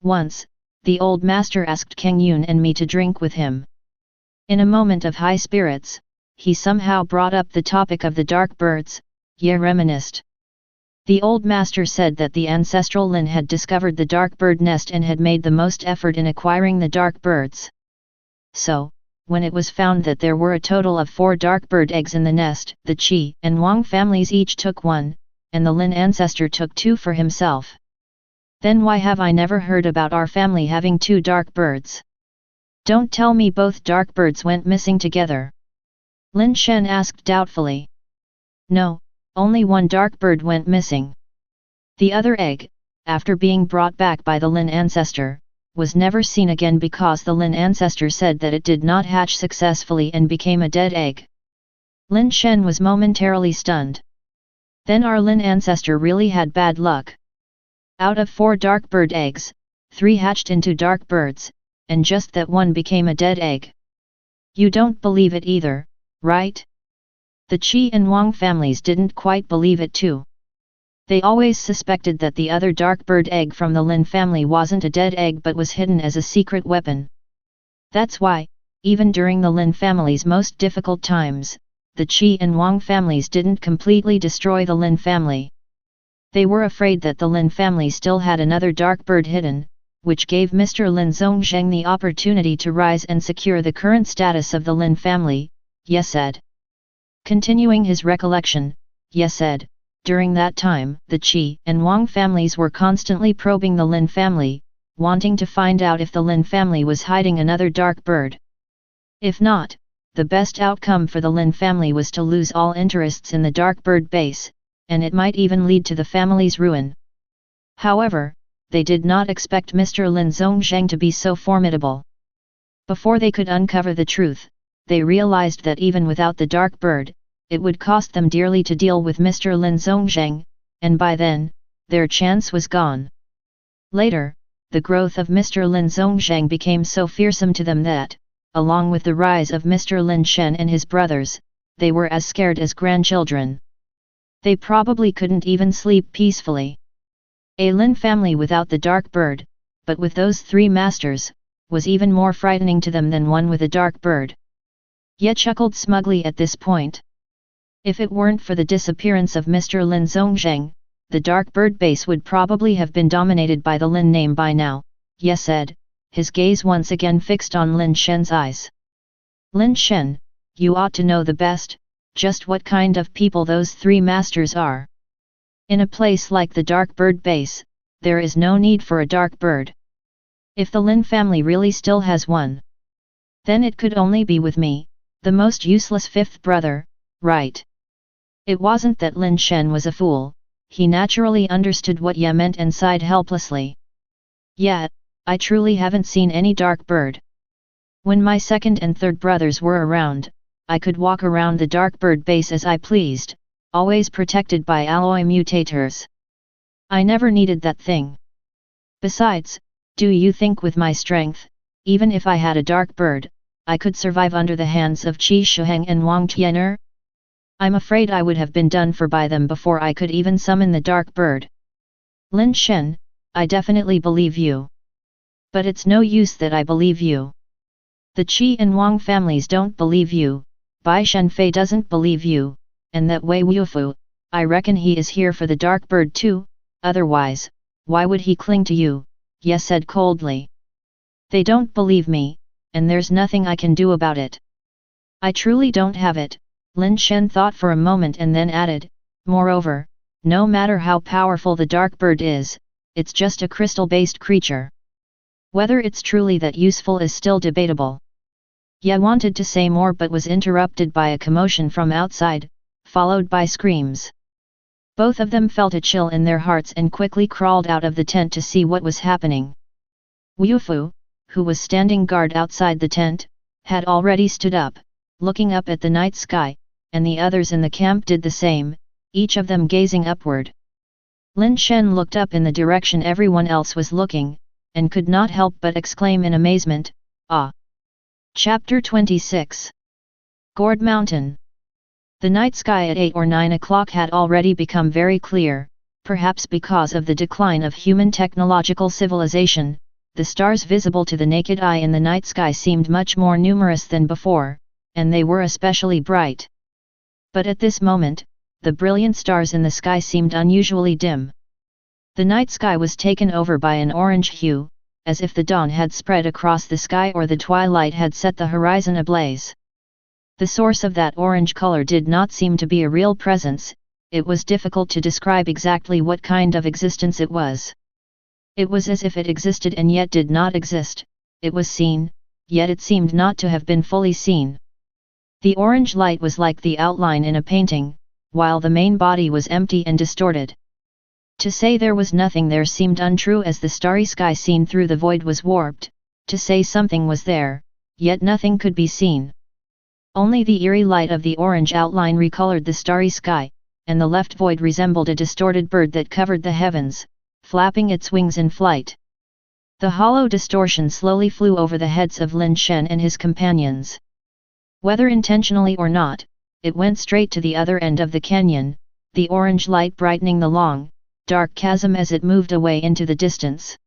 Once, the old master asked Kang Yun and me to drink with him. In a moment of high spirits, he somehow brought up the topic of the dark birds. Ye reminisced. The old master said that the ancestral Lin had discovered the dark bird nest and had made the most effort in acquiring the dark birds. So, when it was found that there were a total of 4 dark bird eggs in the nest, the Qi and Wang families each took 1, and the Lin ancestor took 2 for himself. Then why have I never heard about our family having 2 dark birds? Don't tell me both dark birds went missing together. Lin Shen asked doubtfully. No, only 1 dark bird went missing. The other egg, after being brought back by the Lin ancestor, was never seen again because the Lin ancestor said that it did not hatch successfully and became a dead egg. Lin Shen was momentarily stunned. Then our Lin ancestor really had bad luck. Out of 4 dark bird eggs, 3 hatched into dark birds, and just that 1 became a dead egg. You don't believe it either, right? The Qi and Wang families didn't quite believe it too. They always suspected that the other dark bird egg from the Lin family wasn't a dead egg but was hidden as a secret weapon. That's why, even during the Lin family's most difficult times, the Qi and Wang families didn't completely destroy the Lin family. They were afraid that the Lin family still had another dark bird hidden, which gave Mr. Lin Zhongzheng the opportunity to rise and secure the current status of the Lin family, Ye said. Continuing his recollection, Ye said, during that time, the Qi and Wang families were constantly probing the Lin family, wanting to find out if the Lin family was hiding another dark bird. If not, the best outcome for the Lin family was to lose all interests in the dark bird base, and it might even lead to the family's ruin. However, they did not expect Mr. Lin Zhongzheng to be so formidable. Before they could uncover the truth, they realized that even without the dark bird, it would cost them dearly to deal with Mr. Lin Zhongzheng, and by then, their chance was gone. Later, the growth of Mr. Lin Zhongzheng became so fearsome to them that, along with the rise of Mr. Lin Shen and his brothers, they were as scared as grandchildren. They probably couldn't even sleep peacefully. A Lin family without the dark bird, but with those 3 masters, was even more frightening to them than one with a dark bird. Ye chuckled smugly at this point. If it weren't for the disappearance of Mr. Lin Zhongzheng, the dark bird base would probably have been dominated by the Lin name by now, Ye said, his gaze once again fixed on Lin Shen's eyes. Lin Shen, you ought to know the best, just what kind of people those 3 masters are. In a place like the dark bird base, there is no need for a dark bird. If the Lin family really still has one, then it could only be with me, the most useless 5th brother, right? It wasn't that Lin Shen was a fool, he naturally understood what Ye meant and sighed helplessly. Yet, I truly haven't seen any dark bird. When my 2nd and 3rd brothers were around, I could walk around the dark bird base as I pleased, always protected by alloy mutators. I never needed that thing. Besides, do you think with my strength, even if I had a dark bird, I could survive under the hands of Qi Shuheng and Wang Tianer? I'm afraid I would have been done for by them before I could even summon the dark bird. Lin Shen, I definitely believe you. But it's no use that I believe you. The Qi and Wang families don't believe you, Bai Shenfei doesn't believe you, and that Wei Wufu, I reckon he is here for the dark bird too, otherwise, why would he cling to you, Ye said coldly. They don't believe me, and there's nothing I can do about it. I truly don't have it, Lin Shen thought for a moment and then added, moreover, no matter how powerful the dark bird is, it's just a crystal-based creature. Whether it's truly that useful is still debatable. Ye wanted to say more but was interrupted by a commotion from outside, followed by screams. Both of them felt a chill in their hearts and quickly crawled out of the tent to see what was happening. Wu Fu, who was standing guard outside the tent, had already stood up, looking up at the night sky, and the others in the camp did the same, each of them gazing upward. Lin Shen looked up in the direction everyone else was looking, and could not help but exclaim in amazement, "Ah!" Chapter 26. Gourd Mountain. The night sky at 8 or 9 o'clock had already become very clear, perhaps because of the decline of human technological civilization. The stars visible to the naked eye in the night sky seemed much more numerous than before, and they were especially bright. But at this moment, the brilliant stars in the sky seemed unusually dim. The night sky was taken over by an orange hue, as if the dawn had spread across the sky or the twilight had set the horizon ablaze. The source of that orange color did not seem to be a real presence. It was difficult to describe exactly what kind of existence it was. It was as if it existed and yet did not exist. It was seen, yet it seemed not to have been fully seen. The orange light was like the outline in a painting, while the main body was empty and distorted. To say there was nothing there seemed untrue, as the starry sky seen through the void was warped. To say something was there, yet nothing could be seen. Only the eerie light of the orange outline recolored the starry sky, and the left void resembled a distorted bird that covered the heavens, flapping its wings in flight. The hollow distortion slowly flew over the heads of Lin Shen and his companions. Whether intentionally or not, it went straight to the other end of the canyon, the orange light brightening the long, dark chasm as it moved away into the distance.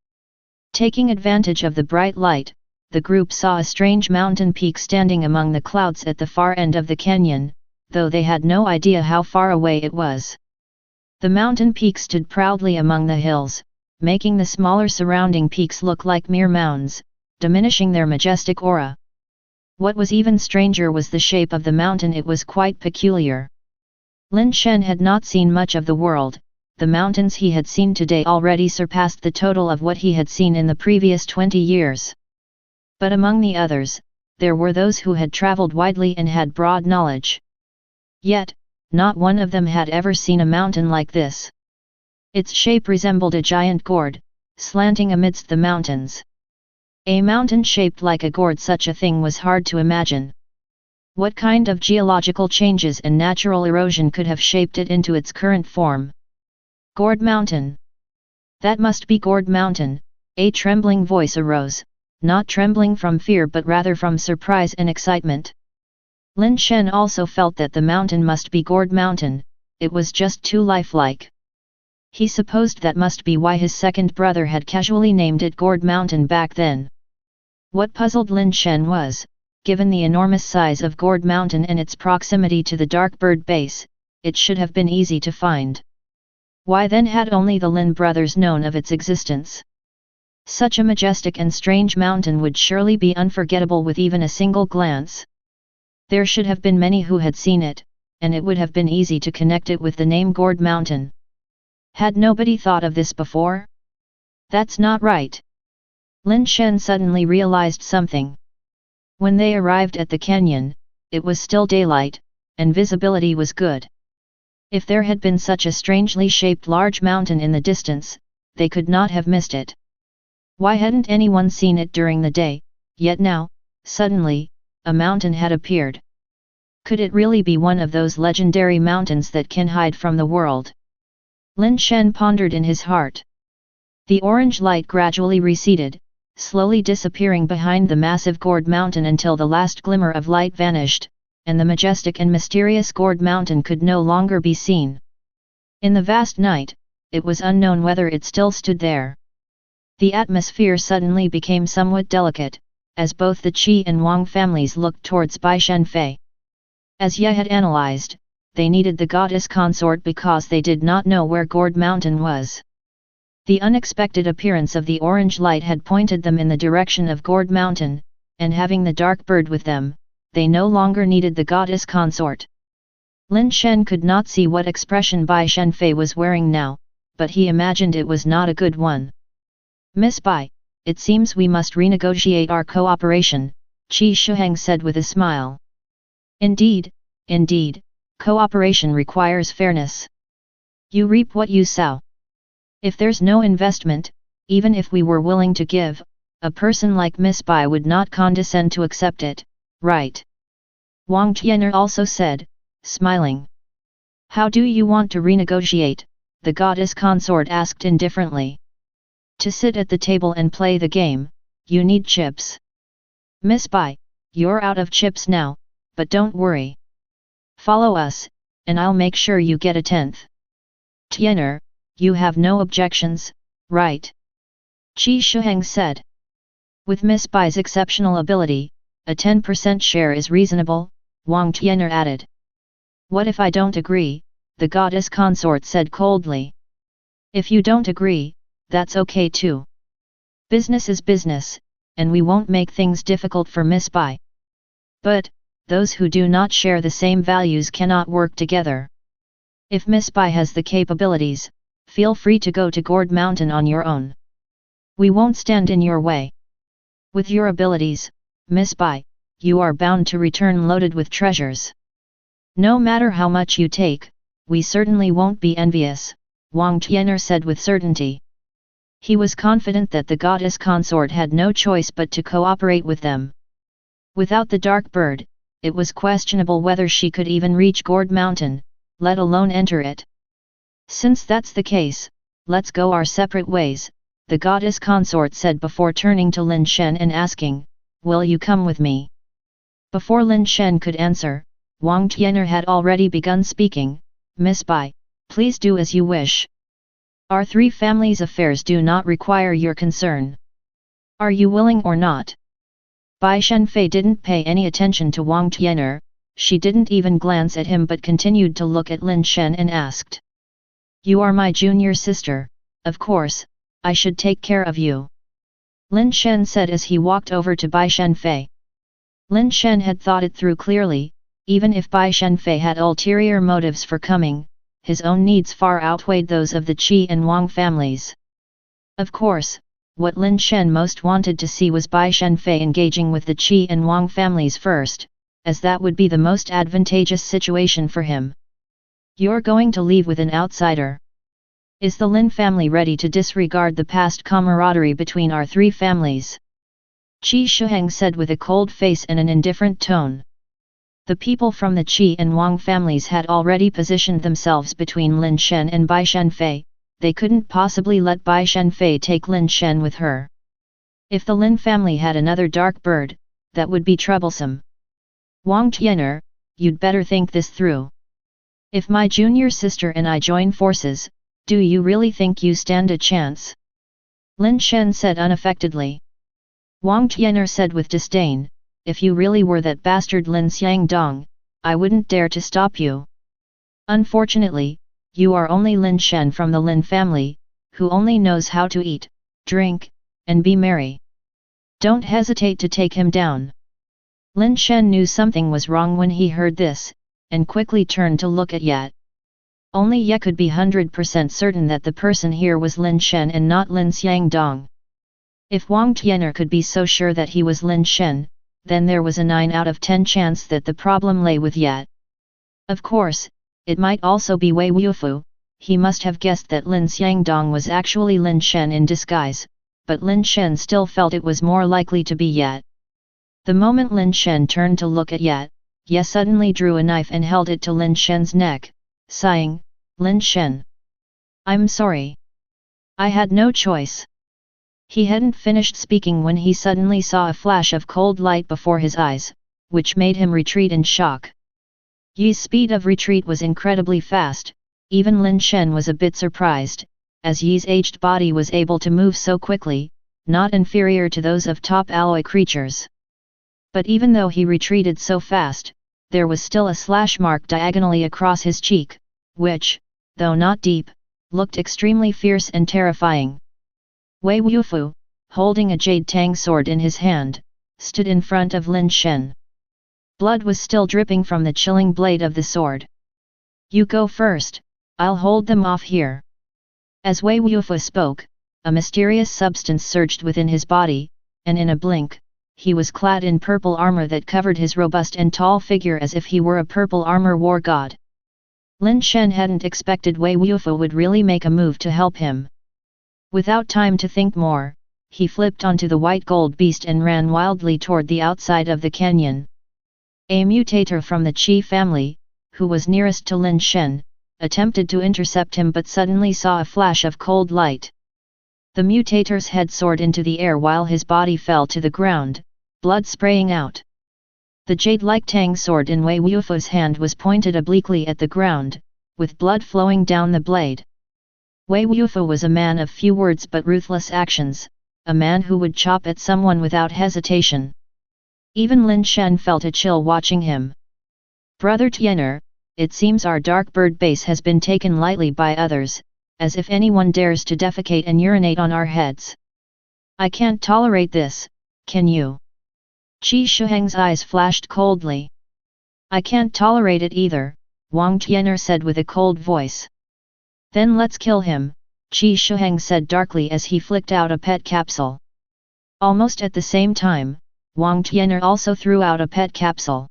Taking advantage of the bright light, the group saw a strange mountain peak standing among the clouds at the far end of the canyon, though they had no idea how far away it was. The mountain peak stood proudly among the hills, making the smaller surrounding peaks look like mere mounds, diminishing their majestic aura. What was even stranger was the shape of the mountain. It was quite peculiar. Lin Shen had not seen much of the world. The mountains he had seen today already surpassed the total of what he had seen in the previous 20 years. But among the others, there were those who had traveled widely and had broad knowledge. Yet, not one of them had ever seen a mountain like this. Its shape resembled a giant gourd, slanting amidst the mountains. A mountain shaped like a gourd, such a thing was hard to imagine. What kind of geological changes and natural erosion could have shaped it into its current form? Gourd Mountain. That must be Gourd Mountain, a trembling voice arose, not trembling from fear but rather from surprise and excitement. Lin Shen also felt that the mountain must be Gourd Mountain. It was just too lifelike. He supposed that must be why his second brother had casually named it Gourd Mountain back then. What puzzled Lin Shen was, given the enormous size of Gourd Mountain and its proximity to the dark bird base, it should have been easy to find. Why then had only the Lin brothers known of its existence? Such a majestic and strange mountain would surely be unforgettable with even a single glance. There should have been many who had seen it, and it would have been easy to connect it with the name Gourd Mountain. Had nobody thought of this before? That's not right. Lin Shen suddenly realized something. When they arrived at the canyon, it was still daylight, and visibility was good. If there had been such a strangely shaped large mountain in the distance, they could not have missed it. Why hadn't anyone seen it during the day, yet now, suddenly, a mountain had appeared? Could it really be one of those legendary mountains that can hide from the world? Lin Shen pondered in his heart. The orange light gradually receded, slowly disappearing behind the massive Gourd Mountain until the last glimmer of light vanished, and the majestic and mysterious Gourd Mountain could no longer be seen. In the vast night, it was unknown whether it still stood there. The atmosphere suddenly became somewhat delicate, as both the Qi and Wang families looked towards Bai Shenfei. As Ye had analyzed, they needed the goddess consort because they did not know where Gourd Mountain was. The unexpected appearance of the orange light had pointed them in the direction of Gourd Mountain, and having the dark bird with them, they no longer needed the goddess consort. Lin Shen could not see what expression Bai Shenfei was wearing now, but he imagined it was not a good one. "Miss Bai, it seems we must renegotiate our cooperation," Qi Shuheng said with a smile. Indeed, cooperation requires fairness. You reap what you sow. If there's no investment, even if we were willing to give, a person like Miss Bai would not condescend to accept it, right? Wang Tian'er also said, smiling. How do you want to renegotiate? The goddess consort asked indifferently. To sit at the table and play the game, you need chips. Miss Bai, you're out of chips now, but don't worry. Follow us, and I'll make sure you get a 10th. Tian'er, you have no objections, right? Qi Shuheng said. With Miss Bai's exceptional ability, a 10% share is reasonable, Wang Tian'er added. What if I don't agree? The goddess consort said coldly. If you don't agree, that's okay too. Business is business, and we won't make things difficult for Miss Bai. But, those who do not share the same values cannot work together. If Miss Bai has the capabilities, feel free to go to Gourd Mountain on your own. We won't stand in your way. With your abilities, Miss Bai, you are bound to return loaded with treasures. No matter how much you take, we certainly won't be envious, Wang Tian'er said with certainty. He was confident that the goddess consort had no choice but to cooperate with them. Without the dark bird, it was questionable whether she could even reach Gourd Mountain, let alone enter it. Since that's the case, let's go our separate ways, the goddess consort said before turning to Lin Shen and asking, will you come with me? Before Lin Shen could answer, Wang Tian'er had already begun speaking, Miss Bai, please do as you wish. Our three families' affairs do not require your concern. Are you willing or not? Bai Shenfei didn't pay any attention to Wang Tian'er, she didn't even glance at him but continued to look at Lin Shen and asked. You are my junior sister, of course, I should take care of you. Lin Shen said as he walked over to Bai Shenfei. Lin Shen had thought it through clearly, even if Bai Shenfei had ulterior motives for coming, his own needs far outweighed those of the Qi and Wang families. Of course, what Lin Shen most wanted to see was Bai Shenfei engaging with the Qi and Wang families first, as that would be the most advantageous situation for him. You're going to leave with an outsider. Is the Lin family ready to disregard the past camaraderie between our three families? Qi Shuheng said with a cold face and an indifferent tone. The people from the Qi and Wang families had already positioned themselves between Lin Shen and Bai Shenfei, they couldn't possibly let Bai Shenfei take Lin Shen with her. If the Lin family had another dark bird, that would be troublesome. Wang Tian'er, you'd better think this through. If my junior sister and I join forces, do you really think you stand a chance? Lin Shen said unaffectedly. Wang Tian'er said with disdain, if you really were that bastard Lin Xiangdong, I wouldn't dare to stop you. Unfortunately, you are only Lin Shen from the Lin family, who only knows how to eat, drink, and be merry. Don't hesitate to take him down. Lin Shen knew something was wrong when he heard this, and quickly turned to look at Ye. Only Ye could be 100% certain that the person here was Lin Shen and not Lin Xiangdong. If Wang Tian'er could be so sure that he was Lin Shen, then there was a 9 out of 10 chance that the problem lay with Ye. Of course, it might also be Wei Wufu, he must have guessed that Lin Xiangdong was actually Lin Shen in disguise, but Lin Shen still felt it was more likely to be Ye. The moment Lin Shen turned to look at Ye suddenly drew a knife and held it to Lin Shen's neck, sighing, Lin Shen. I'm sorry. I had no choice. He hadn't finished speaking when he suddenly saw a flash of cold light before his eyes, which made him retreat in shock. Ye's speed of retreat was incredibly fast, even Lin Shen was a bit surprised, as Ye's aged body was able to move so quickly, not inferior to those of top alloy creatures. But even though he retreated so fast, there was still a slash mark diagonally across his cheek, which, though not deep, looked extremely fierce and terrifying. Wei Wufu, holding a jade tang sword in his hand, stood in front of Lin Shen. Blood was still dripping from the chilling blade of the sword. You go first, I'll hold them off here. As Wei Wufu spoke, a mysterious substance surged within his body, and in a blink, he was clad in purple armor that covered his robust and tall figure as if he were a purple armor war god. Lin Shen hadn't expected Wei Wufu would really make a move to help him. Without time to think more, he flipped onto the white gold beast and ran wildly toward the outside of the canyon. A mutator from the Qi family, who was nearest to Lin Shen, attempted to intercept him but suddenly saw a flash of cold light. The mutator's head soared into the air while his body fell to the ground, blood spraying out. The jade-like tang sword in Wei Wufu's hand was pointed obliquely at the ground, with blood flowing down the blade. Wei Wufu was a man of few words but ruthless actions, a man who would chop at someone without hesitation. Even Lin Shen felt a chill watching him. "Brother Tianer, it seems our dark bird base has been taken lightly by others, as if anyone dares to defecate and urinate on our heads. I can't tolerate this, can you?" Qi Shuheng's eyes flashed coldly. "I can't tolerate it either," Wang Tianer said with a cold voice. "Then let's kill him," Qi Shuheng said darkly as he flicked out a pet capsule. Almost at the same time, Wang Tianer also threw out a pet capsule.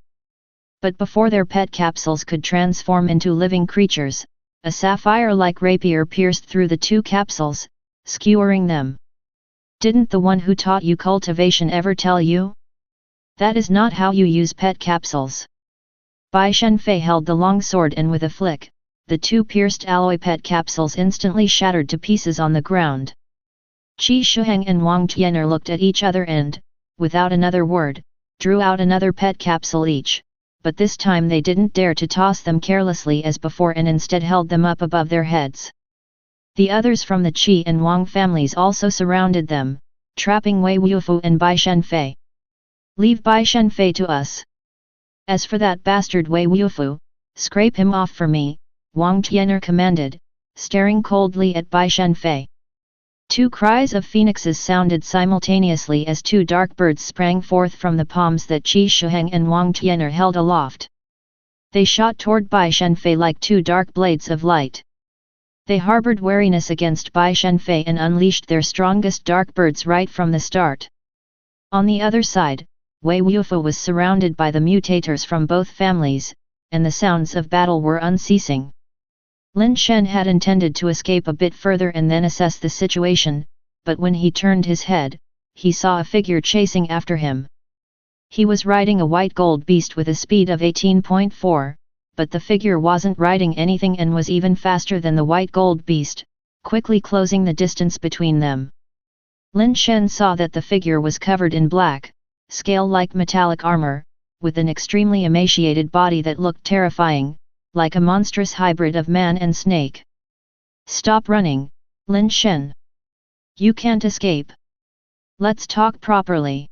But before their pet capsules could transform into living creatures, a sapphire-like rapier pierced through the two capsules, skewering them. "Didn't the one who taught you cultivation ever tell you? That is not how you use pet capsules." Bai Shenfei held the long sword and with a flick, the two pierced alloy pet capsules instantly shattered to pieces on the ground. Qi Shuheng and Wang Tianer looked at each other and, without another word, drew out another pet capsule each, but this time they didn't dare to toss them carelessly as before and instead held them up above their heads. The others from the Qi and Wang families also surrounded them, trapping Wei Wufu and Bai Shenfei. "Leave Bai Shenfei to us. As for that bastard Wei Wufu, scrape him off for me," Wang Tianer commanded, staring coldly at Bai Shenfei. Two cries of phoenixes sounded simultaneously as two dark birds sprang forth from the palms that Qi Shuheng and Wang Tianer held aloft. They shot toward Bai Shenfei like two dark blades of light. They harbored wariness against Bai Shenfei and unleashed their strongest dark birds right from the start. On the other side, Wei Wufu was surrounded by the mutators from both families, and the sounds of battle were unceasing. Lin Shen had intended to escape a bit further and then assess the situation, but when he turned his head, he saw a figure chasing after him. He was riding a white gold beast with a speed of 18.4, but the figure wasn't riding anything and was even faster than the white gold beast, quickly closing the distance between them. Lin Shen saw that the figure was covered in black, scale-like metallic armor, with an extremely emaciated body that looked terrifying, like a monstrous hybrid of man and snake. "Stop running, Lin Shen. You can't escape. Let's talk properly.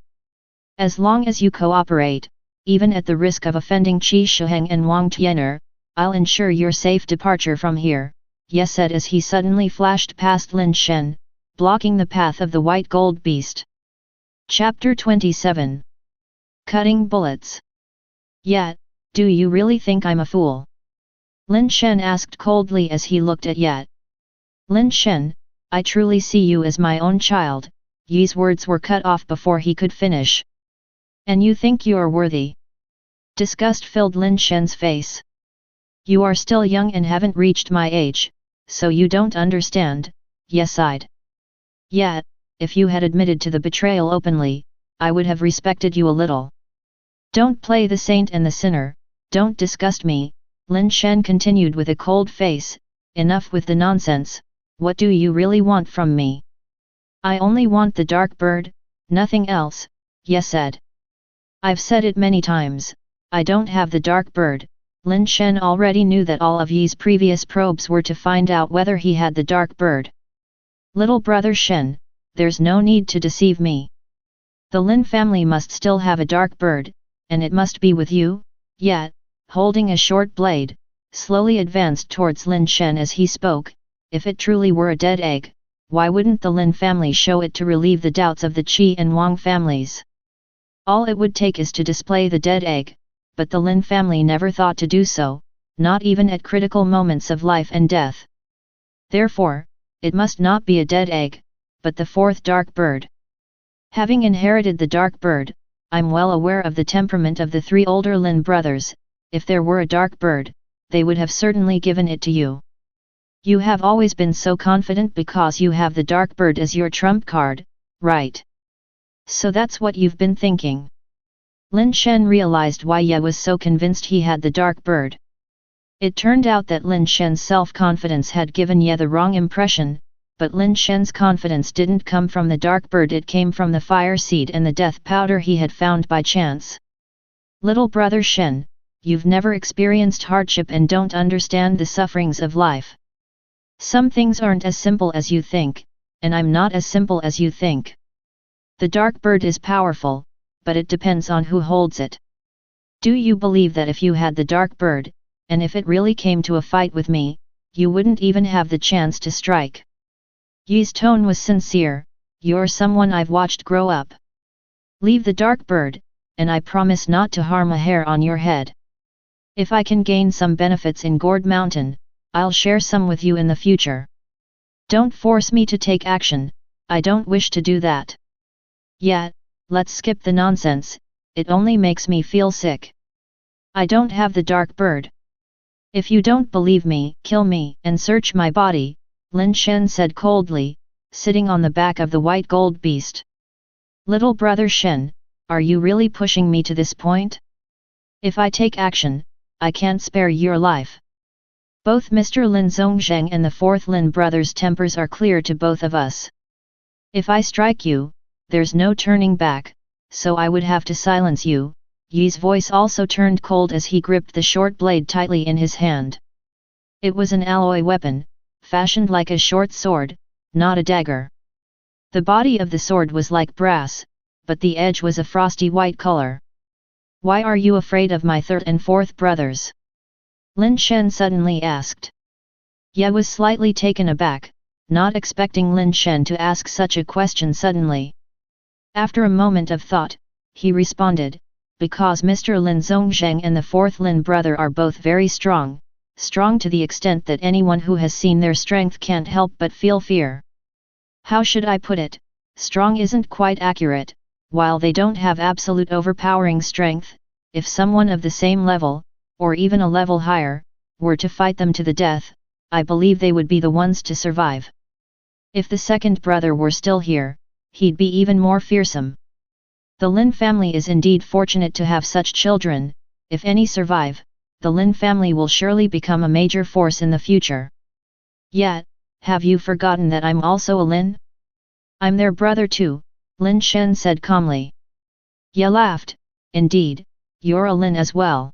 As long as you cooperate, even at the risk of offending Qi Shuheng and Wang Tianer, I'll ensure your safe departure from here," Ye said as he suddenly flashed past Lin Shen, blocking the path of the white gold beast. Chapter 27. Cutting Bullets. "Yet, do you really think I'm a fool?" Lin Shen asked coldly as he looked at Yet. "Lin Shen, I truly see you as my own child," Yi's words were cut off before he could finish. "And you think you're worthy?" Disgust filled Lin Shen's face. "You are still young and haven't reached my age, so you don't understand," Ye sighed. "Yet, if you had admitted to the betrayal openly, I would have respected you a little. Don't play the saint and the sinner, don't disgust me," Lin Shen continued with a cold face. "Enough with the nonsense, what do you really want from me?" "I only want the dark bird, nothing else," Ye said. "I've said it many times, I don't have the dark bird." Lin Shen already knew that all of Yi's previous probes were to find out whether he had the dark bird. "Little brother Shen, there's no need to deceive me. The Lin family must still have a dark bird, and it must be with you." Yet, holding a short blade, slowly advanced towards Lin Shen as he spoke. If it truly were a dead egg, why wouldn't the Lin family show it to relieve the doubts of the Qi and Wang families? All it would take is to display the dead egg, but the Lin family never thought to do so, not even at critical moments of life and death. Therefore, it must not be a dead egg, but the fourth dark bird. Having inherited the dark bird, I'm well aware of the temperament of the three older Lin brothers. If there were a dark bird, they would have certainly given it to you. You have always been so confident because you have the dark bird as your trump card, right? So that's what you've been thinking. Lin Shen realized why Ye was so convinced he had the dark bird. It turned out that Lin Shen's self-confidence had given Ye the wrong impression, but Lin Shen's confidence didn't come from the dark bird, it came from the fire seed and the death powder he had found by chance. Little brother Shen, you've never experienced hardship and don't understand the sufferings of life. Some things aren't as simple as you think, and I'm not as simple as you think. The dark bird is powerful, but it depends on who holds it. Do you believe that if you had the dark bird, and if it really came to a fight with me, you wouldn't even have the chance to strike? Yi's tone was sincere. You're someone I've watched grow up. Leave the dark bird, and I promise not to harm a hair on your head. If I can gain some benefits in Gourd Mountain, I'll share some with you in the future. Don't force me to take action, I don't wish to do that. Yeah, let's skip the nonsense, it only makes me feel sick. I don't have the dark bird. If you don't believe me, kill me and search my body, Lin Shen said coldly, sitting on the back of the white gold beast. Little brother Shen, are you really pushing me to this point? If I take action, I can't spare your life. Both Mr. Lin Zhongzheng and the fourth Lin brothers' tempers are clear to both of us. If I strike you, there's no turning back, so I would have to silence you. Yi's voice also turned cold as he gripped the short blade tightly in his hand. It was an alloy weapon, fashioned like a short sword, not a dagger. The body of the sword was like brass, but the edge was a frosty white color. Why are you afraid of my third and fourth brothers? Lin Shen suddenly asked. Ye was slightly taken aback, not expecting Lin Shen to ask such a question suddenly. After a moment of thought, he responded, because Mr. Lin Zhongzheng and the fourth Lin brother are both very strong, strong to the extent that anyone who has seen their strength can't help but feel fear. How should I put it? Strong isn't quite accurate. While they don't have absolute overpowering strength, if someone of the same level, or even a level higher, were to fight them to the death, I believe they would be the ones to survive. If the second brother were still here, he'd be even more fearsome. The Lin family is indeed fortunate to have such children. If any survive, the Lin family will surely become a major force in the future. Yet, have you forgotten that I'm also a Lin? I'm their brother too, Lin Shen said calmly. Ye laughed. Indeed, you're a Lin as well.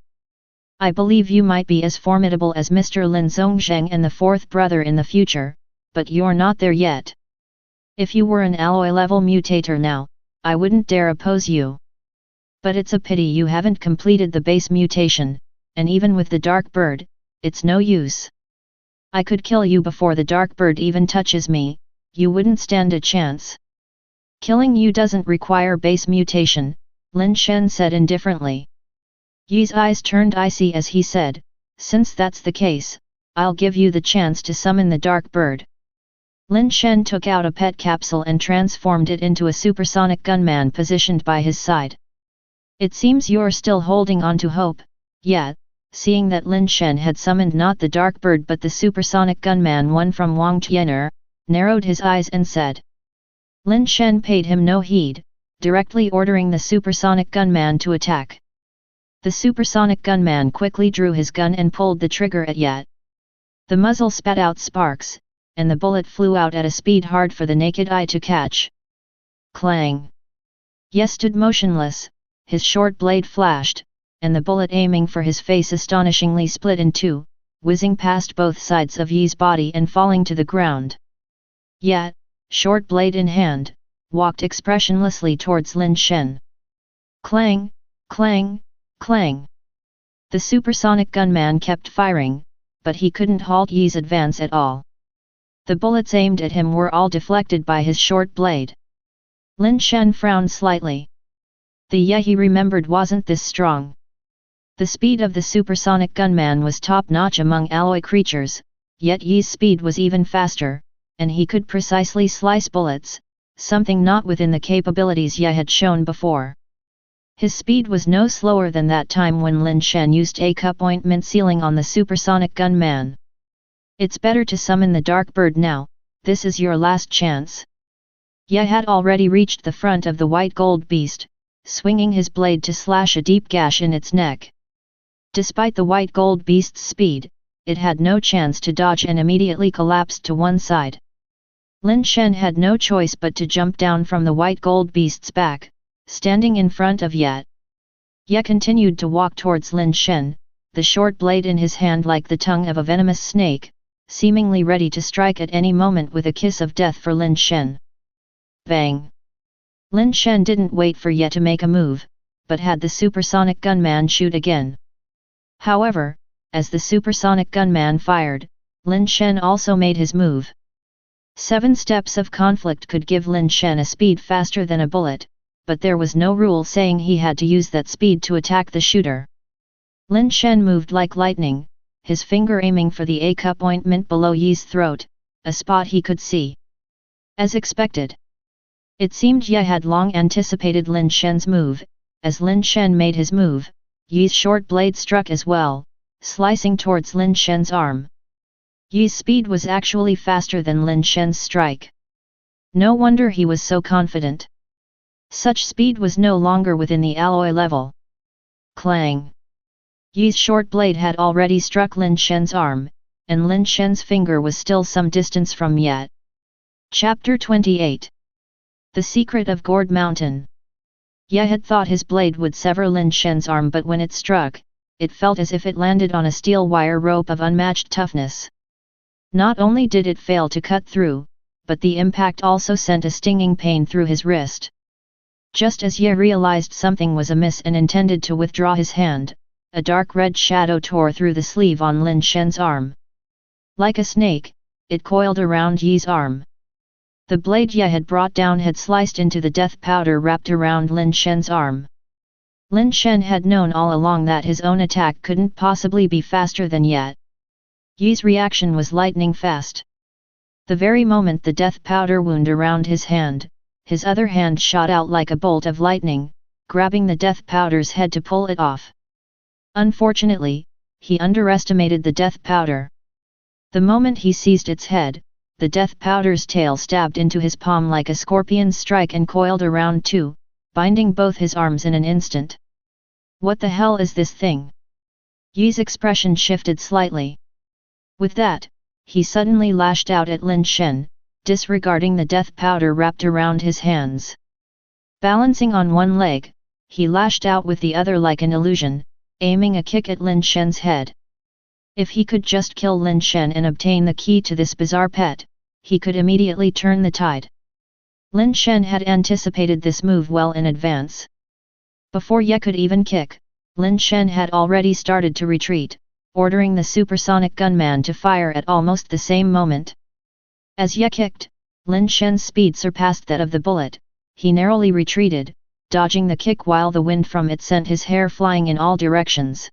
I believe you might be as formidable as Mr. Lin Zhongzheng and the fourth brother in the future, but you're not there yet. If you were an alloy-level mutator now, I wouldn't dare oppose you. But it's a pity you haven't completed the base mutation, and even with the dark bird, it's no use. I could kill you before the dark bird even touches me, you wouldn't stand a chance. Killing you doesn't require base mutation, Lin Shen said indifferently. Yi's eyes turned icy as he said, since that's the case, I'll give you the chance to summon the dark bird. Lin Shen took out a pet capsule and transformed it into a supersonic gunman positioned by his side. It seems you're still holding on to hope, yet, seeing that Lin Shen had summoned not the dark bird but the supersonic gunman one from Wang Tianer, narrowed his eyes and said. Lin Shen paid him no heed, directly ordering the supersonic gunman to attack. The supersonic gunman quickly drew his gun and pulled the trigger at Ye. The muzzle spat out sparks, and the bullet flew out at a speed hard for the naked eye to catch. Clang! Ye stood motionless, his short blade flashed, and the bullet aiming for his face astonishingly split in two, whizzing past both sides of Yi's body and falling to the ground. Ye, short blade in hand, walked expressionlessly towards Lin Shen. Clang! Clang! Clang! The supersonic gunman kept firing, but he couldn't halt Yi's advance at all. The bullets aimed at him were all deflected by his short blade. Lin Shen frowned slightly. The Ye he remembered wasn't this strong. The speed of the supersonic gunman was top-notch among alloy creatures, yet Yi's speed was even faster, and he could precisely slice bullets, something not within the capabilities Ye had shown before. His speed was no slower than that time when Lin Shen used a cup ointment sealing on the supersonic gunman. It's better to summon the dark bird now, this is your last chance. Ye had already reached the front of the white gold beast, swinging his blade to slash a deep gash in its neck. Despite the white gold beast's speed, it had no chance to dodge and immediately collapsed to one side. Lin Shen had no choice but to jump down from the white gold beast's back, standing in front of Ye. Ye continued to walk towards Lin Shen, the short blade in his hand like the tongue of a venomous snake, seemingly ready to strike at any moment with a kiss of death for Lin Shen. Bang! Lin Shen didn't wait for Ye to make a move, but had the supersonic gunman shoot again. However, as the supersonic gunman fired, Lin Shen also made his move. 7 steps of conflict could give Lin Shen a speed faster than a bullet, but there was no rule saying he had to use that speed to attack the shooter. Lin Shen moved like lightning, his finger aiming for the A-cup ointment below Ye's throat, a spot he could see. As expected. It seemed Ye had long anticipated Lin Shen's move. As Lin Shen made his move, Ye's short blade struck as well, slicing towards Lin Shen's arm. Ye's speed was actually faster than Lin Shen's strike. No wonder he was so confident. Such speed was no longer within the alloy level. Clang! Ye's short blade had already struck Lin Shen's arm, and Lin Shen's finger was still some distance from Ye. Chapter 28. The Secret of Gourd Mountain. Ye had thought his blade would sever Lin Shen's arm, but when it struck, it felt as if it landed on a steel wire rope of unmatched toughness. Not only did it fail to cut through, but the impact also sent a stinging pain through his wrist. Just as Ye realized something was amiss and intended to withdraw his hand, a dark red shadow tore through the sleeve on Lin Shen's arm. Like a snake, it coiled around Ye's arm. The blade Ye had brought down had sliced into the death powder wrapped around Lin Shen's arm. Lin Shen had known all along that his own attack couldn't possibly be faster than Ye. Ye's reaction was lightning fast. The very moment the death powder wound around his hand, his other hand shot out like a bolt of lightning, grabbing the death powder's head to pull it off. Unfortunately, he underestimated the death powder. The moment he seized its head, the death powder's tail stabbed into his palm like a scorpion's strike and coiled around too, binding both his arms in an instant. What the hell is this thing? Ye's expression shifted slightly. With that, he suddenly lashed out at Lin Shen, disregarding the death powder wrapped around his hands. Balancing on one leg, he lashed out with the other like an illusion, aiming a kick at Lin Shen's head. If he could just kill Lin Shen and obtain the key to this bizarre pet, he could immediately turn the tide. Lin Shen had anticipated this move well in advance. Before Ye could even kick, Lin Shen had already started to retreat, ordering the supersonic gunman to fire at almost the same moment. As Ye kicked, Lin Shen's speed surpassed that of the bullet. He narrowly retreated, dodging the kick while the wind from it sent his hair flying in all directions.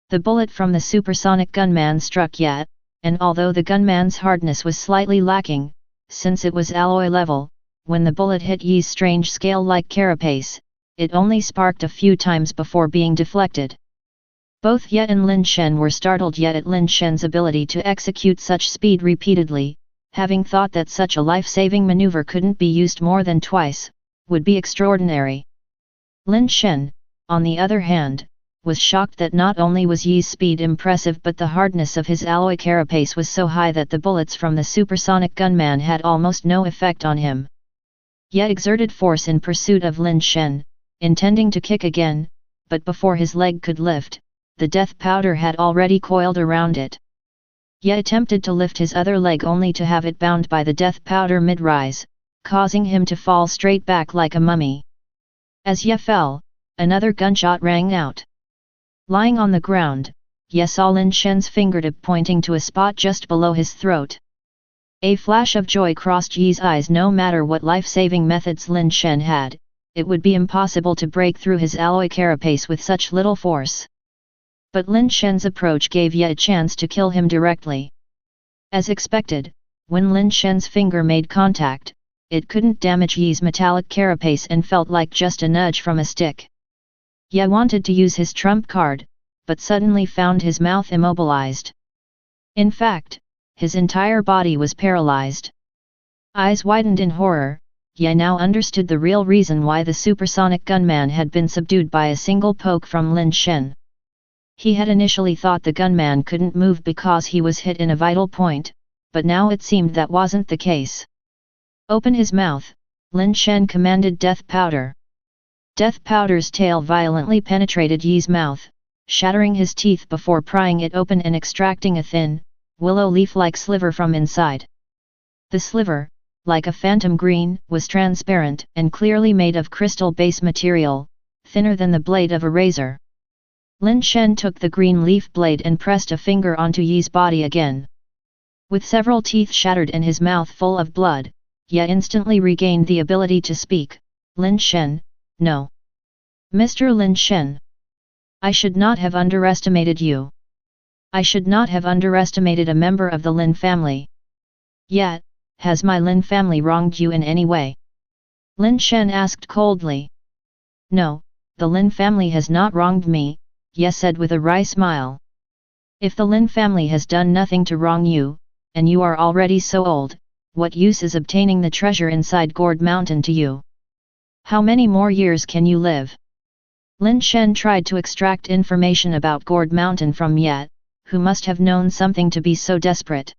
The bullet from the supersonic gunman struck Ye, and although the gunman's hardness was slightly lacking, since it was alloy level, when the bullet hit Ye's strange scale-like carapace, it only sparked a few times before being deflected. Both Ye and Lin Shen were startled yet at Lin Shen's ability to execute such speed repeatedly, having thought that such a life-saving maneuver couldn't be used more than twice, would be extraordinary. Lin Shen, on the other hand, was shocked that not only was Ye's speed impressive but the hardness of his alloy carapace was so high that the bullets from the supersonic gunman had almost no effect on him. Ye exerted force in pursuit of Lin Shen, intending to kick again, but before his leg could lift, the death powder had already coiled around it. Ye attempted to lift his other leg only to have it bound by the death powder mid-rise, causing him to fall straight back like a mummy. As Ye fell, another gunshot rang out. Lying on the ground, Ye saw Lin Shen's fingertip pointing to a spot just below his throat. A flash of joy crossed Ye's eyes. No matter what life-saving methods Lin Shen had, it would be impossible to break through his alloy carapace with such little force. But Lin Shen's approach gave Ye a chance to kill him directly. As expected, when Lin Shen's finger made contact, it couldn't damage Ye's metallic carapace and felt like just a nudge from a stick. Ye wanted to use his trump card, but suddenly found his mouth immobilized. In fact, his entire body was paralyzed. Eyes widened in horror, Ye now understood the real reason why the supersonic gunman had been subdued by a single poke from Lin Shen. He had initially thought the gunman couldn't move because he was hit in a vital point, but now it seemed that wasn't the case. Open his mouth, Lin Shen commanded Death Powder. Death Powder's tail violently penetrated Yi's mouth, shattering his teeth before prying it open and extracting a thin, willow leaf-like sliver from inside. The sliver, like a phantom green, was transparent and clearly made of crystal base material, thinner than the blade of a razor. Lin Shen took the green leaf blade and pressed a finger onto Yi's body again. With several teeth shattered and his mouth full of blood, Ye instantly regained the ability to speak. Lin Shen, no. Mr. Lin Shen. I should not have underestimated you. I should not have underestimated a member of the Lin family. Yet, has my Lin family wronged you in any way? Lin Shen asked coldly. No, the Lin family has not wronged me, Ye said with a wry smile. If the Lin family has done nothing to wrong you, and you are already so old, what use is obtaining the treasure inside Gourd Mountain to you? How many more years can you live? Lin Shen tried to extract information about Gourd Mountain from Ye, who must have known something to be so desperate.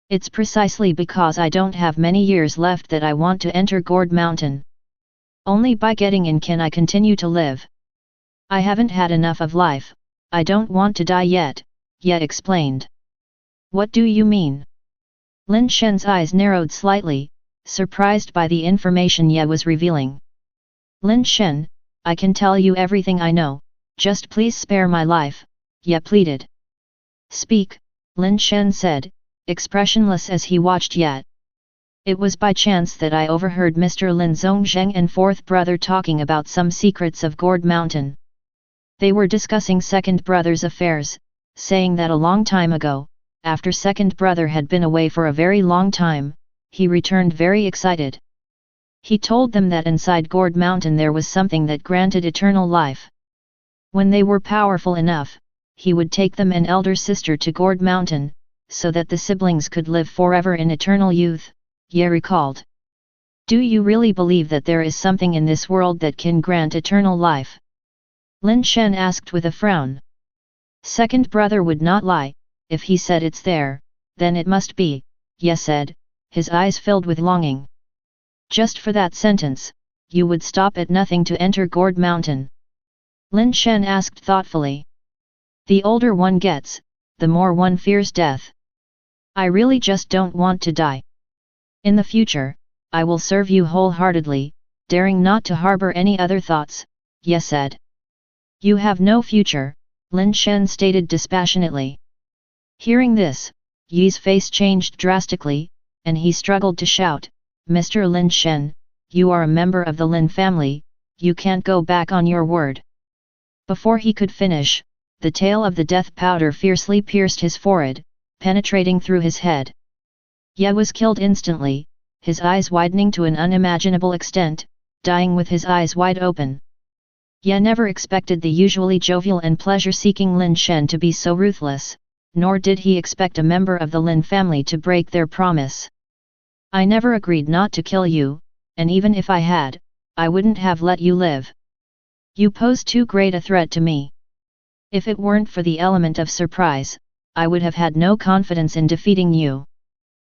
It's precisely because I don't have many years left that I want to enter Gourd Mountain. Only by getting in can I continue to live. I haven't had enough of life, I don't want to die yet, Ye explained. What do you mean? Lin Shen's eyes narrowed slightly, surprised by the information Ye was revealing. Lin Shen, I can tell you everything I know, just please spare my life, Ye pleaded. Speak, Lin Shen said, expressionless as he watched Ye. It was by chance that I overheard Mr. Lin Zhongzheng and fourth brother talking about some secrets of Gourd Mountain. They were discussing second brother's affairs, saying that a long time ago, after second brother had been away for a very long time, he returned very excited. He told them that inside Gourd Mountain there was something that granted eternal life. When they were powerful enough, he would take them and elder sister to Gourd Mountain, so that the siblings could live forever in eternal youth, Ye recalled. Do you really believe that there is something in this world that can grant eternal life? Lin Shen asked with a frown. Second brother would not lie, if he said it's there, then it must be, Ye said, his eyes filled with longing. Just for that sentence, you would stop at nothing to enter Gourd Mountain? Lin Shen asked thoughtfully. The older one gets, the more one fears death. I really just don't want to die. In the future, I will serve you wholeheartedly, daring not to harbor any other thoughts, Ye said. You have no future, Lin Shen stated dispassionately. Hearing this, Yi's face changed drastically, and he struggled to shout, Mr. Lin Shen, you are a member of the Lin family, you can't go back on your word. Before he could finish, the tail of the death powder fiercely pierced his forehead, penetrating through his head. Ye was killed instantly, his eyes widening to an unimaginable extent, dying with his eyes wide open. Ye never expected the usually jovial and pleasure-seeking Lin Shen to be so ruthless, nor did he expect a member of the Lin family to break their promise. I never agreed not to kill you, and even if I had, I wouldn't have let you live. You pose too great a threat to me. If it weren't for the element of surprise, I would have had no confidence in defeating you.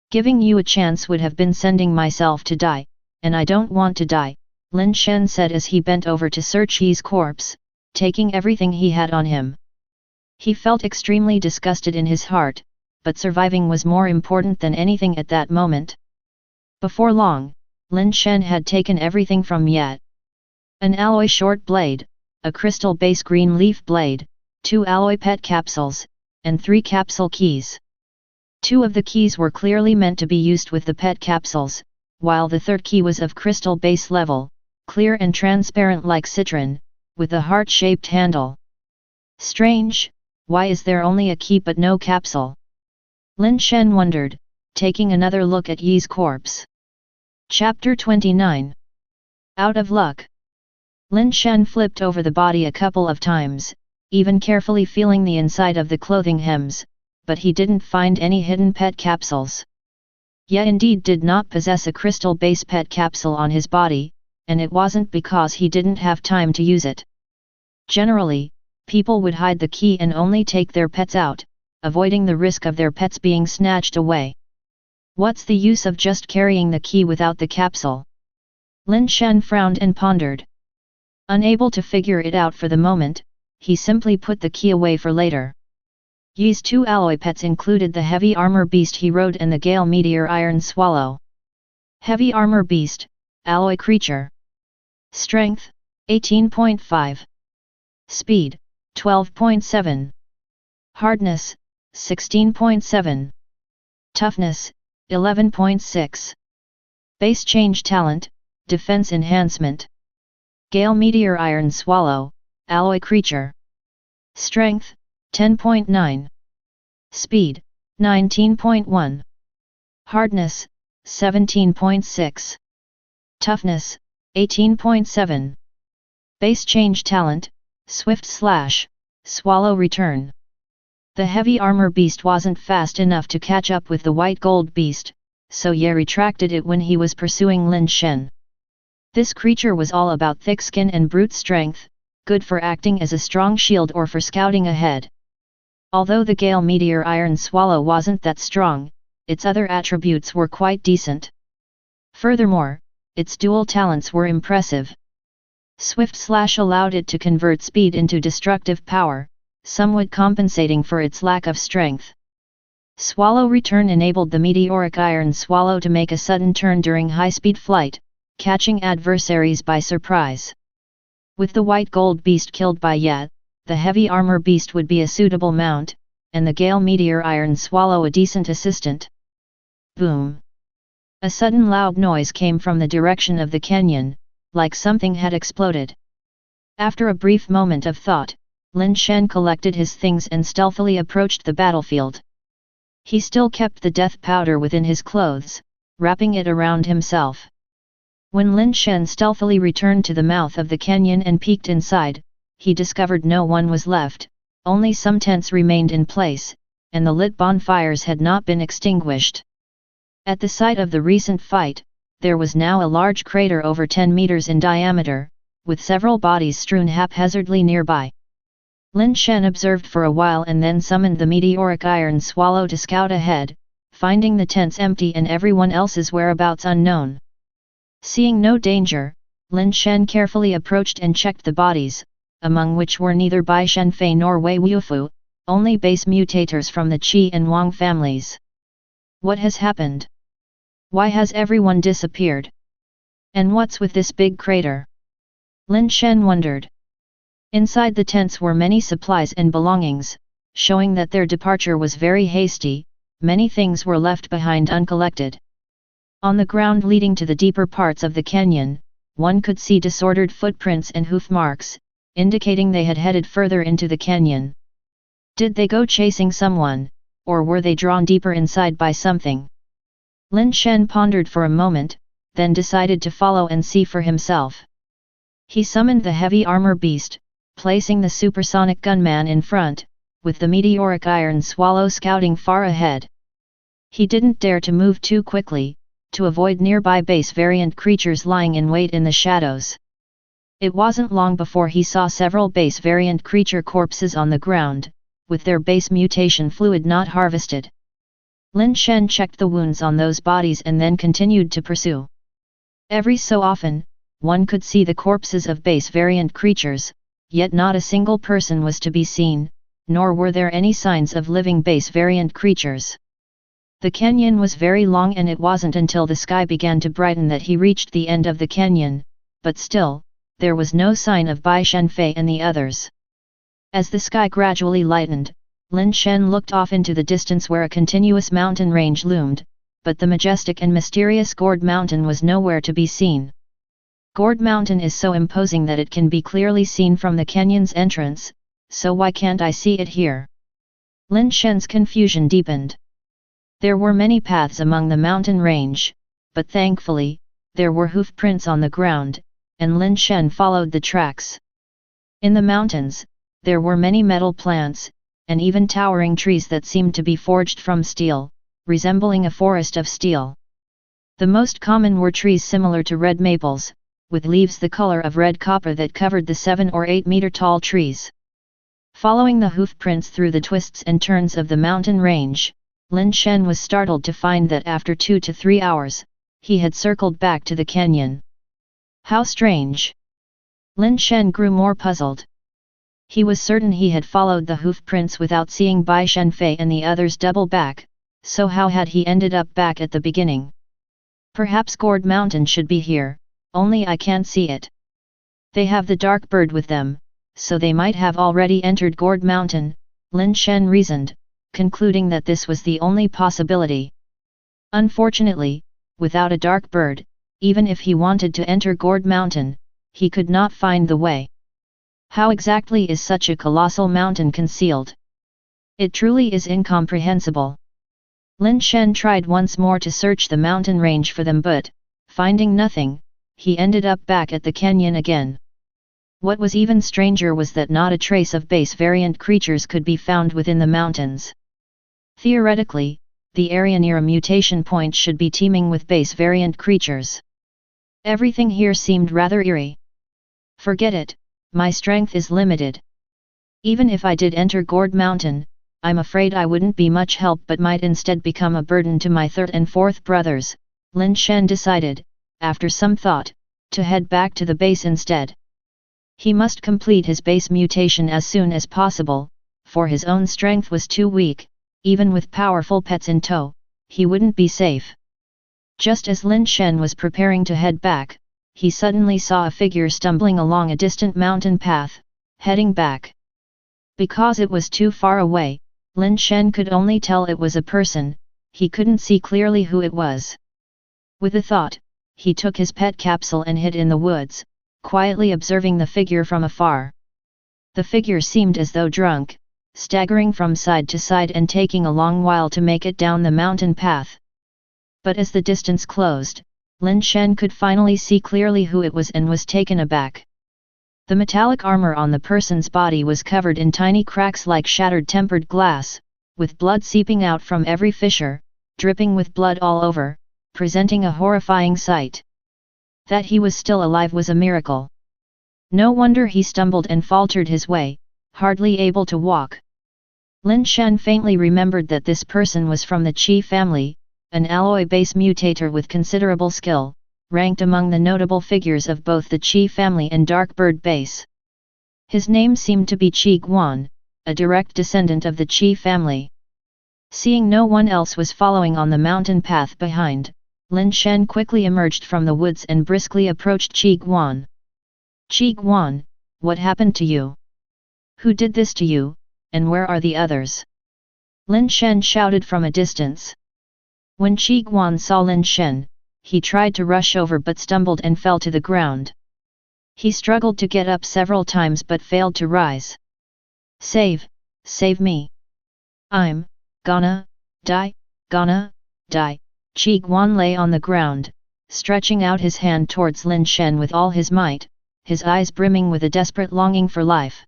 Giving you a chance would have been sending myself to die, and I don't want to die, Lin Shen said as he bent over to search Yi's corpse, taking everything he had on him. He felt extremely disgusted in his heart, but surviving was more important than anything at that moment. Before long, Lin Shen had taken everything from Ye. An alloy short blade, a crystal base green leaf blade, 2 alloy pet capsules, and 3 capsule keys. 2 of the keys were clearly meant to be used with the pet capsules, while the third key was of crystal base level, clear and transparent like citron, with a heart-shaped handle. Strange, why is there only a key but no capsule? Lin Shen wondered, taking another look at Yi's corpse. Chapter 29. Out of luck. Lin Shen flipped over the body a couple of times, even carefully feeling the inside of the clothing hems, but he didn't find any hidden pet capsules. Ye indeed did not possess a crystal base pet capsule on his body, and it wasn't because he didn't have time to use it. Generally, people would hide the key and only take their pets out, avoiding the risk of their pets being snatched away. What's the use of just carrying the key without the capsule? Lin Shen frowned and pondered. Unable to figure it out for the moment, he simply put the key away for later. Ye's two alloy pets included the heavy armor beast he rode and the gale meteor iron swallow. Heavy armor beast, alloy creature. Strength, 18.5. Speed, 12.7. Hardness, 16.7. Toughness, 11.6. Base change talent, defense enhancement. Gale meteor iron swallow, alloy creature. Strength, 10.9. Speed, 19.1. Hardness, 17.6. Toughness, 18.7. Base change talent, swift slash, swallow return. The heavy armor beast wasn't fast enough to catch up with the white gold beast, so Ye retracted it when he was pursuing Lin Shen. This creature was all about thick skin and brute strength, good for acting as a strong shield or for scouting ahead. Although the gale meteor iron swallow wasn't that strong, its other attributes were quite decent. Furthermore, its dual talents were impressive. Swift slash allowed it to convert speed into destructive power, somewhat compensating for its lack of strength. Swallow return enabled the meteoric iron swallow to make a sudden turn during high-speed flight, catching adversaries by surprise. With the white gold beast killed by Ye, the heavy armor beast would be a suitable mount, and the gale meteor iron swallow a decent assistant. Boom! A sudden loud noise came from the direction of the canyon, like something had exploded. After a brief moment of thought, Lin Shen collected his things and stealthily approached the battlefield. He still kept the death powder within his clothes, wrapping it around himself. When Lin Shen stealthily returned to the mouth of the canyon and peeked inside, he discovered no one was left, only some tents remained in place, and the lit bonfires had not been extinguished. At the site of the recent fight, there was now a large crater over 10 meters in diameter, with several bodies strewn haphazardly nearby. Lin Shen observed for a while and then summoned the meteoric iron swallow to scout ahead, finding the tents empty and everyone else's whereabouts unknown. Seeing no danger, Lin Shen carefully approached and checked the bodies, among which were neither Bai Shenfei nor Wei Wufu, only base mutators from the Qi and Wang families. What has happened? Why has everyone disappeared? And what's with this big crater? Lin Shen wondered. Inside the tents were many supplies and belongings, showing that their departure was very hasty. Many things were left behind uncollected. On the ground leading to the deeper parts of the canyon, one could see disordered footprints and hoof marks, indicating they had headed further into the canyon. Did they go chasing someone, or were they drawn deeper inside by something? Lin Shen pondered for a moment, then decided to follow and see for himself. He summoned the heavy armor beast, placing the supersonic gunman in front, with the meteoric iron swallow scouting far ahead. He didn't dare to move too quickly, to avoid nearby base variant creatures lying in wait in the shadows. It wasn't long before he saw several base variant creature corpses on the ground, with their base mutation fluid not harvested. Lin Shen checked the wounds on those bodies and then continued to pursue. Every so often, one could see the corpses of base variant creatures, yet not a single person was to be seen, nor were there any signs of living base variant creatures. The canyon was very long and it wasn't until the sky began to brighten that he reached the end of the canyon, but still, there was no sign of Bai Shenfei and the others. As the sky gradually lightened, Lin Shen looked off into the distance where a continuous mountain range loomed, but the majestic and mysterious Gourd Mountain was nowhere to be seen. Gourd Mountain is so imposing that it can be clearly seen from the canyon's entrance, so why can't I see it here? Lin Shen's confusion deepened. There were many paths among the mountain range, but thankfully, there were hoof prints on the ground, and Lin Shen followed the tracks. In the mountains, there were many metal plants, and even towering trees that seemed to be forged from steel, resembling a forest of steel. The most common were trees similar to red maples, with leaves the color of red copper that covered the 7 or 8 meter tall trees. Following the hoof prints through the twists and turns of the mountain range, Lin Shen was startled to find that after 2 to 3 hours, he had circled back to the canyon. How strange! Lin Shen grew more puzzled. He was certain he had followed the hoof prints without seeing Bai Shenfei and the others double back, so how had he ended up back at the beginning? Perhaps Gourd Mountain should be here, only I can't see it. They have the dark bird with them, so they might have already entered Gourd Mountain, Lin Shen reasoned, concluding that this was the only possibility. Unfortunately, without a dark bird, even if he wanted to enter Gourd Mountain, he could not find the way. How exactly is such a colossal mountain concealed? It truly is incomprehensible. Lin Shen tried once more to search the mountain range for them, but, finding nothing, he ended up back at the canyon again. What was even stranger was that not a trace of base variant creatures could be found within the mountains. Theoretically, the area near a mutation point should be teeming with base variant creatures. Everything here seemed rather eerie. Forget it, my strength is limited. Even if I did enter Gourd Mountain, I'm afraid I wouldn't be much help but might instead become a burden to my third and fourth brothers, Lin Shen decided, after some thought, to head back to the base instead. He must complete his base mutation as soon as possible, for his own strength was too weak, even with powerful pets in tow, he wouldn't be safe. Just as Lin Shen was preparing to head back, he suddenly saw a figure stumbling along a distant mountain path, heading back. Because it was too far away, Lin Shen could only tell it was a person, he couldn't see clearly who it was. With a thought, he took his pet capsule and hid in the woods, quietly observing the figure from afar. The figure seemed as though drunk, staggering from side to side and taking a long while to make it down the mountain path. But as the distance closed, Lin Shen could finally see clearly who it was and was taken aback. The metallic armor on the person's body was covered in tiny cracks like shattered tempered glass, with blood seeping out from every fissure, dripping with blood all over, presenting a horrifying sight. That he was still alive was a miracle. No wonder he stumbled and faltered his way, hardly able to walk. Lin Shen faintly remembered that this person was from the Qi family, an alloy base mutator with considerable skill, ranked among the notable figures of both the Qi family and Dark Bird base. His name seemed to be Qi Guan, a direct descendant of the Qi family. Seeing no one else was following on the mountain path behind, Lin Shen quickly emerged from the woods and briskly approached Qi Guan. Qi Guan, what happened to you? Who did this to you, and where are the others? Lin Shen shouted from a distance. When Qi Guan saw Lin Shen, he tried to rush over but stumbled and fell to the ground. He struggled to get up several times but failed to rise. Save me. I'm gonna die. Qi Guan lay on the ground, stretching out his hand towards Lin Shen with all his might, his eyes brimming with a desperate longing for life.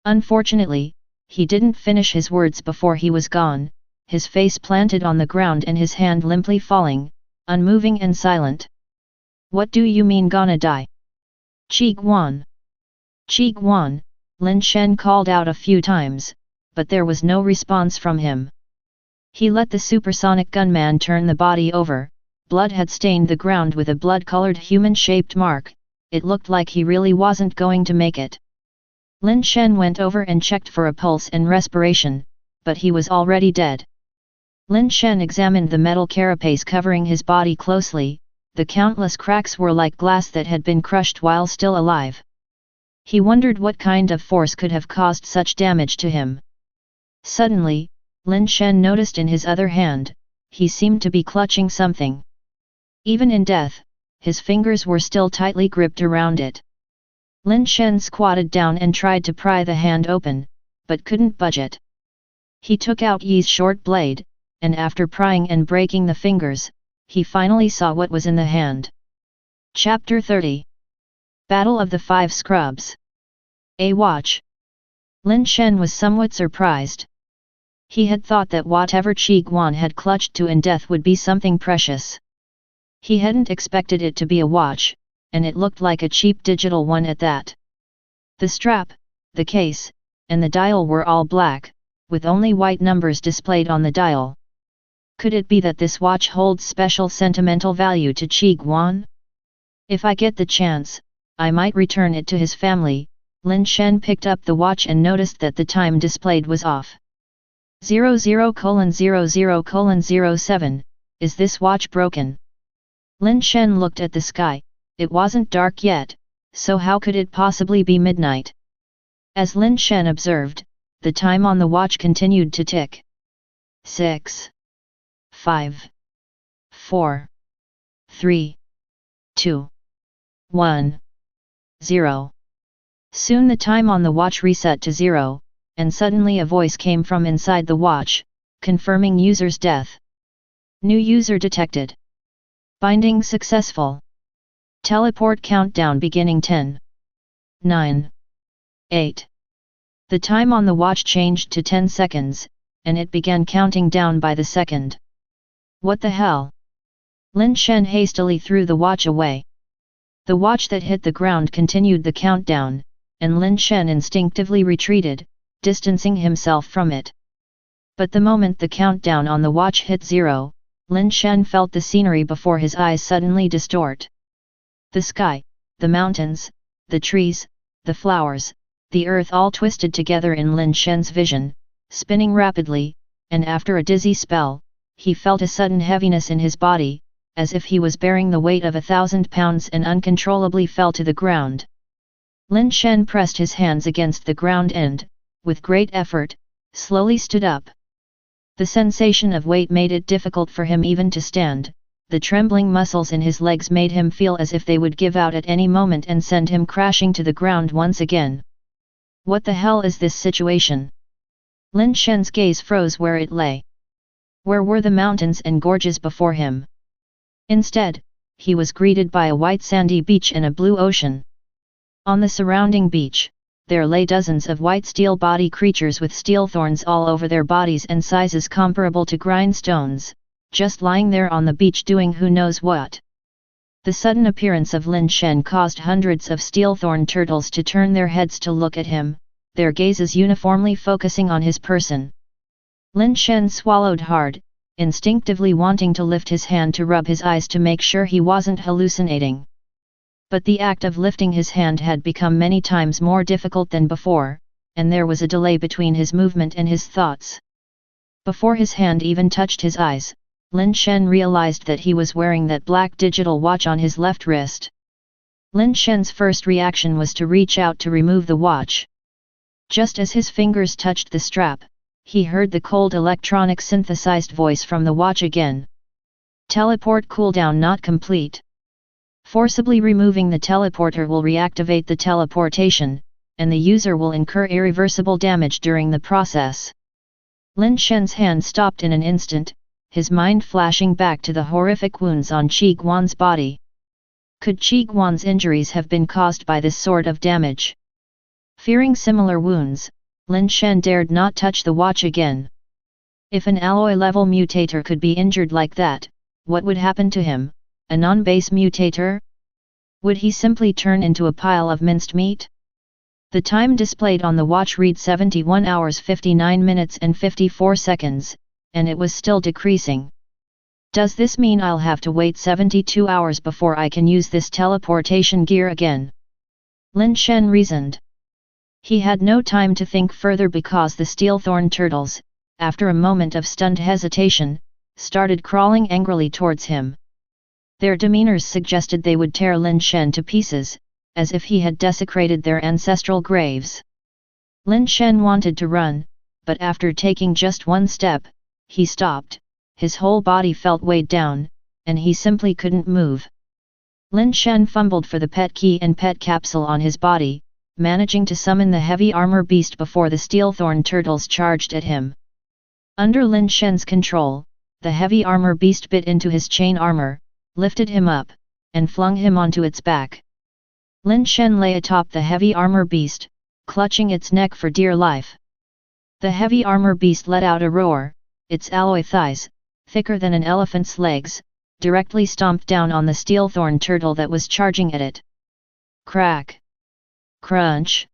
Unfortunately, he didn't finish his words before he was gone, his face planted on the ground and his hand limply falling, unmoving and silent. What do you mean gonna die? Qi Guan! Qi Guan! Lin Shen called out a few times, but there was no response from him. He let the supersonic gunman turn the body over, blood had stained the ground with a blood-colored human-shaped mark, it looked like he really wasn't going to make it. Lin Shen went over and checked for a pulse and respiration, but he was already dead. Lin Shen examined the metal carapace covering his body closely, the countless cracks were like glass that had been crushed while still alive. He wondered what kind of force could have caused such damage to him. Suddenly, Lin Shen noticed in his other hand, he seemed to be clutching something. Even in death, his fingers were still tightly gripped around it. Lin Shen squatted down and tried to pry the hand open, but couldn't budge it. He took out Yi's short blade, and after prying and breaking the fingers, he finally saw what was in the hand. Chapter 30 Battle of the Five Scrubs. A watch. Lin Shen was somewhat surprised. He had thought that whatever Qi Guan had clutched to in death would be something precious. He hadn't expected it to be a watch, and it looked like a cheap digital one at that. The strap, the case, and the dial were all black, with only white numbers displayed on the dial. Could it be that this watch holds special sentimental value to Qi Guan? If I get the chance, I might return it to his family. Lin Shen picked up the watch and noticed that the time displayed was off. 00:00:07, is this watch broken? Lin Shen looked at the sky. It wasn't dark yet, so how could it possibly be midnight? As Lin Shen observed, the time on the watch continued to tick. 6, 5, 4, 3, 2, 1, 0. Soon the time on the watch reset to 0, and suddenly a voice came from inside the watch, confirming user's death. New user detected. Binding successful. Teleport countdown beginning 10, 9, 8. The time on the watch changed to 10 seconds, and it began counting down by the second. What the hell? Lin Shen hastily threw the watch away. The watch that hit the ground continued the countdown, and Lin Shen instinctively retreated, distancing himself from it. But the moment the countdown on the watch hit 0, Lin Shen felt the scenery before his eyes suddenly distort. The sky, the mountains, the trees, the flowers, the earth all twisted together in Lin Shen's vision, spinning rapidly, and after a dizzy spell, he felt a sudden heaviness in his body, as if he was bearing the weight of 1,000 pounds and uncontrollably fell to the ground. Lin Shen pressed his hands against the ground and, with great effort, slowly stood up. The sensation of weight made it difficult for him even to stand. The trembling muscles in his legs made him feel as if they would give out at any moment and send him crashing to the ground once again. What the hell is this situation? Lin Shen's gaze froze where it lay. Where were the mountains and gorges before him? Instead, he was greeted by a white sandy beach and a blue ocean. On the surrounding beach, there lay dozens of white steel body creatures with steel thorns all over their bodies and sizes comparable to grindstones, just lying there on the beach doing who knows what. The sudden appearance of Lin Shen caused hundreds of steel thorn turtles to turn their heads to look at him, their gazes uniformly focusing on his person. Lin Shen swallowed hard, instinctively wanting to lift his hand to rub his eyes to make sure he wasn't hallucinating. But the act of lifting his hand had become many times more difficult than before, and there was a delay between his movement and his thoughts. Before his hand even touched his eyes, Lin Shen realized that he was wearing that black digital watch on his left wrist. Lin Shen's first reaction was to reach out to remove the watch. Just as his fingers touched the strap, he heard the cold electronic synthesized voice from the watch again. Teleport cooldown not complete. Forcibly removing the teleporter will reactivate the teleportation, and the user will incur irreversible damage during the process. Lin Shen's hand stopped in an instant, his mind flashing back to the horrific wounds on Qi Guan's body. Could Qi Guan's injuries have been caused by this sort of damage? Fearing similar wounds, Lin Shen dared not touch the watch again. If an alloy-level mutator could be injured like that, what would happen to him, a non-base mutator? Would he simply turn into a pile of minced meat? The time displayed on the watch read 71 hours 59 minutes and 54 seconds, and it was still decreasing. Does this mean I'll have to wait 72 hours before I can use this teleportation gear again? Lin Shen reasoned. He had no time to think further because the steel thorn turtles, after a moment of stunned hesitation, started crawling angrily towards him. Their demeanors suggested they would tear Lin Shen to pieces, as if he had desecrated their ancestral graves. Lin Shen wanted to run, but after taking just one step, he stopped, his whole body felt weighed down, and he simply couldn't move. Lin Shen fumbled for the pet key and pet capsule on his body, managing to summon the heavy armor beast before the steel thorn turtles charged at him. Under Lin Shen's control, the heavy armor beast bit into his chain armor, lifted him up, and flung him onto its back. Lin Shen lay atop the heavy armor beast, clutching its neck for dear life. The heavy armor beast let out a roar, its alloy thighs, thicker than an elephant's legs, directly stomped down on the steel thorn turtle that was charging at it. Crack! Crunch!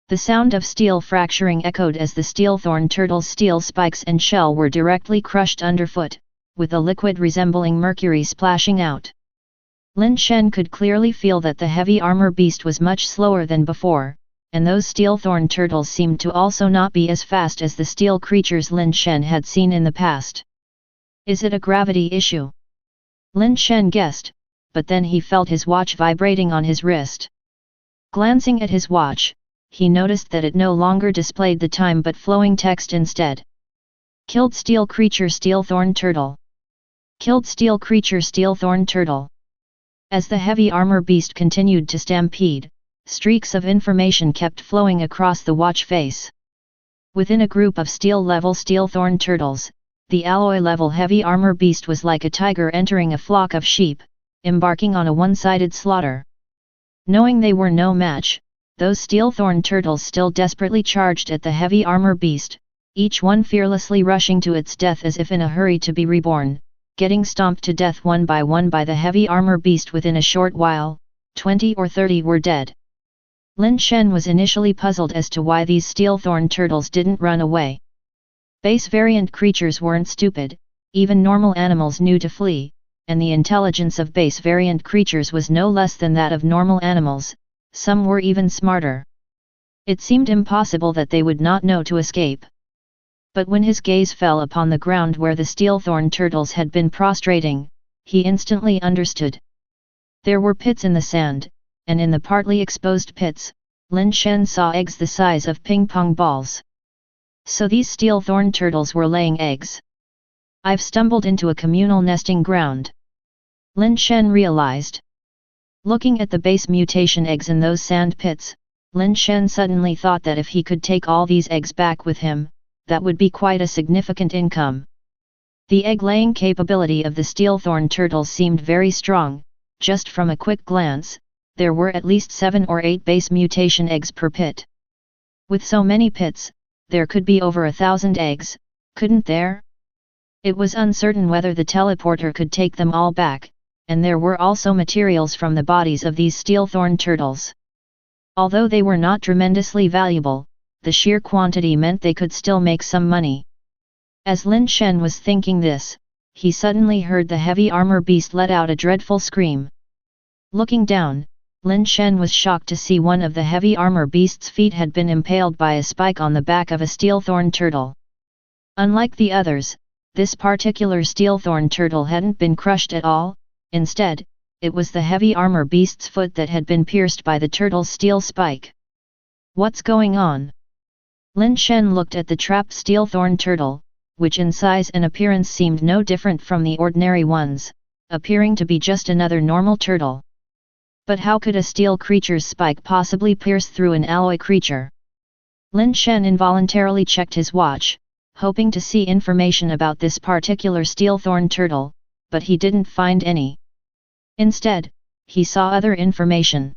The sound of steel fracturing echoed as the steel thorn turtle's steel spikes and shell were directly crushed underfoot, with a liquid resembling mercury splashing out. Lin Shen could clearly feel that the heavy armor beast was much slower than before, and those steel thorn turtles seemed to also not be as fast as the steel creatures Lin Shen had seen in the past. Is it a gravity issue? Lin Shen guessed, but then he felt his watch vibrating on his wrist. Glancing at his watch, he noticed that it no longer displayed the time but flowing text instead. Killed steel creature steel thorn turtle. Killed steel creature steel thorn turtle. As the heavy armor beast continued to stampede, streaks of information kept flowing across the watch face. Within a group of steel-level steel thorn turtles, the alloy-level heavy armor beast was like a tiger entering a flock of sheep, embarking on a one-sided slaughter. Knowing they were no match, those steel thorn turtles still desperately charged at the heavy armor beast, each one fearlessly rushing to its death as if in a hurry to be reborn, getting stomped to death one by the heavy armor beast within a short while. 20 or 30 were dead. Lin Shen was initially puzzled as to why these steel thorn turtles didn't run away. Base variant creatures weren't stupid, even normal animals knew to flee, and the intelligence of base variant creatures was no less than that of normal animals, some were even smarter. It seemed impossible that they would not know to escape. But when his gaze fell upon the ground where the steel thorn turtles had been prostrating, he instantly understood. There were pits in the sand, and in the partly exposed pits, Lin Shen saw eggs the size of ping-pong balls. So these steel thorn turtles were laying eggs. I've stumbled into a communal nesting ground. Lin Shen realized. Looking at the base mutation eggs in those sand pits, Lin Shen suddenly thought that if he could take all these eggs back with him, that would be quite a significant income. The egg-laying capability of the steel thorn turtles seemed very strong. Just from a quick glance, there were at least 7 or 8 base mutation eggs per pit. With so many pits, there could be over 1,000 eggs, couldn't there? It was uncertain whether the teleporter could take them all back, and there were also materials from the bodies of these steel thorn turtles. Although they were not tremendously valuable, the sheer quantity meant they could still make some money. As Lin Shen was thinking this, he suddenly heard the heavy armor beast let out a dreadful scream. Looking down, Lin Shen was shocked to see one of the heavy armor beast's feet had been impaled by a spike on the back of a steel thorn turtle. Unlike the others, this particular steel thorn turtle hadn't been crushed at all. Instead, it was the heavy armor beast's foot that had been pierced by the turtle's steel spike. What's going on? Lin Shen looked at the trapped steel thorn turtle, which in size and appearance seemed no different from the ordinary ones, appearing to be just another normal turtle. But how could a steel creature's spike possibly pierce through an alloy creature? Lin Shen involuntarily checked his watch, hoping to see information about this particular steel thorn turtle, but he didn't find any. Instead, he saw other information.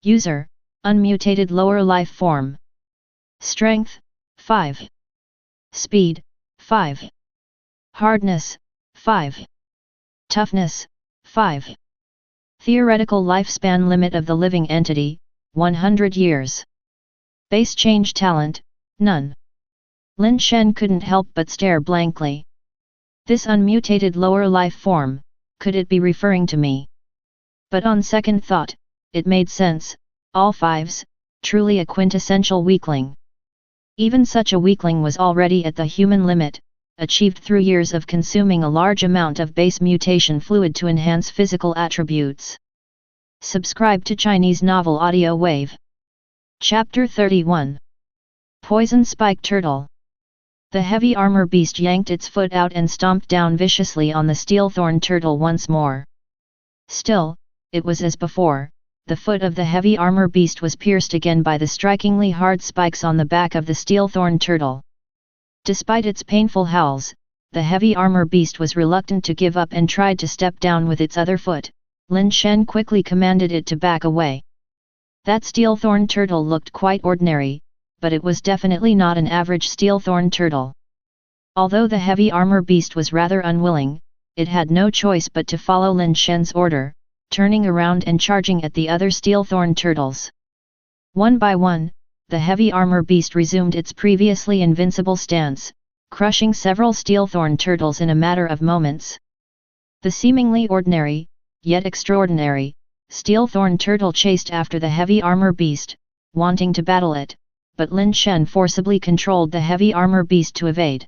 User, unmutated lower life form. Strength, 5. Speed, 5. Hardness, 5. Toughness, 5. Theoretical lifespan limit of the living entity, 100 years. Base change talent, none. Lin Shen couldn't help but stare blankly. This unmutated lower life form, could it be referring to me? But on second thought, it made sense, all 5s, truly a quintessential weakling. Even such a weakling was already at the human limit, achieved through years of consuming a large amount of base mutation fluid to enhance physical attributes. Subscribe to Chinese Novel Audiowave. Chapter 31. Poison Spike Turtle. The heavy armor beast yanked its foot out and stomped down viciously on the steel thorn turtle once more. Still, it was as before. The foot of the heavy armor beast was pierced again by the strikingly hard spikes on the back of the steel thorn turtle. Despite its painful howls, the heavy armor beast was reluctant to give up and tried to step down with its other foot. Lin Shen quickly commanded it to back away. That steel thorn turtle looked quite ordinary, but it was definitely not an average steel-thorn turtle. Although the heavy armor beast was rather unwilling, it had no choice but to follow Lin Shen's order, turning around and charging at the other steel-thorn turtles. One by one, the heavy armor beast resumed its previously invincible stance, crushing several steel-thorn turtles in a matter of moments. The seemingly ordinary, yet extraordinary, steel-thorn turtle chased after the heavy armor beast, wanting to battle it, but Lin Shen forcibly controlled the heavy armor beast to evade.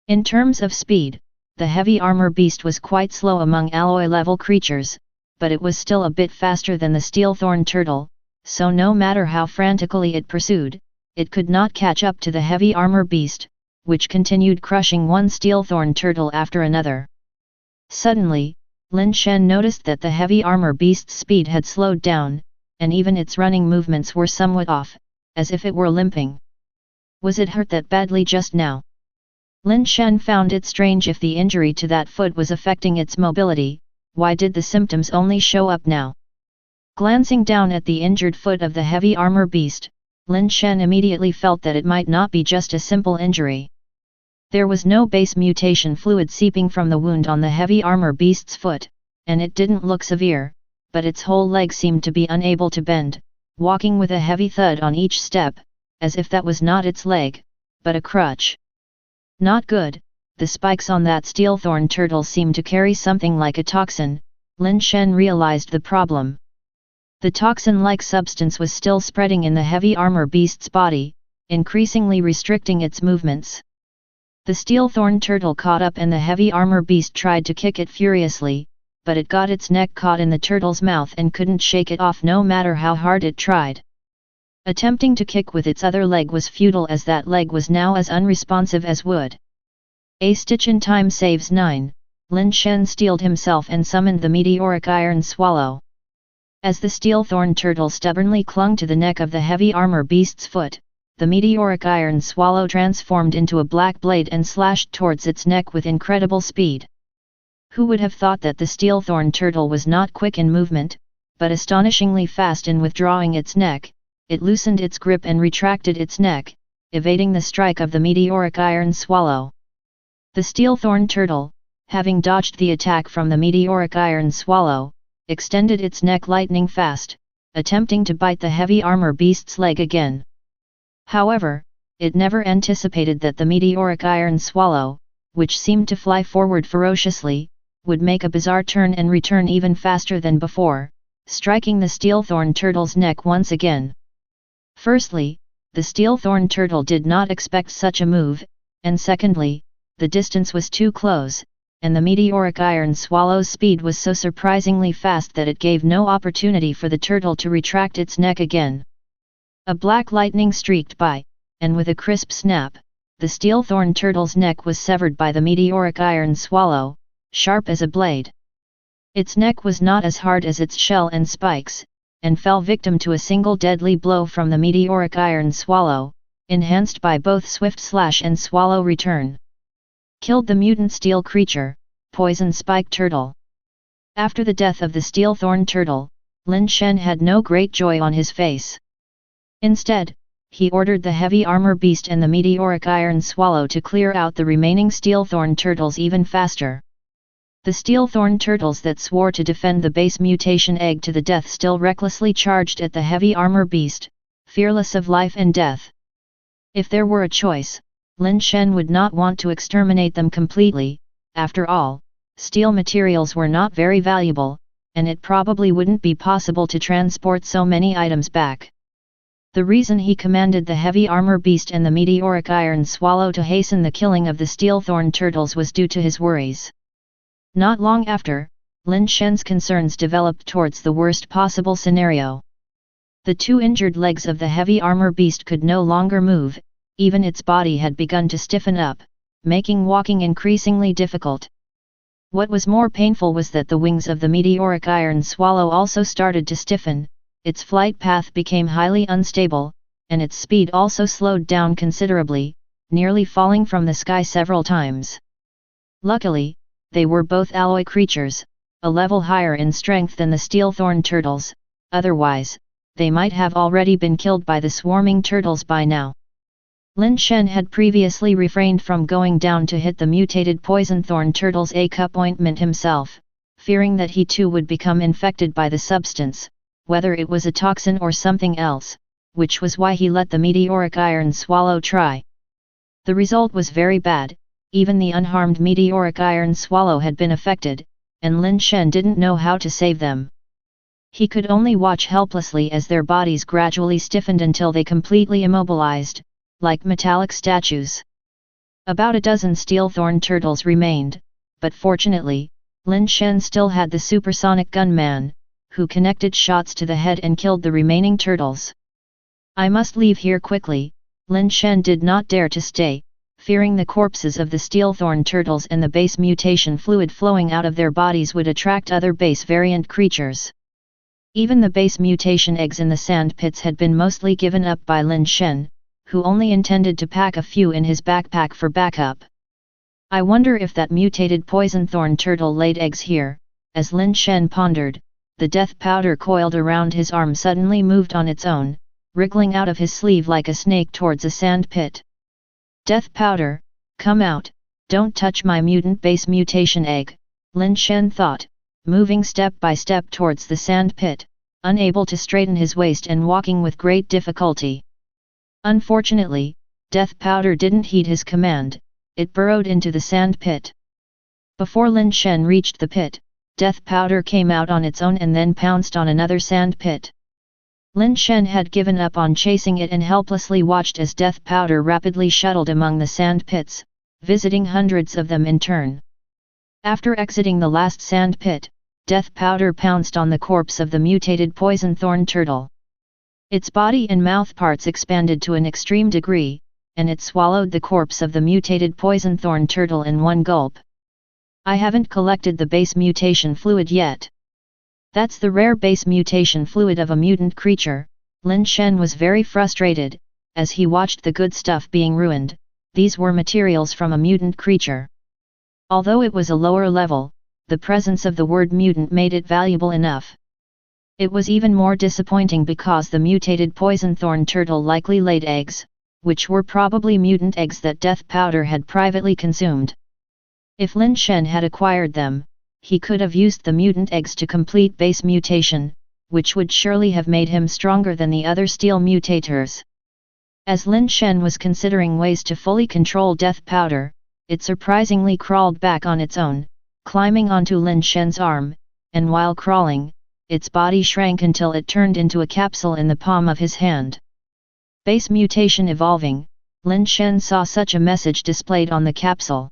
In terms of speed, the heavy armor beast was quite slow among alloy-level creatures, but it was still a bit faster than the steel-thorn turtle, so no matter how frantically it pursued, it could not catch up to the heavy armor beast, which continued crushing one steel-thorn turtle after another. Suddenly, Lin Shen noticed that the heavy armor beast's speed had slowed down, and even its running movements were somewhat off, as if it were limping. Was it hurt that badly just now? Lin Shen found it strange if the injury to that foot was affecting its mobility. Why did the symptoms only show up now? Glancing down at the injured foot of the heavy armor beast, Lin Shen immediately felt that it might not be just a simple injury. There was no base mutation fluid seeping from the wound on the heavy armor beast's foot, and it didn't look severe, but its whole leg seemed to be unable to bend, walking with a heavy thud on each step, as if that was not its leg, but a crutch. Not good. The spikes on that steel-thorn turtle seemed to carry something like a toxin. Lin Shen realized the problem. The toxin-like substance was still spreading in the heavy armor beast's body, increasingly restricting its movements. The steel-thorn turtle caught up and the heavy armor beast tried to kick it furiously, but it got its neck caught in the turtle's mouth and couldn't shake it off no matter how hard it tried. Attempting to kick with its other leg was futile as that leg was now as unresponsive as wood. A stitch in time saves 9, Lin Shen steeled himself and summoned the meteoric iron swallow. As the steel-thorn turtle stubbornly clung to the neck of the heavy armor beast's foot, the meteoric iron swallow transformed into a black blade and slashed towards its neck with incredible speed. Who would have thought that the steel-thorn turtle was not quick in movement, but astonishingly fast in withdrawing its neck? It loosened its grip and retracted its neck, evading the strike of the meteoric iron swallow. The steel-thorn turtle, having dodged the attack from the meteoric iron swallow, extended its neck lightning fast, attempting to bite the heavy armor beast's leg again. However, it never anticipated that the meteoric iron swallow, which seemed to fly forward ferociously, would make a bizarre turn and return even faster than before, striking the steel-thorn turtle's neck once again. Firstly, the steel-thorn turtle did not expect such a move, and secondly, the distance was too close, and the meteoric iron swallow's speed was so surprisingly fast that it gave no opportunity for the turtle to retract its neck again. A black lightning streaked by, and with a crisp snap, the steel-thorn turtle's neck was severed by the meteoric iron swallow, sharp as a blade. Its neck was not as hard as its shell and spikes, and fell victim to a single deadly blow from the meteoric iron swallow, enhanced by both swift slash and swallow return. Killed the mutant steel creature, poison spike turtle. After the death of the steel-thorn turtle, Lin Shen had no great joy on his face. Instead, he ordered the heavy armor beast and the meteoric iron swallow to clear out the remaining steel-thorn turtles even faster. The steel-thorn turtles that swore to defend the base mutation egg to the death still recklessly charged at the heavy armor beast, fearless of life and death. If there were a choice, Lin Shen would not want to exterminate them completely. After all, steel materials were not very valuable, and it probably wouldn't be possible to transport so many items back. The reason he commanded the heavy armor beast and the meteoric iron swallow to hasten the killing of the steel-thorn turtles was due to his worries. Not long after, Lin Shen's concerns developed towards the worst possible scenario. The two injured legs of the heavy armor beast could no longer move, even its body had begun to stiffen up, making walking increasingly difficult. What was more painful was that the wings of the meteoric iron swallow also started to stiffen, its flight path became highly unstable, and its speed also slowed down considerably, nearly falling from the sky several times. Luckily, they were both alloy creatures, a level higher in strength than the steel-thorn turtles, otherwise, they might have already been killed by the swarming turtles by now. Lin Shen had previously refrained from going down to hit the mutated poison thorn turtle's A-cup ointment himself, fearing that he too would become infected by the substance, whether it was a toxin or something else, which was why he let the meteoric iron swallow try. The result was very bad. Even the unharmed meteoric iron swallow had been affected, and Lin Shen didn't know how to save them. He could only watch helplessly as their bodies gradually stiffened until they completely immobilized, like metallic statues. About a dozen steel thorn turtles remained, but fortunately, Lin Shen still had the supersonic gunman, who connected shots to the head and killed the remaining turtles. I must leave here quickly. Lin Shen did not dare to stay, fearing the corpses of the steel thorn turtles and the base mutation fluid flowing out of their bodies would attract other base variant creatures. Even the base mutation eggs in the sand pits had been mostly given up by Lin Shen, who only intended to pack a few in his backpack for backup. I wonder if that mutated poison thorn turtle laid eggs here. As Lin Shen pondered, the death powder coiled around his arm suddenly moved on its own, wriggling out of his sleeve like a snake towards a sand pit. Death powder, come out, don't touch my mutant base mutation egg, Lin Shen thought, moving step by step towards the sand pit, unable to straighten his waist and walking with great difficulty. Unfortunately, death powder didn't heed his command, it burrowed into the sand pit. Before Lin Shen reached the pit, death powder came out on its own and then pounced on another sand pit. Lin Shen had given up on chasing it and helplessly watched as death powder rapidly shuttled among the sand pits, visiting hundreds of them in turn. After exiting the last sand pit, death powder pounced on the corpse of the mutated poison thorn turtle. Its body and mouth parts expanded to an extreme degree, and it swallowed the corpse of the mutated poison thorn turtle in one gulp. I haven't collected the base mutation fluid yet. That's the rare base mutation fluid of a mutant creature. Lin Shen was very frustrated, as he watched the good stuff being ruined. These were materials from a mutant creature. Although it was a lower level, the presence of the word mutant made it valuable enough. It was even more disappointing because the mutated poison thorn turtle likely laid eggs, which were probably mutant eggs that death powder had privately consumed. If Lin Shen had acquired them, he could have used the mutant eggs to complete base mutation, which would surely have made him stronger than the other steel mutators. As Lin Shen was considering ways to fully control death powder, it surprisingly crawled back on its own, climbing onto Lin Shen's arm, and while crawling, its body shrank until it turned into a capsule in the palm of his hand. Base mutation evolving, Lin Shen saw such a message displayed on the capsule.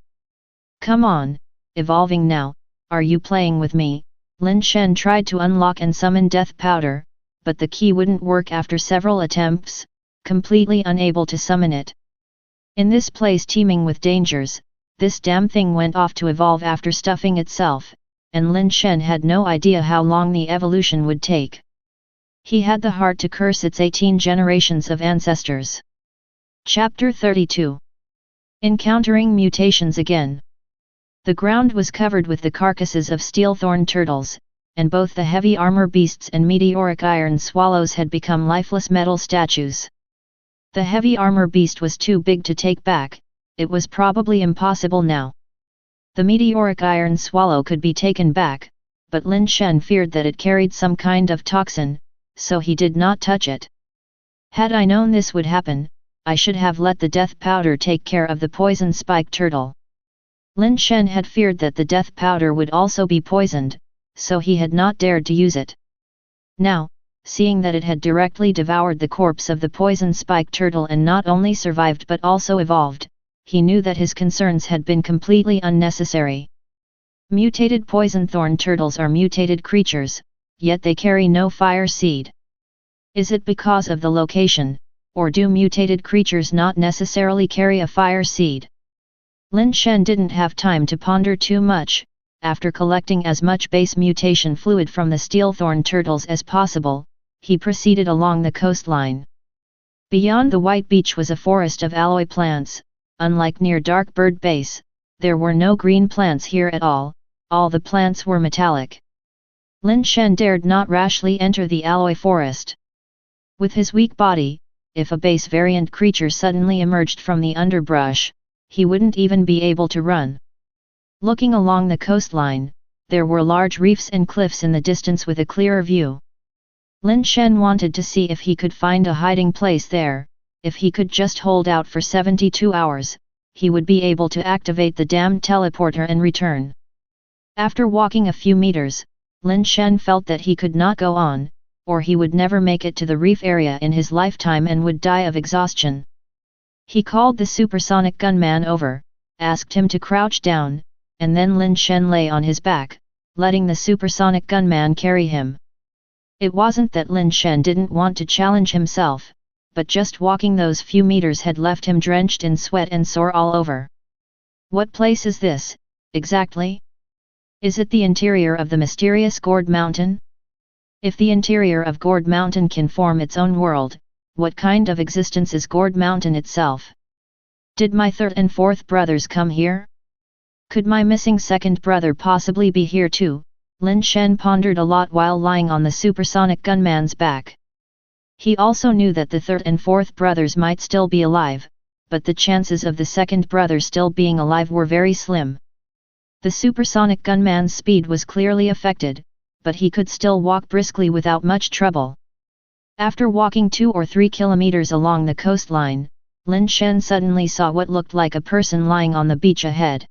Come on, evolving now. Are you playing with me? Lin Shen tried to unlock and summon death powder, but the key wouldn't work after several attempts, completely unable to summon it. In this place teeming with dangers, this damn thing went off to evolve after stuffing itself, and Lin Shen had no idea how long the evolution would take. He had the heart to curse its 18 generations of ancestors. Chapter 32. Encountering mutations again. The ground was covered with the carcasses of steel thorn turtles, and both the heavy armor beasts and meteoric iron swallows had become lifeless metal statues. The heavy armor beast was too big to take back, it was probably impossible now. The meteoric iron swallow could be taken back, but Lin Shen feared that it carried some kind of toxin, so he did not touch it. Had I known this would happen, I should have let the death powder take care of the poison spike turtle. Lin Shen had feared that the death powder would also be poisoned, so he had not dared to use it. Now, seeing that it had directly devoured the corpse of the poison spike turtle and not only survived but also evolved, he knew that his concerns had been completely unnecessary. Mutated poison thorn turtles are mutated creatures, yet they carry no fire seed. Is it because of the location, or do mutated creatures not necessarily carry a fire seed? Lin Shen didn't have time to ponder too much. After collecting as much base mutation fluid from the steel thorn turtles as possible, he proceeded along the coastline. Beyond the white beach was a forest of alloy plants. Unlike near Dark Bird Base, there were no green plants here at all the plants were metallic. Lin Shen dared not rashly enter the alloy forest. With his weak body, if a base variant creature suddenly emerged from the underbrush, he wouldn't even be able to run. Looking along the coastline, there were large reefs and cliffs in the distance with a clearer view. Lin Shen wanted to see if he could find a hiding place there. If he could just hold out for 72 hours, he would be able to activate the damned teleporter and return. After walking a few meters, Lin Shen felt that he could not go on, or he would never make it to the reef area in his lifetime and would die of exhaustion. He called the supersonic gunman over, asked him to crouch down, and then Lin Shen lay on his back, letting the supersonic gunman carry him. It wasn't that Lin Shen didn't want to challenge himself, but just walking those few meters had left him drenched in sweat and sore all over. What place is this, exactly? Is it the interior of the mysterious Gourd Mountain? If the interior of Gourd Mountain can form its own world, what kind of existence is Gourd Mountain itself? Did my third and fourth brothers come here? Could my missing second brother possibly be here too? Lin Shen pondered a lot while lying on the supersonic gunman's back. He also knew that the third and fourth brothers might still be alive, but the chances of the second brother still being alive were very slim. The supersonic gunman's speed was clearly affected, but he could still walk briskly without much trouble. After walking 2 or 3 kilometers along the coastline, Lin Shen suddenly saw what looked like a person lying on the beach ahead.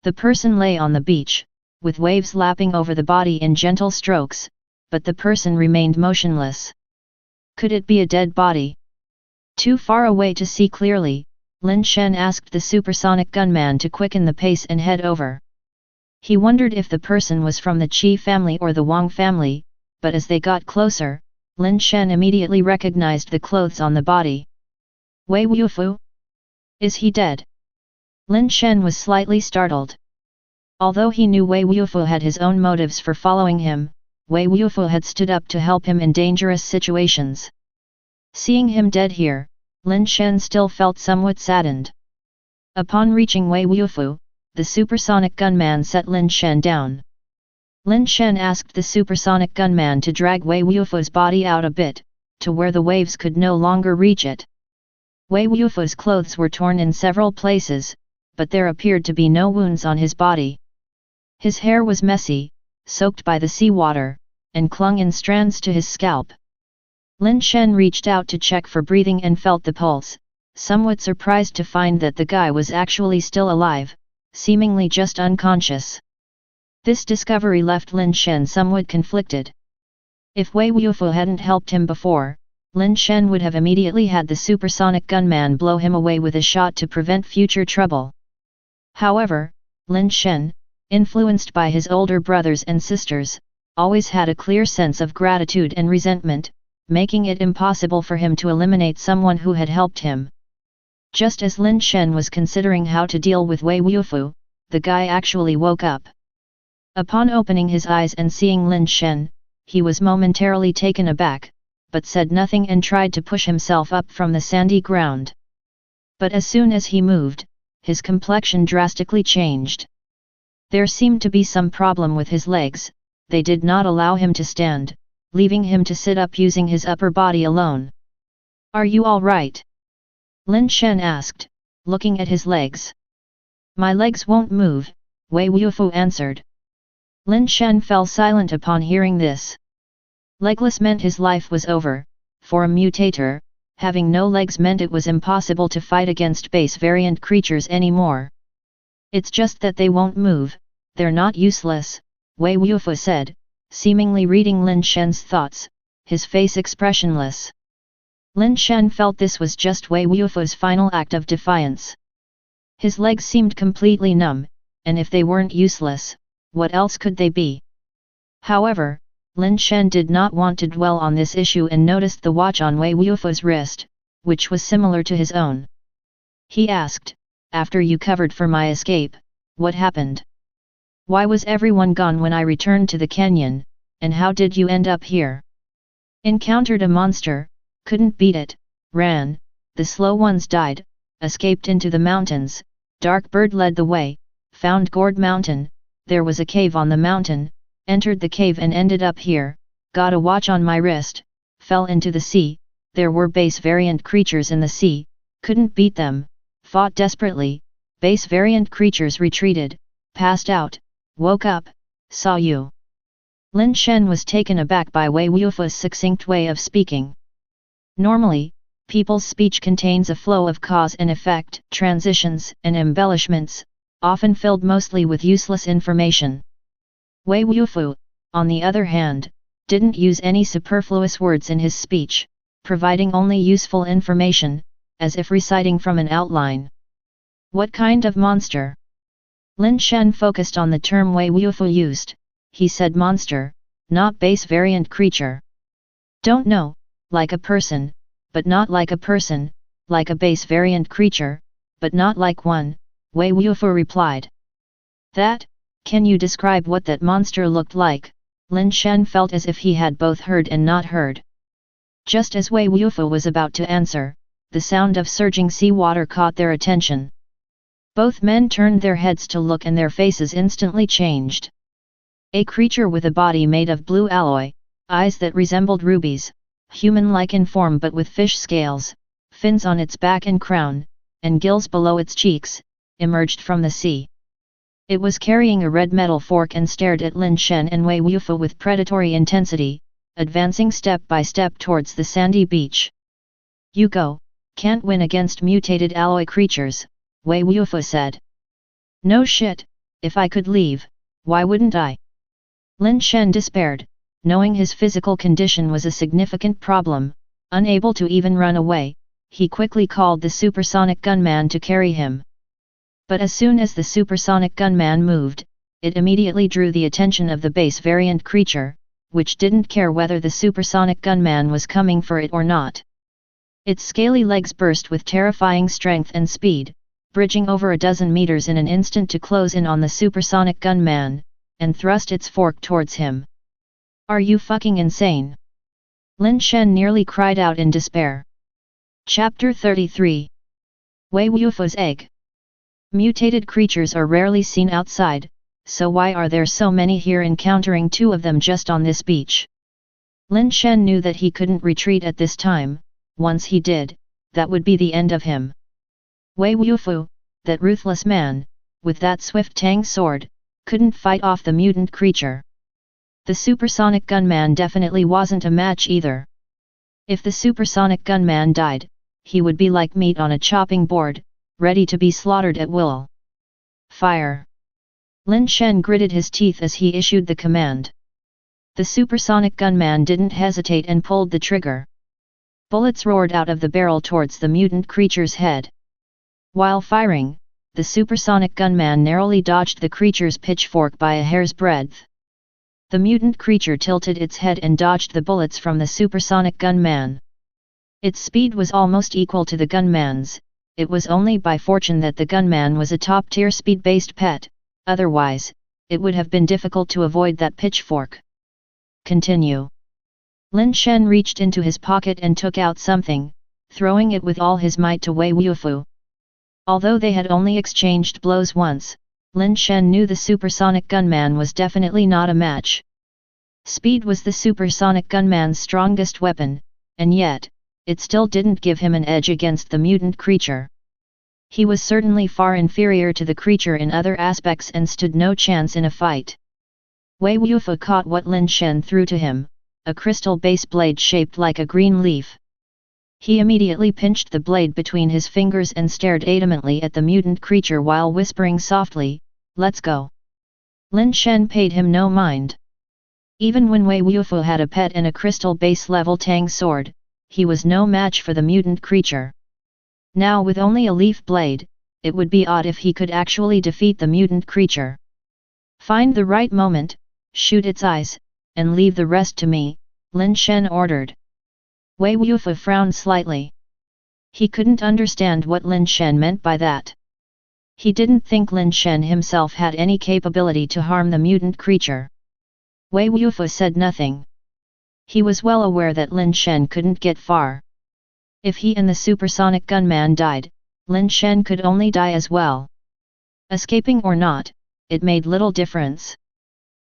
The person lay on the beach, with waves lapping over the body in gentle strokes, but the person remained motionless. Could it be a dead body? Too far away to see clearly, Lin Shen asked the supersonic gunman to quicken the pace and head over. He wondered if the person was from the Qi family or the Wang family, but as they got closer, Lin Shen immediately recognized the clothes on the body. Wei Wufu? Is he dead? Lin Shen was slightly startled. Although he knew Wei Wufu had his own motives for following him, Wei Wufu had stood up to help him in dangerous situations. Seeing him dead here, Lin Shen still felt somewhat saddened. Upon reaching Wei Wufu, the supersonic gunman set Lin Shen down. Lin Shen asked the supersonic gunman to drag Wei Wufu's body out a bit, to where the waves could no longer reach it. Wei Wufu's clothes were torn in several places, but there appeared to be no wounds on his body. His hair was messy, soaked by the seawater, and clung in strands to his scalp. Lin Shen reached out to check for breathing and felt the pulse, somewhat surprised to find that the guy was actually still alive, seemingly just unconscious. This discovery left Lin Shen somewhat conflicted. If Wei Wufu hadn't helped him before, Lin Shen would have immediately had the supersonic gunman blow him away with a shot to prevent future trouble. However, Lin Shen, influenced by his older brothers and sisters, always had a clear sense of gratitude and resentment, making it impossible for him to eliminate someone who had helped him. Just as Lin Shen was considering how to deal with Wei Wufu, the guy actually woke up. Upon opening his eyes and seeing Lin Shen, he was momentarily taken aback, but said nothing and tried to push himself up from the sandy ground. But as soon as he moved, his complexion drastically changed. There seemed to be some problem with his legs, they did not allow him to stand, leaving him to sit up using his upper body alone. Are you all right? Lin Shen asked, looking at his legs. My legs won't move, Wei Wufu answered. Lin Shen fell silent upon hearing this. Legless meant his life was over. For a mutator, having no legs meant it was impossible to fight against base variant creatures anymore. It's just that they won't move, they're not useless, Wei Wufu said, seemingly reading Lin Shen's thoughts, his face expressionless. Lin Shen felt this was just Wei Wufu's final act of defiance. His legs seemed completely numb, and if they weren't useless, what else could they be? However, Lin Shen did not want to dwell on this issue and noticed the watch on Wei Wufu's wrist, which was similar to his own. He asked, after you covered for my escape, what happened? Why was everyone gone when I returned to the canyon, and how did you end up here? Encountered a monster, couldn't beat it, ran, the slow ones died, escaped into the mountains, Dark Bird led the way, found Gourd Mountain, there was a cave on the mountain, entered the cave and ended up here, got a watch on my wrist, fell into the sea, there were base variant creatures in the sea, couldn't beat them, fought desperately, base variant creatures retreated, passed out, woke up, saw you. Lin Shen was taken aback by Wei Wufu's succinct way of speaking. Normally, people's speech contains a flow of cause and effect, transitions and embellishments, often filled mostly with useless information. Wei Wufu, on the other hand, didn't use any superfluous words in his speech, providing only useful information, as if reciting from an outline. What kind of monster? Lin Shen focused on the term Wei Wufu used. He said monster, not base variant creature. Don't know, like a person, but not like a person, like a base variant creature, but not like one, Wei Wufu replied. That, can you describe what that monster looked like? Lin Shen felt as if he had both heard and not heard. Just as Wei Wufu was about to answer, the sound of surging seawater caught their attention. Both men turned their heads to look and their faces instantly changed. A creature with a body made of blue alloy, eyes that resembled rubies, human-like in form but with fish scales, fins on its back and crown, and gills below its cheeks, emerged from the sea. It was carrying a red metal fork and stared at Lin Shen and Wei Wufu with predatory intensity, advancing step by step towards the sandy beach. You go, can't win against mutated alloy creatures, Wei Wufu said. No shit, if I could leave, why wouldn't I? Lin Shen despaired, knowing his physical condition was a significant problem. Unable to even run away, he quickly called the supersonic gunman to carry him. But as soon as the supersonic gunman moved, it immediately drew the attention of the base variant creature, which didn't care whether the supersonic gunman was coming for it or not. Its scaly legs burst with terrifying strength and speed, bridging over a dozen meters in an instant to close in on the supersonic gunman, and thrust its fork towards him. Are you fucking insane? Lin Shen nearly cried out in despair. Chapter 33. Wei Wufu's Egg. Mutated creatures are rarely seen outside, so why are there so many here, encountering two of them just on this beach? Lin Shen knew that he couldn't retreat at this time. Once he did, that would be the end of him. Wei Wufu, that ruthless man, with that swift tang sword, couldn't fight off the mutant creature. The supersonic gunman definitely wasn't a match either. If the supersonic gunman died, he would be like meat on a chopping board, ready to be slaughtered at will. Fire! Lin Shen gritted his teeth as he issued the command. The supersonic gunman didn't hesitate and pulled the trigger. Bullets roared out of the barrel towards the mutant creature's head. While firing, the supersonic gunman narrowly dodged the creature's pitchfork by a hair's breadth. The mutant creature tilted its head and dodged the bullets from the supersonic gunman. Its speed was almost equal to the gunman's. It was only by fortune that the gunman was a top-tier speed-based pet, otherwise, it would have been difficult to avoid that pitchfork. Continue. Lin Shen reached into his pocket and took out something, throwing it with all his might to Wei Wufu. Although they had only exchanged blows once, Lin Shen knew the supersonic gunman was definitely not a match. Speed was the supersonic gunman's strongest weapon, and yet, it still didn't give him an edge against the mutant creature. He was certainly far inferior to the creature in other aspects and stood no chance in a fight. Wei Wufu caught what Lin Shen threw to him, a crystal base blade shaped like a green leaf. He immediately pinched the blade between his fingers and stared adamantly at the mutant creature while whispering softly, "Let's go." Lin Shen paid him no mind. Even when Wei Wufu had a pet and a crystal base level tang sword, he was no match for the mutant creature. Now with only a leaf blade, it would be odd if he could actually defeat the mutant creature. Find the right moment, shoot its eyes, and leave the rest to me, Lin Shen ordered. Wei Wufu frowned slightly. He couldn't understand what Lin Shen meant by that. He didn't think Lin Shen himself had any capability to harm the mutant creature. Wei Wufu said nothing. He was well aware that Lin Shen couldn't get far. If he and the supersonic gunman died, Lin Shen could only die as well. Escaping or not, it made little difference.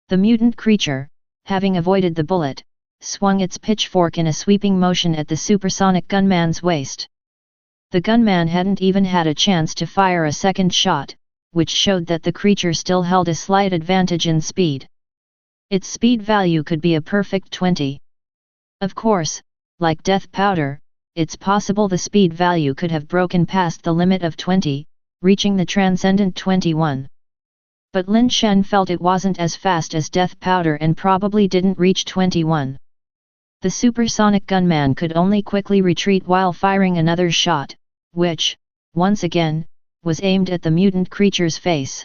The mutant creature, having avoided the bullet, swung its pitchfork in a sweeping motion at the supersonic gunman's waist. The gunman hadn't even had a chance to fire a second shot, which showed that the creature still held a slight advantage in speed. Its speed value could be a perfect 20. Of course, like death powder, it's possible the speed value could have broken past the limit of 20, reaching the transcendent 21. But Lin Shen felt it wasn't as fast as death powder and probably didn't reach 21. The supersonic gunman could only quickly retreat while firing another shot, which, once again, was aimed at the mutant creature's face.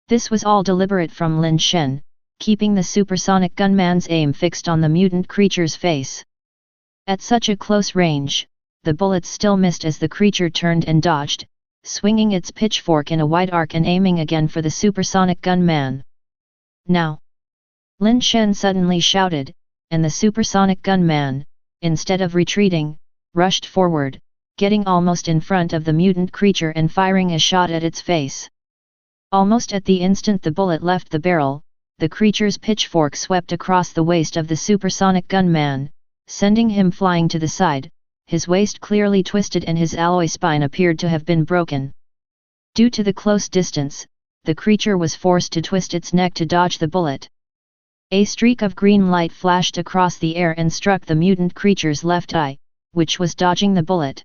This was all deliberate from Lin Shen, keeping the supersonic gunman's aim fixed on the mutant creature's face. At such a close range, the bullets still missed as the creature turned and dodged, swinging its pitchfork in a wide arc and aiming again for the supersonic gunman. Now! Lin Shen suddenly shouted, and the supersonic gunman, instead of retreating, rushed forward, getting almost in front of the mutant creature and firing a shot at its face. Almost at the instant the bullet left the barrel, the creature's pitchfork swept across the waist of the supersonic gunman, sending him flying to the side, his waist clearly twisted and his alloy spine appeared to have been broken. Due to the close distance, the creature was forced to twist its neck to dodge the bullet. A streak of green light flashed across the air and struck the mutant creature's left eye, which was dodging the bullet.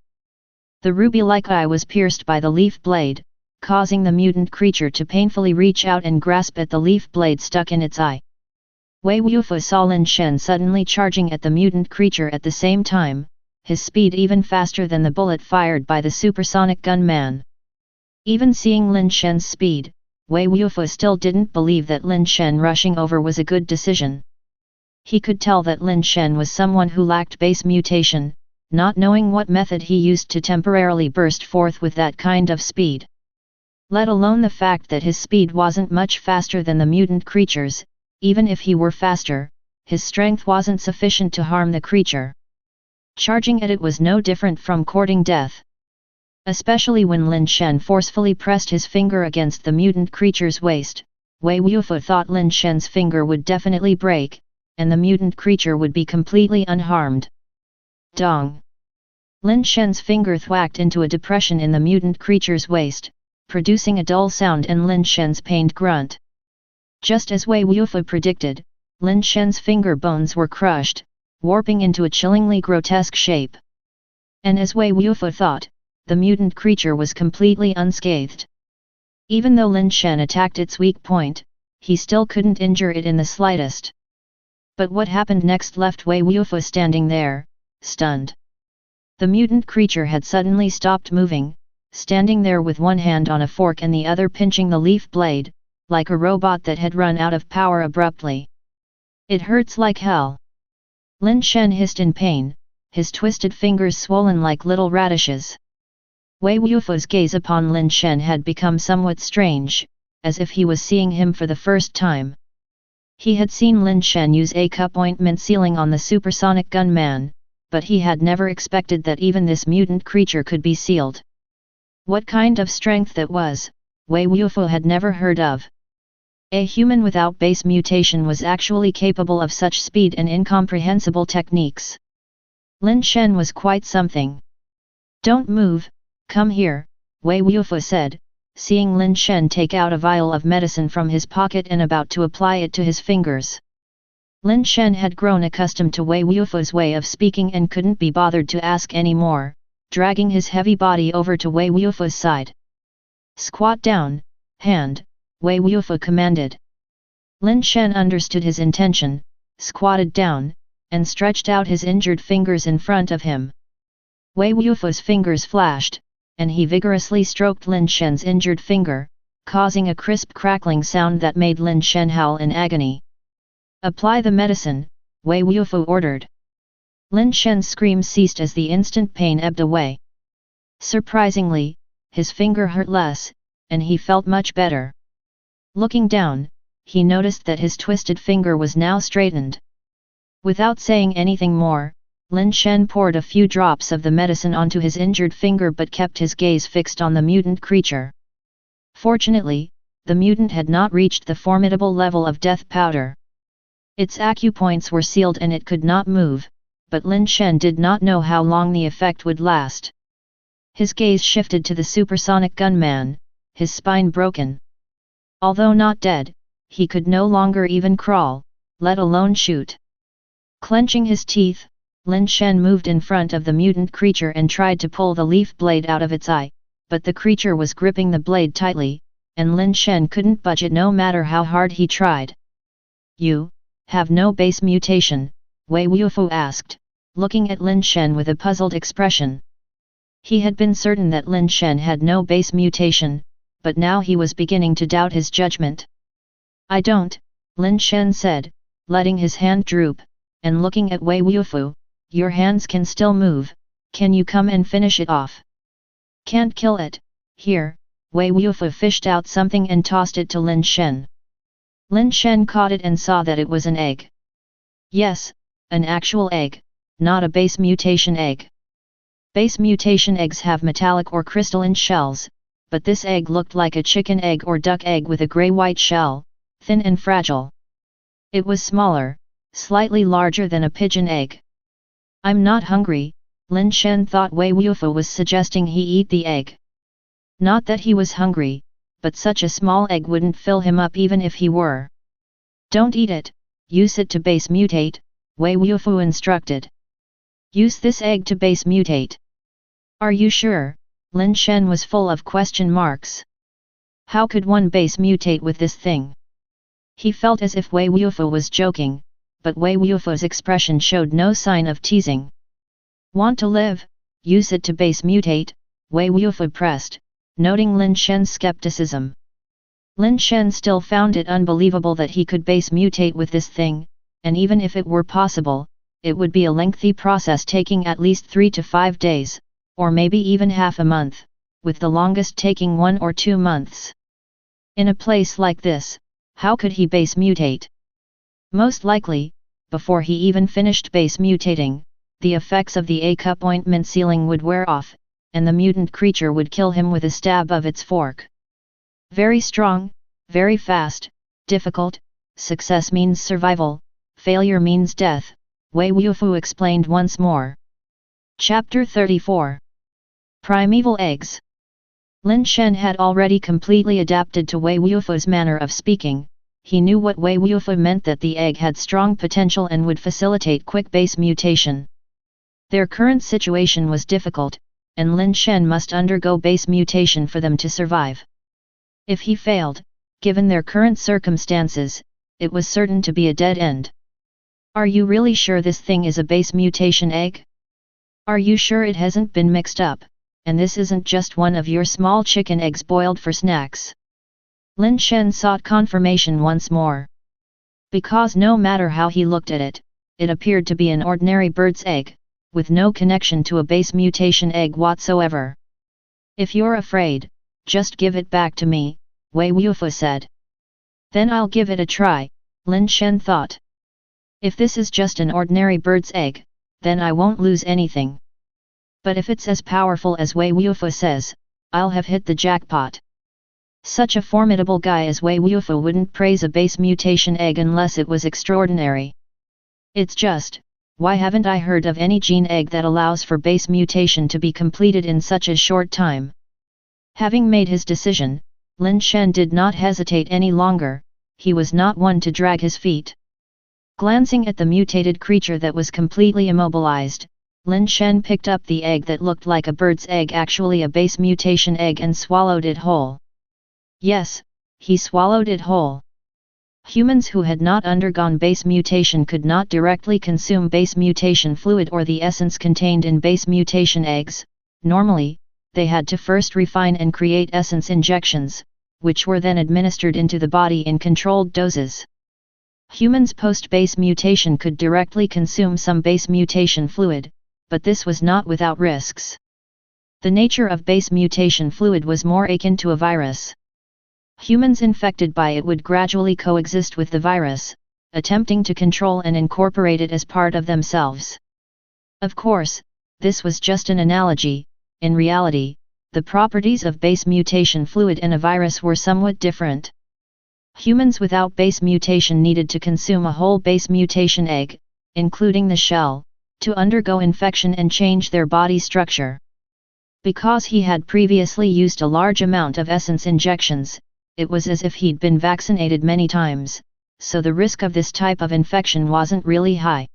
The ruby-like eye was pierced by the leaf blade, causing the mutant creature to painfully reach out and grasp at the leaf blade stuck in its eye. Wei Wufu saw Lin Shen suddenly charging at the mutant creature at the same time, his speed even faster than the bullet fired by the supersonic gunman. Even seeing Lin Shen's speed, Wei Wufu still didn't believe that Lin Shen rushing over was a good decision. He could tell that Lin Shen was someone who lacked base mutation, not knowing what method he used to temporarily burst forth with that kind of speed. Let alone the fact that his speed wasn't much faster than the mutant creature's. Even if he were faster, his strength wasn't sufficient to harm the creature. Charging at it was no different from courting death. Especially when Lin Shen forcefully pressed his finger against the mutant creature's waist, Wei Wufu thought Lin Shen's finger would definitely break, and the mutant creature would be completely unharmed. Dong! Lin Shen's finger thwacked into a depression in the mutant creature's waist, producing a dull sound and Lin Shen's pained grunt. Just as Wei Wufu predicted, Lin Shen's finger bones were crushed, warping into a chillingly grotesque shape. And as Wei Wufu thought, the mutant creature was completely unscathed. Even though Lin Shen attacked its weak point, he still couldn't injure it in the slightest. But what happened next left Wei Wufu standing there, stunned. The mutant creature had suddenly stopped moving, standing there with one hand on a fork and the other pinching the leaf blade, like a robot that had run out of power abruptly. It hurts like hell. Lin Shen hissed in pain, his twisted fingers swollen like little radishes. Wei Wufu's gaze upon Lin Shen had become somewhat strange, as if he was seeing him for the first time. He had seen Lin Shen use a cup ointment sealing on the supersonic gunman, but he had never expected that even this mutant creature could be sealed. What kind of strength that was, Wei Wufu had never heard of. A human without base mutation was actually capable of such speed and incomprehensible techniques. Lin Shen was quite something. "Don't move, come here," Wei Wufu said, seeing Lin Shen take out a vial of medicine from his pocket and about to apply it to his fingers. Lin Shen had grown accustomed to Wei Wufu's way of speaking and couldn't be bothered to ask any more, dragging his heavy body over to Wei Wufu's side. "Squat down, hand," Wei Wufu commanded. Lin Shen understood his intention, squatted down, and stretched out his injured fingers in front of him. Wei Wufu's fingers flashed, and he vigorously stroked Lin Shen's injured finger, causing a crisp crackling sound that made Lin Shen howl in agony. "Apply the medicine," Wei Wufu ordered. Lin Shen's scream ceased as the instant pain ebbed away. Surprisingly, his finger hurt less, and he felt much better. Looking down, he noticed that his twisted finger was now straightened. Without saying anything more, Lin Shen poured a few drops of the medicine onto his injured finger but kept his gaze fixed on the mutant creature. Fortunately, the mutant had not reached the formidable level of death powder. Its acupoints were sealed and it could not move, but Lin Shen did not know how long the effect would last. His gaze shifted to the supersonic gunman, his spine broken. Although not dead, he could no longer even crawl, let alone shoot. Clenching his teeth, Lin Shen moved in front of the mutant creature and tried to pull the leaf blade out of its eye, but the creature was gripping the blade tightly, and Lin Shen couldn't budge it no matter how hard he tried. "You have no base mutation?" Wei Wufu asked, looking at Lin Shen with a puzzled expression. He had been certain that Lin Shen had no base mutation, but now he was beginning to doubt his judgment. "I don't," Lin Shen said, letting his hand droop, and looking at Wei Wufu. "Your hands can still move, can you come and finish it off?" "Can't kill it." "Here." Wei Wufu fished out something and tossed it to Lin Shen. Lin Shen caught it and saw that it was an egg. Yes, an actual egg, not a base mutation egg. Base mutation eggs have metallic or crystalline shells, but this egg looked like a chicken egg or duck egg with a grey-white shell, thin and fragile. It was smaller, slightly larger than a pigeon egg. "I'm not hungry," Lin Shen thought Wei Wufu was suggesting he eat the egg. Not that he was hungry, but such a small egg wouldn't fill him up even if he were. "Don't eat it, use it to base mutate," Wei Wufu instructed. "Use this egg to base mutate." "Are you sure?" Lin Shen was full of question marks. How could one base mutate with this thing? He felt as if Wei Wufu was joking, but Wei Wufu's expression showed no sign of teasing. "Want to live? Use it to base mutate," Wei Wufu pressed, noting Lin Shen's skepticism. Lin Shen still found it unbelievable that he could base mutate with this thing, and even if it were possible, it would be a lengthy process taking at least 3 to 5 days, or maybe even half a month, with the longest taking 1 or 2 months. In a place like this, how could he base mutate? Most likely, before he even finished base mutating, the effects of the A-cup ointment sealing would wear off, and the mutant creature would kill him with a stab of its fork. Very strong, very fast, difficult, success means survival, failure means death, Wei Wufu explained once more. Chapter 34. Primeval Eggs. Lin Shen had already completely adapted to Wei Wufu's manner of speaking. He knew what Wei Wufu meant, that the egg had strong potential and would facilitate quick base mutation. Their current situation was difficult, and Lin Shen must undergo base mutation for them to survive. If he failed, given their current circumstances, it was certain to be a dead end. "Are you really sure this thing is a base mutation egg? Are you sure it hasn't been mixed up, and this isn't just one of your small chicken eggs boiled for snacks?" Lin Shen sought confirmation once more. Because no matter how he looked at it, it appeared to be an ordinary bird's egg, with no connection to a base mutation egg whatsoever. "If you're afraid, just give it back to me," Wei Wufu said. "Then I'll give it a try," Lin Shen thought. "If this is just an ordinary bird's egg, then I won't lose anything. But if it's as powerful as Wei Wufu says, I'll have hit the jackpot." Such a formidable guy as Wei Wufu wouldn't praise a base mutation egg unless it was extraordinary. "It's just, why haven't I heard of any gene egg that allows for base mutation to be completed in such a short time?" Having made his decision, Lin Shen did not hesitate any longer. He was not one to drag his feet. Glancing at the mutated creature that was completely immobilized, Lin Shen picked up the egg that looked like a bird's egg, actually a base mutation egg, and swallowed it whole. Yes, he swallowed it whole. Humans who had not undergone base mutation could not directly consume base mutation fluid or the essence contained in base mutation eggs. Normally, they had to first refine and create essence injections, which were then administered into the body in controlled doses. Humans post-base mutation could directly consume some base mutation fluid, but this was not without risks. The nature of base mutation fluid was more akin to a virus. Humans infected by it would gradually coexist with the virus, attempting to control and incorporate it as part of themselves. Of course, this was just an analogy. In reality, the properties of base mutation fluid and a virus were somewhat different. Humans without base mutation needed to consume a whole base mutation egg, including the shell, to undergo infection and change their body structure. Because he had previously used a large amount of essence injections, it was as if he'd been vaccinated many times, so the risk of this type of infection wasn't really high.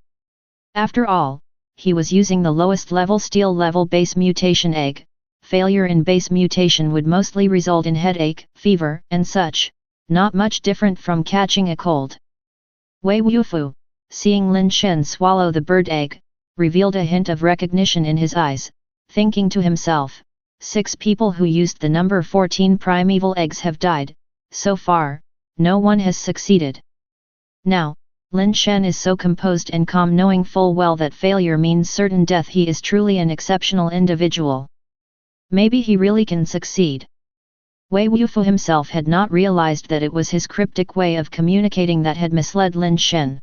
After all, he was using the lowest level steel level base mutation egg. Failure in base mutation would mostly result in headache, fever, and such, not much different from catching a cold. Wei Wufu, seeing Lin Shen swallow the bird egg, revealed a hint of recognition in his eyes, thinking to himself, 6 people who used the number 14 primeval eggs have died, so far, no one has succeeded. Now, Lin Shen is so composed and calm, knowing full well that failure means certain death. He is truly an exceptional individual. Maybe he really can succeed. Wei Wufu himself had not realized that it was his cryptic way of communicating that had misled Lin Shen.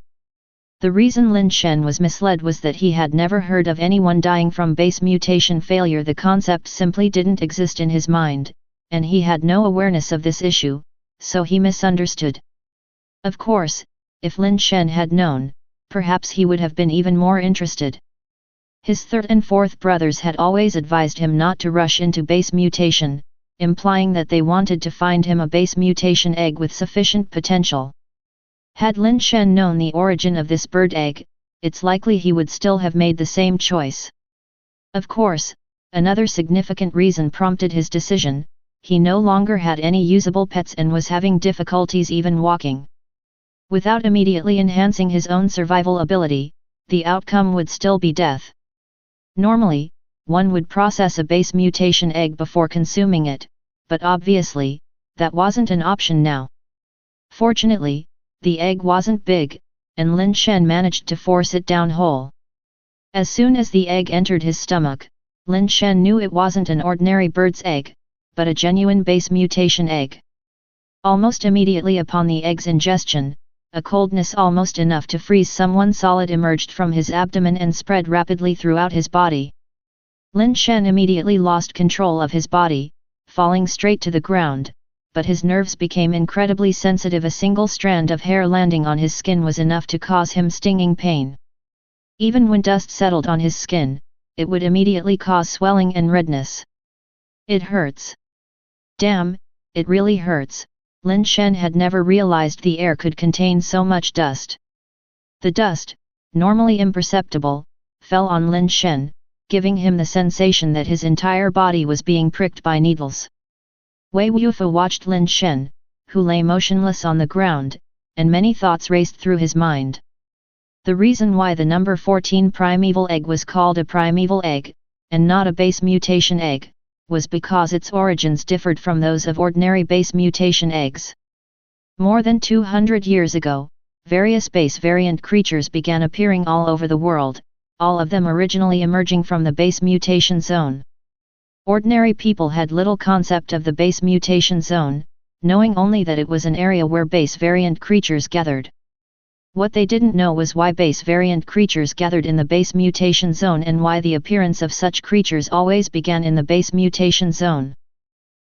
The reason Lin Shen was misled was that he had never heard of anyone dying from base mutation failure. The concept simply didn't exist in his mind, and he had no awareness of this issue, so he misunderstood. Of course, if Lin Shen had known, perhaps he would have been even more interested. His third and fourth brothers had always advised him not to rush into base mutation, implying that they wanted to find him a base mutation egg with sufficient potential. Had Lin Shen known the origin of this bird egg, it's likely he would still have made the same choice. Of course, another significant reason prompted his decision: he no longer had any usable pets and was having difficulties even walking. Without immediately enhancing his own survival ability, the outcome would still be death. Normally, one would process a base mutation egg before consuming it, but obviously, that wasn't an option now. Fortunately, the egg wasn't big, and Lin Shen managed to force it down whole. As soon as the egg entered his stomach, Lin Shen knew it wasn't an ordinary bird's egg, but a genuine base mutation egg. Almost immediately upon the egg's ingestion, a coldness almost enough to freeze someone solid emerged from his abdomen and spread rapidly throughout his body. Lin Shen immediately lost control of his body, falling straight to the ground, but his nerves became incredibly sensitive. A single strand of hair landing on his skin was enough to cause him stinging pain. Even when dust settled on his skin, it would immediately cause swelling and redness. It hurts. Damn, it really hurts. Lin Shen had never realized the air could contain so much dust. The dust, normally imperceptible, fell on Lin Shen, giving him the sensation that his entire body was being pricked by needles. Wei Wufu watched Lin Shen, who lay motionless on the ground, and many thoughts raced through his mind. The reason why the number 14 primeval egg was called a primeval egg, and not a base mutation egg, was because its origins differed from those of ordinary base mutation eggs. More than 200 years ago, various base variant creatures began appearing all over the world, all of them originally emerging from the base mutation zone. Ordinary people had little concept of the base mutation zone, knowing only that it was an area where base variant creatures gathered. What they didn't know was why base variant creatures gathered in the base mutation zone and why the appearance of such creatures always began in the base mutation zone.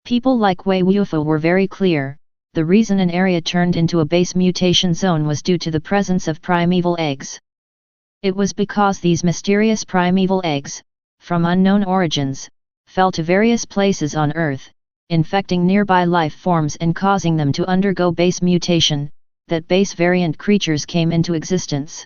People like Wei Wufu were very clear: the reason an area turned into a base mutation zone was due to the presence of primeval eggs. It was because these mysterious primeval eggs, from unknown origins, fell to various places on Earth, infecting nearby life forms and causing them to undergo base mutation, that base variant creatures came into existence.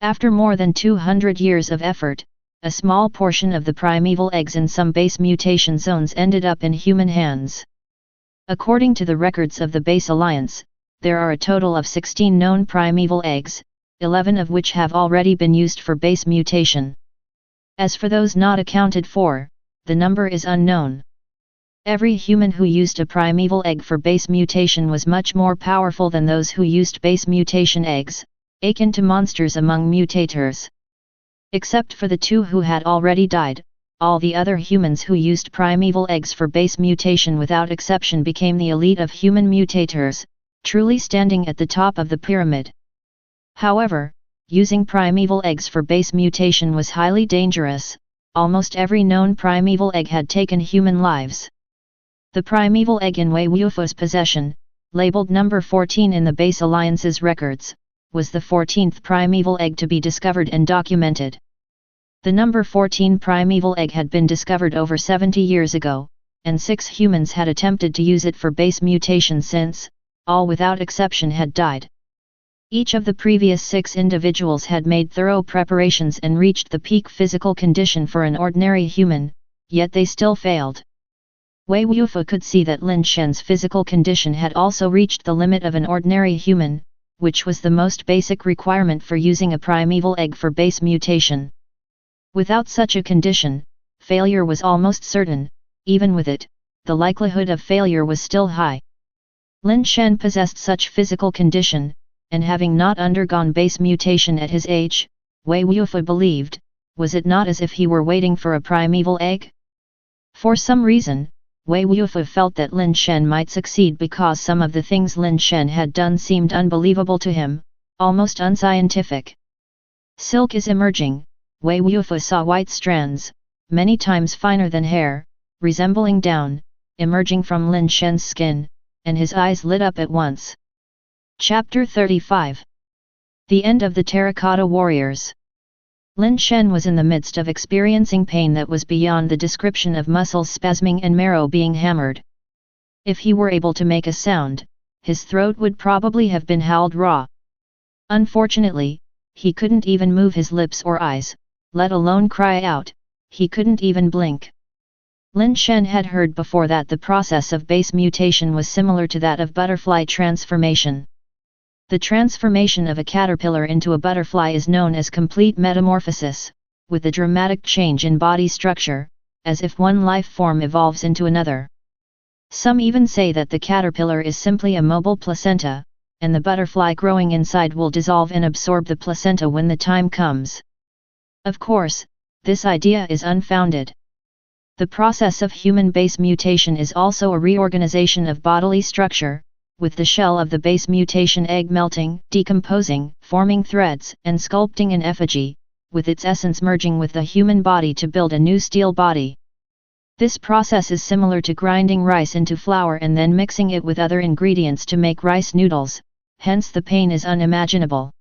After more than 200 years of effort, a small portion of the primeval eggs in some base mutation zones ended up in human hands. According to the records of the Base Alliance, there are a total of 16 known primeval eggs, 11 of which have already been used for base mutation. As for those not accounted for, the number is unknown. Every human who used a primeval egg for base mutation was much more powerful than those who used base mutation eggs, akin to monsters among mutators. Except for the 2 who had already died, all the other humans who used primeval eggs for base mutation without exception became the elite of human mutators, truly standing at the top of the pyramid. However, using primeval eggs for base mutation was highly dangerous. Almost every known primeval egg had taken human lives. The primeval egg in Wei Wufu's possession, labeled number 14 in the Base Alliance's records, was the 14th primeval egg to be discovered and documented. The number 14 primeval egg had been discovered over 70 years ago, and 6 humans had attempted to use it for base mutation since, all without exception had died. Each of the previous 6 individuals had made thorough preparations and reached the peak physical condition for an ordinary human, yet they still failed. Wei Wufu could see that Lin Shen's physical condition had also reached the limit of an ordinary human, which was the most basic requirement for using a primeval egg for base mutation. Without such a condition, failure was almost certain. Even with it, the likelihood of failure was still high. Lin Shen possessed such physical condition, and having not undergone base mutation at his age, Wei Wufu believed, was it not as if he were waiting for a primeval egg? For some reason, Wei Wufu felt that Lin Shen might succeed because some of the things Lin Shen had done seemed unbelievable to him, almost unscientific. Silk is emerging. Wei Wufu saw white strands, many times finer than hair, resembling down, emerging from Lin Shen's skin, and his eyes lit up at once. Chapter 35. The End of the Terracotta Warriors. Lin Shen was in the midst of experiencing pain that was beyond the description of muscles spasming and marrow being hammered. If he were able to make a sound, his throat would probably have been howled raw. Unfortunately, he couldn't even move his lips or eyes, let alone cry out. He couldn't even blink. Lin Shen had heard before that the process of base mutation was similar to that of butterfly transformation. The transformation of a caterpillar into a butterfly is known as complete metamorphosis, with a dramatic change in body structure, as if one life form evolves into another. Some even say that the caterpillar is simply a mobile placenta, and the butterfly growing inside will dissolve and absorb the placenta when the time comes. Of course, this idea is unfounded. The process of human base mutation is also a reorganization of bodily structure, with the shell of the base mutation egg melting, decomposing, forming threads, and sculpting an effigy, with its essence merging with the human body to build a new steel body. This process is similar to grinding rice into flour and then mixing it with other ingredients to make rice noodles, hence the pain is unimaginable.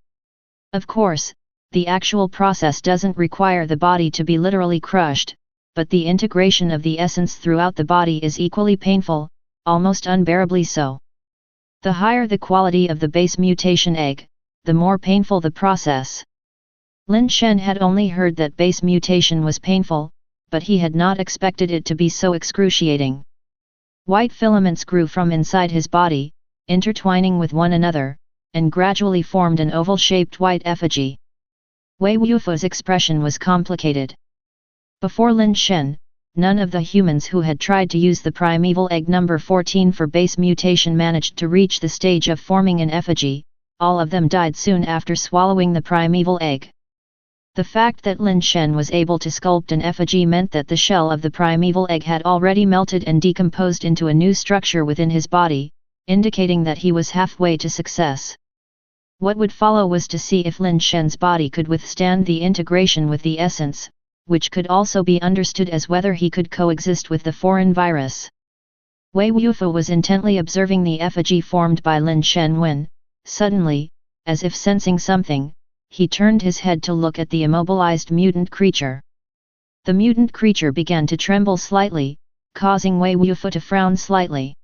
Of course, the actual process doesn't require the body to be literally crushed, but the integration of the essence throughout the body is equally painful, almost unbearably so. The higher the quality of the base mutation egg, the more painful the process. Lin Shen had only heard that base mutation was painful, but he had not expected it to be so excruciating. White filaments grew from inside his body, intertwining with one another, and gradually formed an oval-shaped white effigy. Wei Wufu's expression was complicated. Before Lin Shen, none of the humans who had tried to use the primeval egg number 14 for base mutation managed to reach the stage of forming an effigy. All of them died soon after swallowing the primeval egg. The fact that Lin Shen was able to sculpt an effigy meant that the shell of the primeval egg had already melted and decomposed into a new structure within his body, indicating that he was halfway to success. What would follow was to see if Lin Shen's body could withstand the integration with the essence, which could also be understood as whether he could coexist with the foreign virus. Wei Wufu was intently observing the effigy formed by Lin Shen when, suddenly, as if sensing something, he turned his head to look at the immobilized mutant creature. The mutant creature began to tremble slightly, causing Wei Wufu to frown slightly.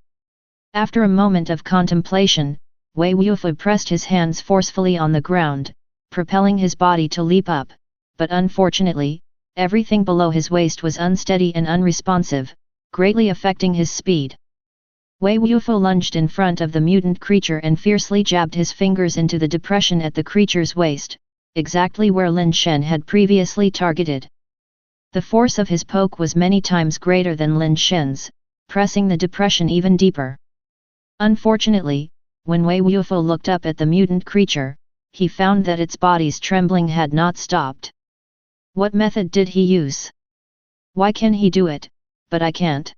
After a moment of contemplation, Wei Wufu pressed his hands forcefully on the ground, propelling his body to leap up, but unfortunately, everything below his waist was unsteady and unresponsive, greatly affecting his speed. Wei Wufu lunged in front of the mutant creature and fiercely jabbed his fingers into the depression at the creature's waist, exactly where Lin Shen had previously targeted. The force of his poke was many times greater than Lin Shen's, pressing the depression even deeper. Unfortunately, when Wei Wufu looked up at the mutant creature, he found that its body's trembling had not stopped. What method did he use? Why can he do it, but I can't?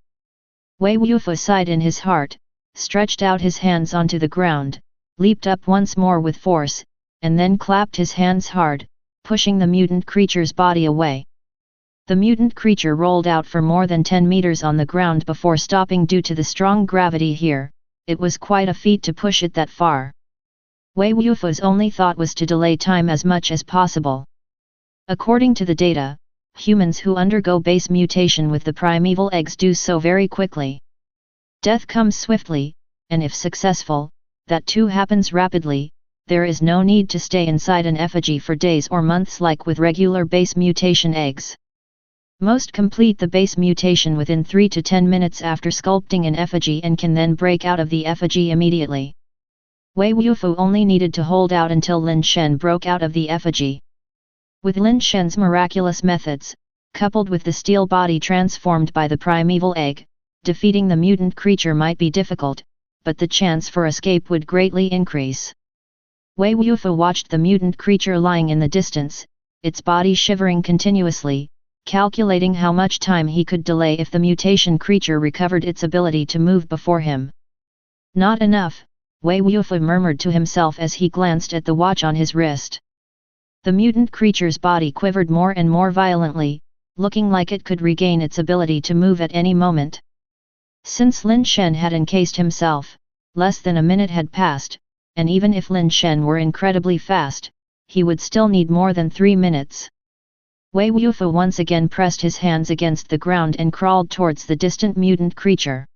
Wei Wufu sighed in his heart, stretched out his hands onto the ground, leaped up once more with force, and then clapped his hands hard, pushing the mutant creature's body away. The mutant creature rolled out for more than 10 meters on the ground before stopping due to the strong gravity here, it was quite a feat to push it that far. Wei Wufu's only thought was to delay time as much as possible. According to the data, humans who undergo base mutation with the primeval eggs do so very quickly. Death comes swiftly, and if successful, that too happens rapidly. There is no need to stay inside an effigy for days or months like with regular base mutation eggs. Most complete the base mutation within 3 to 10 minutes after sculpting an effigy and can then break out of the effigy immediately. Wei Wufu only needed to hold out until Lin Shen broke out of the effigy. With Lin Shen's miraculous methods, coupled with the steel body transformed by the primeval egg, defeating the mutant creature might be difficult, but the chance for escape would greatly increase. Wei Wufu watched the mutant creature lying in the distance, its body shivering continuously, calculating how much time he could delay if the mutation creature recovered its ability to move before him. Not enough, Wei Wufu murmured to himself as he glanced at the watch on his wrist. The mutant creature's body quivered more and more violently, looking like it could regain its ability to move at any moment. Since Lin Shen had encased himself, less than a minute had passed, and even if Lin Shen were incredibly fast, he would still need more than 3 minutes. Wei Wufu once again pressed his hands against the ground and crawled towards the distant mutant creature.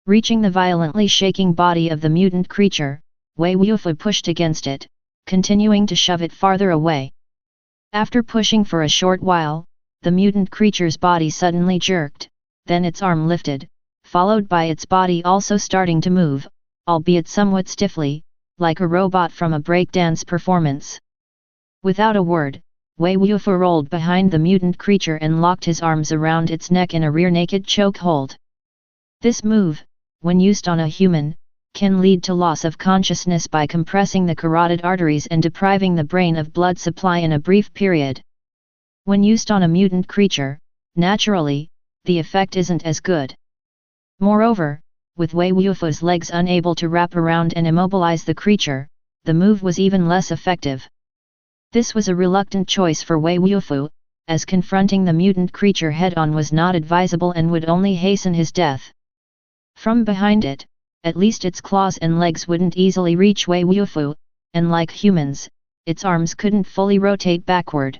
Reaching the violently shaking body of the mutant creature, Wei Wufu pushed against it, continuing to shove it farther away. After pushing for a short while, the mutant creature's body suddenly jerked, then its arm lifted, followed by its body also starting to move, albeit somewhat stiffly, like a robot from a breakdance performance. Without a word, Wei Wufu rolled behind the mutant creature and locked his arms around its neck in a rear naked chokehold. This move, when used on a human, can lead to loss of consciousness by compressing the carotid arteries and depriving the brain of blood supply in a brief period. When used on a mutant creature, naturally, the effect isn't as good. Moreover, with Wei Wufu's legs unable to wrap around and immobilize the creature, the move was even less effective. This was a reluctant choice for Wei Wufu, as confronting the mutant creature head-on was not advisable and would only hasten his death. From behind it, at least its claws and legs wouldn't easily reach Wei Wufu, and like humans, its arms couldn't fully rotate backward.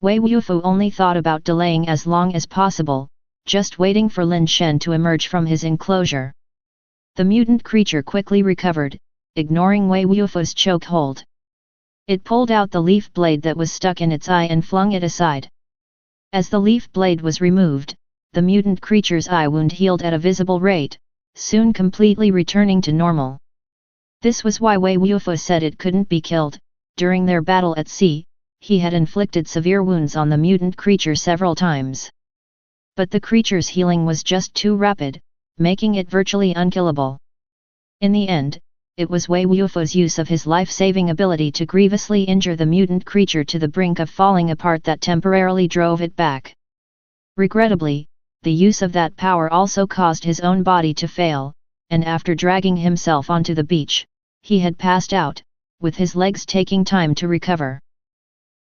Wei Wufu only thought about delaying as long as possible, just waiting for Lin Shen to emerge from his enclosure. The mutant creature quickly recovered, ignoring Wei Wufu's chokehold. It pulled out the leaf blade that was stuck in its eye and flung it aside. As the leaf blade was removed, the mutant creature's eye wound healed at a visible rate, soon completely returning to normal. This was why Wei Wufu said it couldn't be killed. During their battle at sea, he had inflicted severe wounds on the mutant creature several times. But the creature's healing was just too rapid, making it virtually unkillable. In the end, it was Wei Wufu's use of his life-saving ability to grievously injure the mutant creature to the brink of falling apart that temporarily drove it back. Regrettably, the use of that power also caused his own body to fail, and after dragging himself onto the beach, he had passed out, with his legs taking time to recover.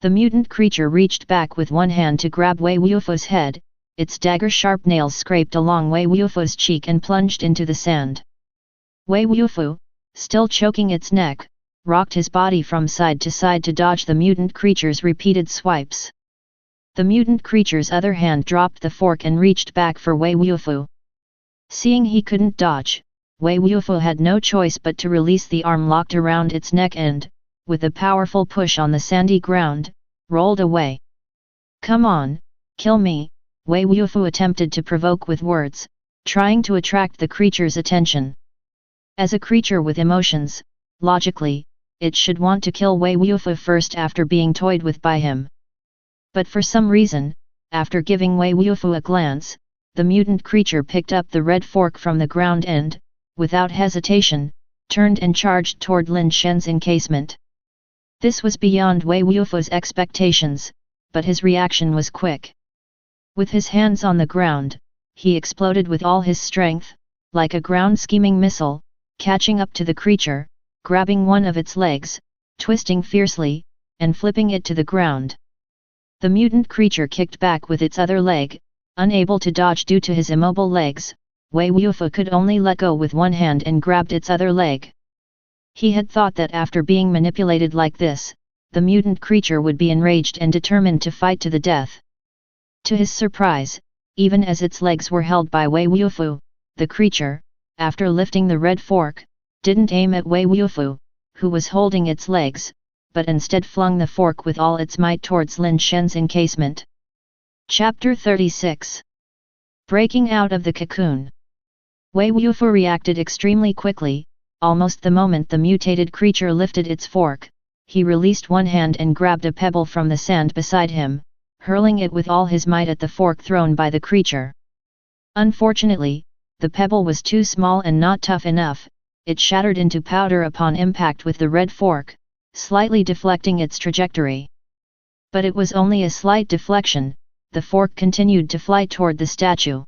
The mutant creature reached back with one hand to grab Wei Wufu's head, its dagger-sharp nails scraped along Wei Wufu's cheek and plunged into the sand. Wei Wufu, still choking its neck, rocked his body from side to dodge the mutant creature's repeated swipes. The mutant creature's other hand dropped the fork and reached back for Wei Wufu. Seeing he couldn't dodge, Wei Wufu had no choice but to release the arm locked around its neck and, with a powerful push on the sandy ground, rolled away. "Come on, kill me," Wei Wufu attempted to provoke with words, trying to attract the creature's attention. As a creature with emotions, logically, it should want to kill Wei Wufu first after being toyed with by him. But for some reason, after giving Wei Wufu a glance, the mutant creature picked up the red fork from the ground and, without hesitation, turned and charged toward Lin Shen's encasement. This was beyond Wei Wufu's expectations, but his reaction was quick. With his hands on the ground, he exploded with all his strength, like a ground-scheming missile, catching up to the creature, grabbing one of its legs, twisting fiercely, and flipping it to the ground. The mutant creature kicked back with its other leg, unable to dodge due to his immobile legs, Wei Wufu could only let go with one hand and grabbed its other leg. He had thought that after being manipulated like this, the mutant creature would be enraged and determined to fight to the death. To his surprise, even as its legs were held by Wei Wufu, the creature, after lifting the red fork, didn't aim at Wei Wufu, who was holding its legs, but instead flung the fork with all its might towards Lin Shen's encasement. Chapter 36. Breaking out of the cocoon. Wei Wufu reacted extremely quickly. Almost the moment the mutated creature lifted its fork, he released one hand and grabbed a pebble from the sand beside him, hurling it with all his might at the fork thrown by the creature. Unfortunately, the pebble was too small and not tough enough. It shattered into powder upon impact with the red fork, slightly deflecting its trajectory. But it was only a slight deflection. The fork continued to fly toward the statue.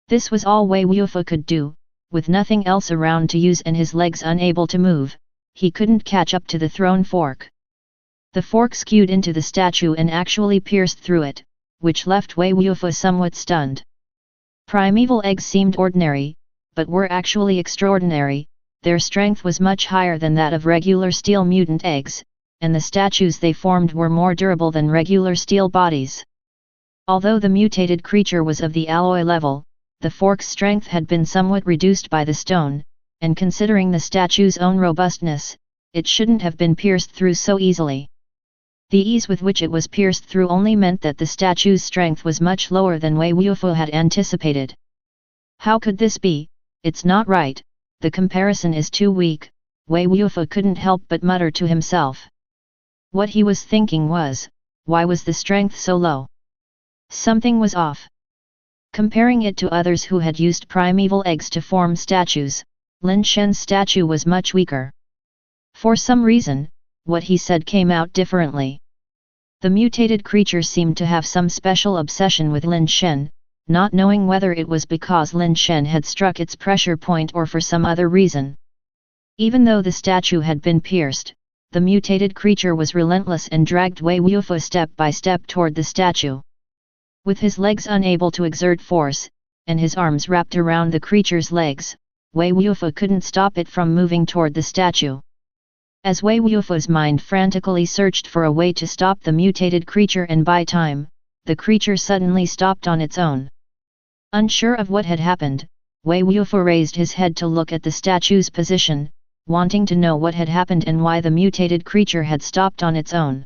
This was all Wei Wufu could do. With nothing else around to use and his legs unable to move, he couldn't catch up to the thrown fork. The fork skewed into the statue and actually pierced through it, which left Wei Wufu somewhat stunned. Primeval eggs seemed ordinary, but were actually extraordinary. Their strength was much higher than that of regular steel mutant eggs, and the statues they formed were more durable than regular steel bodies. Although the mutated creature was of the alloy level, the fork's strength had been somewhat reduced by the stone, and considering the statue's own robustness, it shouldn't have been pierced through so easily. The ease with which it was pierced through only meant that the statue's strength was much lower than Wei Wufu had anticipated. How could this be? It's not right, the comparison is too weak, Wei Wufu couldn't help but mutter to himself. What he was thinking was, why was the strength so low? Something was off. Comparing it to others who had used primeval eggs to form statues, Lin Shen's statue was much weaker. For some reason, what he said came out differently. The mutated creature seemed to have some special obsession with Lin Shen, not knowing whether it was because Lin Shen had struck its pressure point or for some other reason. Even though the statue had been pierced, the mutated creature was relentless and dragged Wei Wufu step by step toward the statue. With his legs unable to exert force, and his arms wrapped around the creature's legs, Wei Wufu couldn't stop it from moving toward the statue. As Wei Wufu's mind frantically searched for a way to stop the mutated creature and buy time, the creature suddenly stopped on its own. Unsure of what had happened, Wei Wufu raised his head to look at the statue's position, wanting to know what had happened and why the mutated creature had stopped on its own.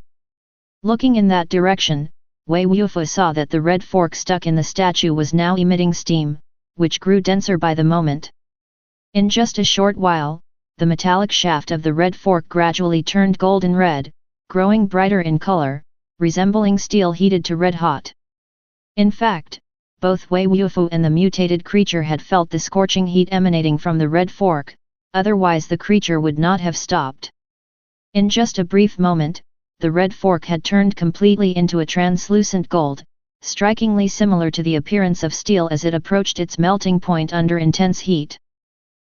Looking in that direction, Wei Wufu saw that the red fork stuck in the statue was now emitting steam, which grew denser by the moment. In just a short while, the metallic shaft of the red fork gradually turned golden red, growing brighter in color, resembling steel heated to red hot. In fact, both Wei Wufu and the mutated creature had felt the scorching heat emanating from the red fork, otherwise the creature would not have stopped. In just a brief moment, the red fork had turned completely into a translucent gold, strikingly similar to the appearance of steel as it approached its melting point under intense heat.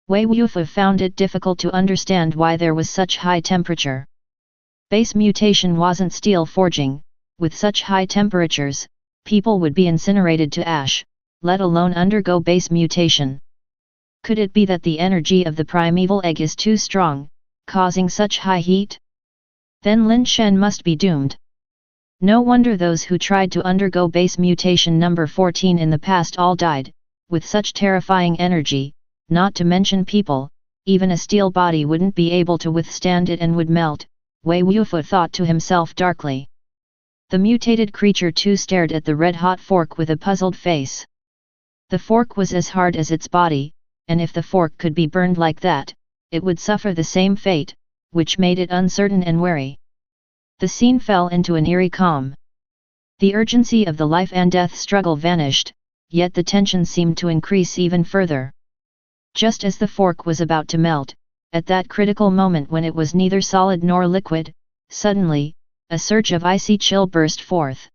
Wei Wufu found it difficult to understand why there was such high temperature. Base mutation wasn't steel forging. With such high temperatures, people would be incinerated to ash, let alone undergo base mutation. Could it be that the energy of the primeval egg is too strong, causing such high heat? Then Lin Shen must be doomed. No wonder those who tried to undergo base mutation number 14 in the past all died. With such terrifying energy, not to mention people, even a steel body wouldn't be able to withstand it and would melt, Wei Wufu thought to himself darkly. The mutated creature too stared at the red-hot fork with a puzzled face. The fork was as hard as its body, and if the fork could be burned like that, it would suffer the same fate, which made it uncertain and wary. The scene fell into an eerie calm. The urgency of the life and death struggle vanished, yet the tension seemed to increase even further. Just as the fork was about to melt, at that critical moment when it was neither solid nor liquid, suddenly, a surge of icy chill burst forth.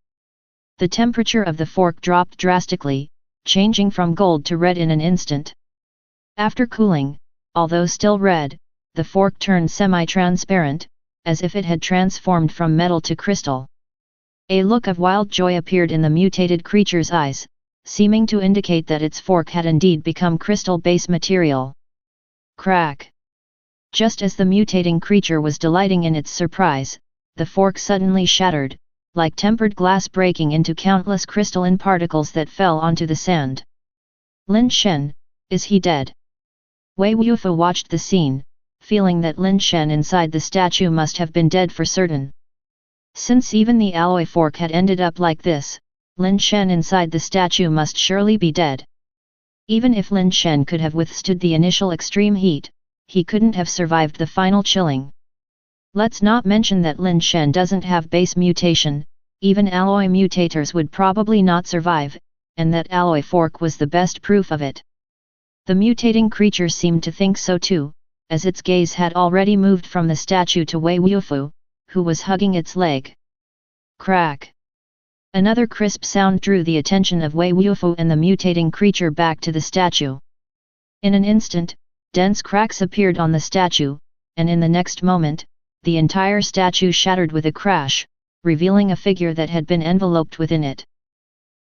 The temperature of the fork dropped drastically, changing from gold to red in an instant. After cooling, although still red, the fork turned semi-transparent, as if it had transformed from metal to crystal. A look of wild joy appeared in the mutated creature's eyes. seeming to indicate that its fork had indeed become crystal base material. Crack! Just as the mutating creature was delighting in its surprise, the fork suddenly shattered, like tempered glass breaking into countless crystalline particles that fell onto the sand. Lin Shen, is he dead? Wei Wufu watched the scene, feeling that Lin Shen inside the statue must have been dead for certain. Since even the alloy fork had ended up like this, Lin Shen inside the statue must surely be dead. Even if Lin Shen could have withstood the initial extreme heat, he couldn't have survived the final chilling. Let's not mention that Lin Shen doesn't have base mutation, even alloy mutators would probably not survive, and that alloy fork was the best proof of it. The mutating creature seemed to think so too, as its gaze had already moved from the statue to Wei Wufu, who was hugging its leg. Crack! Another crisp sound drew the attention of Wei Wufu and the mutating creature back to the statue. In an instant, dense cracks appeared on the statue, and in the next moment, the entire statue shattered with a crash, revealing a figure that had been enveloped within it.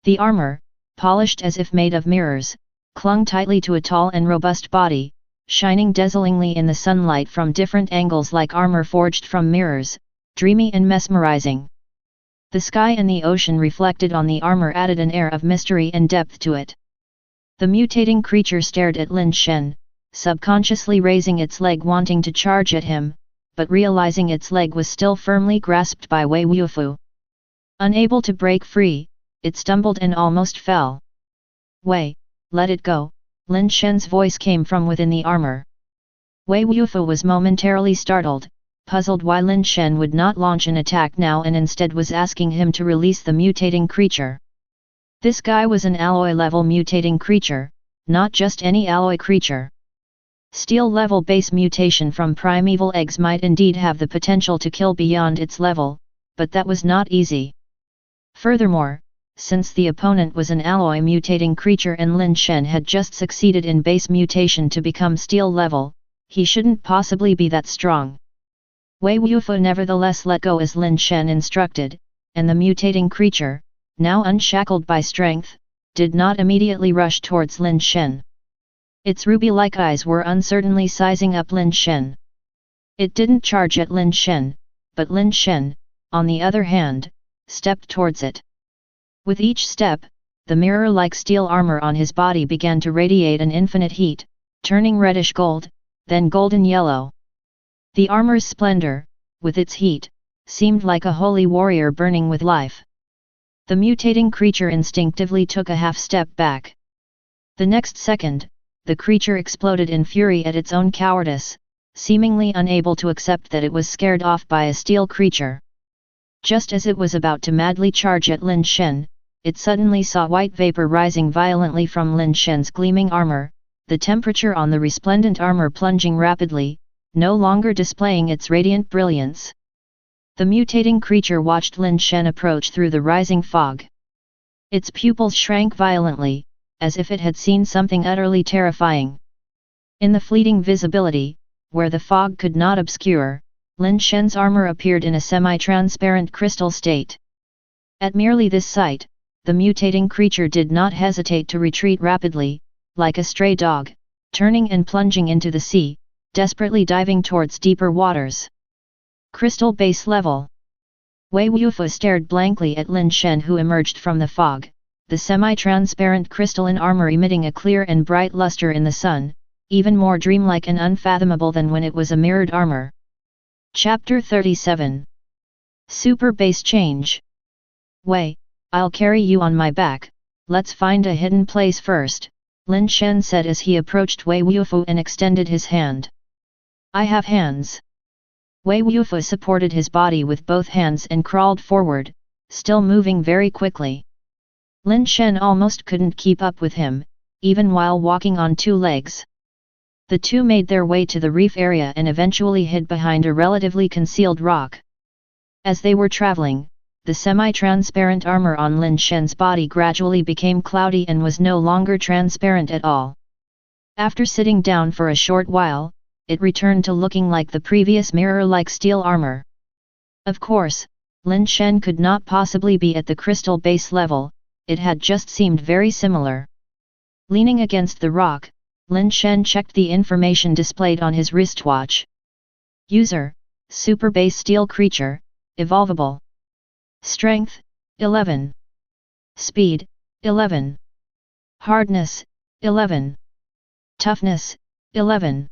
The armor, polished as if made of mirrors, clung tightly to a tall and robust body, shining dazzlingly in the sunlight from different angles like armor forged from mirrors, dreamy and mesmerizing. The sky and the ocean reflected on the armor added an air of mystery and depth to it. The mutating creature stared at Lin Shen, subconsciously raising its leg wanting to charge at him, but realizing its leg was still firmly grasped by Wei Wufu. Unable to break free, it stumbled and almost fell. Wei, let it go, Lin Shen's voice came from within the armor. Wei Wufu was momentarily startled, puzzled why Lin Shen would not launch an attack now and instead was asking him to release the mutating creature. This guy was an alloy-level mutating creature, not just any alloy creature. Steel-level base mutation from primeval eggs might indeed have the potential to kill beyond its level, but that was not easy. Furthermore, since the opponent was an alloy mutating creature and Lin Shen had just succeeded in base mutation to become steel-level, he shouldn't possibly be that strong. Wei Wufu nevertheless let go as Lin Shen instructed, and the mutating creature, now unshackled by strength, did not immediately rush towards Lin Shen. Its ruby-like eyes were uncertainly sizing up Lin Shen. It didn't charge at Lin Shen, but Lin Shen, on the other hand, stepped towards it. With each step, the mirror-like steel armor on his body began to radiate an infinite heat, turning reddish gold, then golden yellow. The armor's splendor, with its heat, seemed like a holy warrior burning with life. The mutating creature instinctively took a half-step back. The next second, the creature exploded in fury at its own cowardice, seemingly unable to accept that it was scared off by a steel creature. Just as it was about to madly charge at Lin Shen, it suddenly saw white vapor rising violently from Lin Shen's gleaming armor, the temperature on the resplendent armor plunging rapidly, no longer displaying its radiant brilliance. The mutating creature watched Lin Shen approach through the rising fog. Its pupils shrank violently, as if it had seen something utterly terrifying. In the fleeting visibility, where the fog could not obscure, Lin Shen's armor appeared in a semi-transparent crystal state. At merely this sight, the mutating creature did not hesitate to retreat rapidly, like a stray dog, turning and plunging into the sea, desperately diving towards deeper waters. Crystal base level. Wei Wufu stared blankly at Lin Shen who emerged from the fog, the semi-transparent crystalline armor emitting a clear and bright luster in the sun, even more dreamlike and unfathomable than when it was a mirrored armor. Chapter 37. Super base change. Wei, I'll carry you on my back, let's find a hidden place first, Lin Shen said as he approached Wei Wufu and extended his hand. I have hands. Wei Wufu supported his body with both hands and crawled forward, still moving very quickly. Lin Shen almost couldn't keep up with him, even while walking on two legs. The two made their way to the reef area and eventually hid behind a relatively concealed rock. As they were traveling, the semi-transparent armor on Lin Shen's body gradually became cloudy and was no longer transparent at all. After sitting down for a short while, it returned to looking like the previous mirror-like steel armor. Of course, Lin Shen could not possibly be at the crystal base level, it had just seemed very similar. Leaning against the rock, Lin Shen checked the information displayed on his wristwatch. User, Super Base Steel Creature, Evolvable. Strength, 11. Speed, 11. Hardness, 11. Toughness, 11.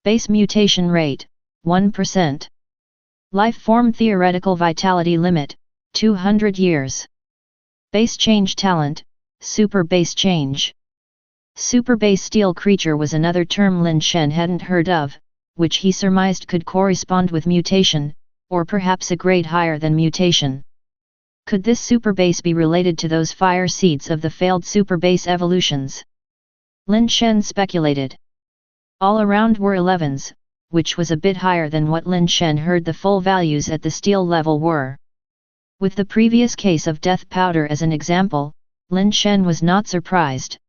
Base mutation rate, 1%. Life form theoretical vitality limit, 200 years. Base change talent, Super Base Change. Super Base Steel Creature was another term Lin Shen hadn't heard of, which he surmised could correspond with mutation, or perhaps a grade higher than mutation. Could this super base be related to those fire seeds of the failed super base evolutions? Lin Shen speculated. All around were 11s, which was a bit higher than what Lin Shen heard the full values at the steel level were. With the previous case of death powder as an example, Lin Shen was not surprised.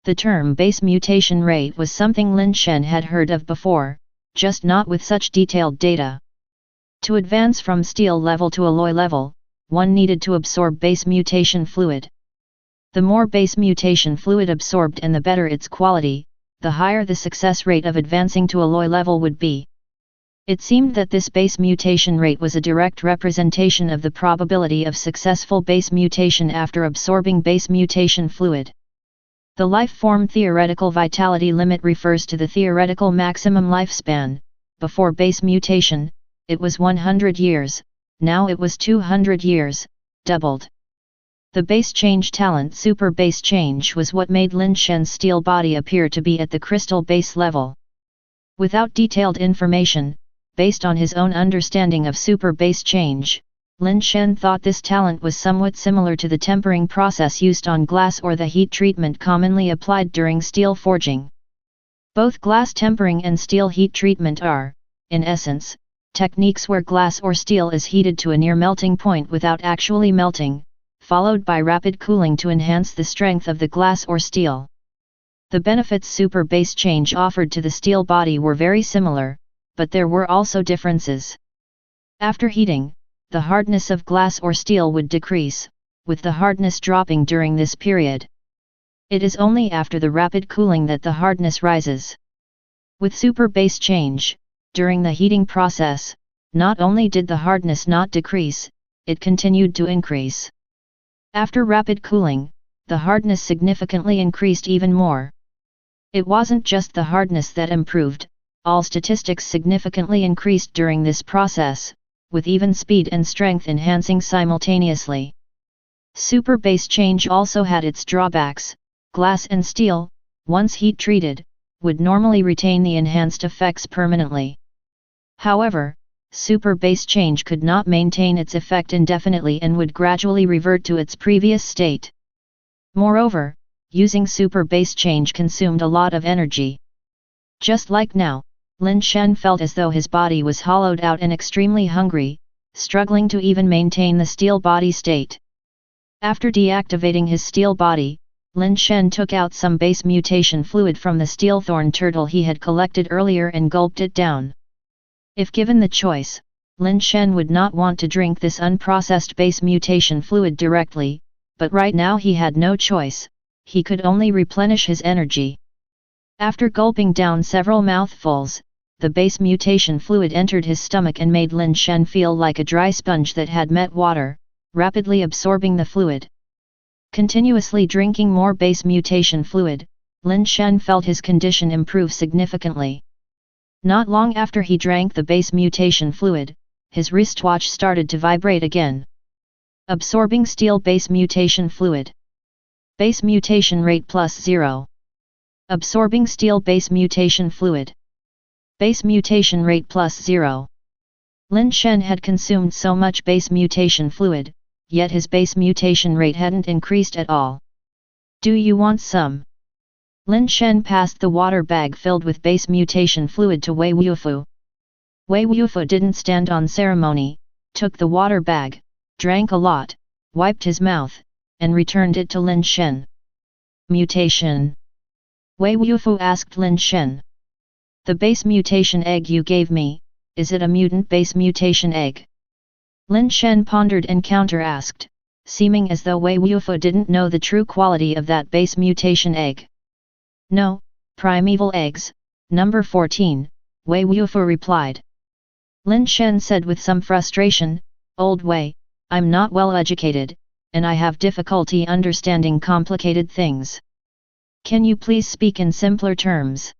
The term base mutation rate was something Lin Shen had heard of before, just not with such detailed data. To advance from steel level to alloy level, one needed to absorb base mutation fluid. The more base mutation fluid absorbed and the better its quality, the higher the success rate of advancing to alloy level would be. It seemed that this base mutation rate was a direct representation of the probability of successful base mutation after absorbing base mutation fluid. The life form theoretical vitality limit refers to the theoretical maximum lifespan. Before base mutation, it was 100 years, now it was 200 years, doubled. The base change talent Super Base Change was what made Lin Shen's steel body appear to be at the crystal base level. Without detailed information, based on his own understanding of Super Base Change, Lin Shen thought this talent was somewhat similar to the tempering process used on glass or the heat treatment commonly applied during steel forging. Both glass tempering and steel heat treatment are, in essence, techniques where glass or steel is heated to a near melting point without actually melting, followed by rapid cooling to enhance the strength of the glass or steel. The benefits Super Base Change offered to the steel body were very similar, but there were also differences. After heating, the hardness of glass or steel would decrease, with the hardness dropping during this period. It is only after the rapid cooling that the hardness rises. With Super Base Change, during the heating process, not only did the hardness not decrease, it continued to increase. After rapid cooling, the hardness significantly increased even more. It wasn't just the hardness that improved, all statistics significantly increased during this process, with even speed and strength enhancing simultaneously. Super Base Change also had its drawbacks. Glass and steel, once heat treated, would normally retain the enhanced effects permanently. However, Super Base Change could not maintain its effect indefinitely and would gradually revert to its previous state. Moreover, using Super Base Change consumed a lot of energy. Just like now, Lin Shen felt as though his body was hollowed out and extremely hungry, struggling to even maintain the steel body state. After deactivating his steel body, Lin Shen took out some base mutation fluid from the steel thorn turtle he had collected earlier and gulped it down. If given the choice, Lin Shen would not want to drink this unprocessed base mutation fluid directly, but right now he had no choice, he could only replenish his energy. After gulping down several mouthfuls, the base mutation fluid entered his stomach and made Lin Shen feel like a dry sponge that had met water, rapidly absorbing the fluid. Continuously drinking more base mutation fluid, Lin Shen felt his condition improve significantly. Not long after he drank the base mutation fluid, his wristwatch started to vibrate again. Absorbing steel base mutation fluid. Base mutation rate +0. Absorbing steel base mutation fluid. Base mutation rate +0. Lin Shen had consumed so much base mutation fluid, yet his base mutation rate hadn't increased at all. Do you want some? Lin Shen passed the water bag filled with base mutation fluid to Wei Wufu. Wei Wufu didn't stand on ceremony, took the water bag, drank a lot, wiped his mouth, and returned it to Lin Shen. Mutation. Wei Wufu asked Lin Shen. The base mutation egg you gave me, is it a mutant base mutation egg? Lin Shen pondered and counter-asked, seeming as though Wei Wufu didn't know the true quality of that base mutation egg. No, primeval eggs, number 14, Wei Wufu replied. Lin Shen said with some frustration, Old Wei, I'm not well educated, and I have difficulty understanding complicated things. Can you please speak in simpler terms?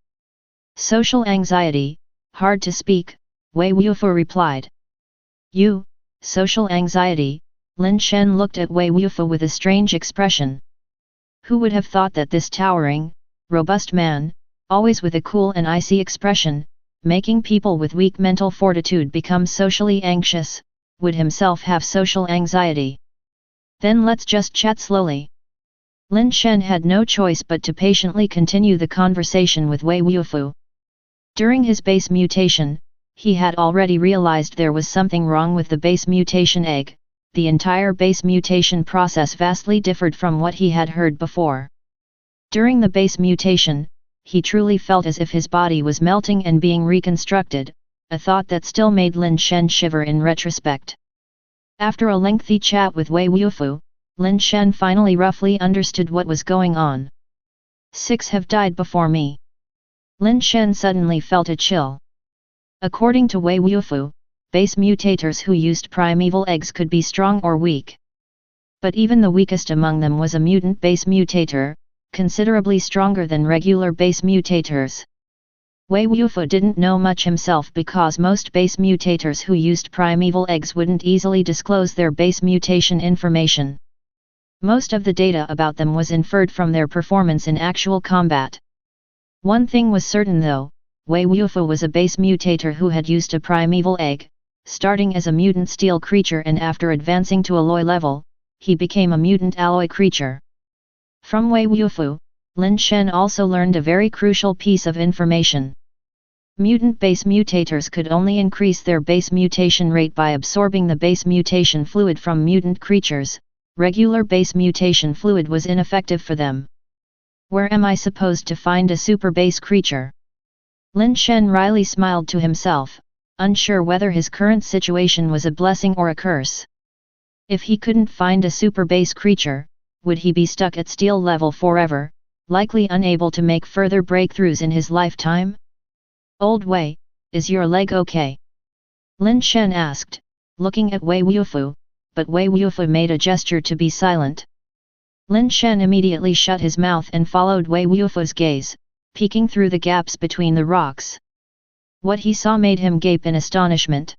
Social anxiety, hard to speak, Wei Wufu replied. You, social anxiety, Lin Shen looked at Wei Wufu with a strange expression. Who would have thought that this towering, robust man, always with a cool and icy expression, making people with weak mental fortitude become socially anxious, would himself have social anxiety? Then let's just chat slowly. Lin Shen had no choice but to patiently continue the conversation with Wei Wufu. During his base mutation, he had already realized there was something wrong with the base mutation egg. The entire base mutation process vastly differed from what he had heard before. During the base mutation, he truly felt as if his body was melting and being reconstructed, a thought that still made Lin Shen shiver in retrospect. After a lengthy chat with Wei Wufu, Lin Shen finally roughly understood what was going on. 6 have died before me. Lin Shen suddenly felt a chill. According to Wei Wufu, base mutators who used primeval eggs could be strong or weak. But even the weakest among them was a mutant base mutator, considerably stronger than regular base mutators. Wei Wufu didn't know much himself because most base mutators who used primeval eggs wouldn't easily disclose their base mutation information. Most of the data about them was inferred from their performance in actual combat. One thing was certain though, Wei Wufu was a base mutator who had used a primeval egg, starting as a mutant steel creature and after advancing to alloy level, he became a mutant alloy creature. From Wei Wufu, Lin Shen also learned a very crucial piece of information. Mutant base mutators could only increase their base mutation rate by absorbing the base mutation fluid from mutant creatures. Regular base mutation fluid was ineffective for them. Where am I supposed to find a super base creature? Lin Shen wryly smiled to himself, unsure whether his current situation was a blessing or a curse. If he couldn't find a super base creature, would he be stuck at steel level forever, likely unable to make further breakthroughs in his lifetime? Old Wei, is your leg okay? Lin Shen asked, looking at Wei Wufu, but Wei Wufu made a gesture to be silent. Lin Shen immediately shut his mouth and followed Wei Wufu's gaze, peeking through the gaps between the rocks. What he saw made him gape in astonishment.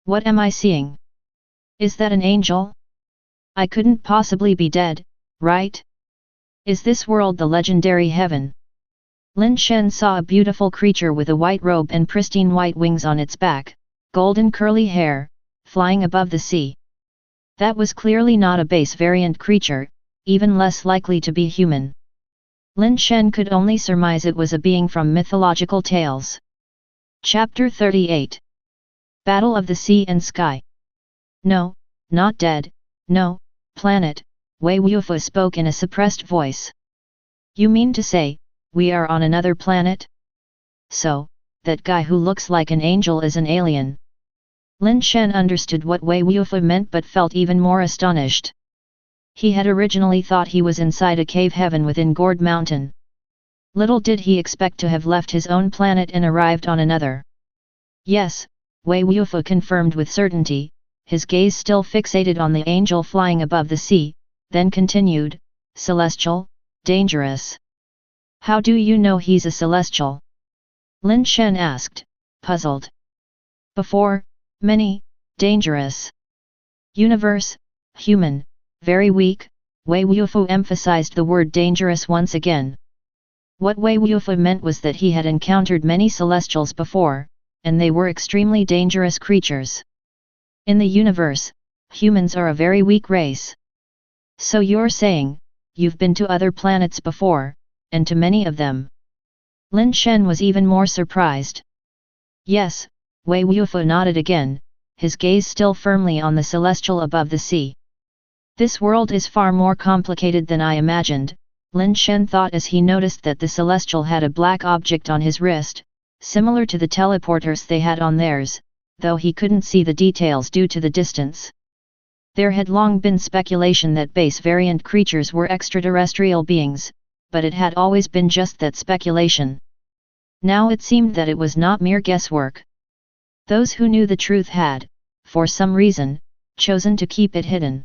What am I seeing? Is that an angel? I couldn't possibly be dead, right? Is this world the legendary heaven? Lin Shen saw a beautiful creature with a white robe and pristine white wings on its back, golden curly hair, flying above the sea. That was clearly not a base variant creature, even less likely to be human. Lin Shen could only surmise it was a being from mythological tales. Chapter 38. Battle of the Sea and Sky. No, not dead, no, planet, Wei Wufu spoke in a suppressed voice. You mean to say, we are on another planet? So, that guy who looks like an angel is an alien. Lin Shen understood what Wei Wufu meant but felt even more astonished. He had originally thought he was inside a cave heaven within Gourd Mountain. Little did he expect to have left his own planet and arrived on another. Yes, Wei Wufu confirmed with certainty, his gaze still fixated on the angel flying above the sea, then continued, Celestial, dangerous. How do you know he's a celestial? Lin Shen asked, puzzled. Before, many, dangerous. Universe, human, very weak, Wei Wufu emphasized the word dangerous once again. What Wei Wufu meant was that he had encountered many celestials before, and they were extremely dangerous creatures. In the universe, humans are a very weak race. So you're saying, you've been to other planets before, and to many of them. Lin Shen was even more surprised. Yes, Wei Wufu nodded again, his gaze still firmly on the celestial above the sea. This world is far more complicated than I imagined, Lin Shen thought as he noticed that the celestial had a black object on his wrist, similar to the teleporters they had on theirs, though he couldn't see the details due to the distance. There had long been speculation that base variant creatures were extraterrestrial beings, but it had always been just that speculation. Now it seemed that it was not mere guesswork. Those who knew the truth had, for some reason, chosen to keep it hidden.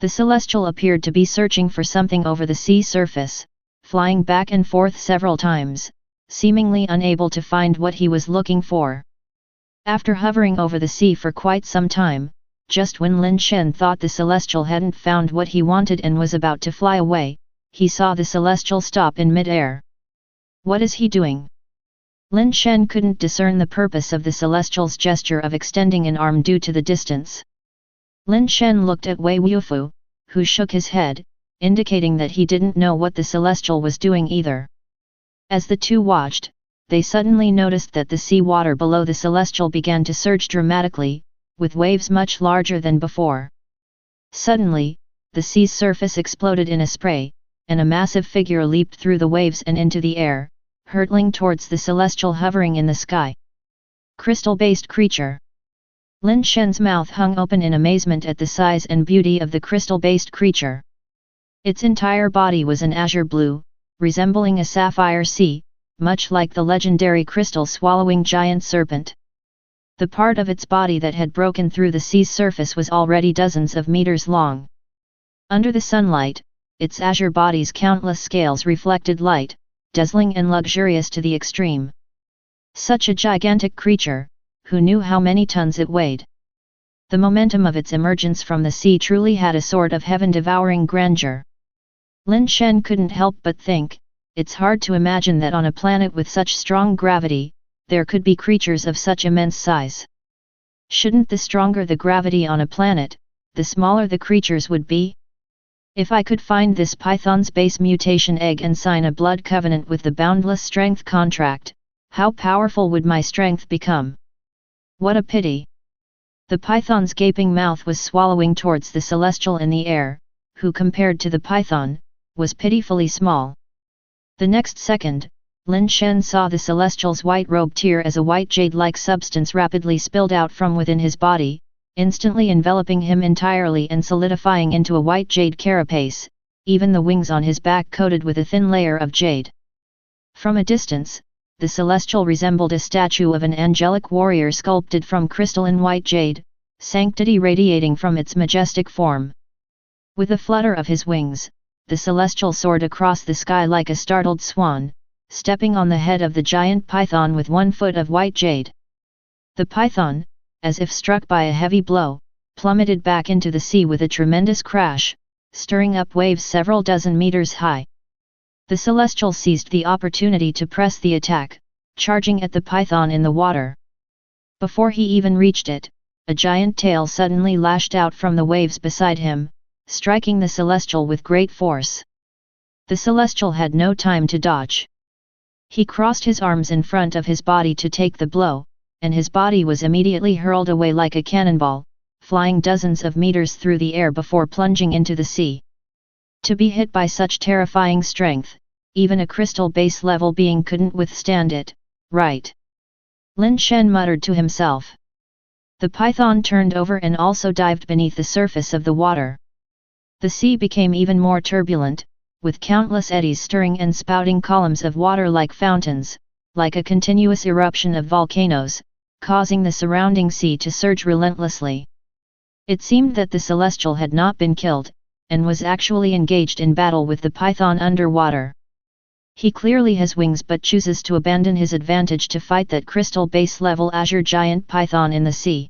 The Celestial appeared to be searching for something over the sea surface, flying back and forth several times, seemingly unable to find what he was looking for. After hovering over the sea for quite some time, just when Lin Shen thought the Celestial hadn't found what he wanted and was about to fly away, he saw the Celestial stop in mid-air. What is he doing? Lin Shen couldn't discern the purpose of the Celestial's gesture of extending an arm due to the distance. Lin Shen looked at Wei Wufu, who shook his head, indicating that he didn't know what the Celestial was doing either. As the two watched, they suddenly noticed that the sea water below the Celestial began to surge dramatically, with waves much larger than before. Suddenly, the sea's surface exploded in a spray, and a massive figure leaped through the waves and into the air, hurtling towards the Celestial hovering in the sky. Crystal-based creature. Lin Shen's mouth hung open in amazement at the size and beauty of the crystal-based creature. Its entire body was an azure blue, resembling a sapphire sea, much like the legendary crystal-swallowing giant serpent. The part of its body that had broken through the sea's surface was already dozens of meters long. Under the sunlight, its azure body's countless scales reflected light, dazzling and luxurious to the extreme. Such a gigantic creature, who knew how many tons it weighed? The momentum of its emergence from the sea truly had a sort of heaven-devouring grandeur. Lin Shen couldn't help but think, it's hard to imagine that on a planet with such strong gravity, there could be creatures of such immense size. Shouldn't the stronger the gravity on a planet, the smaller the creatures would be? If I could find this python's base mutation egg and sign a blood covenant with the boundless strength contract, how powerful would my strength become? What a pity! The python's gaping mouth was swallowing towards the Celestial in the air, who compared to the python, was pitifully small. The next second, Lin Shen saw the Celestial's white robe tear as a white jade-like substance rapidly spilled out from within his body, instantly enveloping him entirely and solidifying into a white jade carapace, even the wings on his back coated with a thin layer of jade. From a distance, the Celestial resembled a statue of an angelic warrior sculpted from crystalline white jade, sanctity radiating from its majestic form. With a flutter of his wings, the Celestial soared across the sky like a startled swan, stepping on the head of the giant python with 1 foot of white jade. The python, as if struck by a heavy blow, plummeted back into the sea with a tremendous crash, stirring up waves several dozen meters high. The Celestial seized the opportunity to press the attack, charging at the python in the water. Before he even reached it, a giant tail suddenly lashed out from the waves beside him, striking the Celestial with great force. The Celestial had no time to dodge. He crossed his arms in front of his body to take the blow, and his body was immediately hurled away like a cannonball, flying dozens of meters through the air before plunging into the sea. To be hit by such terrifying strength, even a crystal base level being couldn't withstand it, right? Lin Shen muttered to himself. The python turned over and also dived beneath the surface of the water. The sea became even more turbulent, with countless eddies stirring and spouting columns of water like fountains, like a continuous eruption of volcanoes, causing the surrounding sea to surge relentlessly. It seemed that the Celestial had not been killed, and was actually engaged in battle with the python underwater. He clearly has wings but chooses to abandon his advantage to fight that crystal base level azure giant python in the sea.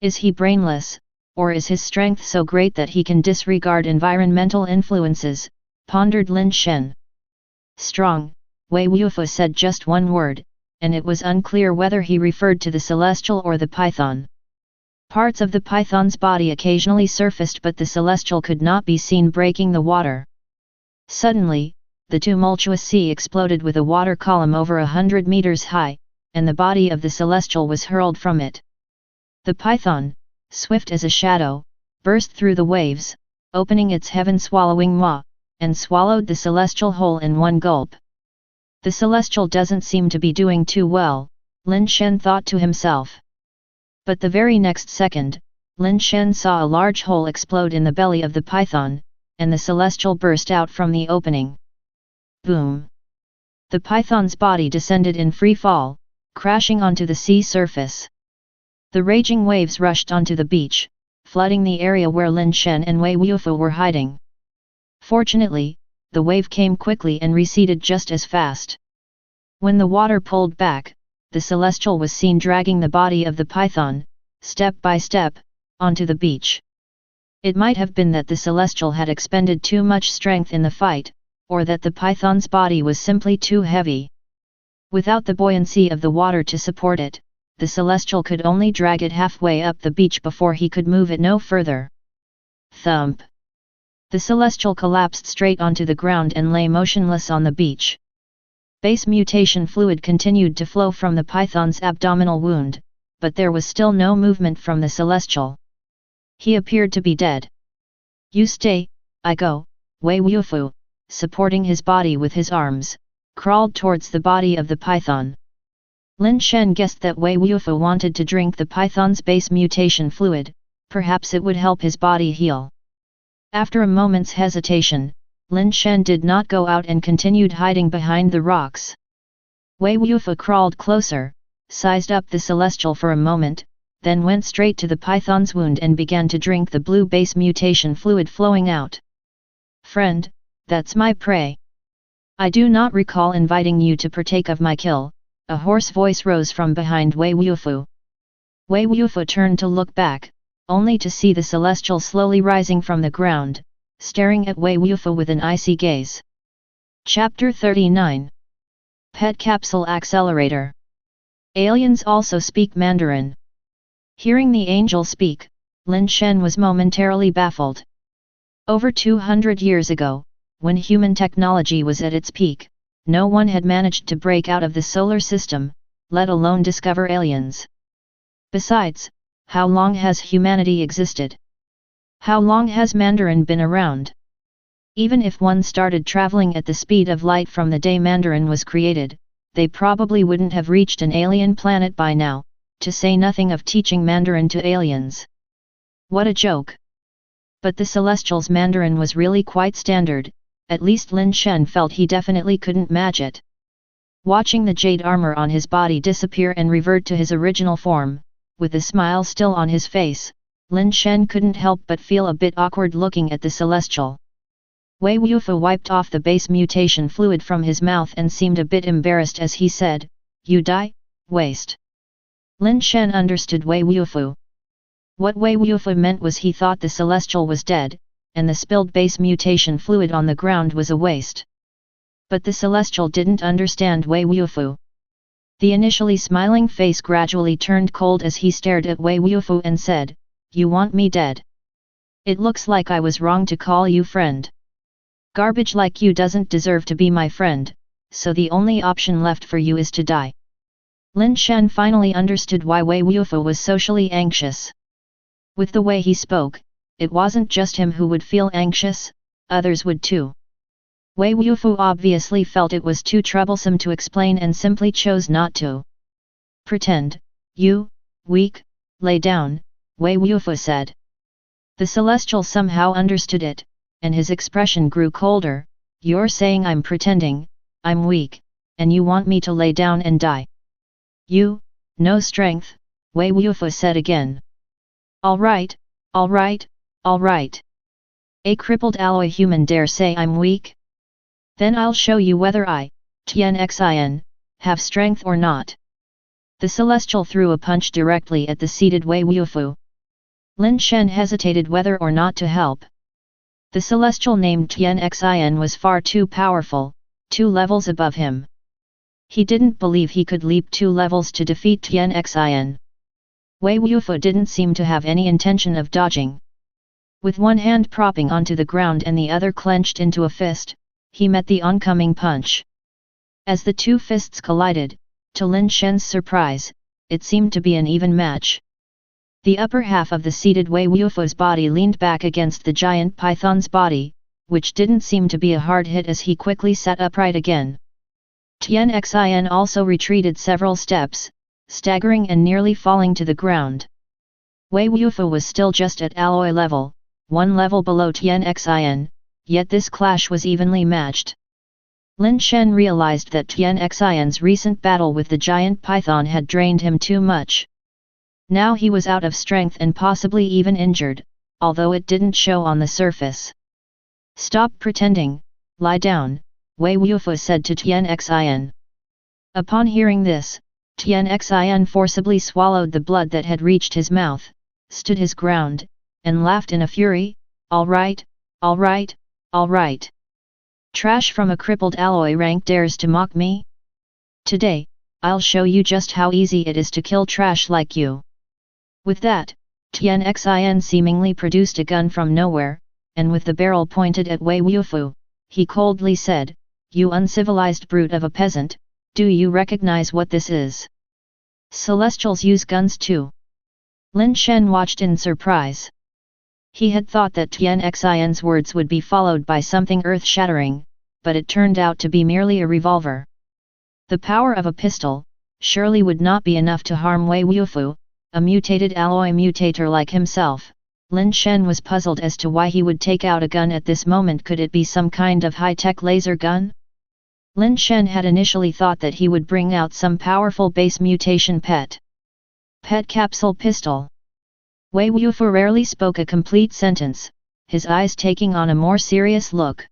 Is he brainless, or is his strength so great that he can disregard environmental influences, pondered Lin Shen. Strong, Wei Wufu said just one word, and it was unclear whether he referred to the Celestial or the python. Parts of the python's body occasionally surfaced but the Celestial could not be seen breaking the water. Suddenly, the tumultuous sea exploded with a water column over 100 meters high, and the body of the Celestial was hurled from it. The python, swift as a shadow, burst through the waves, opening its heaven-swallowing maw, and swallowed the Celestial whole in one gulp. The Celestial doesn't seem to be doing too well, Lin Shen thought to himself. But the very next second, Lin Shen saw a large hole explode in the belly of the python, and the celestial burst out from the opening. Boom! The python's body descended in free fall, crashing onto the sea surface. The raging waves rushed onto the beach, flooding the area where Lin Shen and Wei Wufu were hiding. Fortunately, the wave came quickly and receded just as fast. When the water pulled back, the celestial was seen dragging the body of the python, step by step, onto the beach. It might have been that the celestial had expended too much strength in the fight, or that the python's body was simply too heavy. Without the buoyancy of the water to support it, the celestial could only drag it halfway up the beach before he could move it no further. Thump! The celestial collapsed straight onto the ground and lay motionless on the beach. Base mutation fluid continued to flow from the python's abdominal wound, but there was still no movement from the celestial. He appeared to be dead. "You stay, I go," Wei Wufu, supporting his body with his arms, crawled towards the body of the python. Lin Shen guessed that Wei Wufu wanted to drink the python's base mutation fluid, perhaps it would help his body heal. After a moment's hesitation, Lin Shen did not go out and continued hiding behind the rocks. Wei Wufu crawled closer, sized up the celestial for a moment, then went straight to the python's wound and began to drink the blue base mutation fluid flowing out. "Friend, that's my prey. I do not recall inviting you to partake of my kill," a hoarse voice rose from behind Wei Wufu. Wei Wufu turned to look back, only to see the celestial slowly rising from the ground, staring at Wei Wufu with an icy gaze. Chapter 39. Pet Capsule Accelerator. Aliens also speak Mandarin. Hearing the angel speak, Lin Shen was momentarily baffled. Over 200 years ago, when human technology was at its peak, no one had managed to break out of the solar system, let alone discover aliens. Besides, how long has humanity existed? How long has Mandarin been around? Even if one started traveling at the speed of light from the day Mandarin was created, they probably wouldn't have reached an alien planet by now, to say nothing of teaching Mandarin to aliens. What a joke! But the Celestial's Mandarin was really quite standard, at least Lin Shen felt he definitely couldn't match it. Watching the jade armor on his body disappear and revert to his original form, with a smile still on his face, Lin Shen couldn't help but feel a bit awkward looking at the Celestial. Wei Wufu wiped off the base mutation fluid from his mouth and seemed a bit embarrassed as he said, "You die, waste." Lin Shen understood Wei Wufu. What Wei Wufu meant was he thought the Celestial was dead, and the spilled base mutation fluid on the ground was a waste. But the Celestial didn't understand Wei Wufu. The initially smiling face gradually turned cold as he stared at Wei Wufu and said, "You want me dead? It looks like I was wrong to call you friend. Garbage like you doesn't deserve to be my friend, so the only option left for you is to die." Lin Shen finally understood why Wei Wufu was socially anxious. With the way he spoke, it wasn't just him who would feel anxious, others would too. Wei Wufu obviously felt it was too troublesome to explain and simply chose not to. "Pretend, you, weak, lay down," Wei Wufu said. The Celestial somehow understood it, and his expression grew colder. "You're saying I'm pretending, I'm weak, and you want me to lay down and die? You, no strength," Wei Wufu said again. All right, all right, all right. A crippled alloy human dare say I'm weak? Then I'll show you whether I, Tianxin, have strength or not." The Celestial threw a punch directly at the seated Wei Wufu. Lin Shen hesitated whether or not to help. The Celestial named Tianxin was far too powerful, 2 levels above him. He didn't believe he could leap 2 levels to defeat Tianxin. Wei Wufu didn't seem to have any intention of dodging. With one hand propping onto the ground and the other clenched into a fist, he met the oncoming punch. As the 2 fists collided, to Lin Shen's surprise, it seemed to be an even match. The upper half of the seated Wei Wufu's body leaned back against the giant python's body, which didn't seem to be a hard hit as he quickly sat upright again. Tianxin also retreated several steps, staggering and nearly falling to the ground. Wei Wufu was still just at alloy level, one level below Tian Xin, yet this clash was evenly matched. Lin Shen realized that Tian Xin's recent battle with the giant python had drained him too much. Now he was out of strength and possibly even injured, although it didn't show on the surface. "Stop pretending, lie down," Wei Wufu said to Tian Xin. Upon hearing this, Tian Xin forcibly swallowed the blood that had reached his mouth, stood his ground, and laughed in a fury. All right, all right, all right. Trash from a crippled alloy rank dares to mock me? Today, I'll show you just how easy it is to kill trash like you." With that, Tian Xin seemingly produced a gun from nowhere, and with the barrel pointed at Wei Wufu, he coldly said, "You uncivilized brute of a peasant, do you recognize what this is? Celestials use guns too." Lin Shen watched in surprise. He had thought that Tian Xin's words would be followed by something earth-shattering, but it turned out to be merely a revolver. The power of a pistol surely would not be enough to harm Wei Wufu, a mutated alloy mutator like himself. Lin Shen was puzzled as to why he would take out a gun at this moment. Could it be some kind of high-tech laser gun? Lin Shen had initially thought that he would bring out some powerful base mutation pet capsule pistol. Wei Wufu rarely spoke a complete sentence, his eyes taking on a more serious look.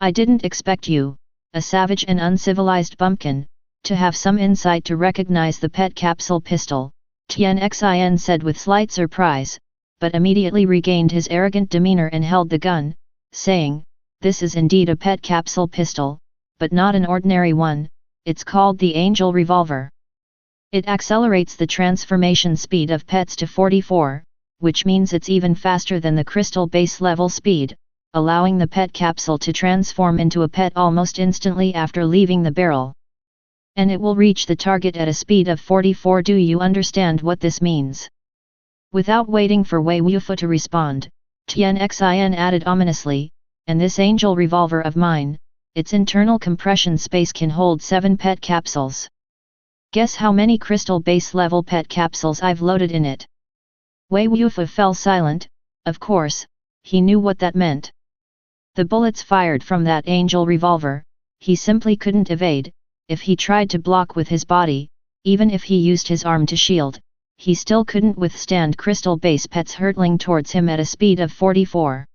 "I didn't expect you, a savage and uncivilized bumpkin, to have some insight to recognize the pet capsule pistol," Tian Xin said with slight surprise, but immediately regained his arrogant demeanor and held the gun, saying, "This is indeed a pet capsule pistol, but not an ordinary one. It's called the Angel Revolver. It accelerates the transformation speed of pets to 44, which means it's even faster than the crystal base level speed, allowing the pet capsule to transform into a pet almost instantly after leaving the barrel. And it will reach the target at a speed of 44. Do you understand what this means?" Without waiting for Wei Wufu to respond, Tian Xin added ominously, "And this Angel Revolver of mine, its internal compression space can hold 7 pet capsules. Guess how many crystal base level pet capsules I've loaded in it?" Wei Wufu fell silent. Of course, he knew what that meant. The bullets fired from that Angel Revolver, he simply couldn't evade. If he tried to block with his body, even if he used his arm to shield, he still couldn't withstand crystal base pets hurtling towards him at a speed of 44.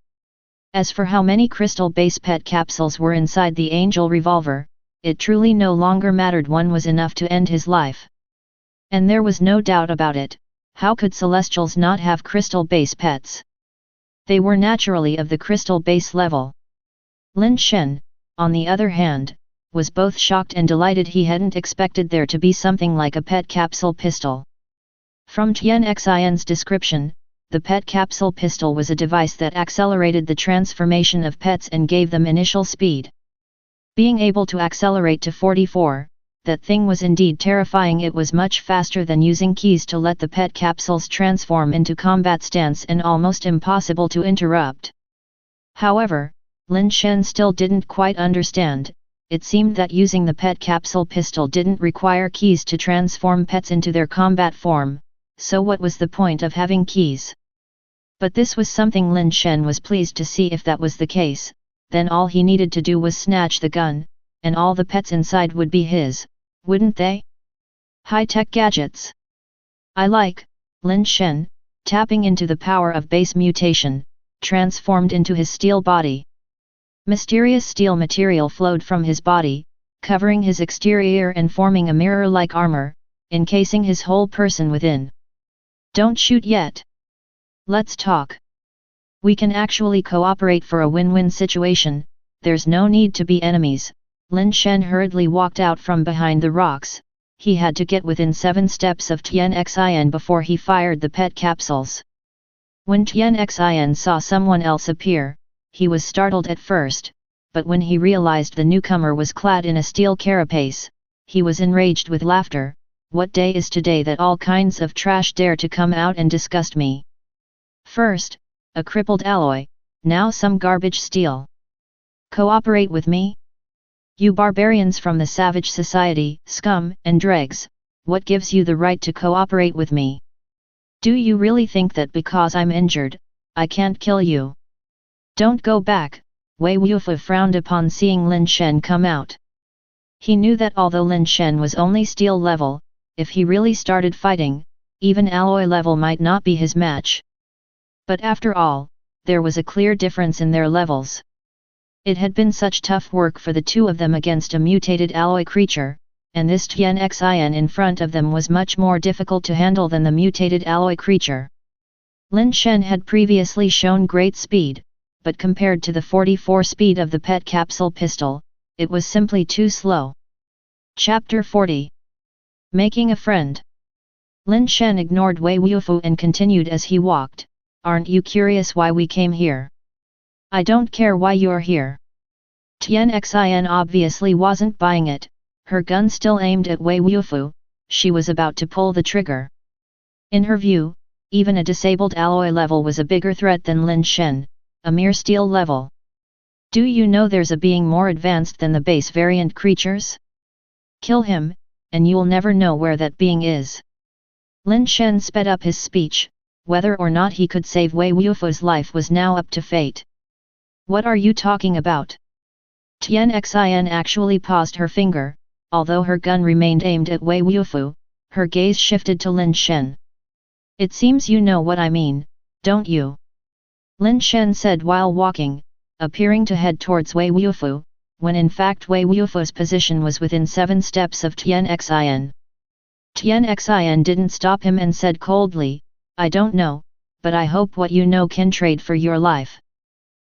As for how many crystal base pet capsules were inside the Angel Revolver, it truly no longer mattered. One was enough to end his life. And there was no doubt about it. How could Celestials not have crystal base pets? They were naturally of the crystal base level. Lin Shen, on the other hand, was both shocked and delighted. He hadn't expected there to be something like a pet capsule pistol. From Tian Xin's description, the pet capsule pistol was a device that accelerated the transformation of pets and gave them initial speed. Being able to accelerate to 44, that thing was indeed terrifying. It was much faster than using keys to let the pet capsules transform into combat stance and almost impossible to interrupt. However, Lin Shen still didn't quite understand. It seemed that using the pet capsule pistol didn't require keys to transform pets into their combat form, so what was the point of having keys? But this was something Lin Shen was pleased to see. If that was the case, then all he needed to do was snatch the gun, and all the pets inside would be his, wouldn't they? High-tech gadgets. I like, Lin Shen, tapping into the power of base mutation, transformed into his steel body. Mysterious steel material flowed from his body, covering his exterior and forming a mirror-like armor, encasing his whole person within. "Don't shoot yet. Let's talk. We can actually cooperate for a win-win situation. There's no need to be enemies." Lin Shen hurriedly walked out from behind the rocks. He had to get within 7 steps of Tian Xin before he fired the pet capsules. When Tian Xin saw someone else appear, he was startled at first, but when he realized the newcomer was clad in a steel carapace, he was enraged with laughter. "What day is today that all kinds of trash dare to come out and disgust me? First, a crippled alloy, now some garbage steel. Cooperate with me? You barbarians from the savage society, scum and dregs, what gives you the right to cooperate with me?" Do you really think that because I'm injured, I can't kill you? Don't go back, Wei Wufu frowned upon seeing Lin Shen come out. He knew that although Lin Shen was only steel level, if he really started fighting, even alloy level might not be his match. But after all, there was a clear difference in their levels. It had been such tough work for the two of them against a mutated alloy creature, and this Tian Xin in front of them was much more difficult to handle than the mutated alloy creature. Lin Shen had previously shown great speed, but compared to the 44 speed of the pet capsule pistol, it was simply too slow. Chapter 40. Making a friend. Lin Shen ignored Wei Wufu and continued as he walked. Aren't you curious why we came here? I don't care why you're here. Tian Xin obviously wasn't buying it, her gun still aimed at Wei Wufu, she was about to pull the trigger. In her view, even a disabled alloy level was a bigger threat than Lin Shen, a mere steel level. Do you know there's a being more advanced than the base variant creatures? Kill him, and you'll never know where that being is. Lin Shen sped up his speech, whether or not he could save Wei Wufu's life was now up to fate. What are you talking about? Tian Xin actually paused her finger, although her gun remained aimed at Wei Wufu, her gaze shifted to Lin Shen. It seems you know what I mean, don't you? Lin Shen said while walking, appearing to head towards Wei Wufu, when in fact Wei Wufu's position was within 7 steps of Tian Xin. Tian Xin didn't stop him and said coldly, I don't know, but I hope what you know can trade for your life.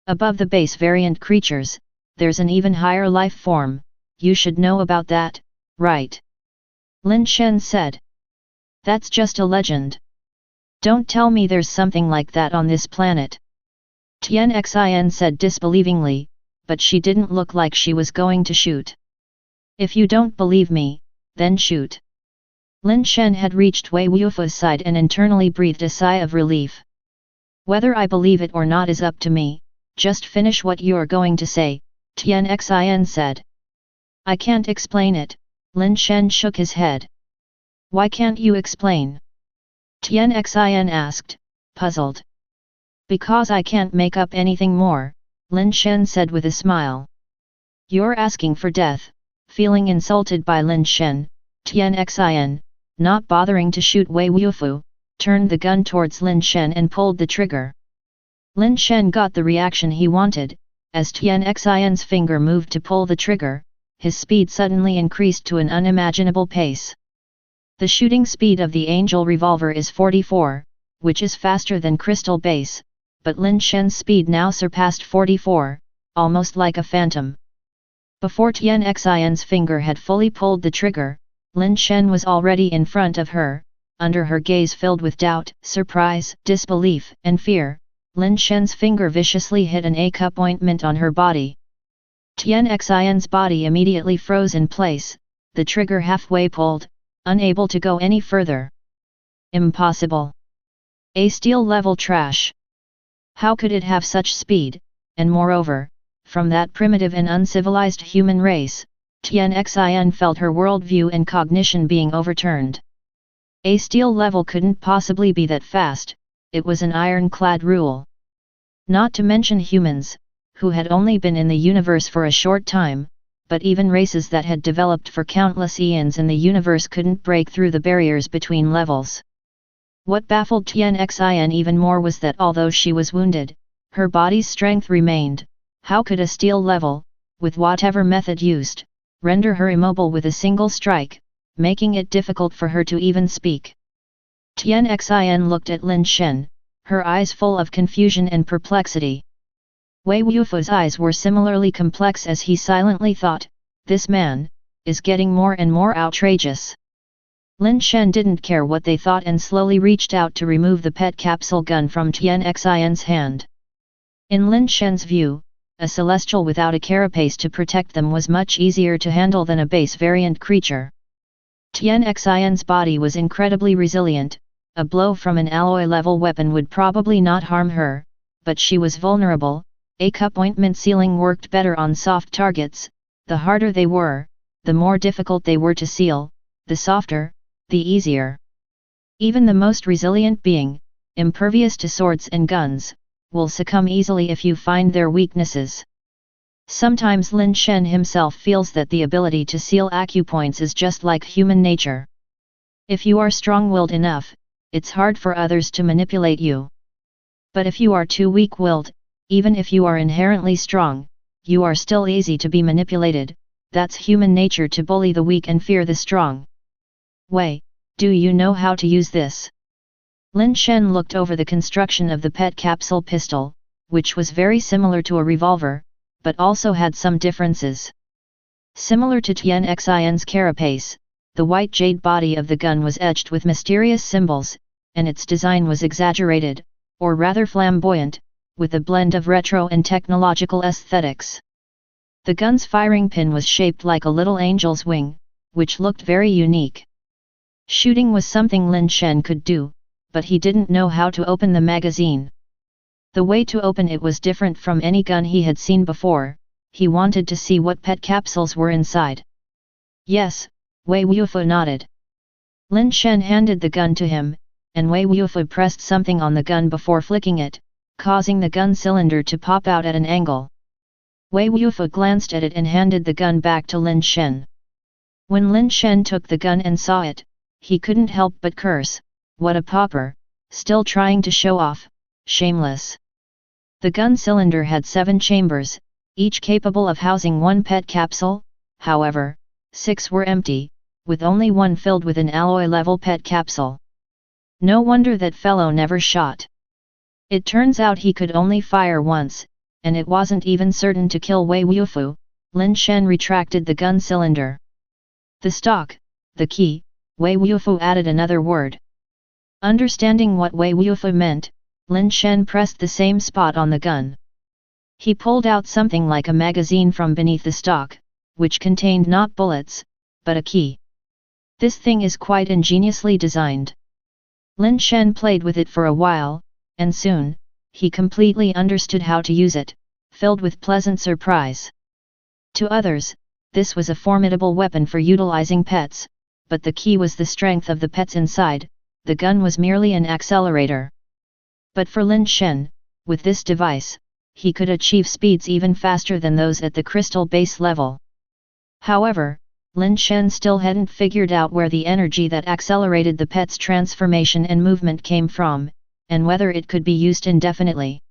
Above the base variant creatures, there's an even higher life form, you should know about that, right? Lin Shen said. That's just a legend. Don't tell me there's something like that on this planet. Tian Xin said disbelievingly, but she didn't look like she was going to shoot. If you don't believe me, then shoot. Lin Shen had reached Wei Wufu's side and internally breathed a sigh of relief. Whether I believe it or not is up to me, just finish what you're going to say, Tian Xin said. I can't explain it, Lin Shen shook his head. Why can't you explain? Tian Xin asked, puzzled. Because I can't make up anything more, Lin Shen said with a smile. You're asking for death, feeling insulted by Lin Shen, Tian Xin, not bothering to shoot Wei Wufu, turned the gun towards Lin Shen and pulled the trigger. Lin Shen got the reaction he wanted, as Tian Xin's finger moved to pull the trigger, his speed suddenly increased to an unimaginable pace. The shooting speed of the Angel revolver is 44, which is faster than Crystal Base, but Lin Shen's speed now surpassed 44, almost like a phantom. Before Tian Xin's finger had fully pulled the trigger, Lin Shen was already in front of her, under her gaze filled with doubt, surprise, disbelief, and fear. Lin Shen's finger viciously hit an A-cup ointment on her body. Tian Xin's body immediately froze in place, the trigger halfway pulled, unable to go any further. Impossible. A steel-level trash. How could it have such speed, and moreover, from that primitive and uncivilized human race? Tian Xin felt her worldview and cognition being overturned. A steel level couldn't possibly be that fast, it was an ironclad rule. Not to mention humans, who had only been in the universe for a short time, but even races that had developed for countless eons in the universe couldn't break through the barriers between levels. What baffled Tian Xin even more was that although she was wounded, her body's strength remained. How could a steel level, with whatever method used, render her immobile with a single strike, making it difficult for her to even speak? Tian Xin looked at Lin Shen, her eyes full of confusion and perplexity. Wei Wufu's eyes were similarly complex as he silently thought, this man is getting more and more outrageous. Lin Shen didn't care what they thought and slowly reached out to remove the pet capsule gun from Tian Xin's hand. In Lin Shen's view, a celestial without a carapace to protect them was much easier to handle than a base variant creature. Tian Xin's body was incredibly resilient, a blow from an alloy-level weapon would probably not harm her, but she was vulnerable. A-cup ointment sealing worked better on soft targets, the harder they were, the more difficult they were to seal, the softer, the easier. Even the most resilient being, impervious to swords and guns, will succumb easily if you find their weaknesses. Sometimes Lin Shen himself feels that the ability to seal acupoints is just like human nature. If you are strong-willed enough, it's hard for others to manipulate you. But if you are too weak-willed, even if you are inherently strong, you are still easy to be manipulated. That's human nature, to bully the weak and fear the strong. Wei, do you know how to use this? Lin Shen looked over the construction of the pet capsule pistol, which was very similar to a revolver, but also had some differences. Similar to Tian Xin's carapace, the white jade body of the gun was etched with mysterious symbols, and its design was exaggerated, or rather flamboyant, with a blend of retro and technological aesthetics. The gun's firing pin was shaped like a little angel's wing, which looked very unique. Shooting was something Lin Shen could do, but he didn't know how to open the magazine. The way to open it was different from any gun he had seen before. He wanted to see what pet capsules were inside. Yes, Wei Wufu nodded. Lin Shen handed the gun to him, and Wei Wufu pressed something on the gun before flicking it, causing the gun cylinder to pop out at an angle. Wei Wufu glanced at it and handed the gun back to Lin Shen. When Lin Shen took the gun and saw it, he couldn't help but curse, "What a pauper, still trying to show off, shameless." The gun cylinder had 7 chambers, each capable of housing 1 pet capsule. However, 6 were empty, with only 1 filled with an alloy-level pet capsule. No wonder that fellow never shot. It turns out he could only fire once, and it wasn't even certain to kill Wei Wufu. Lin Shen retracted the gun cylinder. The stock, the key, Wei Wufu added another word. Understanding what Wei Wufu meant, Lin Shen pressed the same spot on the gun. He pulled out something like a magazine from beneath the stock, which contained not bullets, but a key. This thing is quite ingeniously designed. Lin Shen played with it for a while, and soon, he completely understood how to use it, filled with pleasant surprise. To others, this was a formidable weapon for utilizing pets, but the key was the strength of the pets inside. The gun was merely an accelerator. But for Lin Shen, with this device, he could achieve speeds even faster than those at the crystal base level. However, Lin Shen still hadn't figured out where the energy that accelerated the pet's transformation and movement came from, and whether it could be used indefinitely.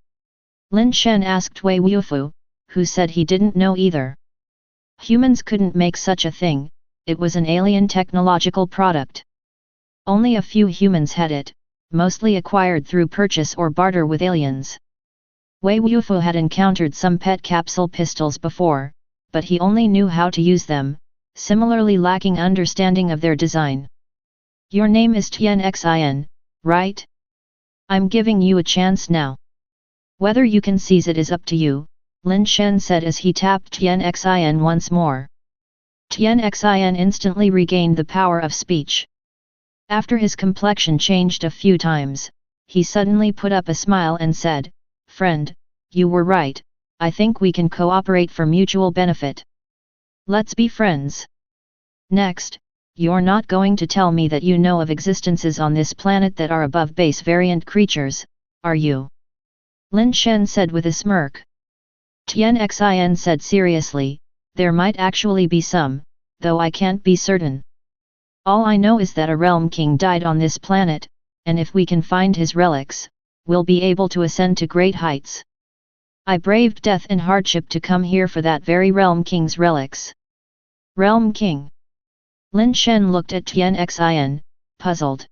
Lin Shen asked Wei Wufu, who said he didn't know either. Humans couldn't make such a thing, it was an alien technological product. Only a few humans had it, mostly acquired through purchase or barter with aliens. Wei Wufu had encountered some pet capsule pistols before, but he only knew how to use them, similarly lacking understanding of their design. Your name is Tian Xin, right? I'm giving you a chance now. Whether you can seize it is up to you, Lin Shen said as he tapped Tian Xin once more. Tian Xin instantly regained the power of speech. After his complexion changed a few times, he suddenly put up a smile and said, "Friend, you were right, I think we can cooperate for mutual benefit. Let's be friends. Next, you're not going to tell me that you know of existences on this planet that are above base variant creatures, are you?" Lin Shen said with a smirk. Tian Xin said seriously, "There might actually be some, though I can't be certain. All I know is that a realm king died on this planet, and if we can find his relics, we'll be able to ascend to great heights. I braved death and hardship to come here for that very realm king's relics." Realm king? Lin Shen looked at Tian Xin, puzzled.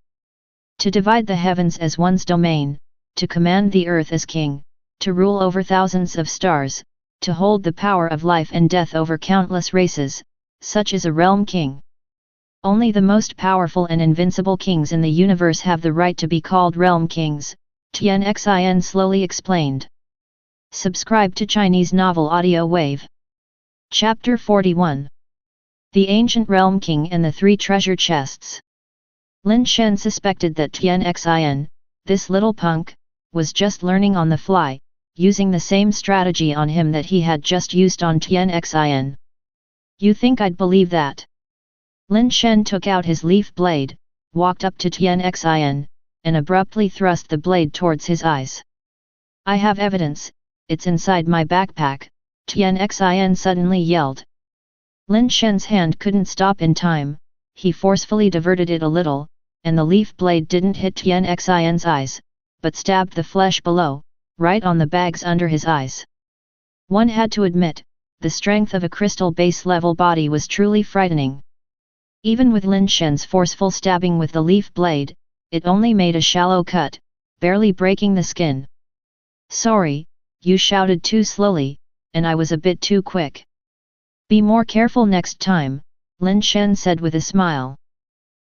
To divide the heavens as one's domain, to command the earth as king, to rule over thousands of stars, to hold the power of life and death over countless races, such as a realm king. Only the most powerful and invincible kings in the universe have the right to be called realm kings, Tian Xin slowly explained. Subscribe to Chinese Novel Audiowave. Chapter 41. The Ancient Realm King and the 3 Treasure Chests. Lin Shen suspected that Tian Xin, this little punk, was just learning on the fly, using the same strategy on him that he had just used on Tian Xin. You think I'd believe that? Lin Shen took out his leaf blade, walked up to Tian Xin, and abruptly thrust the blade towards his eyes. "I have evidence, it's inside my backpack," Tian Xin suddenly yelled. Lin Shen's hand couldn't stop in time, he forcefully diverted it a little, and the leaf blade didn't hit Tian Xin's eyes, but stabbed the flesh below, right on the bags under his eyes. One had to admit, the strength of a crystal base level body was truly frightening. Even with Lin Shen's forceful stabbing with the leaf blade, it only made a shallow cut, barely breaking the skin. "Sorry, you shouted too slowly, and I was a bit too quick. Be more careful next time," Lin Shen said with a smile.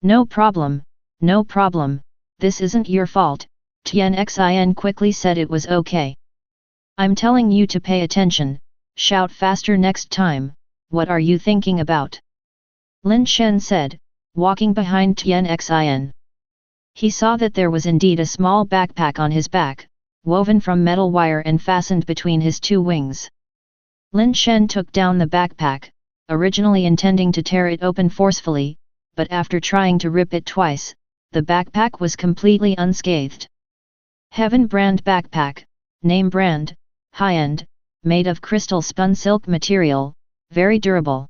No problem, this isn't your fault," Tian Xin quickly said. It was okay. "I'm telling you to pay attention, shout faster next time, what are you thinking about?" Lin Shen said, walking behind Tian Xin. He saw that there was indeed a small backpack on his back, woven from metal wire and fastened between his two wings. Lin Shen took down the backpack, originally intending to tear it open forcefully, but after trying to rip it twice, the backpack was completely unscathed. Heaven brand backpack, name brand, high-end, made of crystal spun silk material, very durable.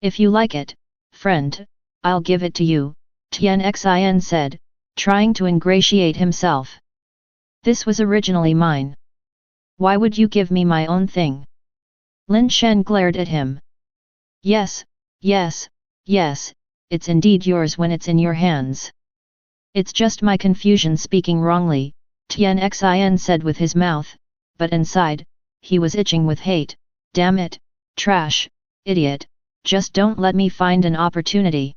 "If you like it, friend, I'll give it to you," Tian Xin said, trying to ingratiate himself. "This was originally mine. Why would you give me my own thing?" Lin Shen glared at him. Yes, it's indeed yours when it's in your hands." "It's just my confusion speaking wrongly," Tian Xin said with his mouth, but inside, he was itching with hate. "Damn it, trash, idiot, just don't let me find an opportunity.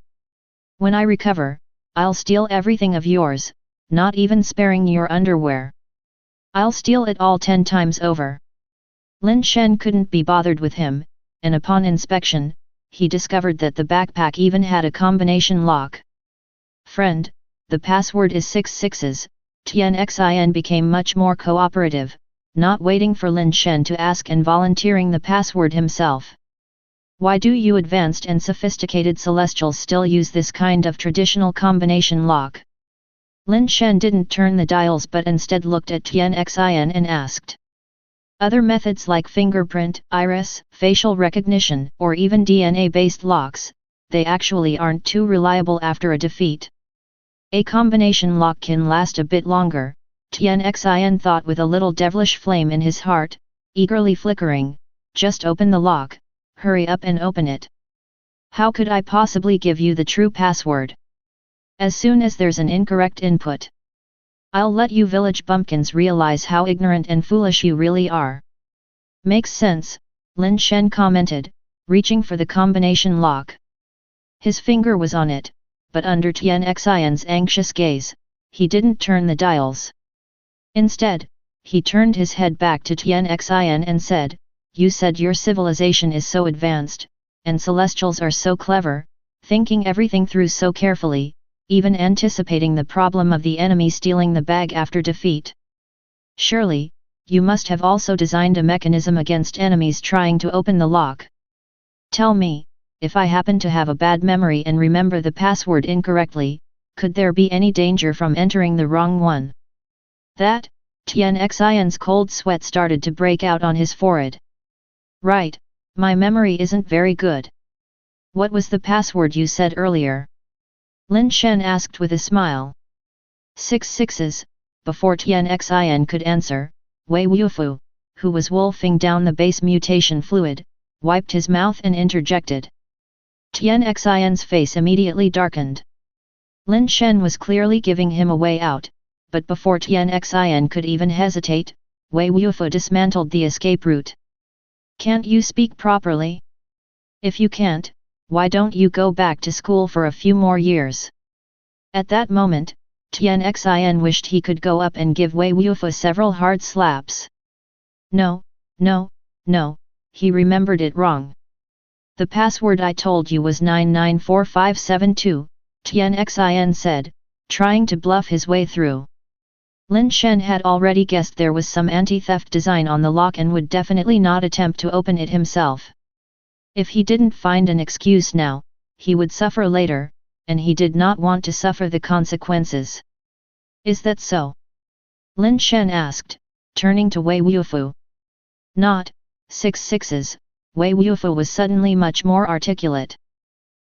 When I recover, I'll steal everything of yours, not even sparing your underwear. I'll steal it all 10 times over." Lin Shen couldn't be bothered with him, and upon inspection, he discovered that the backpack even had a combination lock. "Friend, the password is 6 sixes, Tian Xin became much more cooperative, not waiting for Lin Shen to ask and volunteering the password himself. "Why do you advanced and sophisticated celestials still use this kind of traditional combination lock?" Lin Shen didn't turn the dials but instead looked at Tian Xin and asked. "Other methods like fingerprint, iris, facial recognition, or even DNA-based locks, they actually aren't too reliable after a defeat. A combination lock can last a bit longer," Tian Xin thought with a little devilish flame in his heart, eagerly flickering. "Just open the lock, hurry up and open it. How could I possibly give you the true password? As soon as there's an incorrect input, I'll let you village bumpkins realize how ignorant and foolish you really are." "Makes sense," Lin Shen commented, reaching for the combination lock. His finger was on it, but under Tian Xin's anxious gaze, he didn't turn the dials. Instead, he turned his head back to Tian Xin and said, "You said your civilization is so advanced, and celestials are so clever, thinking everything through so carefully, even anticipating the problem of the enemy stealing the bag after defeat. Surely, you must have also designed a mechanism against enemies trying to open the lock. Tell me, if I happen to have a bad memory and remember the password incorrectly, could there be any danger from entering the wrong one?" "That?" Tian Xin's cold sweat started to break out on his forehead. "Right, my memory isn't very good. What was the password you said earlier?" Lin Shen asked with a smile. 6 sixes, before Tian Xin could answer, Wei Wufu, who was wolfing down the base mutation fluid, wiped his mouth and interjected. Tian Xin's face immediately darkened. Lin Shen was clearly giving him a way out, but before Tian Xin could even hesitate, Wei Wufu dismantled the escape route. "Can't you speak properly? If you can't, why don't you go back to school for a few more years?" At that moment, Tian Xin wished he could go up and give Wei Wufu several hard slaps. No, he remembered it wrong. "The password I told you was 994572, Tian Xin said, trying to bluff his way through. Lin Shen had already guessed there was some anti-theft design on the lock and would definitely not attempt to open it himself. If he didn't find an excuse now, he would suffer later, and he did not want to suffer the consequences. Is that so? Lin Shen asked, turning to Wei Wufu. Not, 6 sixes, Wei Wufu was suddenly much more articulate.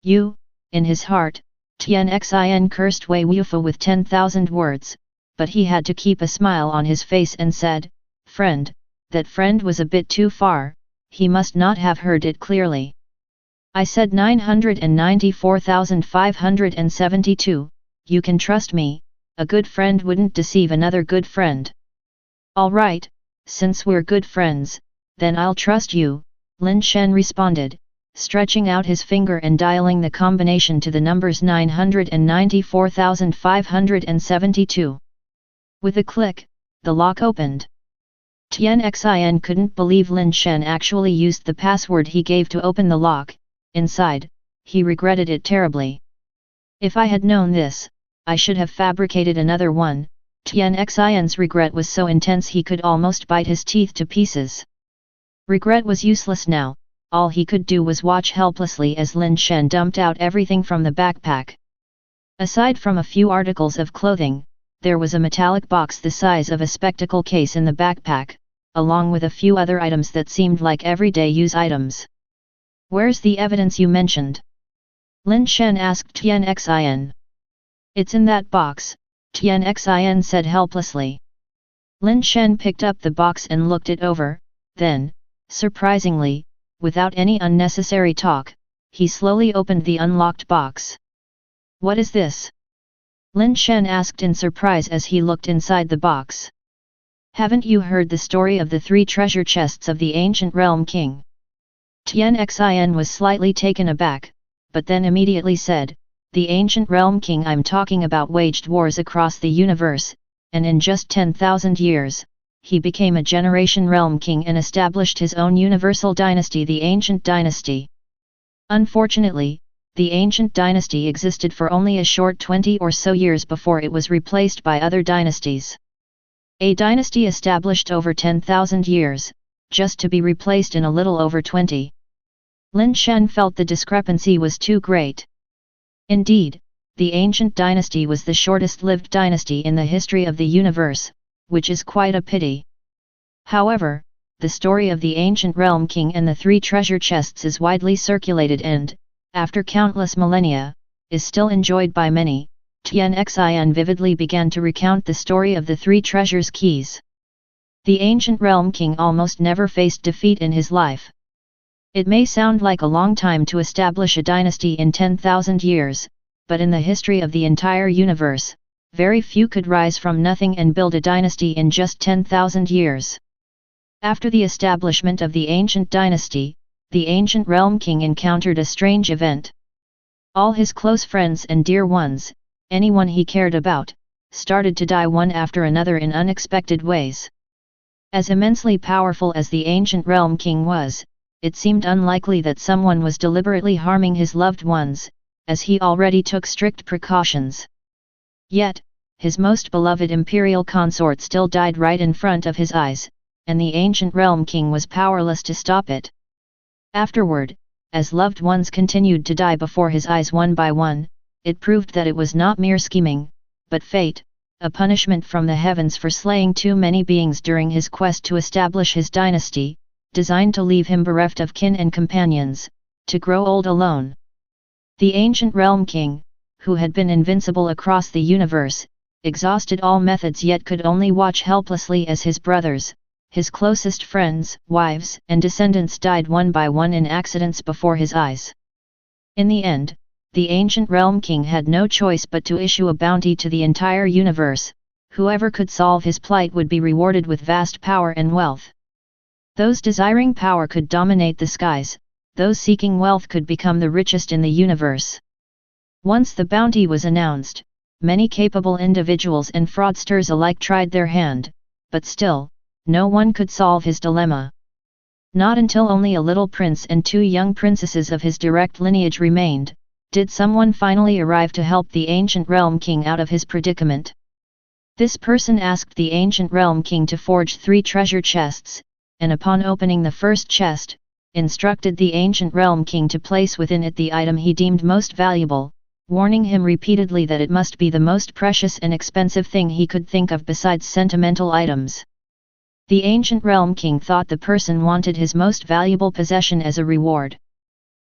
You, in his heart, Tian Xin cursed Wei Wufu with 10,000 words, but he had to keep a smile on his face and said, "Friend, that friend was a bit too far, he must not have heard it clearly. I said 994,572, you can trust me, a good friend wouldn't deceive another good friend." "All right, since we're good friends, then I'll trust you," Lin Shen responded, stretching out his finger and dialing the combination to the numbers 994,572. With a click, the lock opened. Tian Xin couldn't believe Lin Shen actually used the password he gave to open the lock. Inside, he regretted it terribly. "If I had known this, I should have fabricated another one." Tian Xin's regret was so intense he could almost bite his teeth to pieces. Regret was useless now, all he could do was watch helplessly as Lin Shen dumped out everything from the backpack. Aside from a few articles of clothing, there was a metallic box the size of a spectacle case in the backpack, along with a few other items that seemed like everyday use items. "Where's the evidence you mentioned?" Lin Shen asked Tian Xin. "It's in that box," Tian Xin said helplessly. Lin Shen picked up the box and looked it over, then, surprisingly, without any unnecessary talk, he slowly opened the unlocked box. "What is this?" Lin Shen asked in surprise as he looked inside the box. "Haven't you heard the story of the 3 treasure chests of the ancient realm king?" Tian Xin was slightly taken aback, but then immediately said, "The ancient realm king I'm talking about waged wars across the universe, and in just 10,000 years, he became a generation realm king and established his own universal dynasty, the Ancient Dynasty. Unfortunately, the Ancient Dynasty existed for only a short 20 or so years before it was replaced by other dynasties. A dynasty established over 10,000 years, just to be replaced in a little over 20. Lin Shen felt the discrepancy was too great. Indeed, the Ancient Dynasty was the shortest-lived dynasty in the history of the universe, which is quite a pity. However, the story of the ancient realm king and the 3 treasure chests is widely circulated and, after countless millennia, is still enjoyed by many. Tian Xin vividly began to recount the story of the 3 treasures keys. The ancient realm king almost never faced defeat in his life. It may sound like a long time to establish a dynasty in 10,000 years, but in the history of the entire universe, very few could rise from nothing and build a dynasty in just 10,000 years. After the establishment of the ancient dynasty, the ancient realm king encountered a strange event. All his close friends and dear ones, anyone he cared about, started to die one after another in unexpected ways. As immensely powerful as the ancient realm king was, it seemed unlikely that someone was deliberately harming his loved ones, as he already took strict precautions. Yet, his most beloved imperial consort still died right in front of his eyes, and the ancient realm king was powerless to stop it. Afterward, as loved ones continued to die before his eyes one by one, it proved that it was not mere scheming, but fate, a punishment from the heavens for slaying too many beings during his quest to establish his dynasty, designed to leave him bereft of kin and companions, to grow old alone. The ancient realm king, who had been invincible across the universe, exhausted all methods yet could only watch helplessly as his brothers, his closest friends, wives and descendants died one by one in accidents before his eyes. In the end, the ancient realm king had no choice but to issue a bounty to the entire universe. Whoever could solve his plight would be rewarded with vast power and wealth. Those desiring power could dominate the skies, those seeking wealth could become the richest in the universe. Once the bounty was announced, many capable individuals and fraudsters alike tried their hand, but still, no one could solve his dilemma. Not until only a little prince and 2 young princesses of his direct lineage remained, did someone finally arrive to help the ancient realm king out of his predicament. This person asked the ancient realm king to forge 3 treasure chests, and upon opening the first chest, instructed the ancient realm king to place within it the item he deemed most valuable, warning him repeatedly that it must be the most precious and expensive thing he could think of besides sentimental items. The ancient realm king thought the person wanted his most valuable possession as a reward.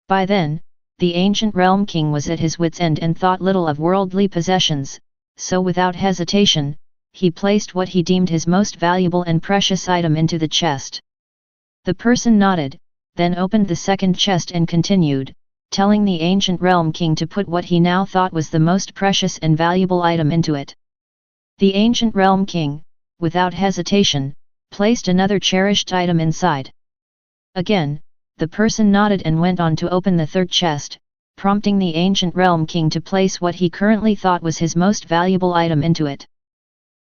By then, the ancient realm king was at his wits' end and thought little of worldly possessions, so without hesitation, he placed what he deemed his most valuable and precious item into the chest. The person nodded, then opened the second chest and continued, telling the ancient realm king to put what he now thought was the most precious and valuable item into it. The ancient realm king, without hesitation, placed another cherished item inside. Again, the person nodded and went on to open the third chest, prompting the ancient realm king to place what he currently thought was his most valuable item into it.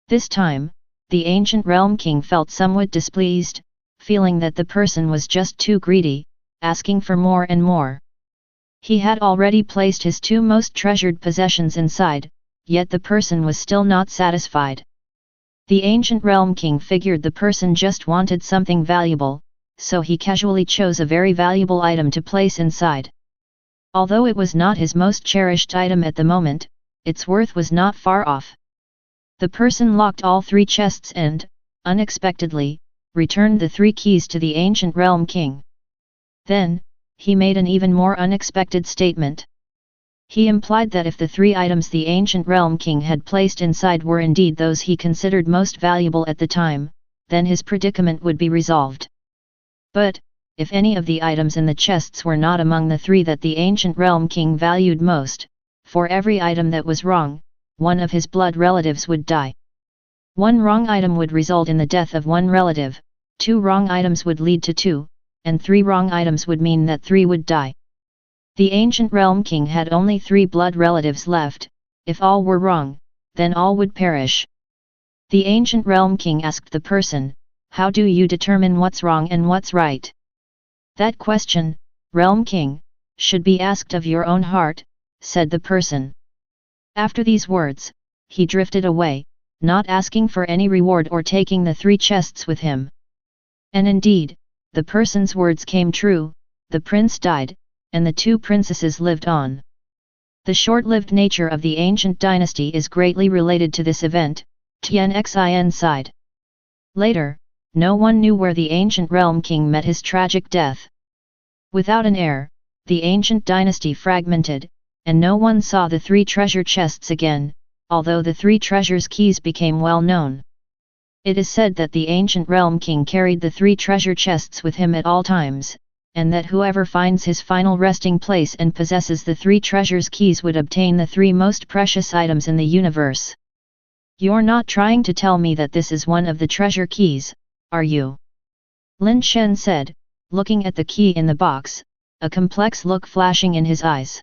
This time, the ancient realm king felt somewhat displeased, feeling that the person was just too greedy, asking for more and more. He had already placed his two most treasured possessions inside, yet the person was still not satisfied. The ancient realm king figured the person just wanted something valuable, so he casually chose a very valuable item to place inside. Although it was not his most cherished item at the moment, its worth was not far off. The person locked all three chests and, unexpectedly, returned the three keys to the ancient realm king. Then, he made an even more unexpected statement. He implied that if the three items the ancient realm king had placed inside were indeed those he considered most valuable at the time, then his predicament would be resolved. But, if any of the items in the chests were not among the three that the ancient realm king valued most, for every item that was wrong, one of his blood relatives would die. One wrong item would result in the death of one relative, two wrong items would lead to two, and three wrong items would mean that three would die. The ancient realm king had only 3 blood relatives left. If all were wrong, then all would perish. The ancient realm king asked the person, "How do you determine what's wrong and what's right?" "That question, realm king, should be asked of your own heart," said the person. After these words, he drifted away, not asking for any reward or taking the 3 chests with him. And indeed, the person's words came true. The prince died, and the 2 princesses lived on. The short-lived nature of the ancient dynasty is greatly related to this event. Tien side. Later, no one knew where the ancient realm king met his tragic death. Without an heir, the ancient dynasty fragmented, and no one saw the 3 treasure chests again, although the 3 treasures' keys became well known. It is said that the ancient realm king carried the 3 treasure chests with him at all times, and that whoever finds his final resting place and possesses the 3 treasures' keys would obtain the 3 most precious items in the universe. You're not trying to tell me that this is one of the treasure keys, are you? Lin Shen said, looking at the key in the box, a complex look flashing in his eyes.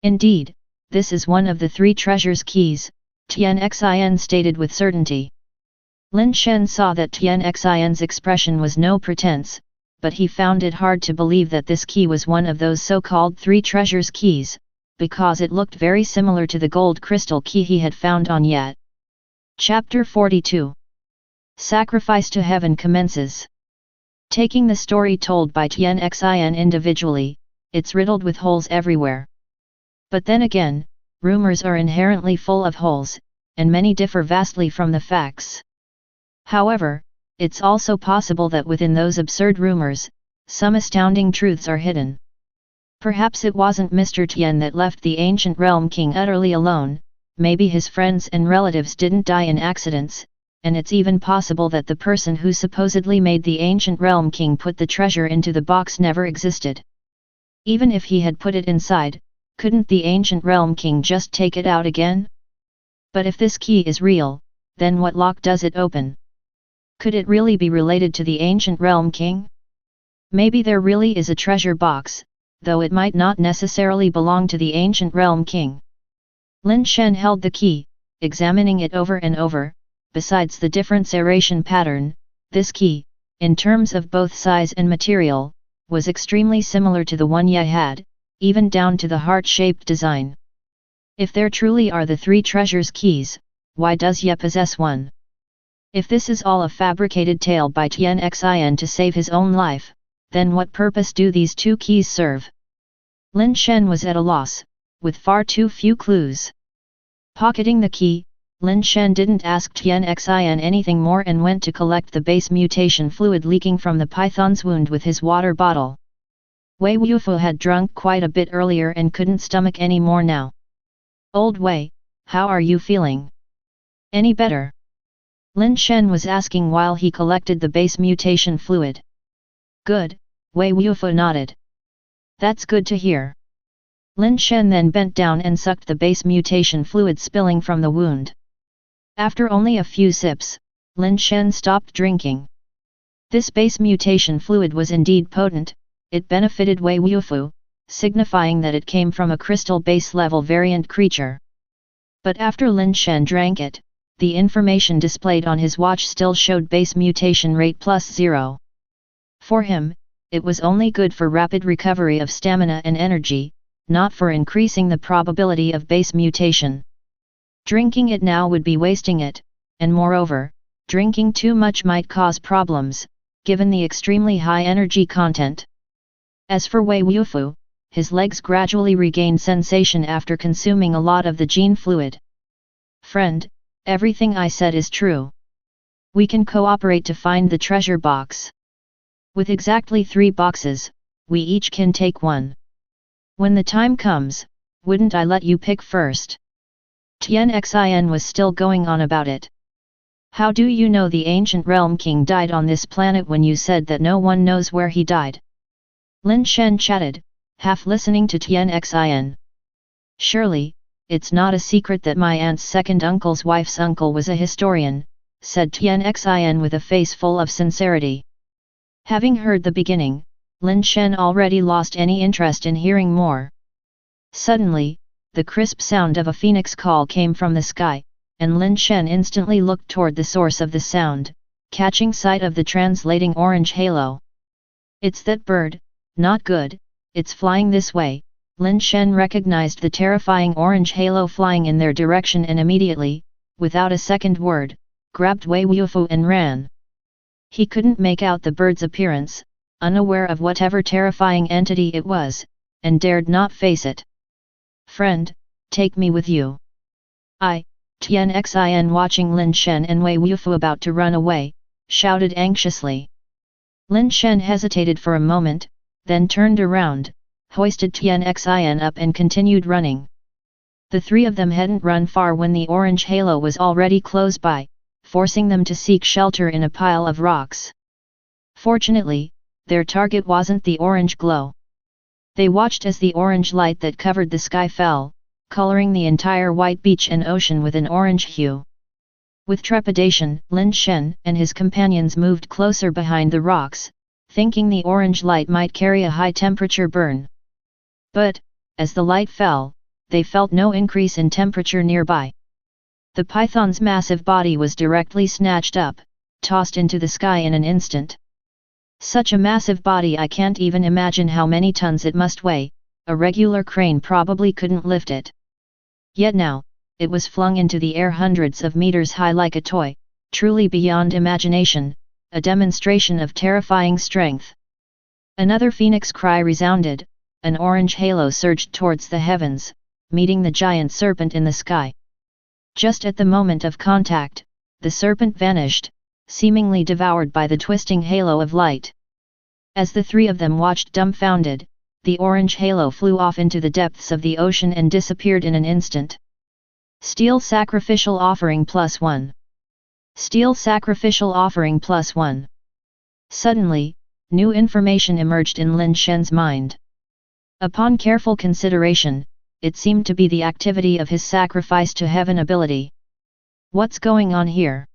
Indeed, this is one of the 3 treasures' keys, Tien stated with certainty. Lin Shen saw that Tien's expression was no pretense, but he found it hard to believe that this key was one of those so-called 3 treasures keys, because it looked very similar to the gold crystal key he had found on Yet. Chapter 42. Sacrifice to Heaven commences. Taking the story told by Tien individually, it's riddled with holes everywhere. But then again, rumors are inherently full of holes, and many differ vastly from the facts. However, it's also possible that within those absurd rumors, some astounding truths are hidden. Perhaps it wasn't Mr. Tien that left the ancient realm king utterly alone, maybe his friends and relatives didn't die in accidents, and it's even possible that the person who supposedly made the ancient realm king put the treasure into the box never existed. Even if he had put it inside, couldn't the ancient realm king just take it out again? But if this key is real, then what lock does it open? Could it really be related to the ancient realm king? Maybe there really is a treasure box, though it might not necessarily belong to the ancient realm king. Lin Shen held the key, examining it over and over. Besides the different serration pattern, this key, in terms of both size and material, was extremely similar to the one Ye had, even down to the heart-shaped design. If there truly are the 3 treasures keys, why does Ye possess one? If this is all a fabricated tale by Tien to save his own life, then what purpose do these 2 keys serve? Lin Shen was at a loss, with far too few clues. Pocketing the key, Lin Shen didn't ask Tian Xin anything more and went to collect the base mutation fluid leaking from the python's wound with his water bottle. Wei Wufu had drunk quite a bit earlier and couldn't stomach any more now. "Old Wei, how are you feeling? Any better?" Lin Shen was asking while he collected the base mutation fluid. "Good," Wei Wufu nodded. "That's good to hear." Lin Shen then bent down and sucked the base mutation fluid spilling from the wound. After only a few sips, Lin Shen stopped drinking. This base mutation fluid was indeed potent. It benefited Wei Wufu, signifying that it came from a crystal base level variant creature. But after Lin Shen drank it, the information displayed on his watch still showed base mutation rate +0. For him, it was only good for rapid recovery of stamina and energy, not for increasing the probability of base mutation. Drinking it now would be wasting it, and moreover, drinking too much might cause problems, given the extremely high energy content. As for Wei Wufu, his legs gradually regained sensation after consuming a lot of the gene fluid. "Friend, everything I said is true. We can cooperate to find the treasure box. With exactly 3 boxes, we each can take one. When the time comes, wouldn't I let you pick first?" Tian Xin was still going on about it. "How do you know the ancient realm king died on this planet when you said that no one knows where he died?" Lin Shen chatted, half listening to Tian Xin. "Surely, it's not a secret that my aunt's second uncle's wife's uncle was a historian," said Tian Xin with a face full of sincerity. Having heard the beginning, Lin Shen already lost any interest in hearing more. Suddenly, the crisp sound of a phoenix call came from the sky, and Lin Shen instantly looked toward the source of the sound, catching sight of the translating orange halo. "It's that bird, not good, it's flying this way." Lin Shen recognized the terrifying orange halo flying in their direction and immediately, without a second word, grabbed Wei Wufu and ran. He couldn't make out the bird's appearance, unaware of whatever terrifying entity it was, and dared not face it. "Friend, take me with you." Tian Xin, watching Lin Shen and Wei Wufu about to run away, shouted anxiously. Lin Shen hesitated for a moment, then turned around, hoisted Tian Xin up and continued running. The 3 of them hadn't run far when the orange halo was already close by, forcing them to seek shelter in a pile of rocks. Fortunately, their target wasn't the orange glow. They watched as the orange light that covered the sky fell, coloring the entire white beach and ocean with an orange hue. With trepidation, Lin Shen and his companions moved closer behind the rocks, thinking the orange light might carry a high-temperature burn. But, as the light fell, they felt no increase in temperature nearby. The python's massive body was directly snatched up, tossed into the sky in an instant. Such a massive body, I can't even imagine how many tons it must weigh. A regular crane probably couldn't lift it. Yet now, it was flung into the air hundreds of meters high like a toy, truly beyond imagination, a demonstration of terrifying strength. Another phoenix cry resounded, an orange halo surged towards the heavens, meeting the giant serpent in the sky. Just at the moment of contact, the serpent vanished, seemingly devoured by the twisting halo of light. As the 3 of them watched dumbfounded, the orange halo flew off into the depths of the ocean and disappeared in an instant. Steel sacrificial offering +1. Steel sacrificial offering +1. Suddenly, new information emerged in Lin Shen's mind. Upon careful consideration, it seemed to be the activity of his sacrifice to heaven ability. What's going on here?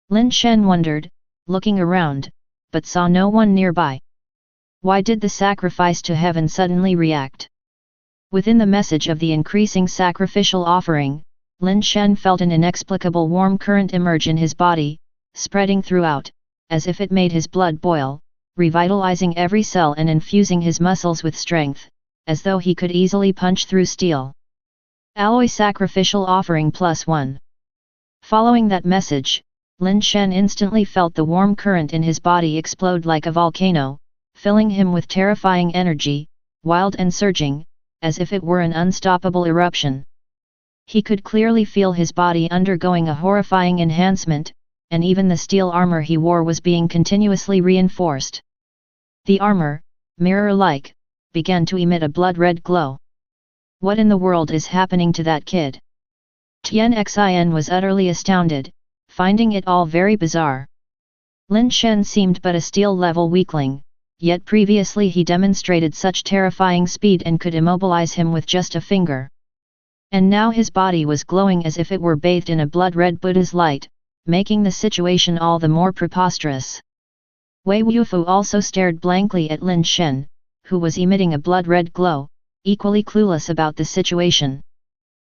Lin Shen wondered, looking around, but saw no one nearby. Why did the sacrifice to heaven suddenly react? Within the message of the increasing sacrificial offering, Lin Shen felt an inexplicable warm current emerge in his body, spreading throughout, as if it made his blood boil, revitalizing every cell and infusing his muscles with strength, as though he could easily punch through steel. Alloy sacrificial offering +1. Following that message, Lin Shen instantly felt the warm current in his body explode like a volcano, filling him with terrifying energy, wild and surging, as if it were an unstoppable eruption. He could clearly feel his body undergoing a horrifying enhancement, and even the steel armor he wore was being continuously reinforced. The armor, mirror-like, began to emit a blood-red glow. What in the world is happening to that kid? Tian Xin was utterly astounded, finding it all very bizarre. Lin Shen seemed but a steel-level weakling, yet previously he demonstrated such terrifying speed and could immobilize him with just a finger. And now his body was glowing as if it were bathed in a blood-red Buddha's light, making the situation all the more preposterous. Wei Wufu also stared blankly at Lin Shen, who was emitting a blood-red glow, equally clueless about the situation.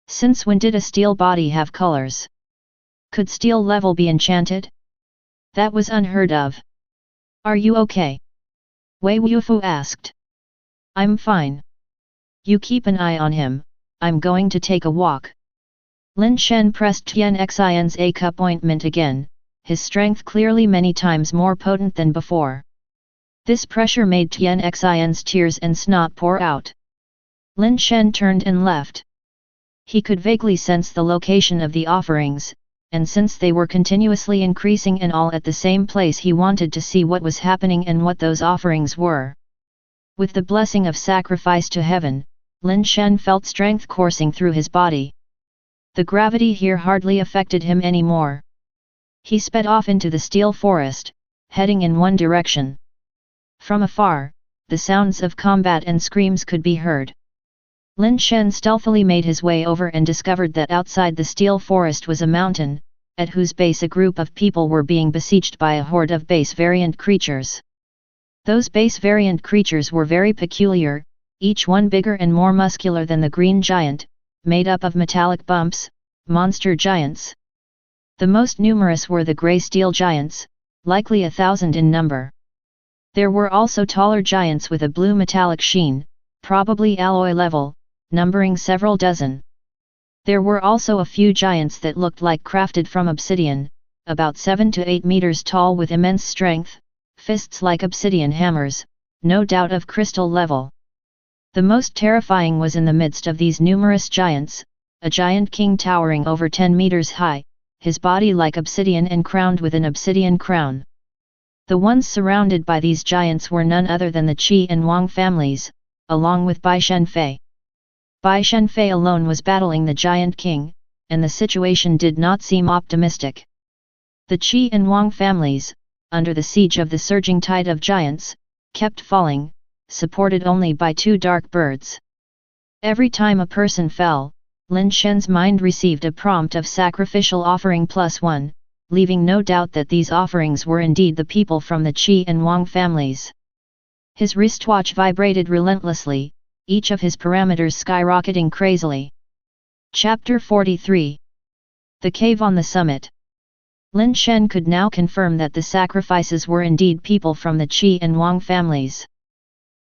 Since when did a steel body have colors? Could steel level be enchanted? That was unheard of. Are you okay? Wei Wufu asked. I'm fine. You keep an eye on him, I'm going to take a walk. Lin Shen pressed Tian Xin's A-cup ointment again, his strength clearly many times more potent than before. This pressure made Tian Xin's tears and snot pour out. Lin Shen turned and left. He could vaguely sense the location of the offerings, and since they were continuously increasing and all at the same place, he wanted to see what was happening and what those offerings were. With the blessing of sacrifice to heaven, Lin Shen felt strength coursing through his body. The gravity here hardly affected him anymore. He sped off into the steel forest, heading in one direction. From afar, the sounds of combat and screams could be heard. Lin Shen stealthily made his way over and discovered that outside the steel forest was a mountain, at whose base a group of people were being besieged by a horde of base variant creatures. Those base variant creatures were very peculiar, each one bigger and more muscular than the green giant, made up of metallic bumps, monster giants. The most numerous were the grey steel giants, likely 1,000 in number. There were also taller giants with a blue metallic sheen, probably alloy level, numbering several dozen. There were also a few giants that looked like crafted from obsidian, about 7 to 8 meters tall with immense strength, fists like obsidian hammers, no doubt of crystal level. The most terrifying was in the midst of these numerous giants, a giant king towering over 10 meters high, his body like obsidian and crowned with an obsidian crown. The ones surrounded by these giants were none other than the Qi and Wang families, along with Bai Shenfei. Bai Shenfei alone was battling the giant king, and the situation did not seem optimistic. The Qi and Wang families, under the siege of the surging tide of giants, kept falling, supported only by 2 dark birds. Every time a person fell, Lin Shen's mind received a prompt of sacrificial offering +1, leaving no doubt that these offerings were indeed the people from the Qi and Wang families. His wristwatch vibrated relentlessly, each of his parameters skyrocketing crazily. Chapter 43. The Cave on the Summit. Lin Shen could now confirm that the sacrifices were indeed people from the Qi and Wang families.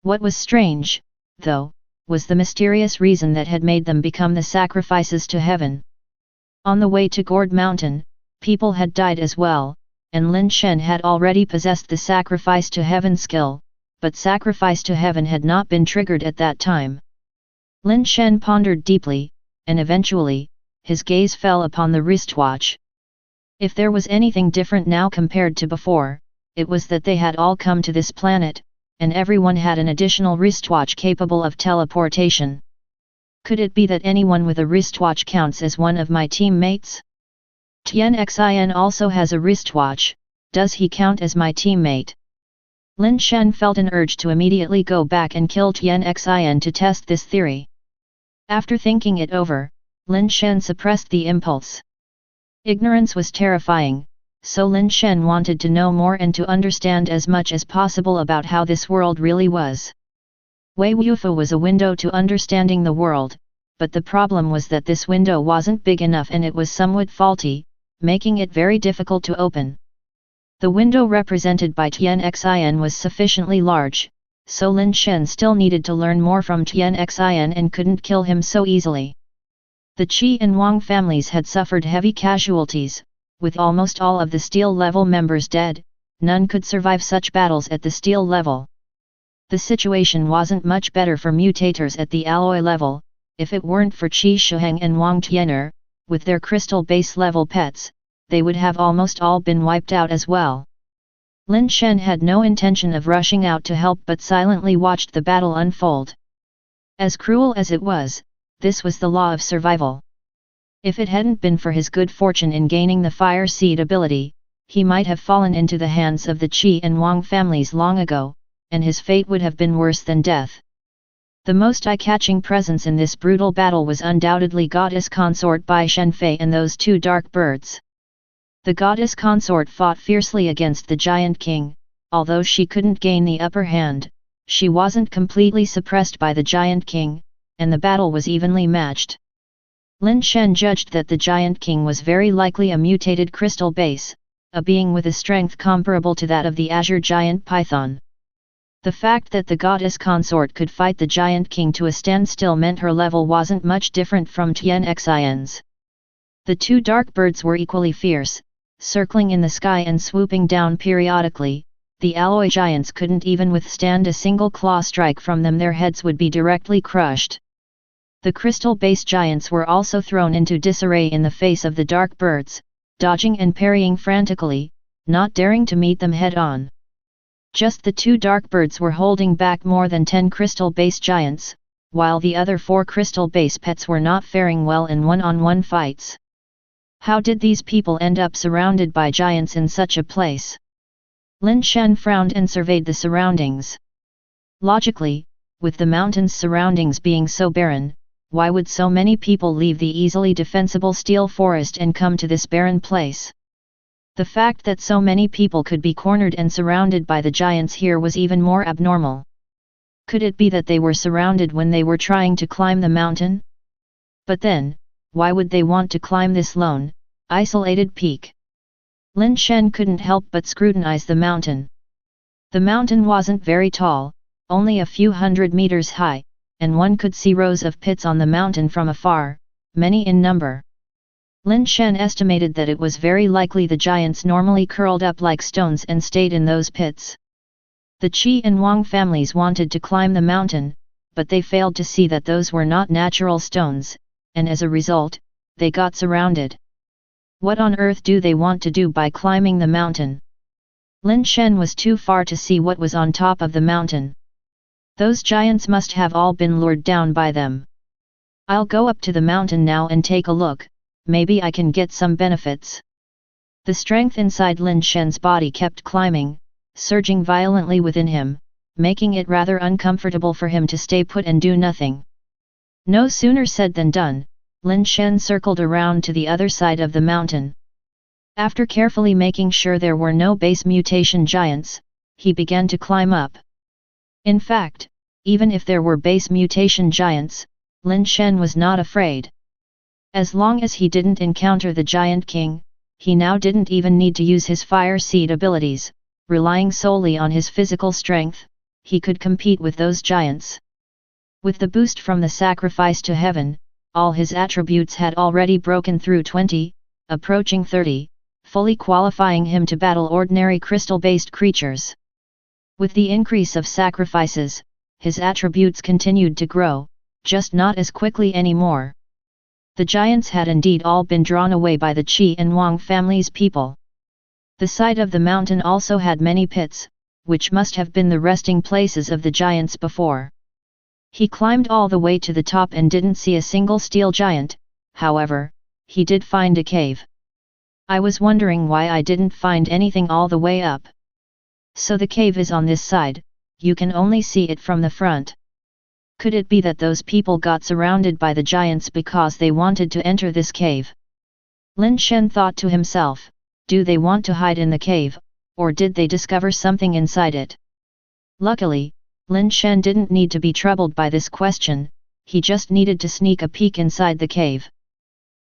What was strange, though, was the mysterious reason that had made them become the sacrifices to heaven. On the way to Gourd Mountain, people had died as well, and Lin Shen had already possessed the sacrifice to heaven skill, but sacrifice to heaven had not been triggered at that time. Lin Shen pondered deeply, and eventually, his gaze fell upon the wristwatch. If there was anything different now compared to before, it was that they had all come to this planet, and everyone had an additional wristwatch capable of teleportation. Could it be that anyone with a wristwatch counts as one of my teammates? Tian Xin also has a wristwatch, does he count as my teammate? Lin Shen felt an urge to immediately go back and kill Tian Xin to test this theory. After thinking it over, Lin Shen suppressed the impulse. Ignorance was terrifying, so Lin Shen wanted to know more and to understand as much as possible about how this world really was. Wei Wufu was a window to understanding the world, but the problem was that this window wasn't big enough and it was somewhat faulty, making it very difficult to open. The window represented by Tian Xin was sufficiently large, so Lin Shen still needed to learn more from Tian Xin and couldn't kill him so easily. The Qi and Wang families had suffered heavy casualties, with almost all of the steel level members dead. None could survive such battles at the steel level. The situation wasn't much better for mutators at the alloy level. If it weren't for Qi Shuheng and Wang Tianer, with their crystal base level pets, they would have almost all been wiped out as well. Lin Shen had no intention of rushing out to help but silently watched the battle unfold. As cruel as it was, this was the law of survival. If it hadn't been for his good fortune in gaining the fire seed ability, he might have fallen into the hands of the Qi and Wang families long ago, and his fate would have been worse than death. The most eye-catching presence in this brutal battle was undoubtedly goddess consort Bai Shenfei and those two dark birds. The goddess consort fought fiercely against the giant king. Although she couldn't gain the upper hand, she wasn't completely suppressed by the giant king, and the battle was evenly matched. Lin Shen judged that the giant king was very likely a mutated crystal base, a being with a strength comparable to that of the azure giant python. The fact that the goddess consort could fight the giant king to a standstill meant her level wasn't much different from Tian Xin's. The two dark birds were equally fierce, circling in the sky and swooping down periodically. The alloy giants couldn't even withstand a single claw strike from them, their heads would be directly crushed. The crystal base giants were also thrown into disarray in the face of the dark birds, dodging and parrying frantically, not daring to meet them head-on. Just the two dark birds were holding back more than 10 crystal base giants, while the other 4 crystal base pets were not faring well in one-on-one fights. How did these people end up surrounded by giants in such a place? Lin Shen frowned and surveyed the surroundings. Logically, with the mountain's surroundings being so barren, why would so many people leave the easily defensible steel forest and come to this barren place? The fact that so many people could be cornered and surrounded by the giants here was even more abnormal. Could it be that they were surrounded when they were trying to climb the mountain? But then, why would they want to climb this lone, isolated peak? Lin Shen couldn't help but scrutinize the mountain. The mountain wasn't very tall, only a few hundred meters high, and one could see rows of pits on the mountain from afar, many in number. Lin Shen estimated that it was very likely the giants normally curled up like stones and stayed in those pits. The Qi and Wang families wanted to climb the mountain, but they failed to see that those were not natural stones, and as a result, they got surrounded. What on earth do they want to do by climbing the mountain? Lin Shen was too far to see what was on top of the mountain. Those giants must have all been lured down by them. I'll go up to the mountain now and take a look, maybe I can get some benefits. The strength inside Lin Shen's body kept climbing, surging violently within him, making it rather uncomfortable for him to stay put and do nothing. No sooner said than done. Lin Shen circled around to the other side of the mountain. After carefully making sure there were no base mutation giants, he began to climb up. In fact, even if there were base mutation giants, Lin Shen was not afraid. As long as he didn't encounter the giant king, he now didn't even need to use his fire seed abilities, relying solely on his physical strength, he could compete with those giants. With the boost from the sacrifice to heaven, all his attributes had already broken through 20, approaching 30, fully qualifying him to battle ordinary crystal-based creatures. With the increase of sacrifices, his attributes continued to grow, just not as quickly anymore. The giants had indeed all been drawn away by the Qi and Wang family's people. The side of the mountain also had many pits, which must have been the resting places of the giants before. He climbed all the way to the top and didn't see a single steel giant, however, he did find a cave. I was wondering why I didn't find anything all the way up. So the cave is on this side, you can only see it from the front. Could it be that those people got surrounded by the giants because they wanted to enter this cave? Lin Shen thought to himself, do they want to hide in the cave, or did they discover something inside it? Luckily, Lin Shen didn't need to be troubled by this question, he just needed to sneak a peek inside the cave.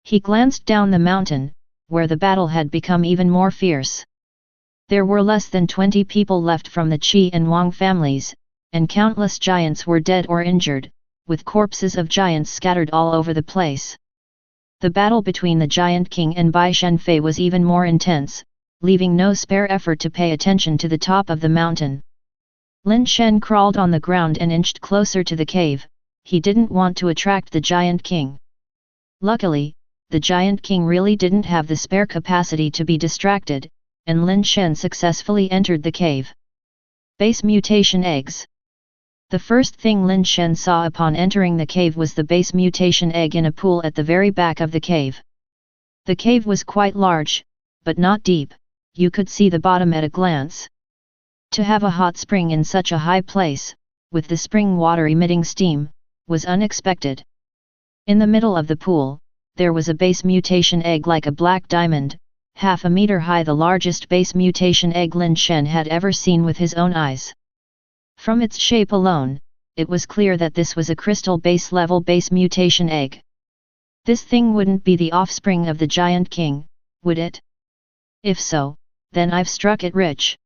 He glanced down the mountain, where the battle had become even more fierce. There were less than 20 people left from the Qi and Wang families, and countless giants were dead or injured, with corpses of giants scattered all over the place. The battle between the Giant King and Bai Shenfei was even more intense, leaving no spare effort to pay attention to the top of the mountain. Lin Shen crawled on the ground and inched closer to the cave. He didn't want to attract the Giant King. Luckily, the Giant King really didn't have the spare capacity to be distracted, and Lin Shen successfully entered the cave. Base mutation eggs. The first thing Lin Shen saw upon entering the cave was the base mutation egg in a pool at the very back of the cave. The cave was quite large, but not deep. You could see the bottom at a glance. To have a hot spring in such a high place, with the spring water emitting steam, was unexpected. In the middle of the pool, there was a base mutation egg like a black diamond, half a meter high, the largest base mutation egg Lin Shen had ever seen with his own eyes. From its shape alone, it was clear that this was a crystal base level base mutation egg. This thing wouldn't be the offspring of the Giant King, would it? If so, then I've struck it rich.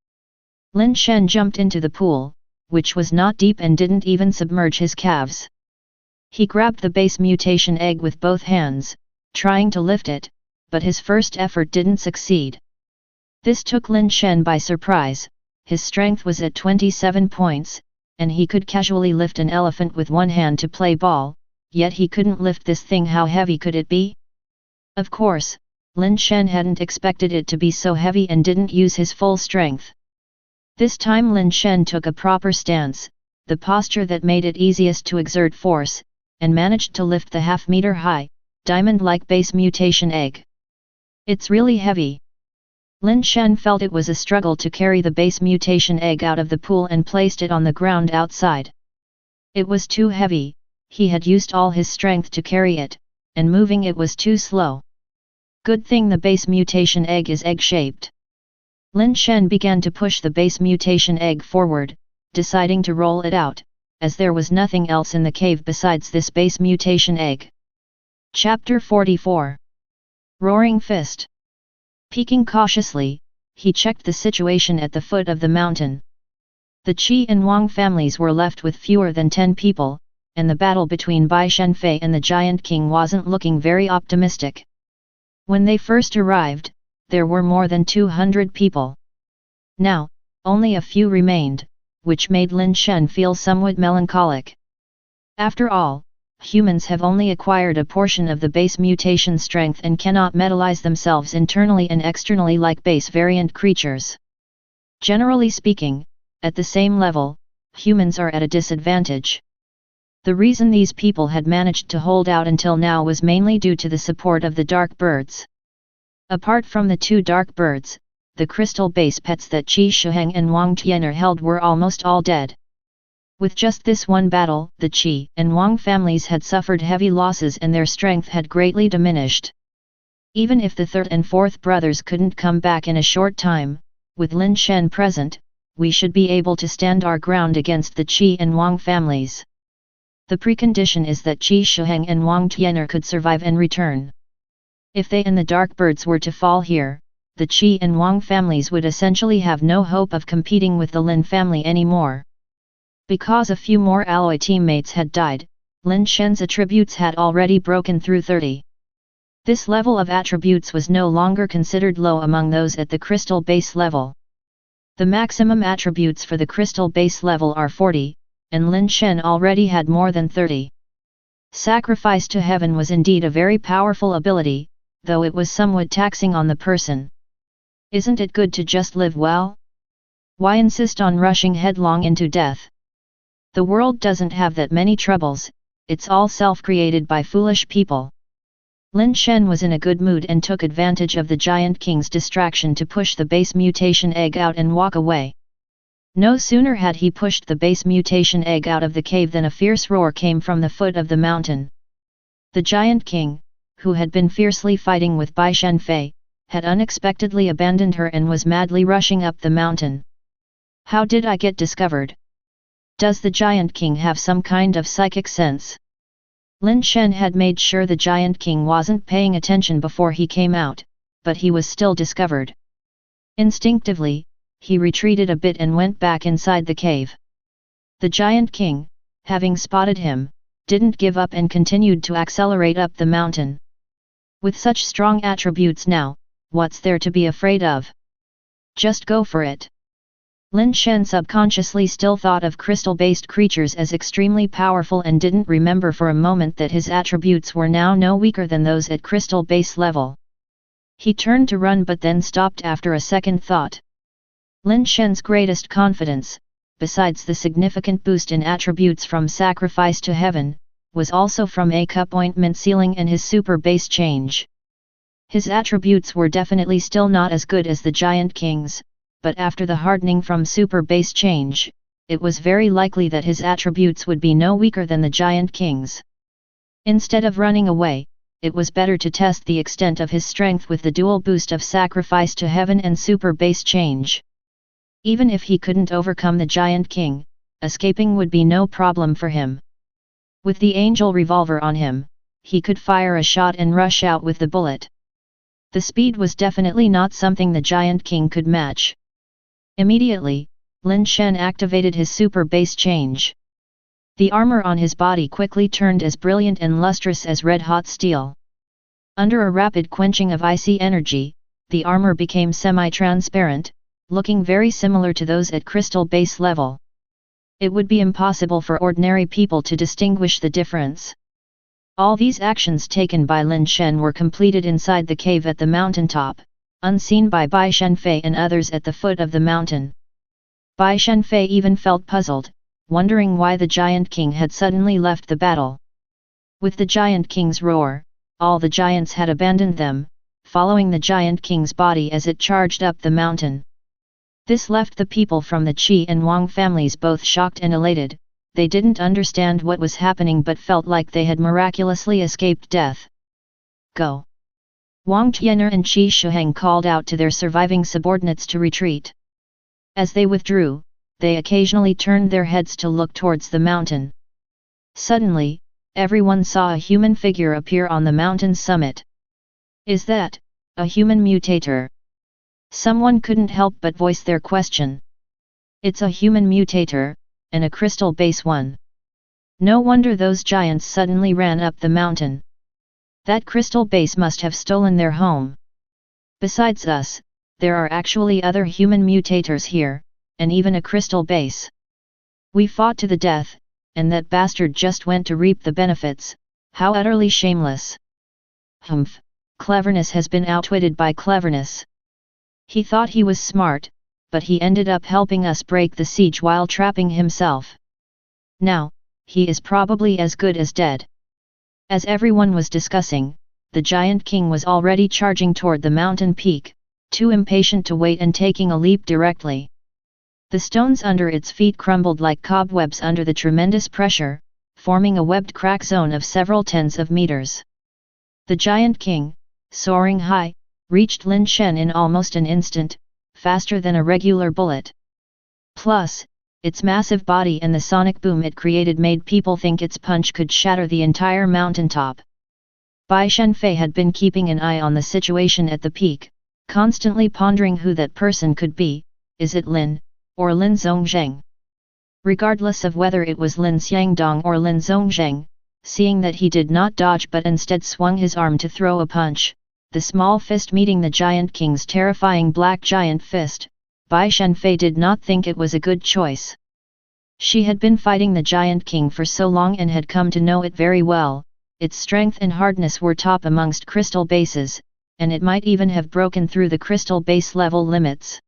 Lin Shen jumped into the pool, which was not deep and didn't even submerge his calves. He grabbed the base mutation egg with both hands, trying to lift it, but his first effort didn't succeed. This took Lin Shen by surprise. His strength was at 27 points, and he could casually lift an elephant with one hand to play ball, yet he couldn't lift this thing. How heavy could it be? Of course, Lin Shen hadn't expected it to be so heavy and didn't use his full strength. This time Lin Shen took a proper stance, the posture that made it easiest to exert force, and managed to lift the half-meter high, diamond-like base mutation egg. It's really heavy. Lin Shen felt it was a struggle to carry the base mutation egg out of the pool and placed it on the ground outside. It was too heavy, he had used all his strength to carry it, and moving it was too slow. Good thing the base mutation egg is egg-shaped. Lin Shen began to push the base mutation egg forward, deciding to roll it out, as there was nothing else in the cave besides this base mutation egg. Chapter 44. Roaring Fist. Peeking cautiously, he checked the situation at the foot of the mountain. The Qi and Wang families were left with fewer than 10 people, and the battle between Bai Shenfei and the Giant King wasn't looking very optimistic. When they first arrived, there were more than 200 people. Now, only a few remained, which made Lin Shen feel somewhat melancholic. After all, humans have only acquired a portion of the base mutation strength and cannot metallize themselves internally and externally like base variant creatures. Generally speaking, at the same level, humans are at a disadvantage. The reason these people had managed to hold out until now was mainly due to the support of the dark birds. Apart from the two dark birds, the crystal base pets that Qi Shuheng and Wang Tian'er held were almost all dead. With just this one battle, the Qi and Wang families had suffered heavy losses and their strength had greatly diminished. Even if the third and fourth brothers couldn't come back in a short time, with Lin Shen present, we should be able to stand our ground against the Qi and Wang families. The precondition is that Qi Shuheng and Wang Tian'er could survive and return. If they and the dark birds were to fall here, the Qi and Wang families would essentially have no hope of competing with the Lin family anymore. Because a few more alloy teammates had died, Lin Shen's attributes had already broken through 30. This level of attributes was no longer considered low among those at the crystal base level. The maximum attributes for the crystal base level are 40, and Lin Shen already had more than 30. Sacrifice to heaven was indeed a very powerful ability, though it was somewhat taxing on the person. Isn't it good to just live well? Why insist on rushing headlong into death? The world doesn't have that many troubles, it's all self-created by foolish people. Lin Shen was in a good mood and took advantage of the Giant King's distraction to push the base mutation egg out and walk away. No sooner had he pushed the base mutation egg out of the cave than a fierce roar came from the foot of the mountain. The Giant King, who had been fiercely fighting with Bai Shenfei, had unexpectedly abandoned her and was madly rushing up the mountain. How did I get discovered? Does the Giant King have some kind of psychic sense? Lin Shen had made sure the Giant King wasn't paying attention before he came out, but he was still discovered. Instinctively, he retreated a bit and went back inside the cave. The Giant King, having spotted him, didn't give up and continued to accelerate up the mountain. With such strong attributes now, what's there to be afraid of? Just go for it. Lin Shen subconsciously still thought of crystal-based creatures as extremely powerful and didn't remember for a moment that his attributes were now no weaker than those at crystal base level. He turned to run but then stopped after a second thought. Lin Shen's greatest confidence, besides the significant boost in attributes from Sacrifice to Heaven, was also from a cup ointment sealing and his super base change. His attributes were definitely still not as good as the Giant King's, but after the hardening from super base change, it was very likely that his attributes would be no weaker than the Giant King's. Instead of running away, it was better to test the extent of his strength with the dual boost of Sacrifice to Heaven and super base change. Even if he couldn't overcome the Giant King, escaping would be no problem for him. With the Angel Revolver on him, he could fire a shot and rush out with the bullet. The speed was definitely not something the Giant King could match. Immediately, Lin Shen activated his super base change. The armor on his body quickly turned as brilliant and lustrous as red-hot steel. Under a rapid quenching of icy energy, the armor became semi-transparent, looking very similar to those at crystal base level. It would be impossible for ordinary people to distinguish the difference. All these actions taken by Lin Shen were completed inside the cave at the mountaintop, unseen by Bai Shenfei and others at the foot of the mountain. Bai Shenfei even felt puzzled, wondering why the Giant King had suddenly left the battle. With the Giant King's roar, all the giants had abandoned them, following the Giant King's body as it charged up the mountain. This left the people from the Qi and Wang families both shocked and elated. They didn't understand what was happening but felt like they had miraculously escaped death. Go! Wang Tianer and Qi Shuheng called out to their surviving subordinates to retreat. As they withdrew, they occasionally turned their heads to look towards the mountain. Suddenly, everyone saw a human figure appear on the mountain's summit. Is that a human mutator? Someone couldn't help but voice their question. It's a human mutator, and a crystal base one. No wonder those giants suddenly ran up the mountain. That crystal base must have stolen their home. Besides us, there are actually other human mutators here, and even a crystal base. We fought to the death, and that bastard just went to reap the benefits. How utterly shameless. Humph, cleverness has been outwitted by cleverness. He thought he was smart, but he ended up helping us break the siege while trapping himself. Now, he is probably as good as dead. As everyone was discussing, the Giant King was already charging toward the mountain peak, too impatient to wait and taking a leap directly. The stones under its feet crumbled like cobwebs under the tremendous pressure, forming a webbed crack zone of several tens of meters. The Giant King, soaring high, reached Lin Shen in almost an instant, faster than a regular bullet. Plus, its massive body and the sonic boom it created made people think its punch could shatter the entire mountaintop. Bai Shenfei had been keeping an eye on the situation at the peak, constantly pondering who that person could be. Is it Lin, or Lin Zhongzheng? Regardless of whether it was Lin Xiangdong or Lin Zhongzheng, seeing that he did not dodge but instead swung his arm to throw a punch, the small fist meeting the Giant King's terrifying black giant fist, Bai Shenfei did not think it was a good choice. She had been fighting the Giant King for so long and had come to know it very well. Its strength and hardness were top amongst crystal bases, and it might even have broken through the crystal base level limits.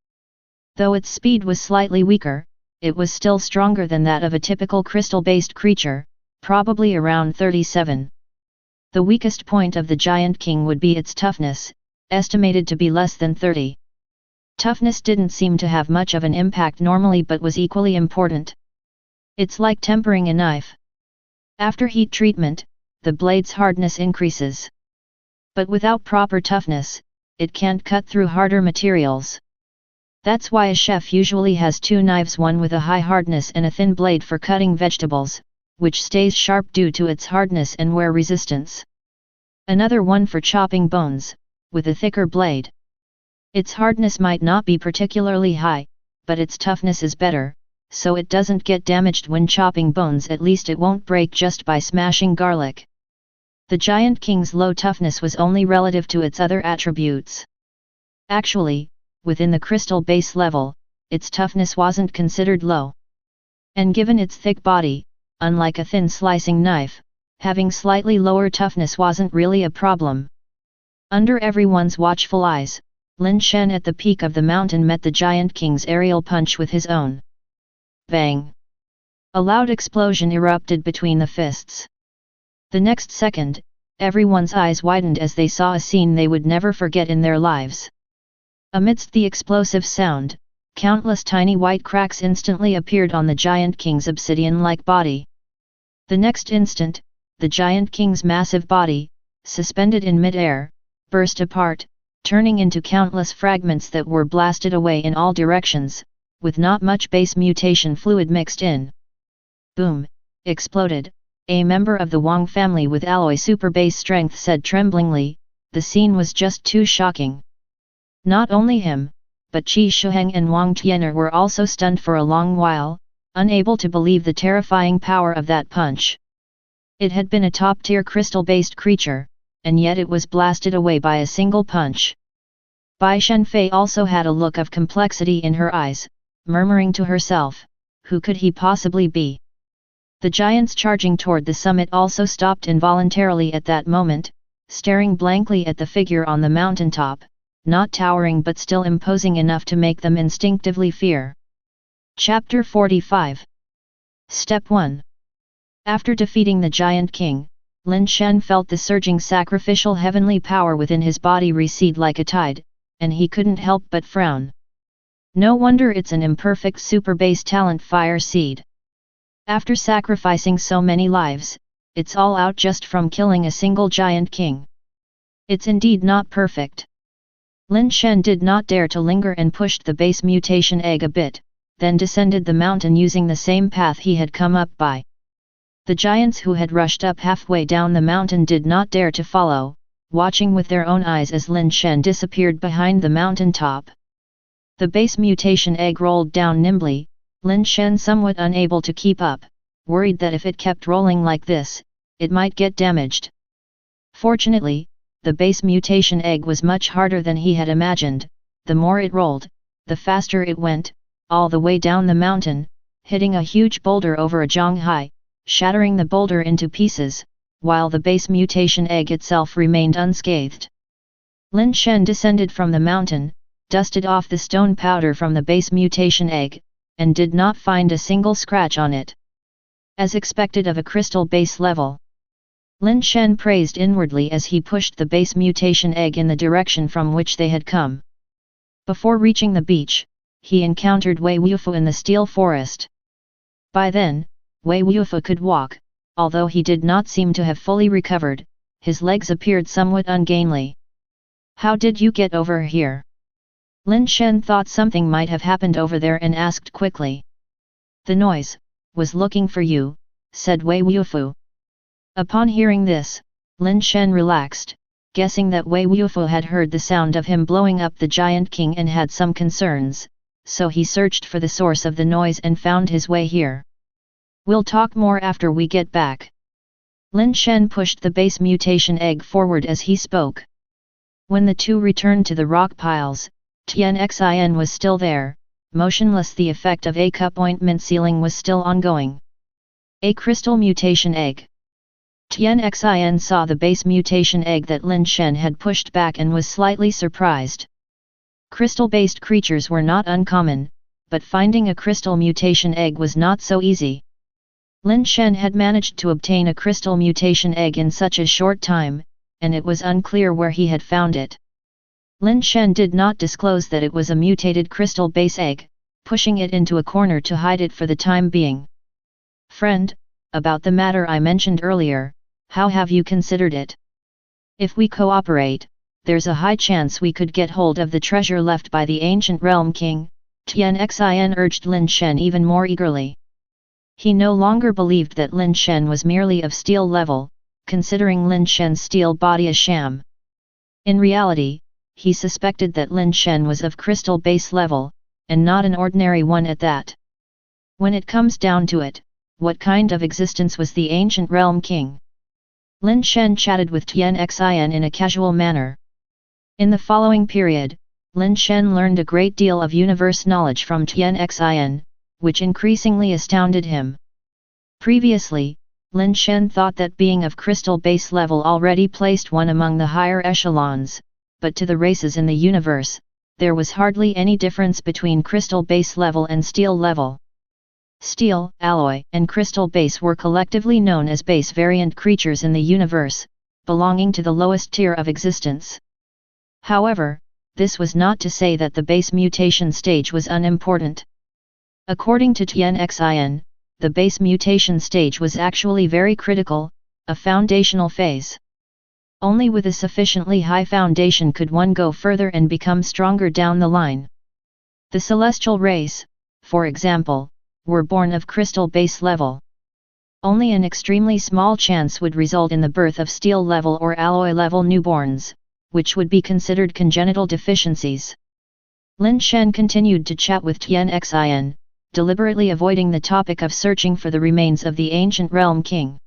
Though its speed was slightly weaker, it was still stronger than that of a typical crystal-based creature, probably around 37. The weakest point of the Giant King would be its toughness, estimated to be less than 30. Toughness didn't seem to have much of an impact normally but was equally important. It's like tempering a knife. After heat treatment, the blade's hardness increases. But without proper toughness, it can't cut through harder materials. That's why a chef usually has two knives, one with a high hardness and a thin blade for cutting vegetables, which stays sharp due to its hardness and wear resistance. Another one for chopping bones, with a thicker blade. Its hardness might not be particularly high, but its toughness is better, so it doesn't get damaged when chopping bones. At least it won't break just by smashing garlic. The Giant King's low toughness was only relative to its other attributes. Actually, within the crystal base level, its toughness wasn't considered low. And given its thick body, unlike a thin slicing knife, having slightly lower toughness wasn't really a problem. Under everyone's watchful eyes, Lin Shen at the peak of the mountain met the Giant King's aerial punch with his own. Bang! A loud explosion erupted between the fists. The next second, everyone's eyes widened as they saw a scene they would never forget in their lives. Amidst the explosive sound, countless tiny white cracks instantly appeared on the Giant King's obsidian-like body. The next instant, the Giant King's massive body, suspended in mid-air, burst apart, turning into countless fragments that were blasted away in all directions, with not much base mutation fluid mixed in. Boom! Exploded, a member of the Wang family with alloy super base strength said tremblingly, the scene was just too shocking. Not only him, but Qi Shuheng and Wang Tian'er were also stunned for a long while, unable to believe the terrifying power of that punch. It had been a top-tier crystal-based creature, and yet it was blasted away by a single punch. Bai Shenfei also had a look of complexity in her eyes, murmuring to herself, who could he possibly be? The giants charging toward the summit also stopped involuntarily at that moment, staring blankly at the figure on the mountaintop, not towering but still imposing enough to make them instinctively fear. Chapter 45. Step 1. After defeating the Giant King, Lin Shen felt the surging sacrificial heavenly power within his body recede like a tide, and he couldn't help but frown. No wonder it's an imperfect super base talent fire seed. After sacrificing so many lives, it's all out just from killing a single Giant King. It's indeed not perfect. Lin Shen did not dare to linger and pushed the base mutation egg a bit, then descended the mountain using the same path he had come up by. The giants who had rushed up halfway down the mountain did not dare to follow, watching with their own eyes as Lin Shen disappeared behind the mountain top. The base mutation egg rolled down nimbly, Lin Shen somewhat unable to keep up, worried that if it kept rolling like this, it might get damaged. Fortunately, the base mutation egg was much harder than he had imagined. The more it rolled, the faster it went, all the way down the mountain, hitting a huge boulder over a zhonghai, shattering the boulder into pieces, while the base mutation egg itself remained unscathed. Lin Shen descended from the mountain, dusted off the stone powder from the base mutation egg, and did not find a single scratch on it. As expected of a crystal base level. Lin Shen praised inwardly as he pushed the base mutation egg in the direction from which they had come. Before reaching the beach, he encountered Wei Wufu in the steel forest. By then, Wei Wufu could walk, although he did not seem to have fully recovered, his legs appeared somewhat ungainly. How did you get over here? Lin Shen thought something might have happened over there and asked quickly. The noise was looking for you, said Wei Wufu. Upon hearing this, Lin Shen relaxed, guessing that Wei Wufu had heard the sound of him blowing up the Giant King and had some concerns, so he searched for the source of the noise and found his way here. We'll talk more after we get back. Lin Shen pushed the base mutation egg forward as he spoke. When the two returned to the rock piles, Tian Xin was still there, motionless. The effect of a cup ointment sealing was still ongoing. A crystal mutation egg. Tian Xin saw the base mutation egg that Lin Shen had pushed back and was slightly surprised. Crystal-based creatures were not uncommon, but finding a crystal mutation egg was not so easy. Lin Shen had managed to obtain a crystal mutation egg in such a short time, and it was unclear where he had found it. Lin Shen did not disclose that it was a mutated crystal base egg, pushing it into a corner to hide it for the time being. Friend, about the matter I mentioned earlier, how have you considered it? If we cooperate, there's a high chance we could get hold of the treasure left by the ancient realm king, Tian Xin urged Lin Shen even more eagerly. He no longer believed that Lin Shen was merely of steel level, considering Lin Shen's steel body a sham. In reality, he suspected that Lin Shen was of crystal base level, and not an ordinary one at that. When it comes down to it, what kind of existence was the ancient realm king? Lin Shen chatted with Tian Xin in a casual manner. In the following period, Lin Shen learned a great deal of universe knowledge from Tianxin, which increasingly astounded him. Previously, Lin Shen thought that being of crystal base level already placed one among the higher echelons, but to the races in the universe, there was hardly any difference between crystal base level and steel level. Steel, alloy, and crystal base were collectively known as base variant creatures in the universe, belonging to the lowest tier of existence. However, this was not to say that the base mutation stage was unimportant. According to Tianxin, the base mutation stage was actually very critical, a foundational phase. Only with a sufficiently high foundation could one go further and become stronger down the line. The celestial race, for example, were born of crystal base level. Only an extremely small chance would result in the birth of steel level or alloy level newborns, which would be considered congenital deficiencies. Lin Shen continued to chat with Tianxin, deliberately avoiding the topic of searching for the remains of the ancient realm king.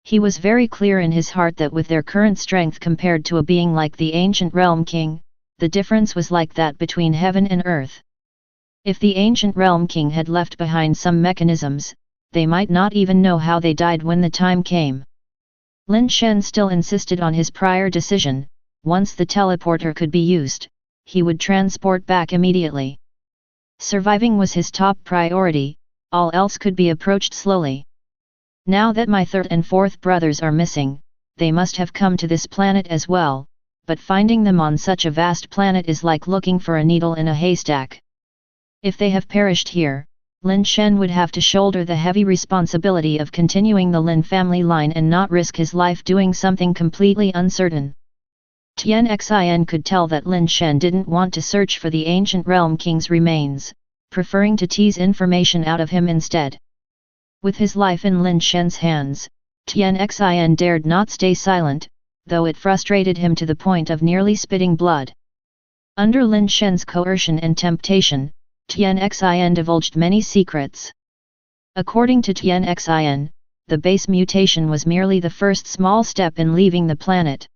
He was very clear in his heart that with their current strength compared to a being like the ancient realm king, the difference was like that between heaven and earth. If the ancient realm king had left behind some mechanisms, they might not even know how they died when the time came. Lin Shen still insisted on his prior decision: once the teleporter could be used, he would transport back immediately. Surviving was his top priority, all else could be approached slowly. Now that my third and fourth brothers are missing, they must have come to this planet as well, but finding them on such a vast planet is like looking for a needle in a haystack. If they have perished here, Lin Shen would have to shoulder the heavy responsibility of continuing the Lin family line and not risk his life doing something completely uncertain. Tianxin could tell that Lin Shen didn't want to search for the ancient realm king's remains, preferring to tease information out of him instead. With his life in Lin Shen's hands, Tianxin dared not stay silent, though it frustrated him to the point of nearly spitting blood. Under Lin Shen's coercion and temptation, Tianxin divulged many secrets. According to Tianxin, the base mutation was merely the first small step in leaving the planet.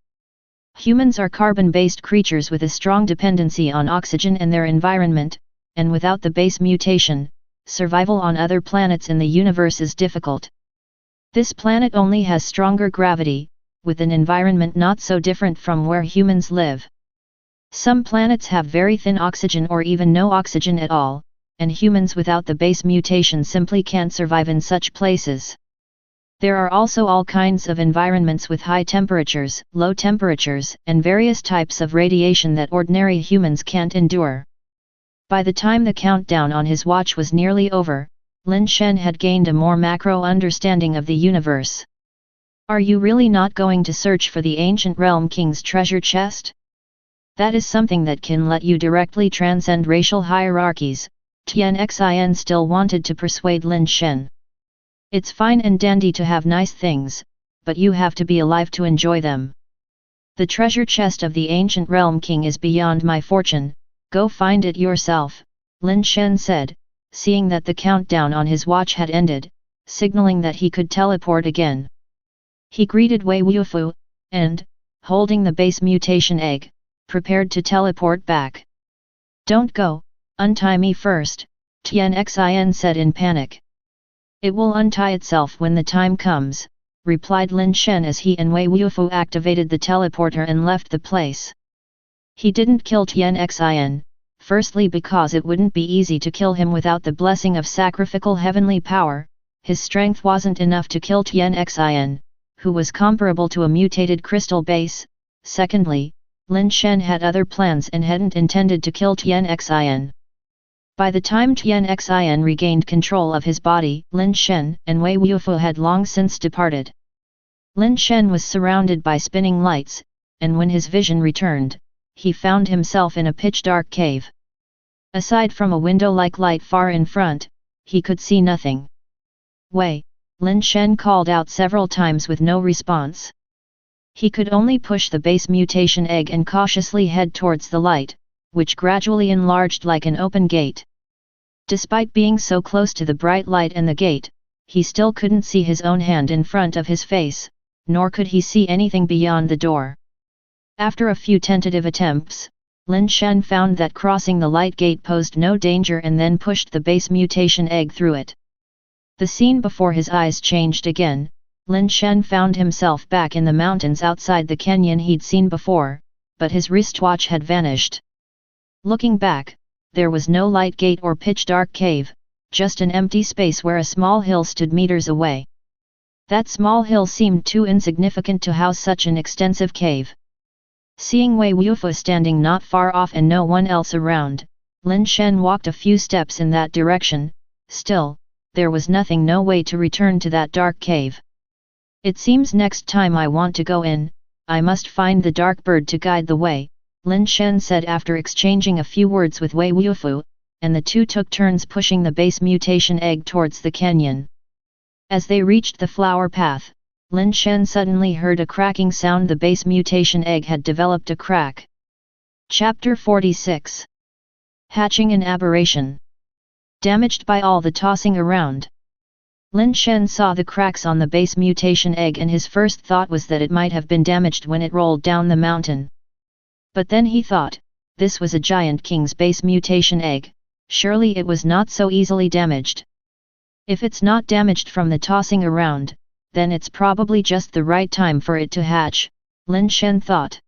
Humans are carbon-based creatures with a strong dependency on oxygen and their environment, and without the base mutation, survival on other planets in the universe is difficult. This planet only has stronger gravity, with an environment not so different from where humans live. Some planets have very thin oxygen or even no oxygen at all, and humans without the base mutation simply can't survive in such places. There are also all kinds of environments with high temperatures, low temperatures, and various types of radiation that ordinary humans can't endure. By the time the countdown on his watch was nearly over, Lin Shen had gained a more macro understanding of the universe. Are you really not going to search for the ancient realm king's treasure chest? That is something that can let you directly transcend racial hierarchies, Tianxin still wanted to persuade Lin Shen. It's fine and dandy to have nice things, but you have to be alive to enjoy them. The treasure chest of the ancient realm king is beyond my fortune, go find it yourself, Lin Shen said, seeing that the countdown on his watch had ended, signaling that he could teleport again. He greeted Wei Wufu, and, holding the base mutation egg, prepared to teleport back. Don't go, untie me first, Tianxin said in panic. It will untie itself when the time comes, replied Lin Shen as he and Wei Wufu activated the teleporter and left the place. He didn't kill Tianxin, firstly because it wouldn't be easy to kill him without the blessing of sacrificial heavenly power, his strength wasn't enough to kill Tianxin, who was comparable to a mutated crystal base. Secondly, Lin Shen had other plans and hadn't intended to kill Tianxin. By the time Tianxin regained control of his body, Lin Shen and Wei Wufu had long since departed. Lin Shen was surrounded by spinning lights, and when his vision returned, he found himself in a pitch-dark cave. Aside from a window-like light far in front, he could see nothing. Wei, Lin Shen called out several times with no response. He could only push the base mutation egg and cautiously head towards the light, which gradually enlarged like an open gate. Despite being so close to the bright light and the gate, he still couldn't see his own hand in front of his face, nor could he see anything beyond the door. After a few tentative attempts, Lin Shen found that crossing the light gate posed no danger and then pushed the base mutation egg through it. The scene before his eyes changed again. Lin Shen found himself back in the mountains outside the canyon he'd seen before, but his wristwatch had vanished. Looking back, there was no light gate or pitch-dark cave, just an empty space where a small hill stood meters away. That small hill seemed too insignificant to house such an extensive cave. Seeing Wei Wufu standing not far off and no one else around, Lin Shen walked a few steps in that direction. Still, there was no way to return to that dark cave. It seems next time I want to go in, I must find the dark bird to guide the way, Lin Shen said after exchanging a few words with Wei Wufu, and the two took turns pushing the base mutation egg towards the canyon. As they reached the flower path, Lin Shen suddenly heard a cracking sound. The base mutation egg had developed a crack. Chapter 46. Hatching an aberration. Damaged by all the tossing around. Lin Shen saw the cracks on the base mutation egg and his first thought was that it might have been damaged when it rolled down the mountain. But then he thought, this was a giant king's base mutation egg, surely it was not so easily damaged. If it's not damaged from the tossing around, then it's probably just the right time for it to hatch, Lin Shen thought.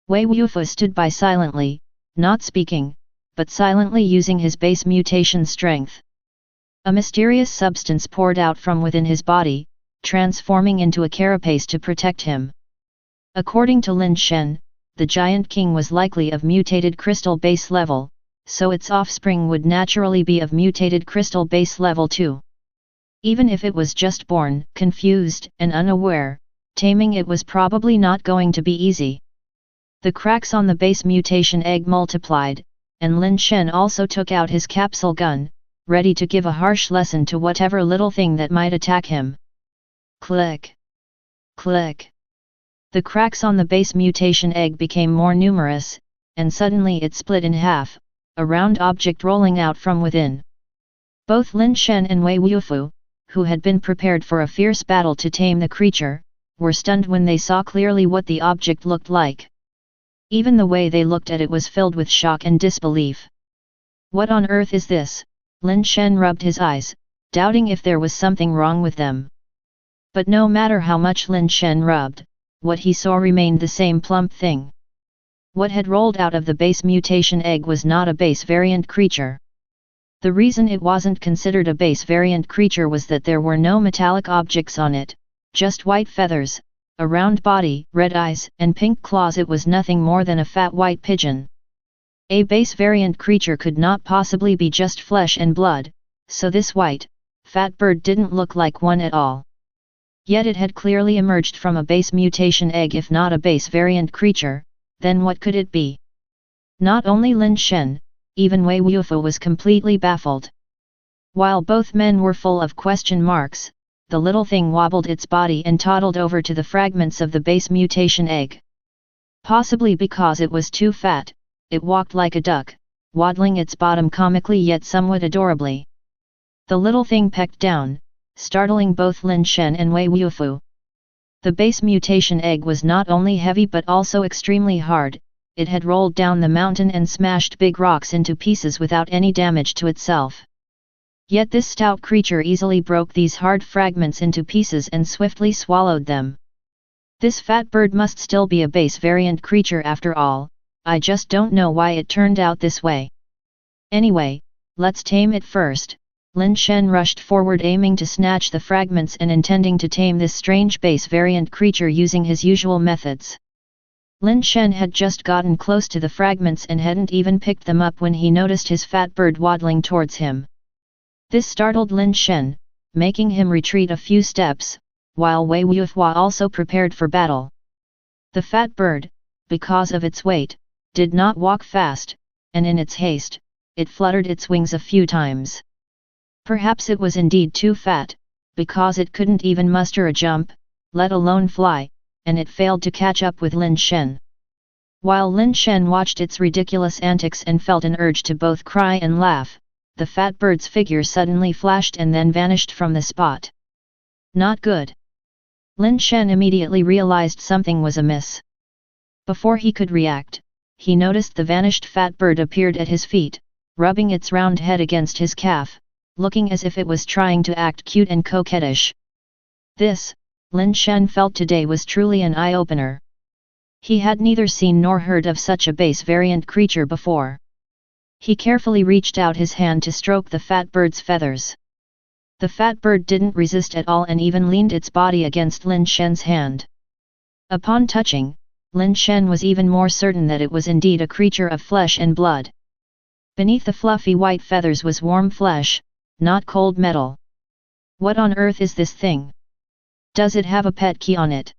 Wei Wufu stood by silently, not speaking, but silently using his base mutation strength. A mysterious substance poured out from within his body, transforming into a carapace to protect him. According to Lin Shen, the giant king was likely of mutated crystal base level, so its offspring would naturally be of mutated crystal base level too. Even if it was just born, confused and unaware, taming it was probably not going to be easy. The cracks on the base mutation egg multiplied, and Lin Shen also took out his capsule gun, ready to give a harsh lesson to whatever little thing that might attack him. Click! Click! The cracks on the base mutation egg became more numerous, and suddenly it split in half, a round object rolling out from within. Both Lin Shen and Wei Wufu, who had been prepared for a fierce battle to tame the creature, were stunned when they saw clearly what the object looked like. Even the way they looked at it was filled with shock and disbelief. What on earth is this? Lin Shen rubbed his eyes, doubting if there was something wrong with them. But no matter how much Lin Shen rubbed, what he saw remained the same plump thing. What had rolled out of the base mutation egg was not a base variant creature. The reason it wasn't considered a base variant creature was that there were no metallic objects on it, just white feathers, a round body, red eyes, and pink claws. It was nothing more than a fat white pigeon. A base variant creature could not possibly be just flesh and blood, so this white, fat bird didn't look like one at all. Yet it had clearly emerged from a base mutation egg. If not a base variant creature, then what could it be? Not only Lin Shen, even Wei Wufu was completely baffled. While both men were full of question marks, the little thing wobbled its body and toddled over to the fragments of the base mutation egg. Possibly because it was too fat, it walked like a duck, waddling its bottom comically yet somewhat adorably. The little thing pecked down, startling both Lin Shen and Wei Wufu. The base mutation egg was not only heavy but also extremely hard. It had rolled down the mountain and smashed big rocks into pieces without any damage to itself. Yet this stout creature easily broke these hard fragments into pieces and swiftly swallowed them. This fat bird must still be a base variant creature after all. I just don't know why it turned out this way. Anyway, let's tame it first. Lin Shen rushed forward, aiming to snatch the fragments and intending to tame this strange base variant creature using his usual methods. Lin Shen had just gotten close to the fragments and hadn't even picked them up when he noticed his fat bird waddling towards him. This startled Lin Shen, making him retreat a few steps, while Wei Wufu also prepared for battle. The fat bird, because of its weight, did not walk fast, and in its haste, it fluttered its wings a few times. Perhaps it was indeed too fat, because it couldn't even muster a jump, let alone fly, and it failed to catch up with Lin Shen. While Lin Shen watched its ridiculous antics and felt an urge to both cry and laugh, the fat bird's figure suddenly flashed and then vanished from the spot. Not good. Lin Shen immediately realized something was amiss. Before he could react, he noticed the vanished fat bird appeared at his feet, rubbing its round head against his calf, looking as if it was trying to act cute and coquettish. This, Lin Shen felt today, was truly an eye-opener. He had neither seen nor heard of such a base variant creature before. He carefully reached out his hand to stroke the fat bird's feathers. The fat bird didn't resist at all and even leaned its body against Lin Shen's hand. Upon touching, Lin Shen was even more certain that it was indeed a creature of flesh and blood. Beneath the fluffy white feathers was warm flesh, not cold metal. What on earth is this thing? Does it have a pet key on it?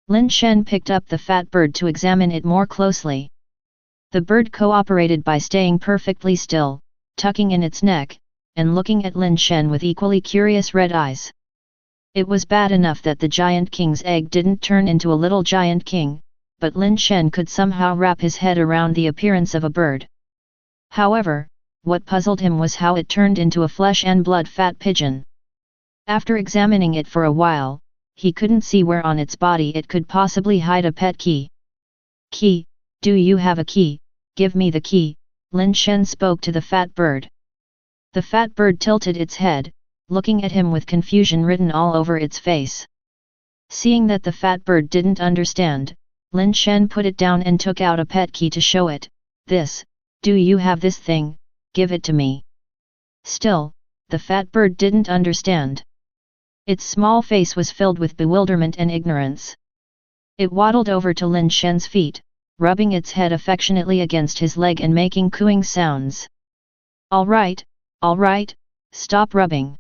Lin Shen picked up the fat bird to examine it more closely. The bird cooperated by staying perfectly still, tucking in its neck, and looking at Lin Shen with equally curious red eyes. It was bad enough that the giant king's egg didn't turn into a little giant king, but Lin Shen could somehow wrap his head around the appearance of a bird. However, what puzzled him was how it turned into a flesh and blood fat pigeon. After examining it for a while, he couldn't see where on its body it could possibly hide a pet key. "Key, do you have a key? Give me the key," Lin Shen spoke to the fat bird. The fat bird tilted its head, looking at him with confusion written all over its face. Seeing that the fat bird didn't understand, Lin Shen put it down and took out a pet key to show it. "This, do you have this thing? Give it to me." Still, the fat bird didn't understand. Its small face was filled with bewilderment and ignorance. It waddled over to Lin Shen's feet, rubbing its head affectionately against his leg and making cooing sounds. All right, stop rubbing.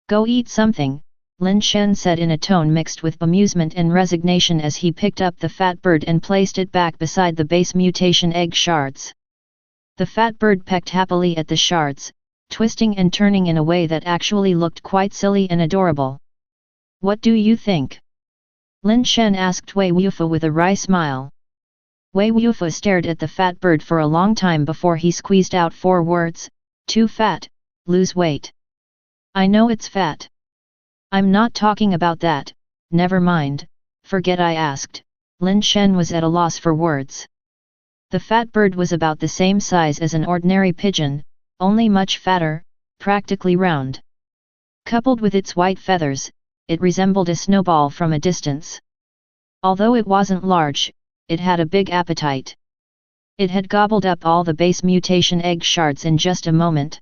Go eat something," Lin Shen said in a tone mixed with bemusement and resignation as he picked up the fat bird and placed it back beside the base mutation egg shards. The fat bird pecked happily at the shards, twisting and turning in a way that actually looked quite silly and adorable. "What do you think?" Lin Shen asked Wei Wufa with a wry smile. Wei Wufa stared at the fat bird for a long time before he squeezed out 4 words, "Too fat, lose weight." "I know it's fat. I'm not talking about that, never mind, forget I asked." Lin Shen was at a loss for words. The fat bird was about the same size as an ordinary pigeon, only much fatter, practically round. Coupled with its white feathers, it resembled a snowball from a distance. Although it wasn't large, it had a big appetite. It had gobbled up all the base mutation egg shards in just a moment.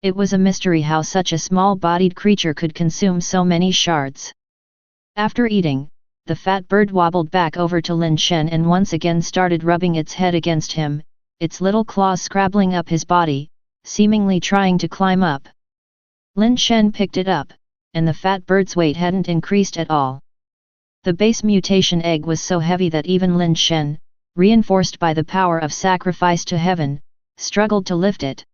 It was a mystery how such a small-bodied creature could consume so many shards. After eating, the fat bird wobbled back over to Lin Shen and once again started rubbing its head against him, its little claws scrabbling up his body, seemingly trying to climb up. Lin Shen picked it up, and the fat bird's weight hadn't increased at all. The base mutation egg was so heavy that even Lin Shen, reinforced by the power of sacrifice to heaven, struggled to lift it.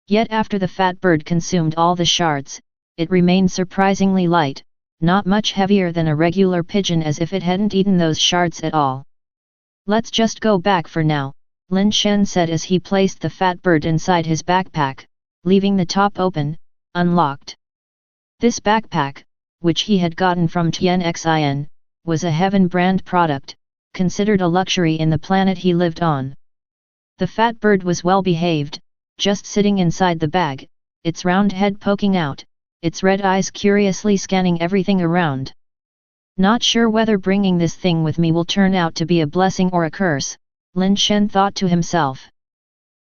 Yet after the fat bird consumed all the shards, it remained surprisingly light, not much heavier than a regular pigeon, as if it hadn't eaten those shards at all. "Let's just go back for now," Lin Shen said as he placed the fat bird inside his backpack, leaving the top open, unlocked. This backpack, which he had gotten from Tianxin, was a Heaven brand product, considered a luxury in the planet he lived on. The fat bird was well behaved, just sitting inside the bag, its round head poking out, its red eyes curiously scanning everything around. "Not sure whether bringing this thing with me will turn out to be a blessing or a curse," Lin Shen thought to himself.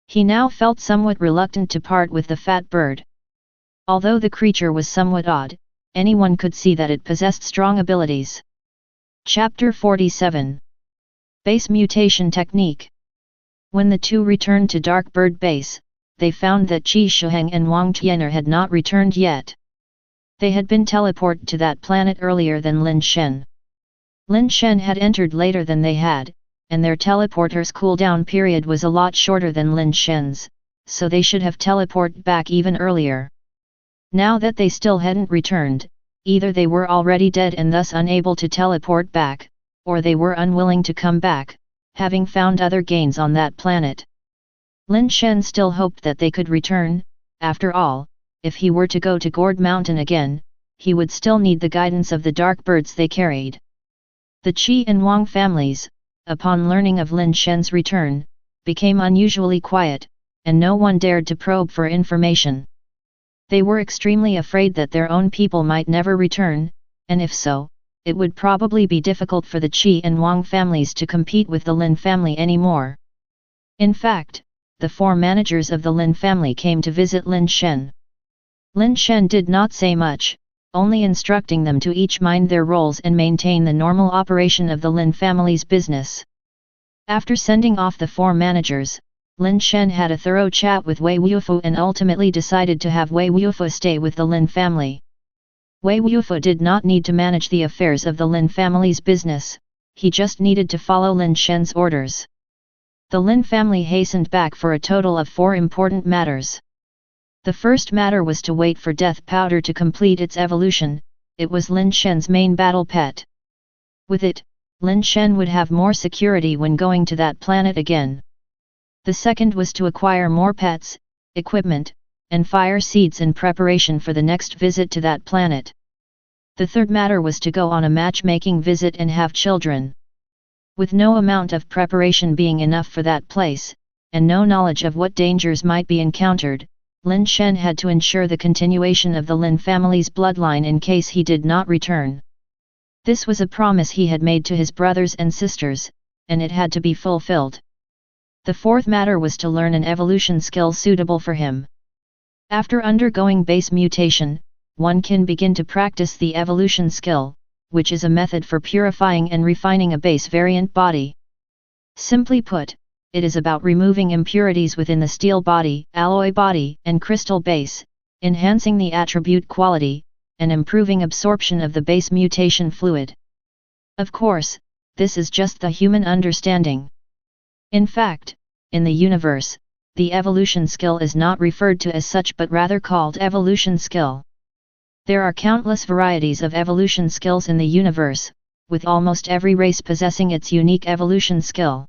He now felt somewhat reluctant to part with the fat bird. Although the creature was somewhat odd, anyone could see that it possessed strong abilities. Chapter 47. Base Mutation Technique. When the two returned to Dark Bird Base, they found that Qi Shuheng and Wang Tianer had not returned yet. They had been teleported to that planet earlier than Lin Shen. Lin Shen had entered later than they had, and their teleporter's cooldown period was a lot shorter than Lin Shen's, so they should have teleported back even earlier. Now that they still hadn't returned, either they were already dead and thus unable to teleport back, or they were unwilling to come back, having found other gains on that planet. Lin Shen still hoped that they could return. After all, if he were to go to Gourd Mountain again, he would still need the guidance of the dark birds they carried. The Qi and Wang families, upon learning of Lin Shen's return, became unusually quiet, and no one dared to probe for information. They were extremely afraid that their own people might never return, and if so, it would probably be difficult for the Qi and Wang families to compete with the Lin family anymore. In fact, the 4 managers of the Lin family came to visit Lin Shen. Lin Shen did not say much, only instructing them to each mind their roles and maintain the normal operation of the Lin family's business. After sending off the 4 managers, Lin Shen had a thorough chat with Wei Wufu and ultimately decided to have Wei Wufu stay with the Lin family. Wei Wufu did not need to manage the affairs of the Lin family's business, he just needed to follow Lin Shen's orders. The Lin family hastened back for a total of 4 important matters. The first matter was to wait for Death Powder to complete its evolution. It was Lin Shen's main battle pet. With it, Lin Shen would have more security when going to that planet again. The second was to acquire more pets, equipment, and fire seeds in preparation for the next visit to that planet. The third matter was to go on a matchmaking visit and have children. With no amount of preparation being enough for that place, and no knowledge of what dangers might be encountered, Lin Shen had to ensure the continuation of the Lin family's bloodline in case he did not return. This was a promise he had made to his brothers and sisters, and it had to be fulfilled. The fourth matter was to learn an evolution skill suitable for him. After undergoing base mutation, one can begin to practice the evolution skill, which is a method for purifying and refining a base variant body. Simply put, it is about removing impurities within the steel body, alloy body, and crystal base, enhancing the attribute quality, and improving absorption of the base mutation fluid. Of course, this is just the human understanding. In fact, in the universe, the evolution skill is not referred to as such but rather called evolution skill. There are countless varieties of evolution skills in the universe, with almost every race possessing its unique evolution skill.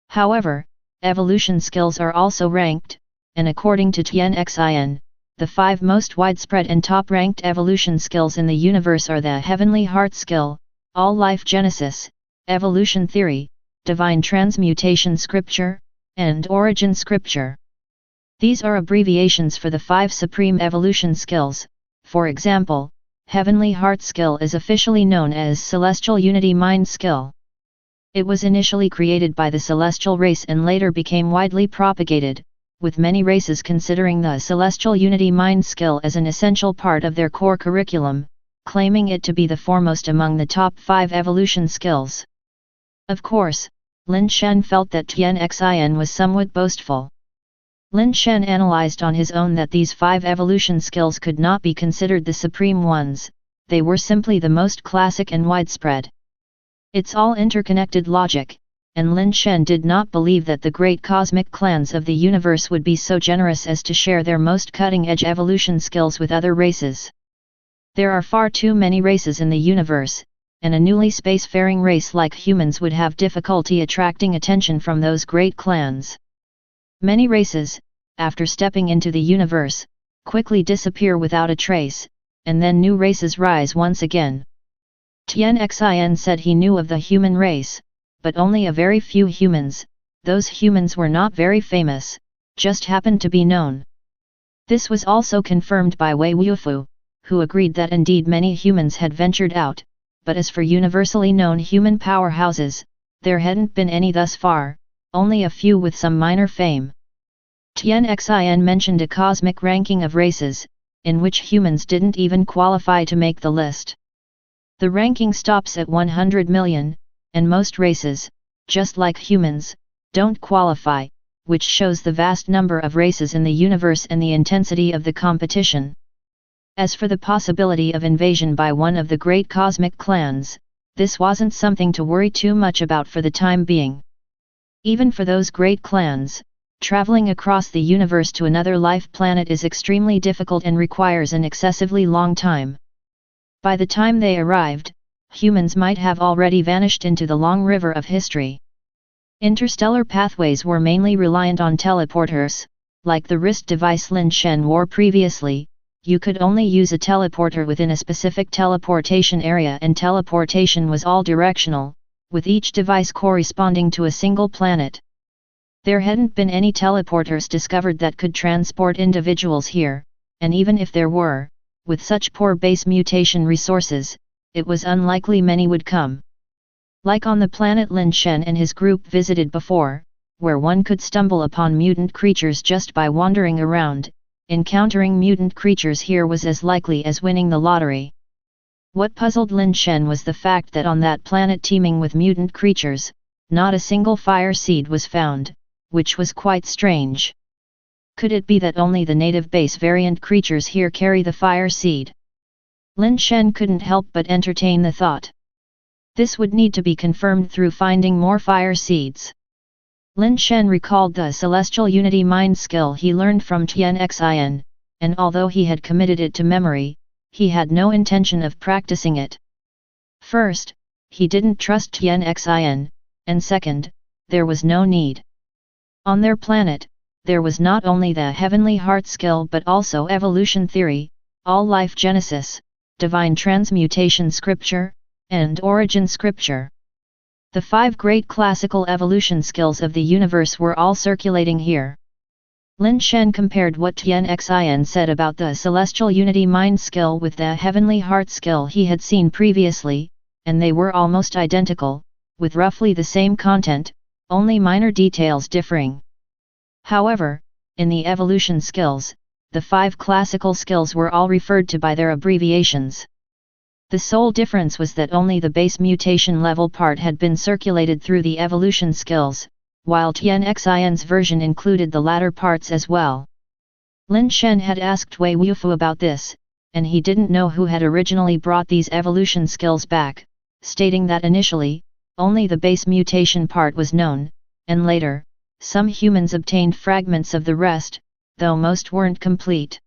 However, evolution skills are also ranked, and according to Tianxin, the 5 most widespread and top-ranked evolution skills in the universe are the Heavenly Heart Skill, All-Life Genesis, Evolution Theory, Divine Transmutation Scripture, and Origin Scripture. These are abbreviations for the 5 supreme evolution skills. For example, Heavenly Heart Skill is officially known as Celestial Unity Mind Skill. It was initially created by the Celestial race and later became widely propagated, with many races considering the Celestial Unity Mind Skill as an essential part of their core curriculum, claiming it to be the foremost among the top 5 evolution skills. Of course, Lin Shen felt that Tianxin was somewhat boastful. Lin Shen analyzed on his own that these 5 evolution skills could not be considered the supreme ones, they were simply the most classic and widespread. It's all interconnected logic, and Lin Shen did not believe that the great cosmic clans of the universe would be so generous as to share their most cutting-edge evolution skills with other races. There are far too many races in the universe, and a newly spacefaring race like humans would have difficulty attracting attention from those great clans. Many races, after stepping into the universe, quickly disappear without a trace, and then new races rise once again. Tianxin said he knew of the human race, but only a very few humans. Those humans were not very famous, just happened to be known. This was also confirmed by Wei Wufu, who agreed that indeed many humans had ventured out, but as for universally known human powerhouses, there hadn't been any thus far, only a few with some minor fame. Tianxin mentioned a cosmic ranking of races, in which humans didn't even qualify to make the list. The ranking stops at 100 million, and most races, just like humans, don't qualify, which shows the vast number of races in the universe and the intensity of the competition. As for the possibility of invasion by one of the great cosmic clans, this wasn't something to worry too much about for the time being. Even for those great clans, traveling across the universe to another life planet is extremely difficult and requires an excessively long time. By the time they arrived, humans might have already vanished into the long river of history. Interstellar pathways were mainly reliant on teleporters, like the wrist device Lin Shen wore previously. You could only use a teleporter within a specific teleportation area and teleportation was all directional, with each device corresponding to a single planet. There hadn't been any teleporters discovered that could transport individuals here, and even if there were, with such poor base mutation resources, it was unlikely many would come. Like on the planet Lin Shen and his group visited before, where one could stumble upon mutant creatures just by wandering around, encountering mutant creatures here was as likely as winning the lottery. What puzzled Lin Shen was the fact that on that planet teeming with mutant creatures, not a single fire seed was found, which was quite strange. Could it be that only the native base variant creatures here carry the fire seed? Lin Shen couldn't help but entertain the thought. This would need to be confirmed through finding more fire seeds. Lin Shen recalled the celestial unity mind skill he learned from Tian Xin, and although he had committed it to memory, he had no intention of practicing it. First, he didn't trust Tian Xin, and second, there was no need. On their planet, there was not only the heavenly heart skill but also evolution theory, all life genesis, divine transmutation scripture, and origin scripture. The 5 great classical evolution skills of the universe were all circulating here. Lin Shen compared what Tian Xin said about the celestial unity mind skill with the heavenly heart skill he had seen previously, and they were almost identical, with roughly the same content, only minor details differing. However, in the evolution skills, the 5 classical skills were all referred to by their abbreviations. The sole difference was that only the base mutation level part had been circulated through the evolution skills, while Tian Xin's version included the latter parts as well. Lin Shen had asked Wei Wufu about this, and he didn't know who had originally brought these evolution skills back, stating that initially, only the base mutation part was known, and later, some humans obtained fragments of the rest, though most weren't complete.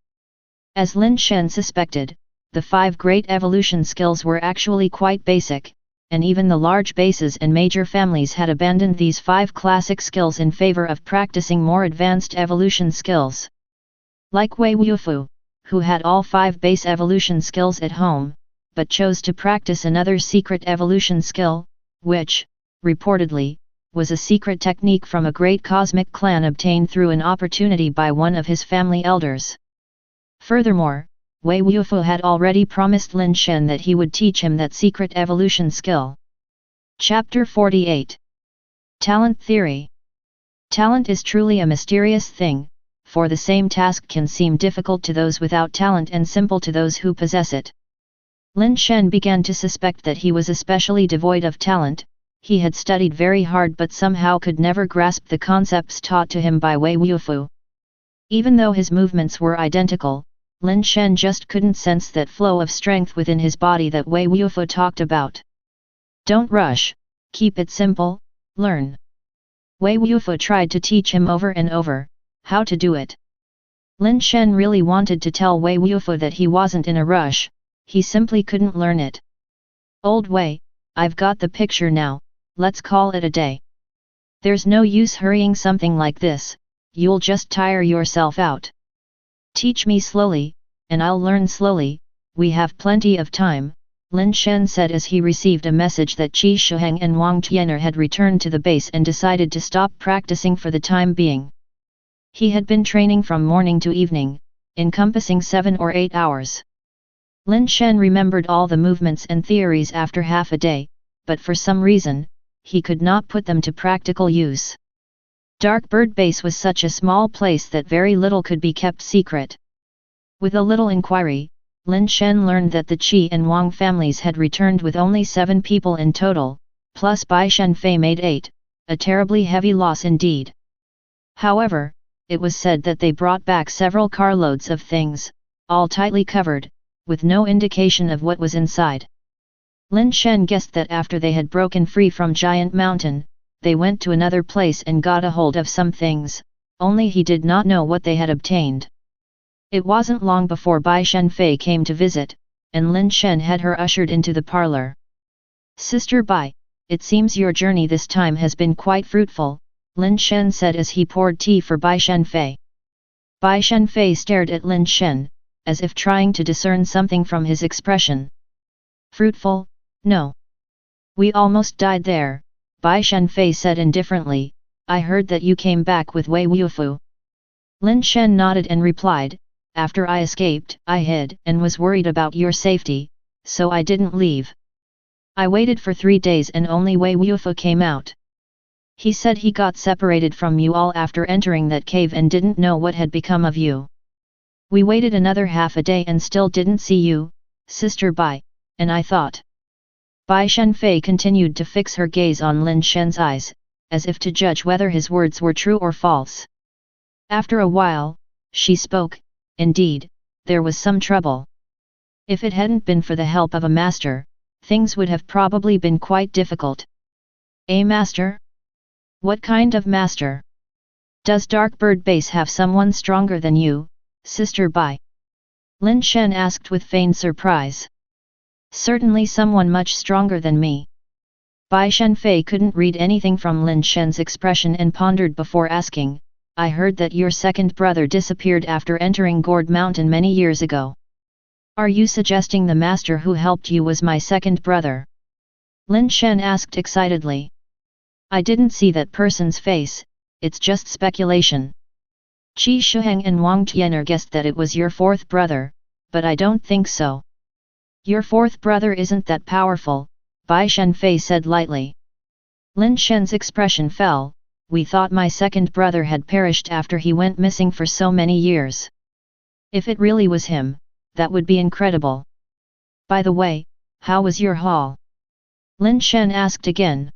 As Lin Shen suspected, the 5 great evolution skills were actually quite basic, and even the large bases and major families had abandoned these 5 classic skills in favor of practicing more advanced evolution skills. Like Wei Wufu, who had all 5 base evolution skills at home, but chose to practice another secret evolution skill, which, reportedly, was a secret technique from a great cosmic clan obtained through an opportunity by one of his family elders. Furthermore, Wei Wufu had already promised Lin Shen that he would teach him that secret evolution skill. Chapter 48. Talent Theory. Talent is truly a mysterious thing, for the same task can seem difficult to those without talent and simple to those who possess it. Lin Shen began to suspect that he was especially devoid of talent. He had studied very hard but somehow could never grasp the concepts taught to him by Wei Wufu. Even though his movements were identical, Lin Shen just couldn't sense that flow of strength within his body that Wei Wufu talked about. Don't rush, keep it simple, learn. Wei Wufu tried to teach him over and over how to do it. Lin Shen really wanted to tell Wei Wufu that he wasn't in a rush, he simply couldn't learn it. Old Wei, I've got the picture now, let's call it a day. There's no use hurrying something like this, you'll just tire yourself out. Teach me slowly, and I'll learn slowly, we have plenty of time, Lin Shen said as he received a message that Qi Shuheng and Wang Tianer had returned to the base and decided to stop practicing for the time being. He had been training from morning to evening, encompassing 7 or 8 hours. Lin Shen remembered all the movements and theories after half a day, but for some reason, he could not put them to practical use. Dark Bird Base was such a small place that very little could be kept secret. With a little inquiry, Lin Shen learned that the Qi and Wang families had returned with only 7 people in total, plus Bai Shenfei made 8, a terribly heavy loss indeed. However, it was said that they brought back several carloads of things, all tightly covered, with no indication of what was inside. Lin Shen guessed that after they had broken free from Giant Mountain, they went to another place and got a hold of some things, only he did not know what they had obtained. It wasn't long before Bai Shenfei came to visit, and Lin Shen had her ushered into the parlor. Sister Bai, it seems your journey this time has been quite fruitful, Lin Shen said as he poured tea for Bai Shenfei. Bai Shenfei stared at Lin Shen, as if trying to discern something from his expression. Fruitful, no. We almost died there, Bai Shenfei said indifferently. I heard that you came back with Wei Wufu. Lin Shen nodded and replied, after I escaped, I hid and was worried about your safety, so I didn't leave. I waited for 3 days and only Wei Wufu came out. He said he got separated from you all after entering that cave and didn't know what had become of you. We waited another half a day and still didn't see you, Sister Bai, and I thought. Bai Shenfei continued to fix her gaze on Lin Shen's eyes, as if to judge whether his words were true or false. After a while, she spoke, indeed, there was some trouble. If it hadn't been for the help of a master, things would have probably been quite difficult. A master? What kind of master? Does Darkbird Base have someone stronger than you, Sister Bai? Lin Shen asked with feigned surprise. Certainly someone much stronger than me. Bai Shenfei couldn't read anything from Lin Shen's expression and pondered before asking, I heard that your second brother disappeared after entering Gourd Mountain many years ago. Are you suggesting the master who helped you was my second brother? Lin Shen asked excitedly. I didn't see that person's face, it's just speculation. Qi Shuheng and Wang Tianer guessed that it was your fourth brother, but I don't think so. Your fourth brother isn't that powerful, Bai Shenfei said lightly. Lin Shen's expression fell. We thought my second brother had perished after he went missing for so many years. If it really was him, that would be incredible. By the way, how was your haul? Lin Shen asked again.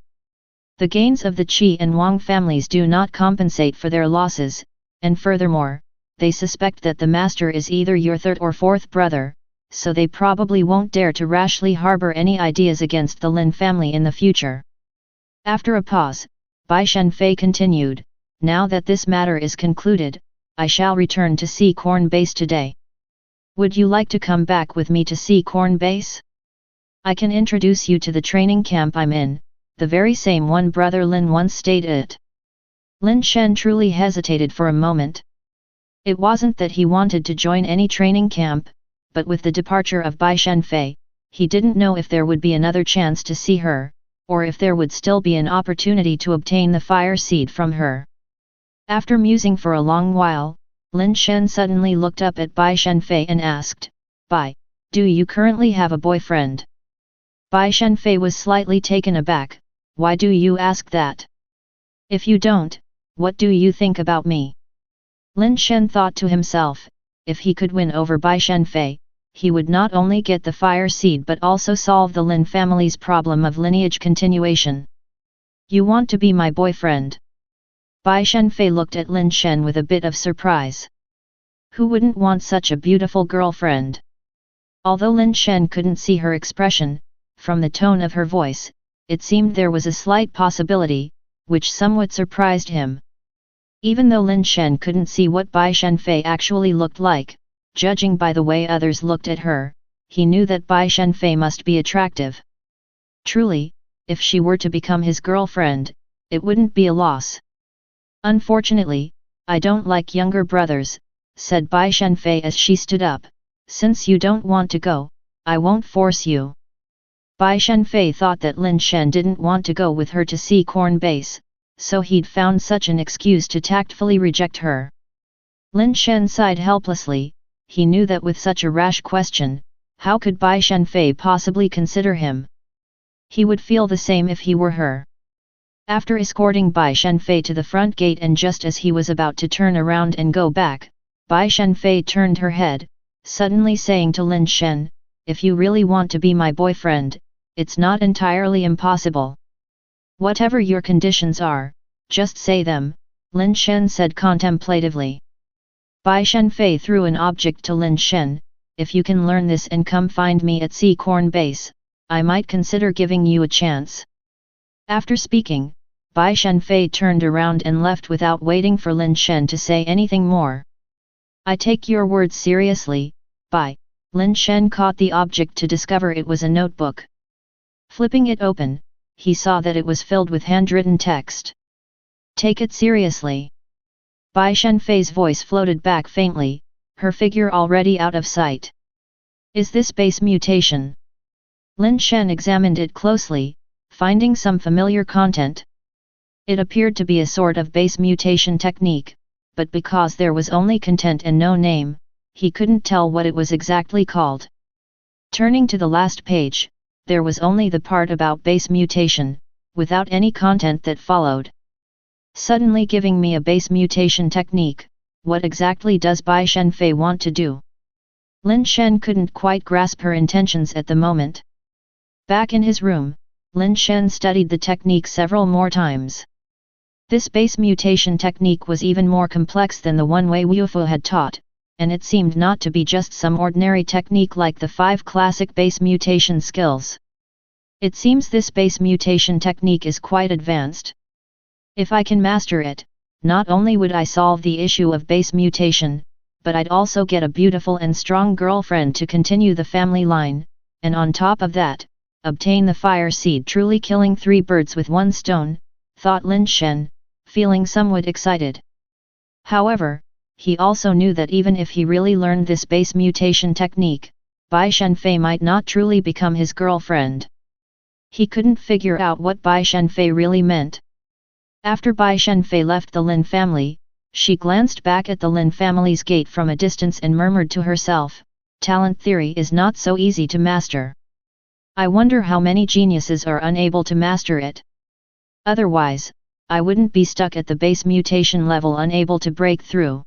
The gains of the Qi and Wang families do not compensate for their losses, and furthermore, they suspect that the master is either your third or fourth brother, so they probably won't dare to rashly harbor any ideas against the Lin family in the future. After a pause, Bai Shenfei continued, now that this matter is concluded, I shall return to Sea Corn Base today. Would you like to come back with me to Sea Corn Base? I can introduce you to the training camp I'm in, the very same one Brother Lin once stayed at. Lin Shen truly hesitated for a moment. It wasn't that he wanted to join any training camp, but with the departure of Bai Shenfei, he didn't know if there would be another chance to see her, or if there would still be an opportunity to obtain the fire seed from her. After musing for a long while, Lin Shen suddenly looked up at Bai Shenfei and asked, Bai, do you currently have a boyfriend? Bai Shenfei was slightly taken aback. Why do you ask that? If you don't, what do you think about me? Lin Shen thought to himself, if he could win over Bai Shenfei, he would not only get the fire seed but also solve the Lin family's problem of lineage continuation. You want to be my boyfriend? Bai Shenfei looked at Lin Shen with a bit of surprise. Who wouldn't want such a beautiful girlfriend? Although Lin Shen couldn't see her expression, from the tone of her voice, it seemed there was a slight possibility, which somewhat surprised him. Even though Lin Shen couldn't see what Bai Shenfei actually looked like, judging by the way others looked at her, he knew that Bai Shenfei must be attractive. Truly, if she were to become his girlfriend, it wouldn't be a loss. Unfortunately, I don't like younger brothers, said Bai Shenfei as she stood up. Since you don't want to go, I won't force you. Bai Shenfei thought that Lin Shen didn't want to go with her to Sea Corn Base, so he'd found such an excuse to tactfully reject her. Lin Shen sighed helplessly. He knew that with such a rash question, how could Bai Shenfei possibly consider him? He would feel the same if he were her. After escorting Bai Shenfei to the front gate and just as he was about to turn around and go back, Bai Shenfei turned her head, suddenly saying to Lin Shen, if you really want to be my boyfriend, it's not entirely impossible. Whatever your conditions are, just say them, Lin Shen said contemplatively. Bai Shenfei threw an object to Lin Shen, if you can learn this and come find me at Sea Corn Base, I might consider giving you a chance. After speaking, Bai Shenfei turned around and left without waiting for Lin Shen to say anything more. I take your words seriously, Bai. Lin Shen caught the object to discover it was a notebook. Flipping it open, he saw that it was filled with handwritten text. Take it seriously. Bai Shenfei's voice floated back faintly, her figure already out of sight. Is this base mutation? Lin Shen examined it closely, finding some familiar content. It appeared to be a sort of base mutation technique, but because there was only content and no name, he couldn't tell what it was exactly called. Turning to the last page, there was only the part about base mutation, without any content that followed. Suddenly giving me a base mutation technique, what exactly does Bai Shenfei want to do? Lin Shen couldn't quite grasp her intentions at the moment. Back in his room, Lin Shen studied the technique several more times. This base mutation technique was even more complex than the one Wei Wufu had taught, and it seemed not to be just some ordinary technique like the 5 classic base mutation skills. It seems this base mutation technique is quite advanced. If I can master it, not only would I solve the issue of base mutation, but I'd also get a beautiful and strong girlfriend to continue the family line, and on top of that, obtain the fire seed, truly killing 3 birds with 1 stone, thought Lin Shen, feeling somewhat excited. However, he also knew that even if he really learned this base mutation technique, Bai Shenfei might not truly become his girlfriend. He couldn't figure out what Bai Shenfei really meant. After Bai Shenfei left the Lin family, she glanced back at the Lin family's gate from a distance and murmured to herself, "Talent theory is not so easy to master. I wonder how many geniuses are unable to master it. Otherwise, I wouldn't be stuck at the base mutation level unable to break through.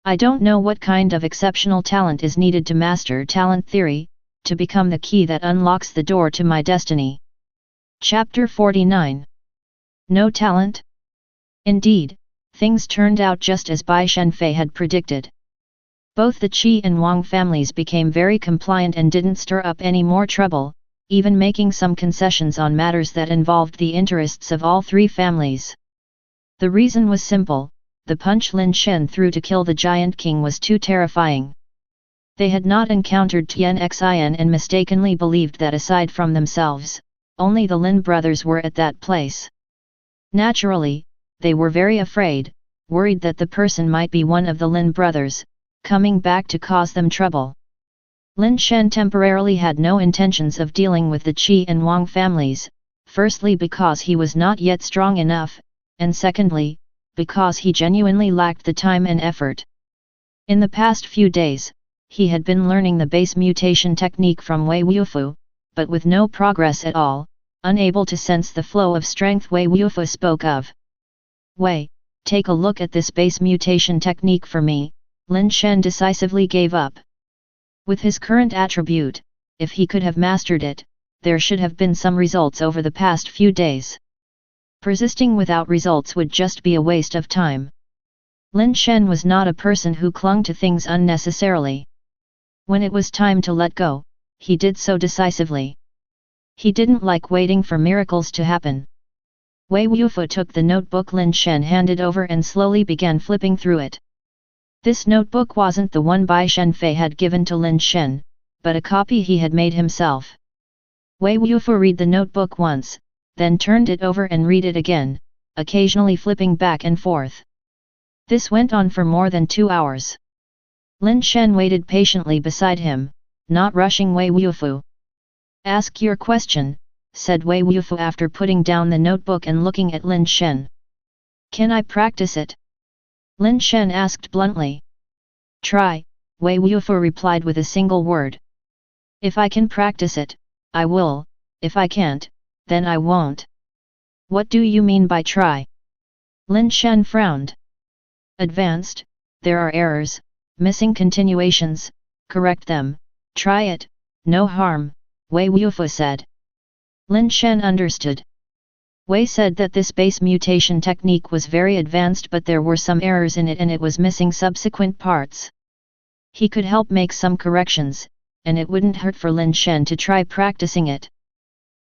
I don't know what kind of exceptional talent is needed to master talent theory, to become the key that unlocks the door to my destiny." Chapter 49. No talent? Indeed, things turned out just as Bai Shenfei had predicted. Both the Qi and Wang families became very compliant and didn't stir up any more trouble, even making some concessions on matters that involved the interests of all 3 families. The reason was simple: the punch Lin Shen threw to kill the giant king was too terrifying. They had not encountered Tian Xin and mistakenly believed that aside from themselves, only the Lin brothers were at that place. Naturally, they were very afraid, worried that the person might be one of the Lin brothers, coming back to cause them trouble. Lin Shen temporarily had no intentions of dealing with the Qi and Wang families, firstly because he was not yet strong enough, and secondly, because he genuinely lacked the time and effort. In the past few days, he had been learning the base mutation technique from Wei Wufu, but with no progress at all, unable to sense the flow of strength Wei Wufu spoke of. "Wei, take a look at this base mutation technique for me," Lin Shen decisively gave up. With his current attribute, if he could have mastered it, there should have been some results over the past few days. Persisting without results would just be a waste of time. Lin Shen was not a person who clung to things unnecessarily. When it was time to let go, he did so decisively. He didn't like waiting for miracles to happen. Wei Wufu took the notebook Lin Shen handed over and slowly began flipping through it. This notebook wasn't the one Bai Shenfei had given to Lin Shen, but a copy he had made himself. Wei Wufu read the notebook once, then turned it over and read it again, occasionally flipping back and forth. This went on for more than 2 hours. Lin Shen waited patiently beside him, not rushing Wei Wufu. "Ask your question," said Wei Wufu after putting down the notebook and looking at Lin Shen. "Can I practice it?" Lin Shen asked bluntly. "Try," Wei Wufu replied with a single word. "If I can practice it, I will, if I can't, then I won't." "What do you mean by try?" Lin Shen frowned. "Advanced, there are errors, missing continuations, correct them, try it, no harm," Wei Wufu said. Lin Shen understood. Wei said that this base mutation technique was very advanced but there were some errors in it and it was missing subsequent parts. He could help make some corrections, and it wouldn't hurt for Lin Shen to try practicing it.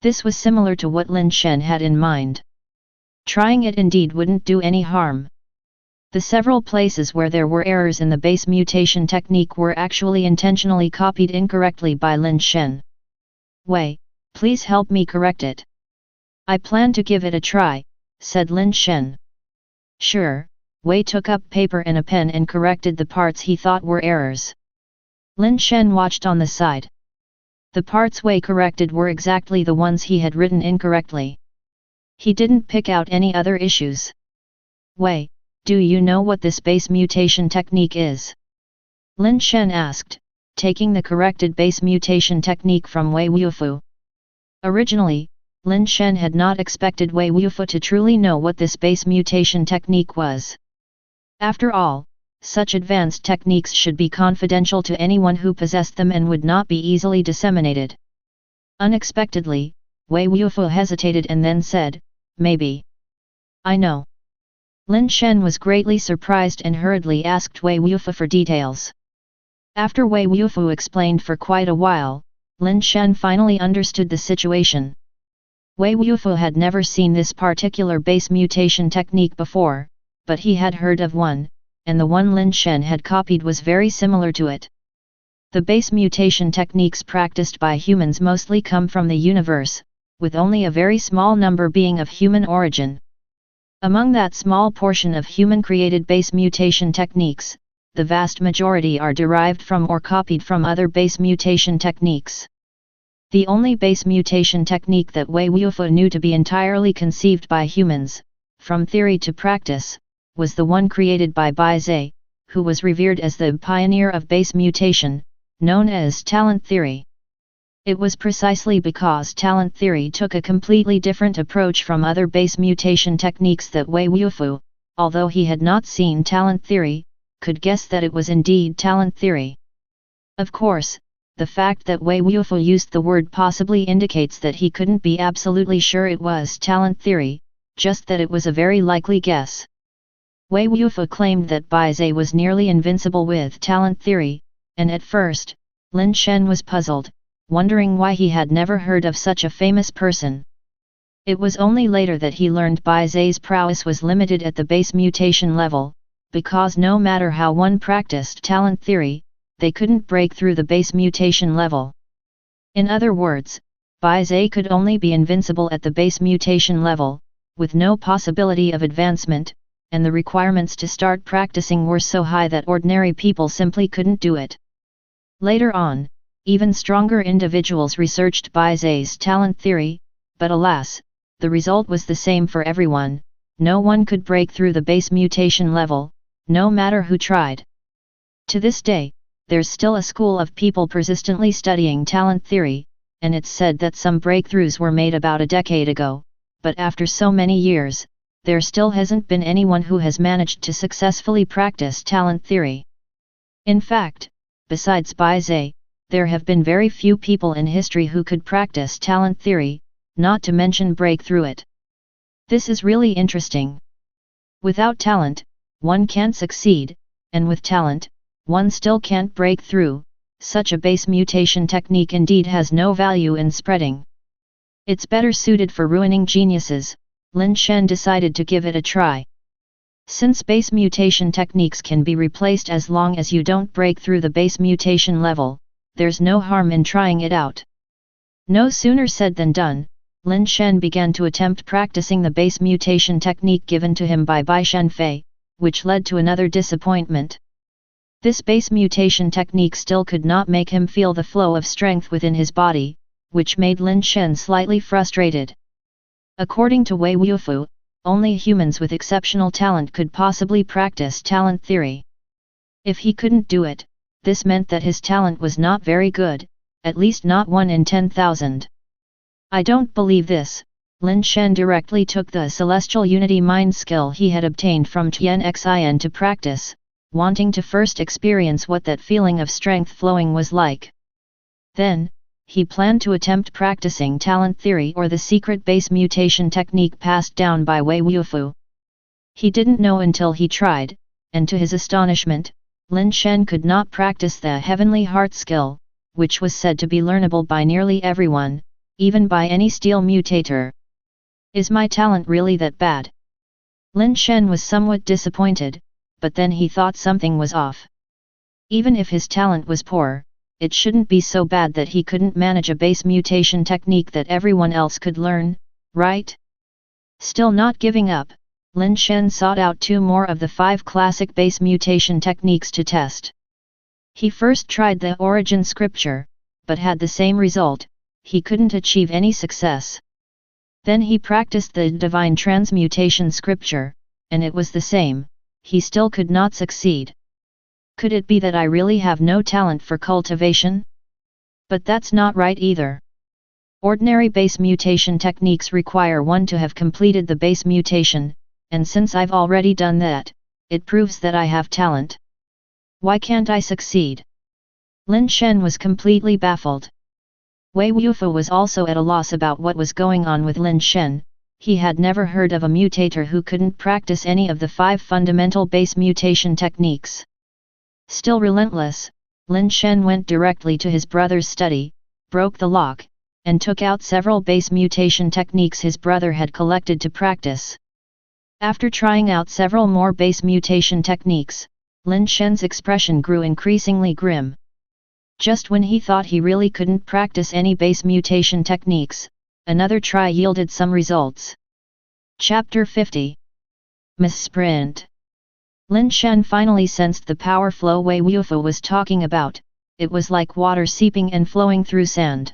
This was similar to what Lin Shen had in mind. Trying it indeed wouldn't do any harm. The several places where there were errors in the base mutation technique were actually intentionally copied incorrectly by Lin Shen. "Wei, please help me correct it." "I plan to give it a try," said Lin Shen. "Sure." Wei took up paper and a pen and corrected the parts he thought were errors. Lin Shen watched on the side. The parts Wei corrected were exactly the ones he had written incorrectly. He didn't pick out any other issues. Wei, do you know what this base mutation technique is? Lin Shen asked, taking the corrected base mutation technique from Wei Wufu. Originally, Lin Shen had not expected Wei Wufu to truly know what this base mutation technique was. After all, such advanced techniques should be confidential to anyone who possessed them and would not be easily disseminated. Unexpectedly, Wei Wufu hesitated and then said, maybe. I know. Lin Shen was greatly surprised and hurriedly asked Wei Wufu for details. After Wei Wufu explained for quite a while, Lin Shen finally understood the situation. Wei Wufu had never seen this particular base mutation technique before, but he had heard of one, and the one Lin Shen had copied was very similar to it. The base mutation techniques practiced by humans mostly come from the universe, with only a very small number being of human origin. Among that small portion of human-created base mutation techniques, the vast majority are derived from or copied from other base mutation techniques. The only base mutation technique that Wei Wufu knew to be entirely conceived by humans, from theory to practice, was the one created by Bai Zhe, who was revered as the pioneer of base mutation, known as talent theory. It was precisely because talent theory took a completely different approach from other base mutation techniques that Wei Wufu, although he had not seen talent theory, could guess that it was indeed talent theory. Of course, the fact that Wei Wufu used the word possibly indicates that he couldn't be absolutely sure it was talent theory, just that it was a very likely guess. Wei Wufu claimed that Bai Zhe was nearly invincible with talent theory, and at first, Lin Shen was puzzled, wondering why he had never heard of such a famous person. It was only later that he learned Bai Zhe's prowess was limited at the base mutation level, because no matter how one practiced talent theory, they couldn't break through the base mutation level. In other words, Bai Zhe could only be invincible at the base mutation level, with no possibility of advancement, and the requirements to start practicing were so high that ordinary people simply couldn't do it. Later on, even stronger individuals researched Bai Zhe's talent theory, but alas, the result was the same for everyone. No one could break through the base mutation level, no matter who tried. To this day, there's still a school of people persistently studying talent theory, and it's said that some breakthroughs were made about a decade ago, but after so many years, there still hasn't been anyone who has managed to successfully practice talent theory. In fact, besides Bai Zhe, there have been very few people in history who could practice talent theory, not to mention break through it. This is really interesting. Without talent, one can't succeed, and with talent, one still can't break through. Such a base mutation technique indeed has no value in spreading. It's better suited for ruining geniuses. Lin Shen decided to give it a try. Since base mutation techniques can be replaced as long as you don't break through the base mutation level, there's no harm in trying it out. No sooner said than done, Lin Shen began to attempt practicing the base mutation technique given to him by Bai Shenfei, which led to another disappointment. This base mutation technique still could not make him feel the flow of strength within his body, which made Lin Shen slightly frustrated. According to Wei Wufu, only humans with exceptional talent could possibly practice talent theory. If he couldn't do it, this meant that his talent was not very good, at least not 1 in 10,000. I don't believe this. Lin Shen directly took the Celestial Unity Mind skill he had obtained from Tian Xin to practice, wanting to first experience what that feeling of strength flowing was like. Then, he planned to attempt practicing talent theory or the secret base mutation technique passed down by Wei Wufu. He didn't know until he tried, and to his astonishment, Lin Shen could not practice the Heavenly Heart skill, which was said to be learnable by nearly everyone, even by any steel mutator. Is my talent really that bad? Lin Shen was somewhat disappointed, but then he thought something was off. Even if his talent was poor, it shouldn't be so bad that he couldn't manage a base mutation technique that everyone else could learn, right? Still not giving up, Lin Shen sought out 2 more of the 5 classic base mutation techniques to test. He first tried the origin scripture, but had the same result, he couldn't achieve any success. Then he practiced the divine transmutation scripture, and it was the same, he still could not succeed. Could it be that I really have no talent for cultivation? But that's not right either. Ordinary base mutation techniques require one to have completed the base mutation, and since I've already done that, it proves that I have talent. Why can't I succeed? Lin Shen was completely baffled. Wei Wufu was also at a loss about what was going on with Lin Shen. He had never heard of a mutator who couldn't practice any of the 5 fundamental base mutation techniques. Still relentless, Lin Shen went directly to his brother's study, broke the lock, and took out several base mutation techniques his brother had collected to practice. After trying out several more base mutation techniques, Lin Shen's expression grew increasingly grim. Just when he thought he really couldn't practice any base mutation techniques, another try yielded some results. Chapter 50. Misprint. Lin Shen finally sensed the power flow Wei Wufu was talking about. It was like water seeping and flowing through sand.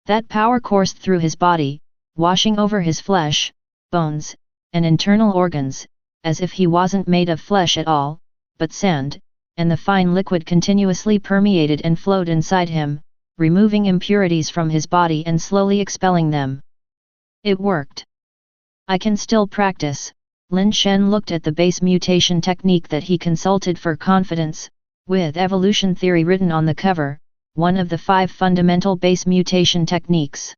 That power coursed through his body, washing over his flesh, bones, and internal organs, as if he wasn't made of flesh at all, but sand, and the fine liquid continuously permeated and flowed inside him, removing impurities from his body and slowly expelling them. It worked. I can still practice. Lin Shen looked at the base mutation technique that he consulted for confidence, with evolution theory written on the cover, one of the 5 fundamental base mutation techniques.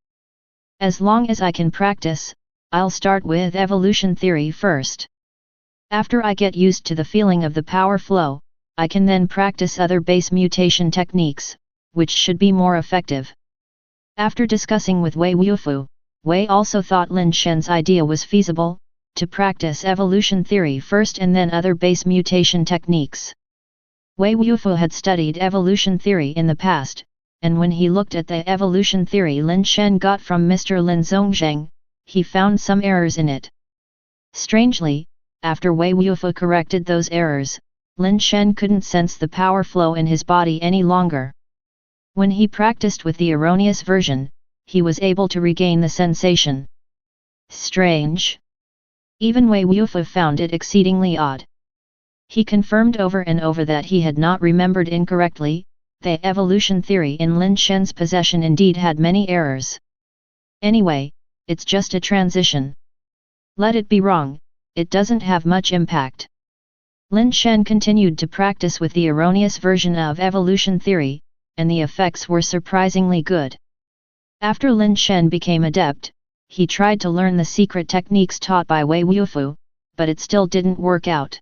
As long as I can practice, I'll start with evolution theory first. After I get used to the feeling of the power flow, I can then practice other base mutation techniques, which should be more effective. After discussing with Wei Wufu, Wei also thought Lin Shen's idea was feasible, to practice evolution theory first and then other base mutation techniques. Wei Wufu had studied evolution theory in the past, and when he looked at the evolution theory Lin Shen got from Mr. Lin Zhongzheng, he found some errors in it. Strangely, after Wei Wufu corrected those errors, Lin Shen couldn't sense the power flow in his body any longer. When he practiced with the erroneous version, he was able to regain the sensation. Strange. Even Wei Wufu found it exceedingly odd. He confirmed over and over that he had not remembered incorrectly. The evolution theory in Lin Shen's possession indeed had many errors. Anyway, it's just a transition. Let it be wrong, it doesn't have much impact. Lin Shen continued to practice with the erroneous version of evolution theory, and the effects were surprisingly good. After Lin Shen became adept, he tried to learn the secret techniques taught by Wei Wufu, but it still didn't work out.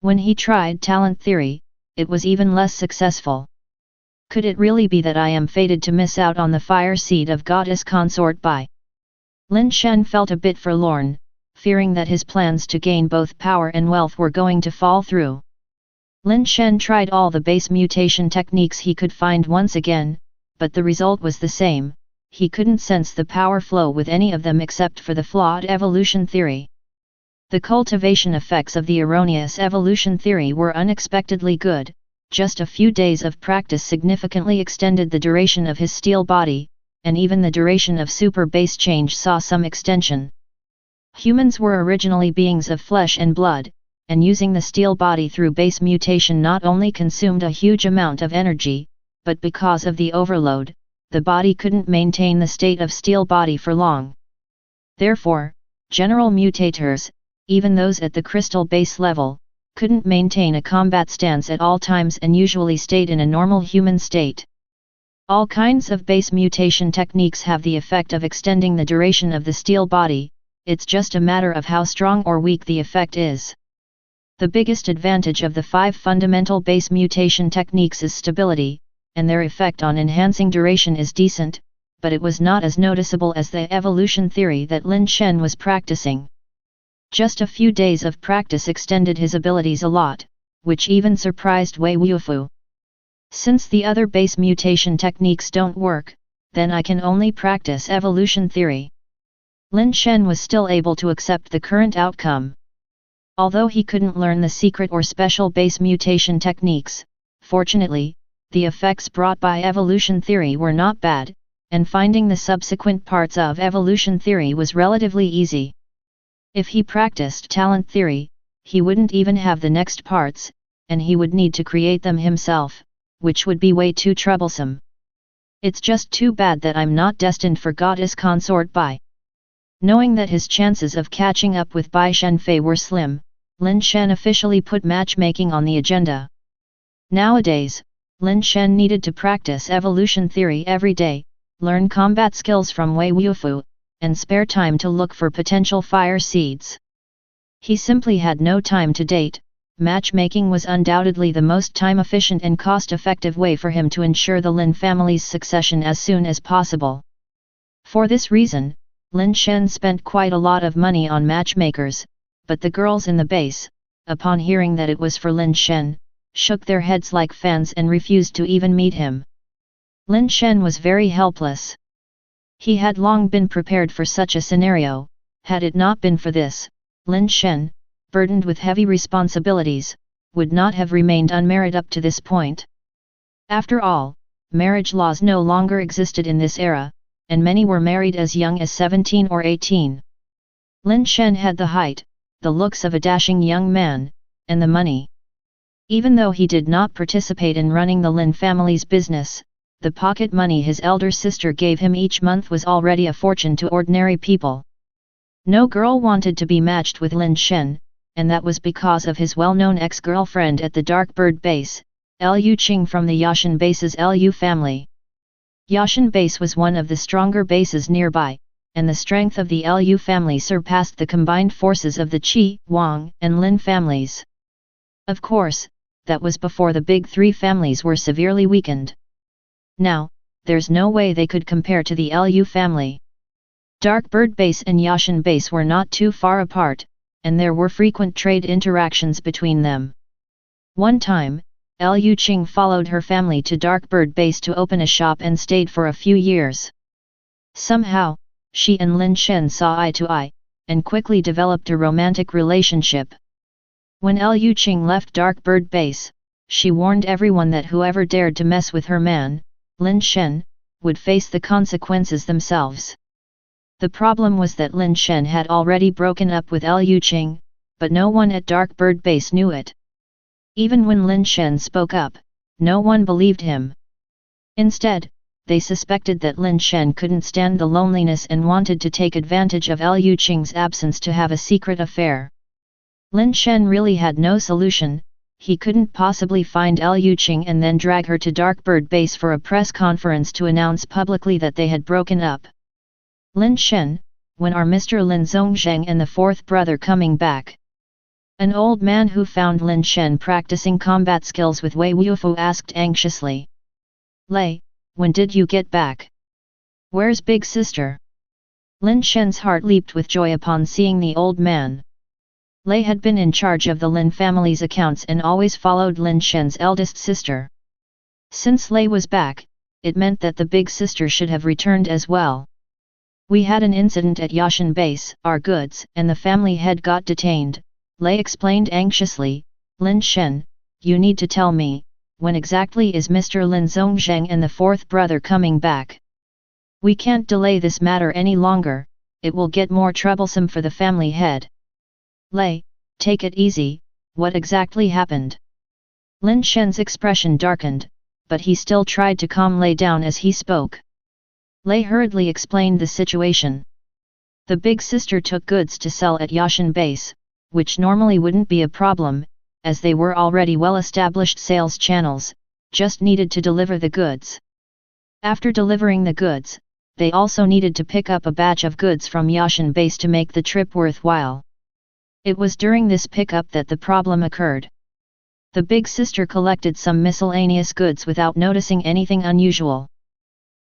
When he tried talent theory, it was even less successful. Could it really be that I am fated to miss out on the fire seed of goddess consort Bai? Lin Shen felt a bit forlorn, fearing that his plans to gain both power and wealth were going to fall through. Lin Shen tried all the base mutation techniques he could find once again, but the result was the same. He couldn't sense the power flow with any of them except for the flawed evolution theory. The cultivation effects of the erroneous evolution theory were unexpectedly good. Just a few days of practice significantly extended the duration of his steel body, and even the duration of super base change saw some extension. Humans were originally beings of flesh and blood, and using the steel body through base mutation not only consumed a huge amount of energy, but because of the overload, the body couldn't maintain the state of steel body for long. Therefore, general mutators, even those at the crystal base level, couldn't maintain a combat stance at all times and usually stayed in a normal human state. All kinds of base mutation techniques have the effect of extending the duration of the steel body, it's just a matter of how strong or weak the effect is. The biggest advantage of the 5 fundamental base mutation techniques is stability, and their effect on enhancing duration is decent, but it was not as noticeable as the evolution theory that Lin Shen was practicing. Just a few days of practice extended his abilities a lot, which even surprised Wei Wufu. Since the other base mutation techniques don't work, then I can only practice evolution theory. Lin Shen was still able to accept the current outcome. Although he couldn't learn the secret or special base mutation techniques, fortunately, the effects brought by evolution theory were not bad, and finding the subsequent parts of evolution theory was relatively easy. If he practiced talent theory, he wouldn't even have the next parts, and he would need to create them himself, which would be way too troublesome. It's just too bad that I'm not destined for goddess consort Bai. Knowing that his chances of catching up with Bai Shenfei were slim, Lin Shen officially put matchmaking on the agenda. Nowadays, Lin Shen needed to practice evolution theory every day, learn combat skills from Wei Wufu, and spare time to look for potential fire seeds. He simply had no time to date. Matchmaking was undoubtedly the most time-efficient and cost-effective way for him to ensure the Lin family's succession as soon as possible. For this reason, Lin Shen spent quite a lot of money on matchmakers, but the girls in the base, upon hearing that it was for Lin Shen, shook their heads like fans and refused to even meet him. Lin Shen was very helpless. He had long been prepared for such a scenario. Had it not been for this, Lin Shen, burdened with heavy responsibilities, would not have remained unmarried up to this point. After all, marriage laws no longer existed in this era, and many were married as young as 17 or 18. Lin Shen had the height, the looks of a dashing young man, and the money. Even though he did not participate in running the Lin family's business, the pocket money his elder sister gave him each month was already a fortune to ordinary people. No girl wanted to be matched with Lin Shen, and that was because of his well-known ex-girlfriend at the Dark Bird base, Lu Qing from the Yashan base's Lu family. Yashan base was one of the stronger bases nearby, and the strength of the Lu family surpassed the combined forces of the Qi, Wang, and Lin families. Of course, that was before the big three families were severely weakened. Now, there's no way they could compare to the Lu family. Dark Bird base and Yashan base were not too far apart, and there were frequent trade interactions between them. One time, Lu Qing followed her family to Dark Bird base to open a shop and stayed for a few years. Somehow, she and Lin Shen saw eye to eye, and quickly developed a romantic relationship. When Lu Qing left Dark Bird base, she warned everyone that whoever dared to mess with her man, Lin Shen, would face the consequences themselves. The problem was that Lin Shen had already broken up with Lu Qing, but no one at Dark Bird base knew it. Even when Lin Shen spoke up, no one believed him. Instead, they suspected that Lin Shen couldn't stand the loneliness and wanted to take advantage of Lu Qing's absence to have a secret affair. Lin Shen really had no solution. He couldn't possibly find Lu Qing and then drag her to Dark Bird base for a press conference to announce publicly that they had broken up. Lin Shen, when are Mr. Lin Zhongzheng and the fourth brother coming back? An old man who found Lin Shen practicing combat skills with Wei Wufu asked anxiously. Lei, when did you get back? Where's big sister? Lin Shen's heart leaped with joy upon seeing the old man. Lei had been in charge of the Lin family's accounts and always followed Lin Shen's eldest sister. Since Lei was back, it meant that the big sister should have returned as well. We had an incident at Yashan base, our goods and the family head got detained, Lei explained anxiously. Lin Shen, you need to tell me, when exactly is Mr. Lin Zhongzheng and the fourth brother coming back? We can't delay this matter any longer, it will get more troublesome for the family head. Lei, take it easy, what exactly happened? Lin Shen's expression darkened, but he still tried to calm Lei down as he spoke. Lei hurriedly explained the situation. The big sister took goods to sell at Yashan base, which normally wouldn't be a problem, as they were already well-established sales channels, just needed to deliver the goods. After delivering the goods, they also needed to pick up a batch of goods from Yashan base to make the trip worthwhile. It was during this pickup that the problem occurred. The big sister collected some miscellaneous goods without noticing anything unusual.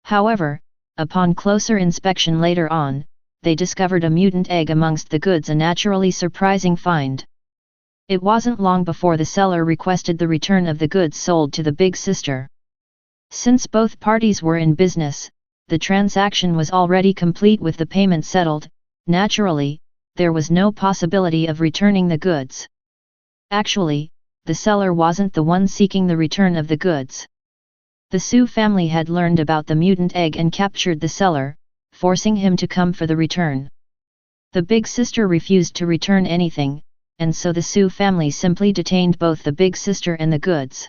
However, upon closer inspection later on, they discovered a mutant egg amongst the goods, a naturally surprising find. It wasn't long before the seller requested the return of the goods sold to the big sister. Since both parties were in business, the transaction was already complete with the payment settled. Naturally, there was no possibility of returning the goods. Actually, the seller wasn't the one seeking the return of the goods. The Su family had learned about the mutant egg and captured the seller, forcing him to come for the return. The big sister refused to return anything, and so the Su family simply detained both the big sister and the goods.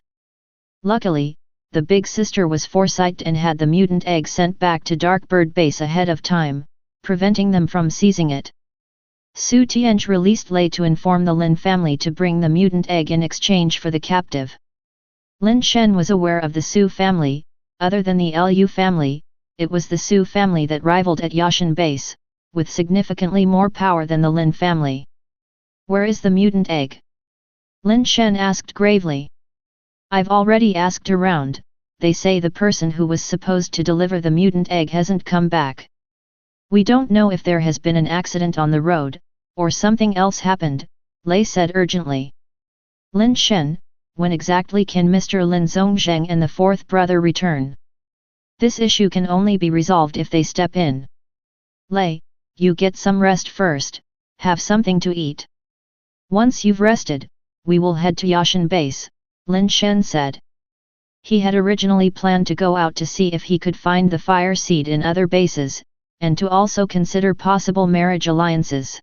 Luckily, the big sister was foresighted and had the mutant egg sent back to Darkbird Base ahead of time, preventing them from seizing it. Su Tianj released Lei to inform the Lin family to bring the mutant egg in exchange for the captive. Lin Shen was aware of the Su family. Other than the Lu family, it was the Su family that rivaled at Yashan Base, with significantly more power than the Lin family. "Where is the mutant egg?" Lin Shen asked gravely. "I've already asked around. They say the person who was supposed to deliver the mutant egg hasn't come back. We don't know if there has been an accident on the road, or something else happened," Lei said urgently. "Lin Shen, when exactly can Mr. Lin Zhongzheng and the fourth brother return? This issue can only be resolved if they step in. Lei, you get some rest first, have something to eat. Once you've rested, we will head to Yashan Base," Lin Shen said. He had originally planned to go out to see if he could find the fire seed in other bases, and to also consider possible marriage alliances.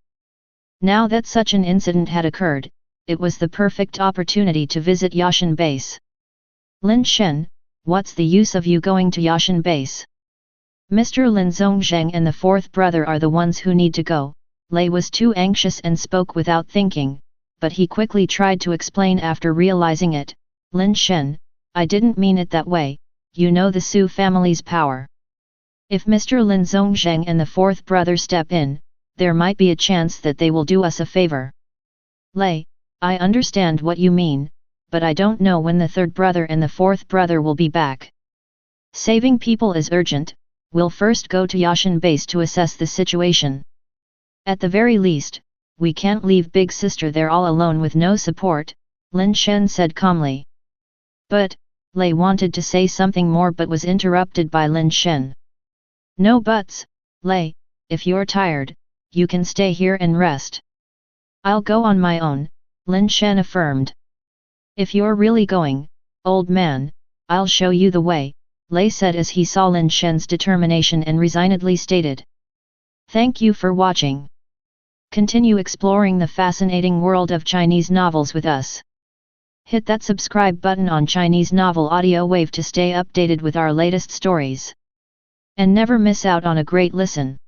Now that such an incident had occurred, it was the perfect opportunity to visit Yashan Base. "Lin Shen, what's the use of you going to Yashan Base? Mr. Lin Zhongzheng and the fourth brother are the ones who need to go." Lei was too anxious and spoke without thinking, but he quickly tried to explain after realizing it. "Lin Shen, I didn't mean it that way, you know the Su family's power. If Mr. Lin Zhongzheng and the fourth brother step in, there might be a chance that they will do us a favor." "Lei, I understand what you mean, but I don't know when the third brother and the fourth brother will be back. Saving people is urgent. We'll first go to Yashan Base to assess the situation. At the very least, we can't leave Big Sister there all alone with no support," Lin Shen said calmly. But, Lei wanted to say something more but was interrupted by Lin Shen. "No buts, Lei, if you're tired, you can stay here and rest." "I'll go on my own," Lin Shen affirmed. "If you're really going, old man, I'll show you the way," Lei said as he saw Lin Shen's determination and resignedly stated. Thank you for watching. Continue exploring the fascinating world of Chinese novels with us. Hit that subscribe button on Chinese Novel Audiowave to stay updated with our latest stories. And never miss out on a great listen.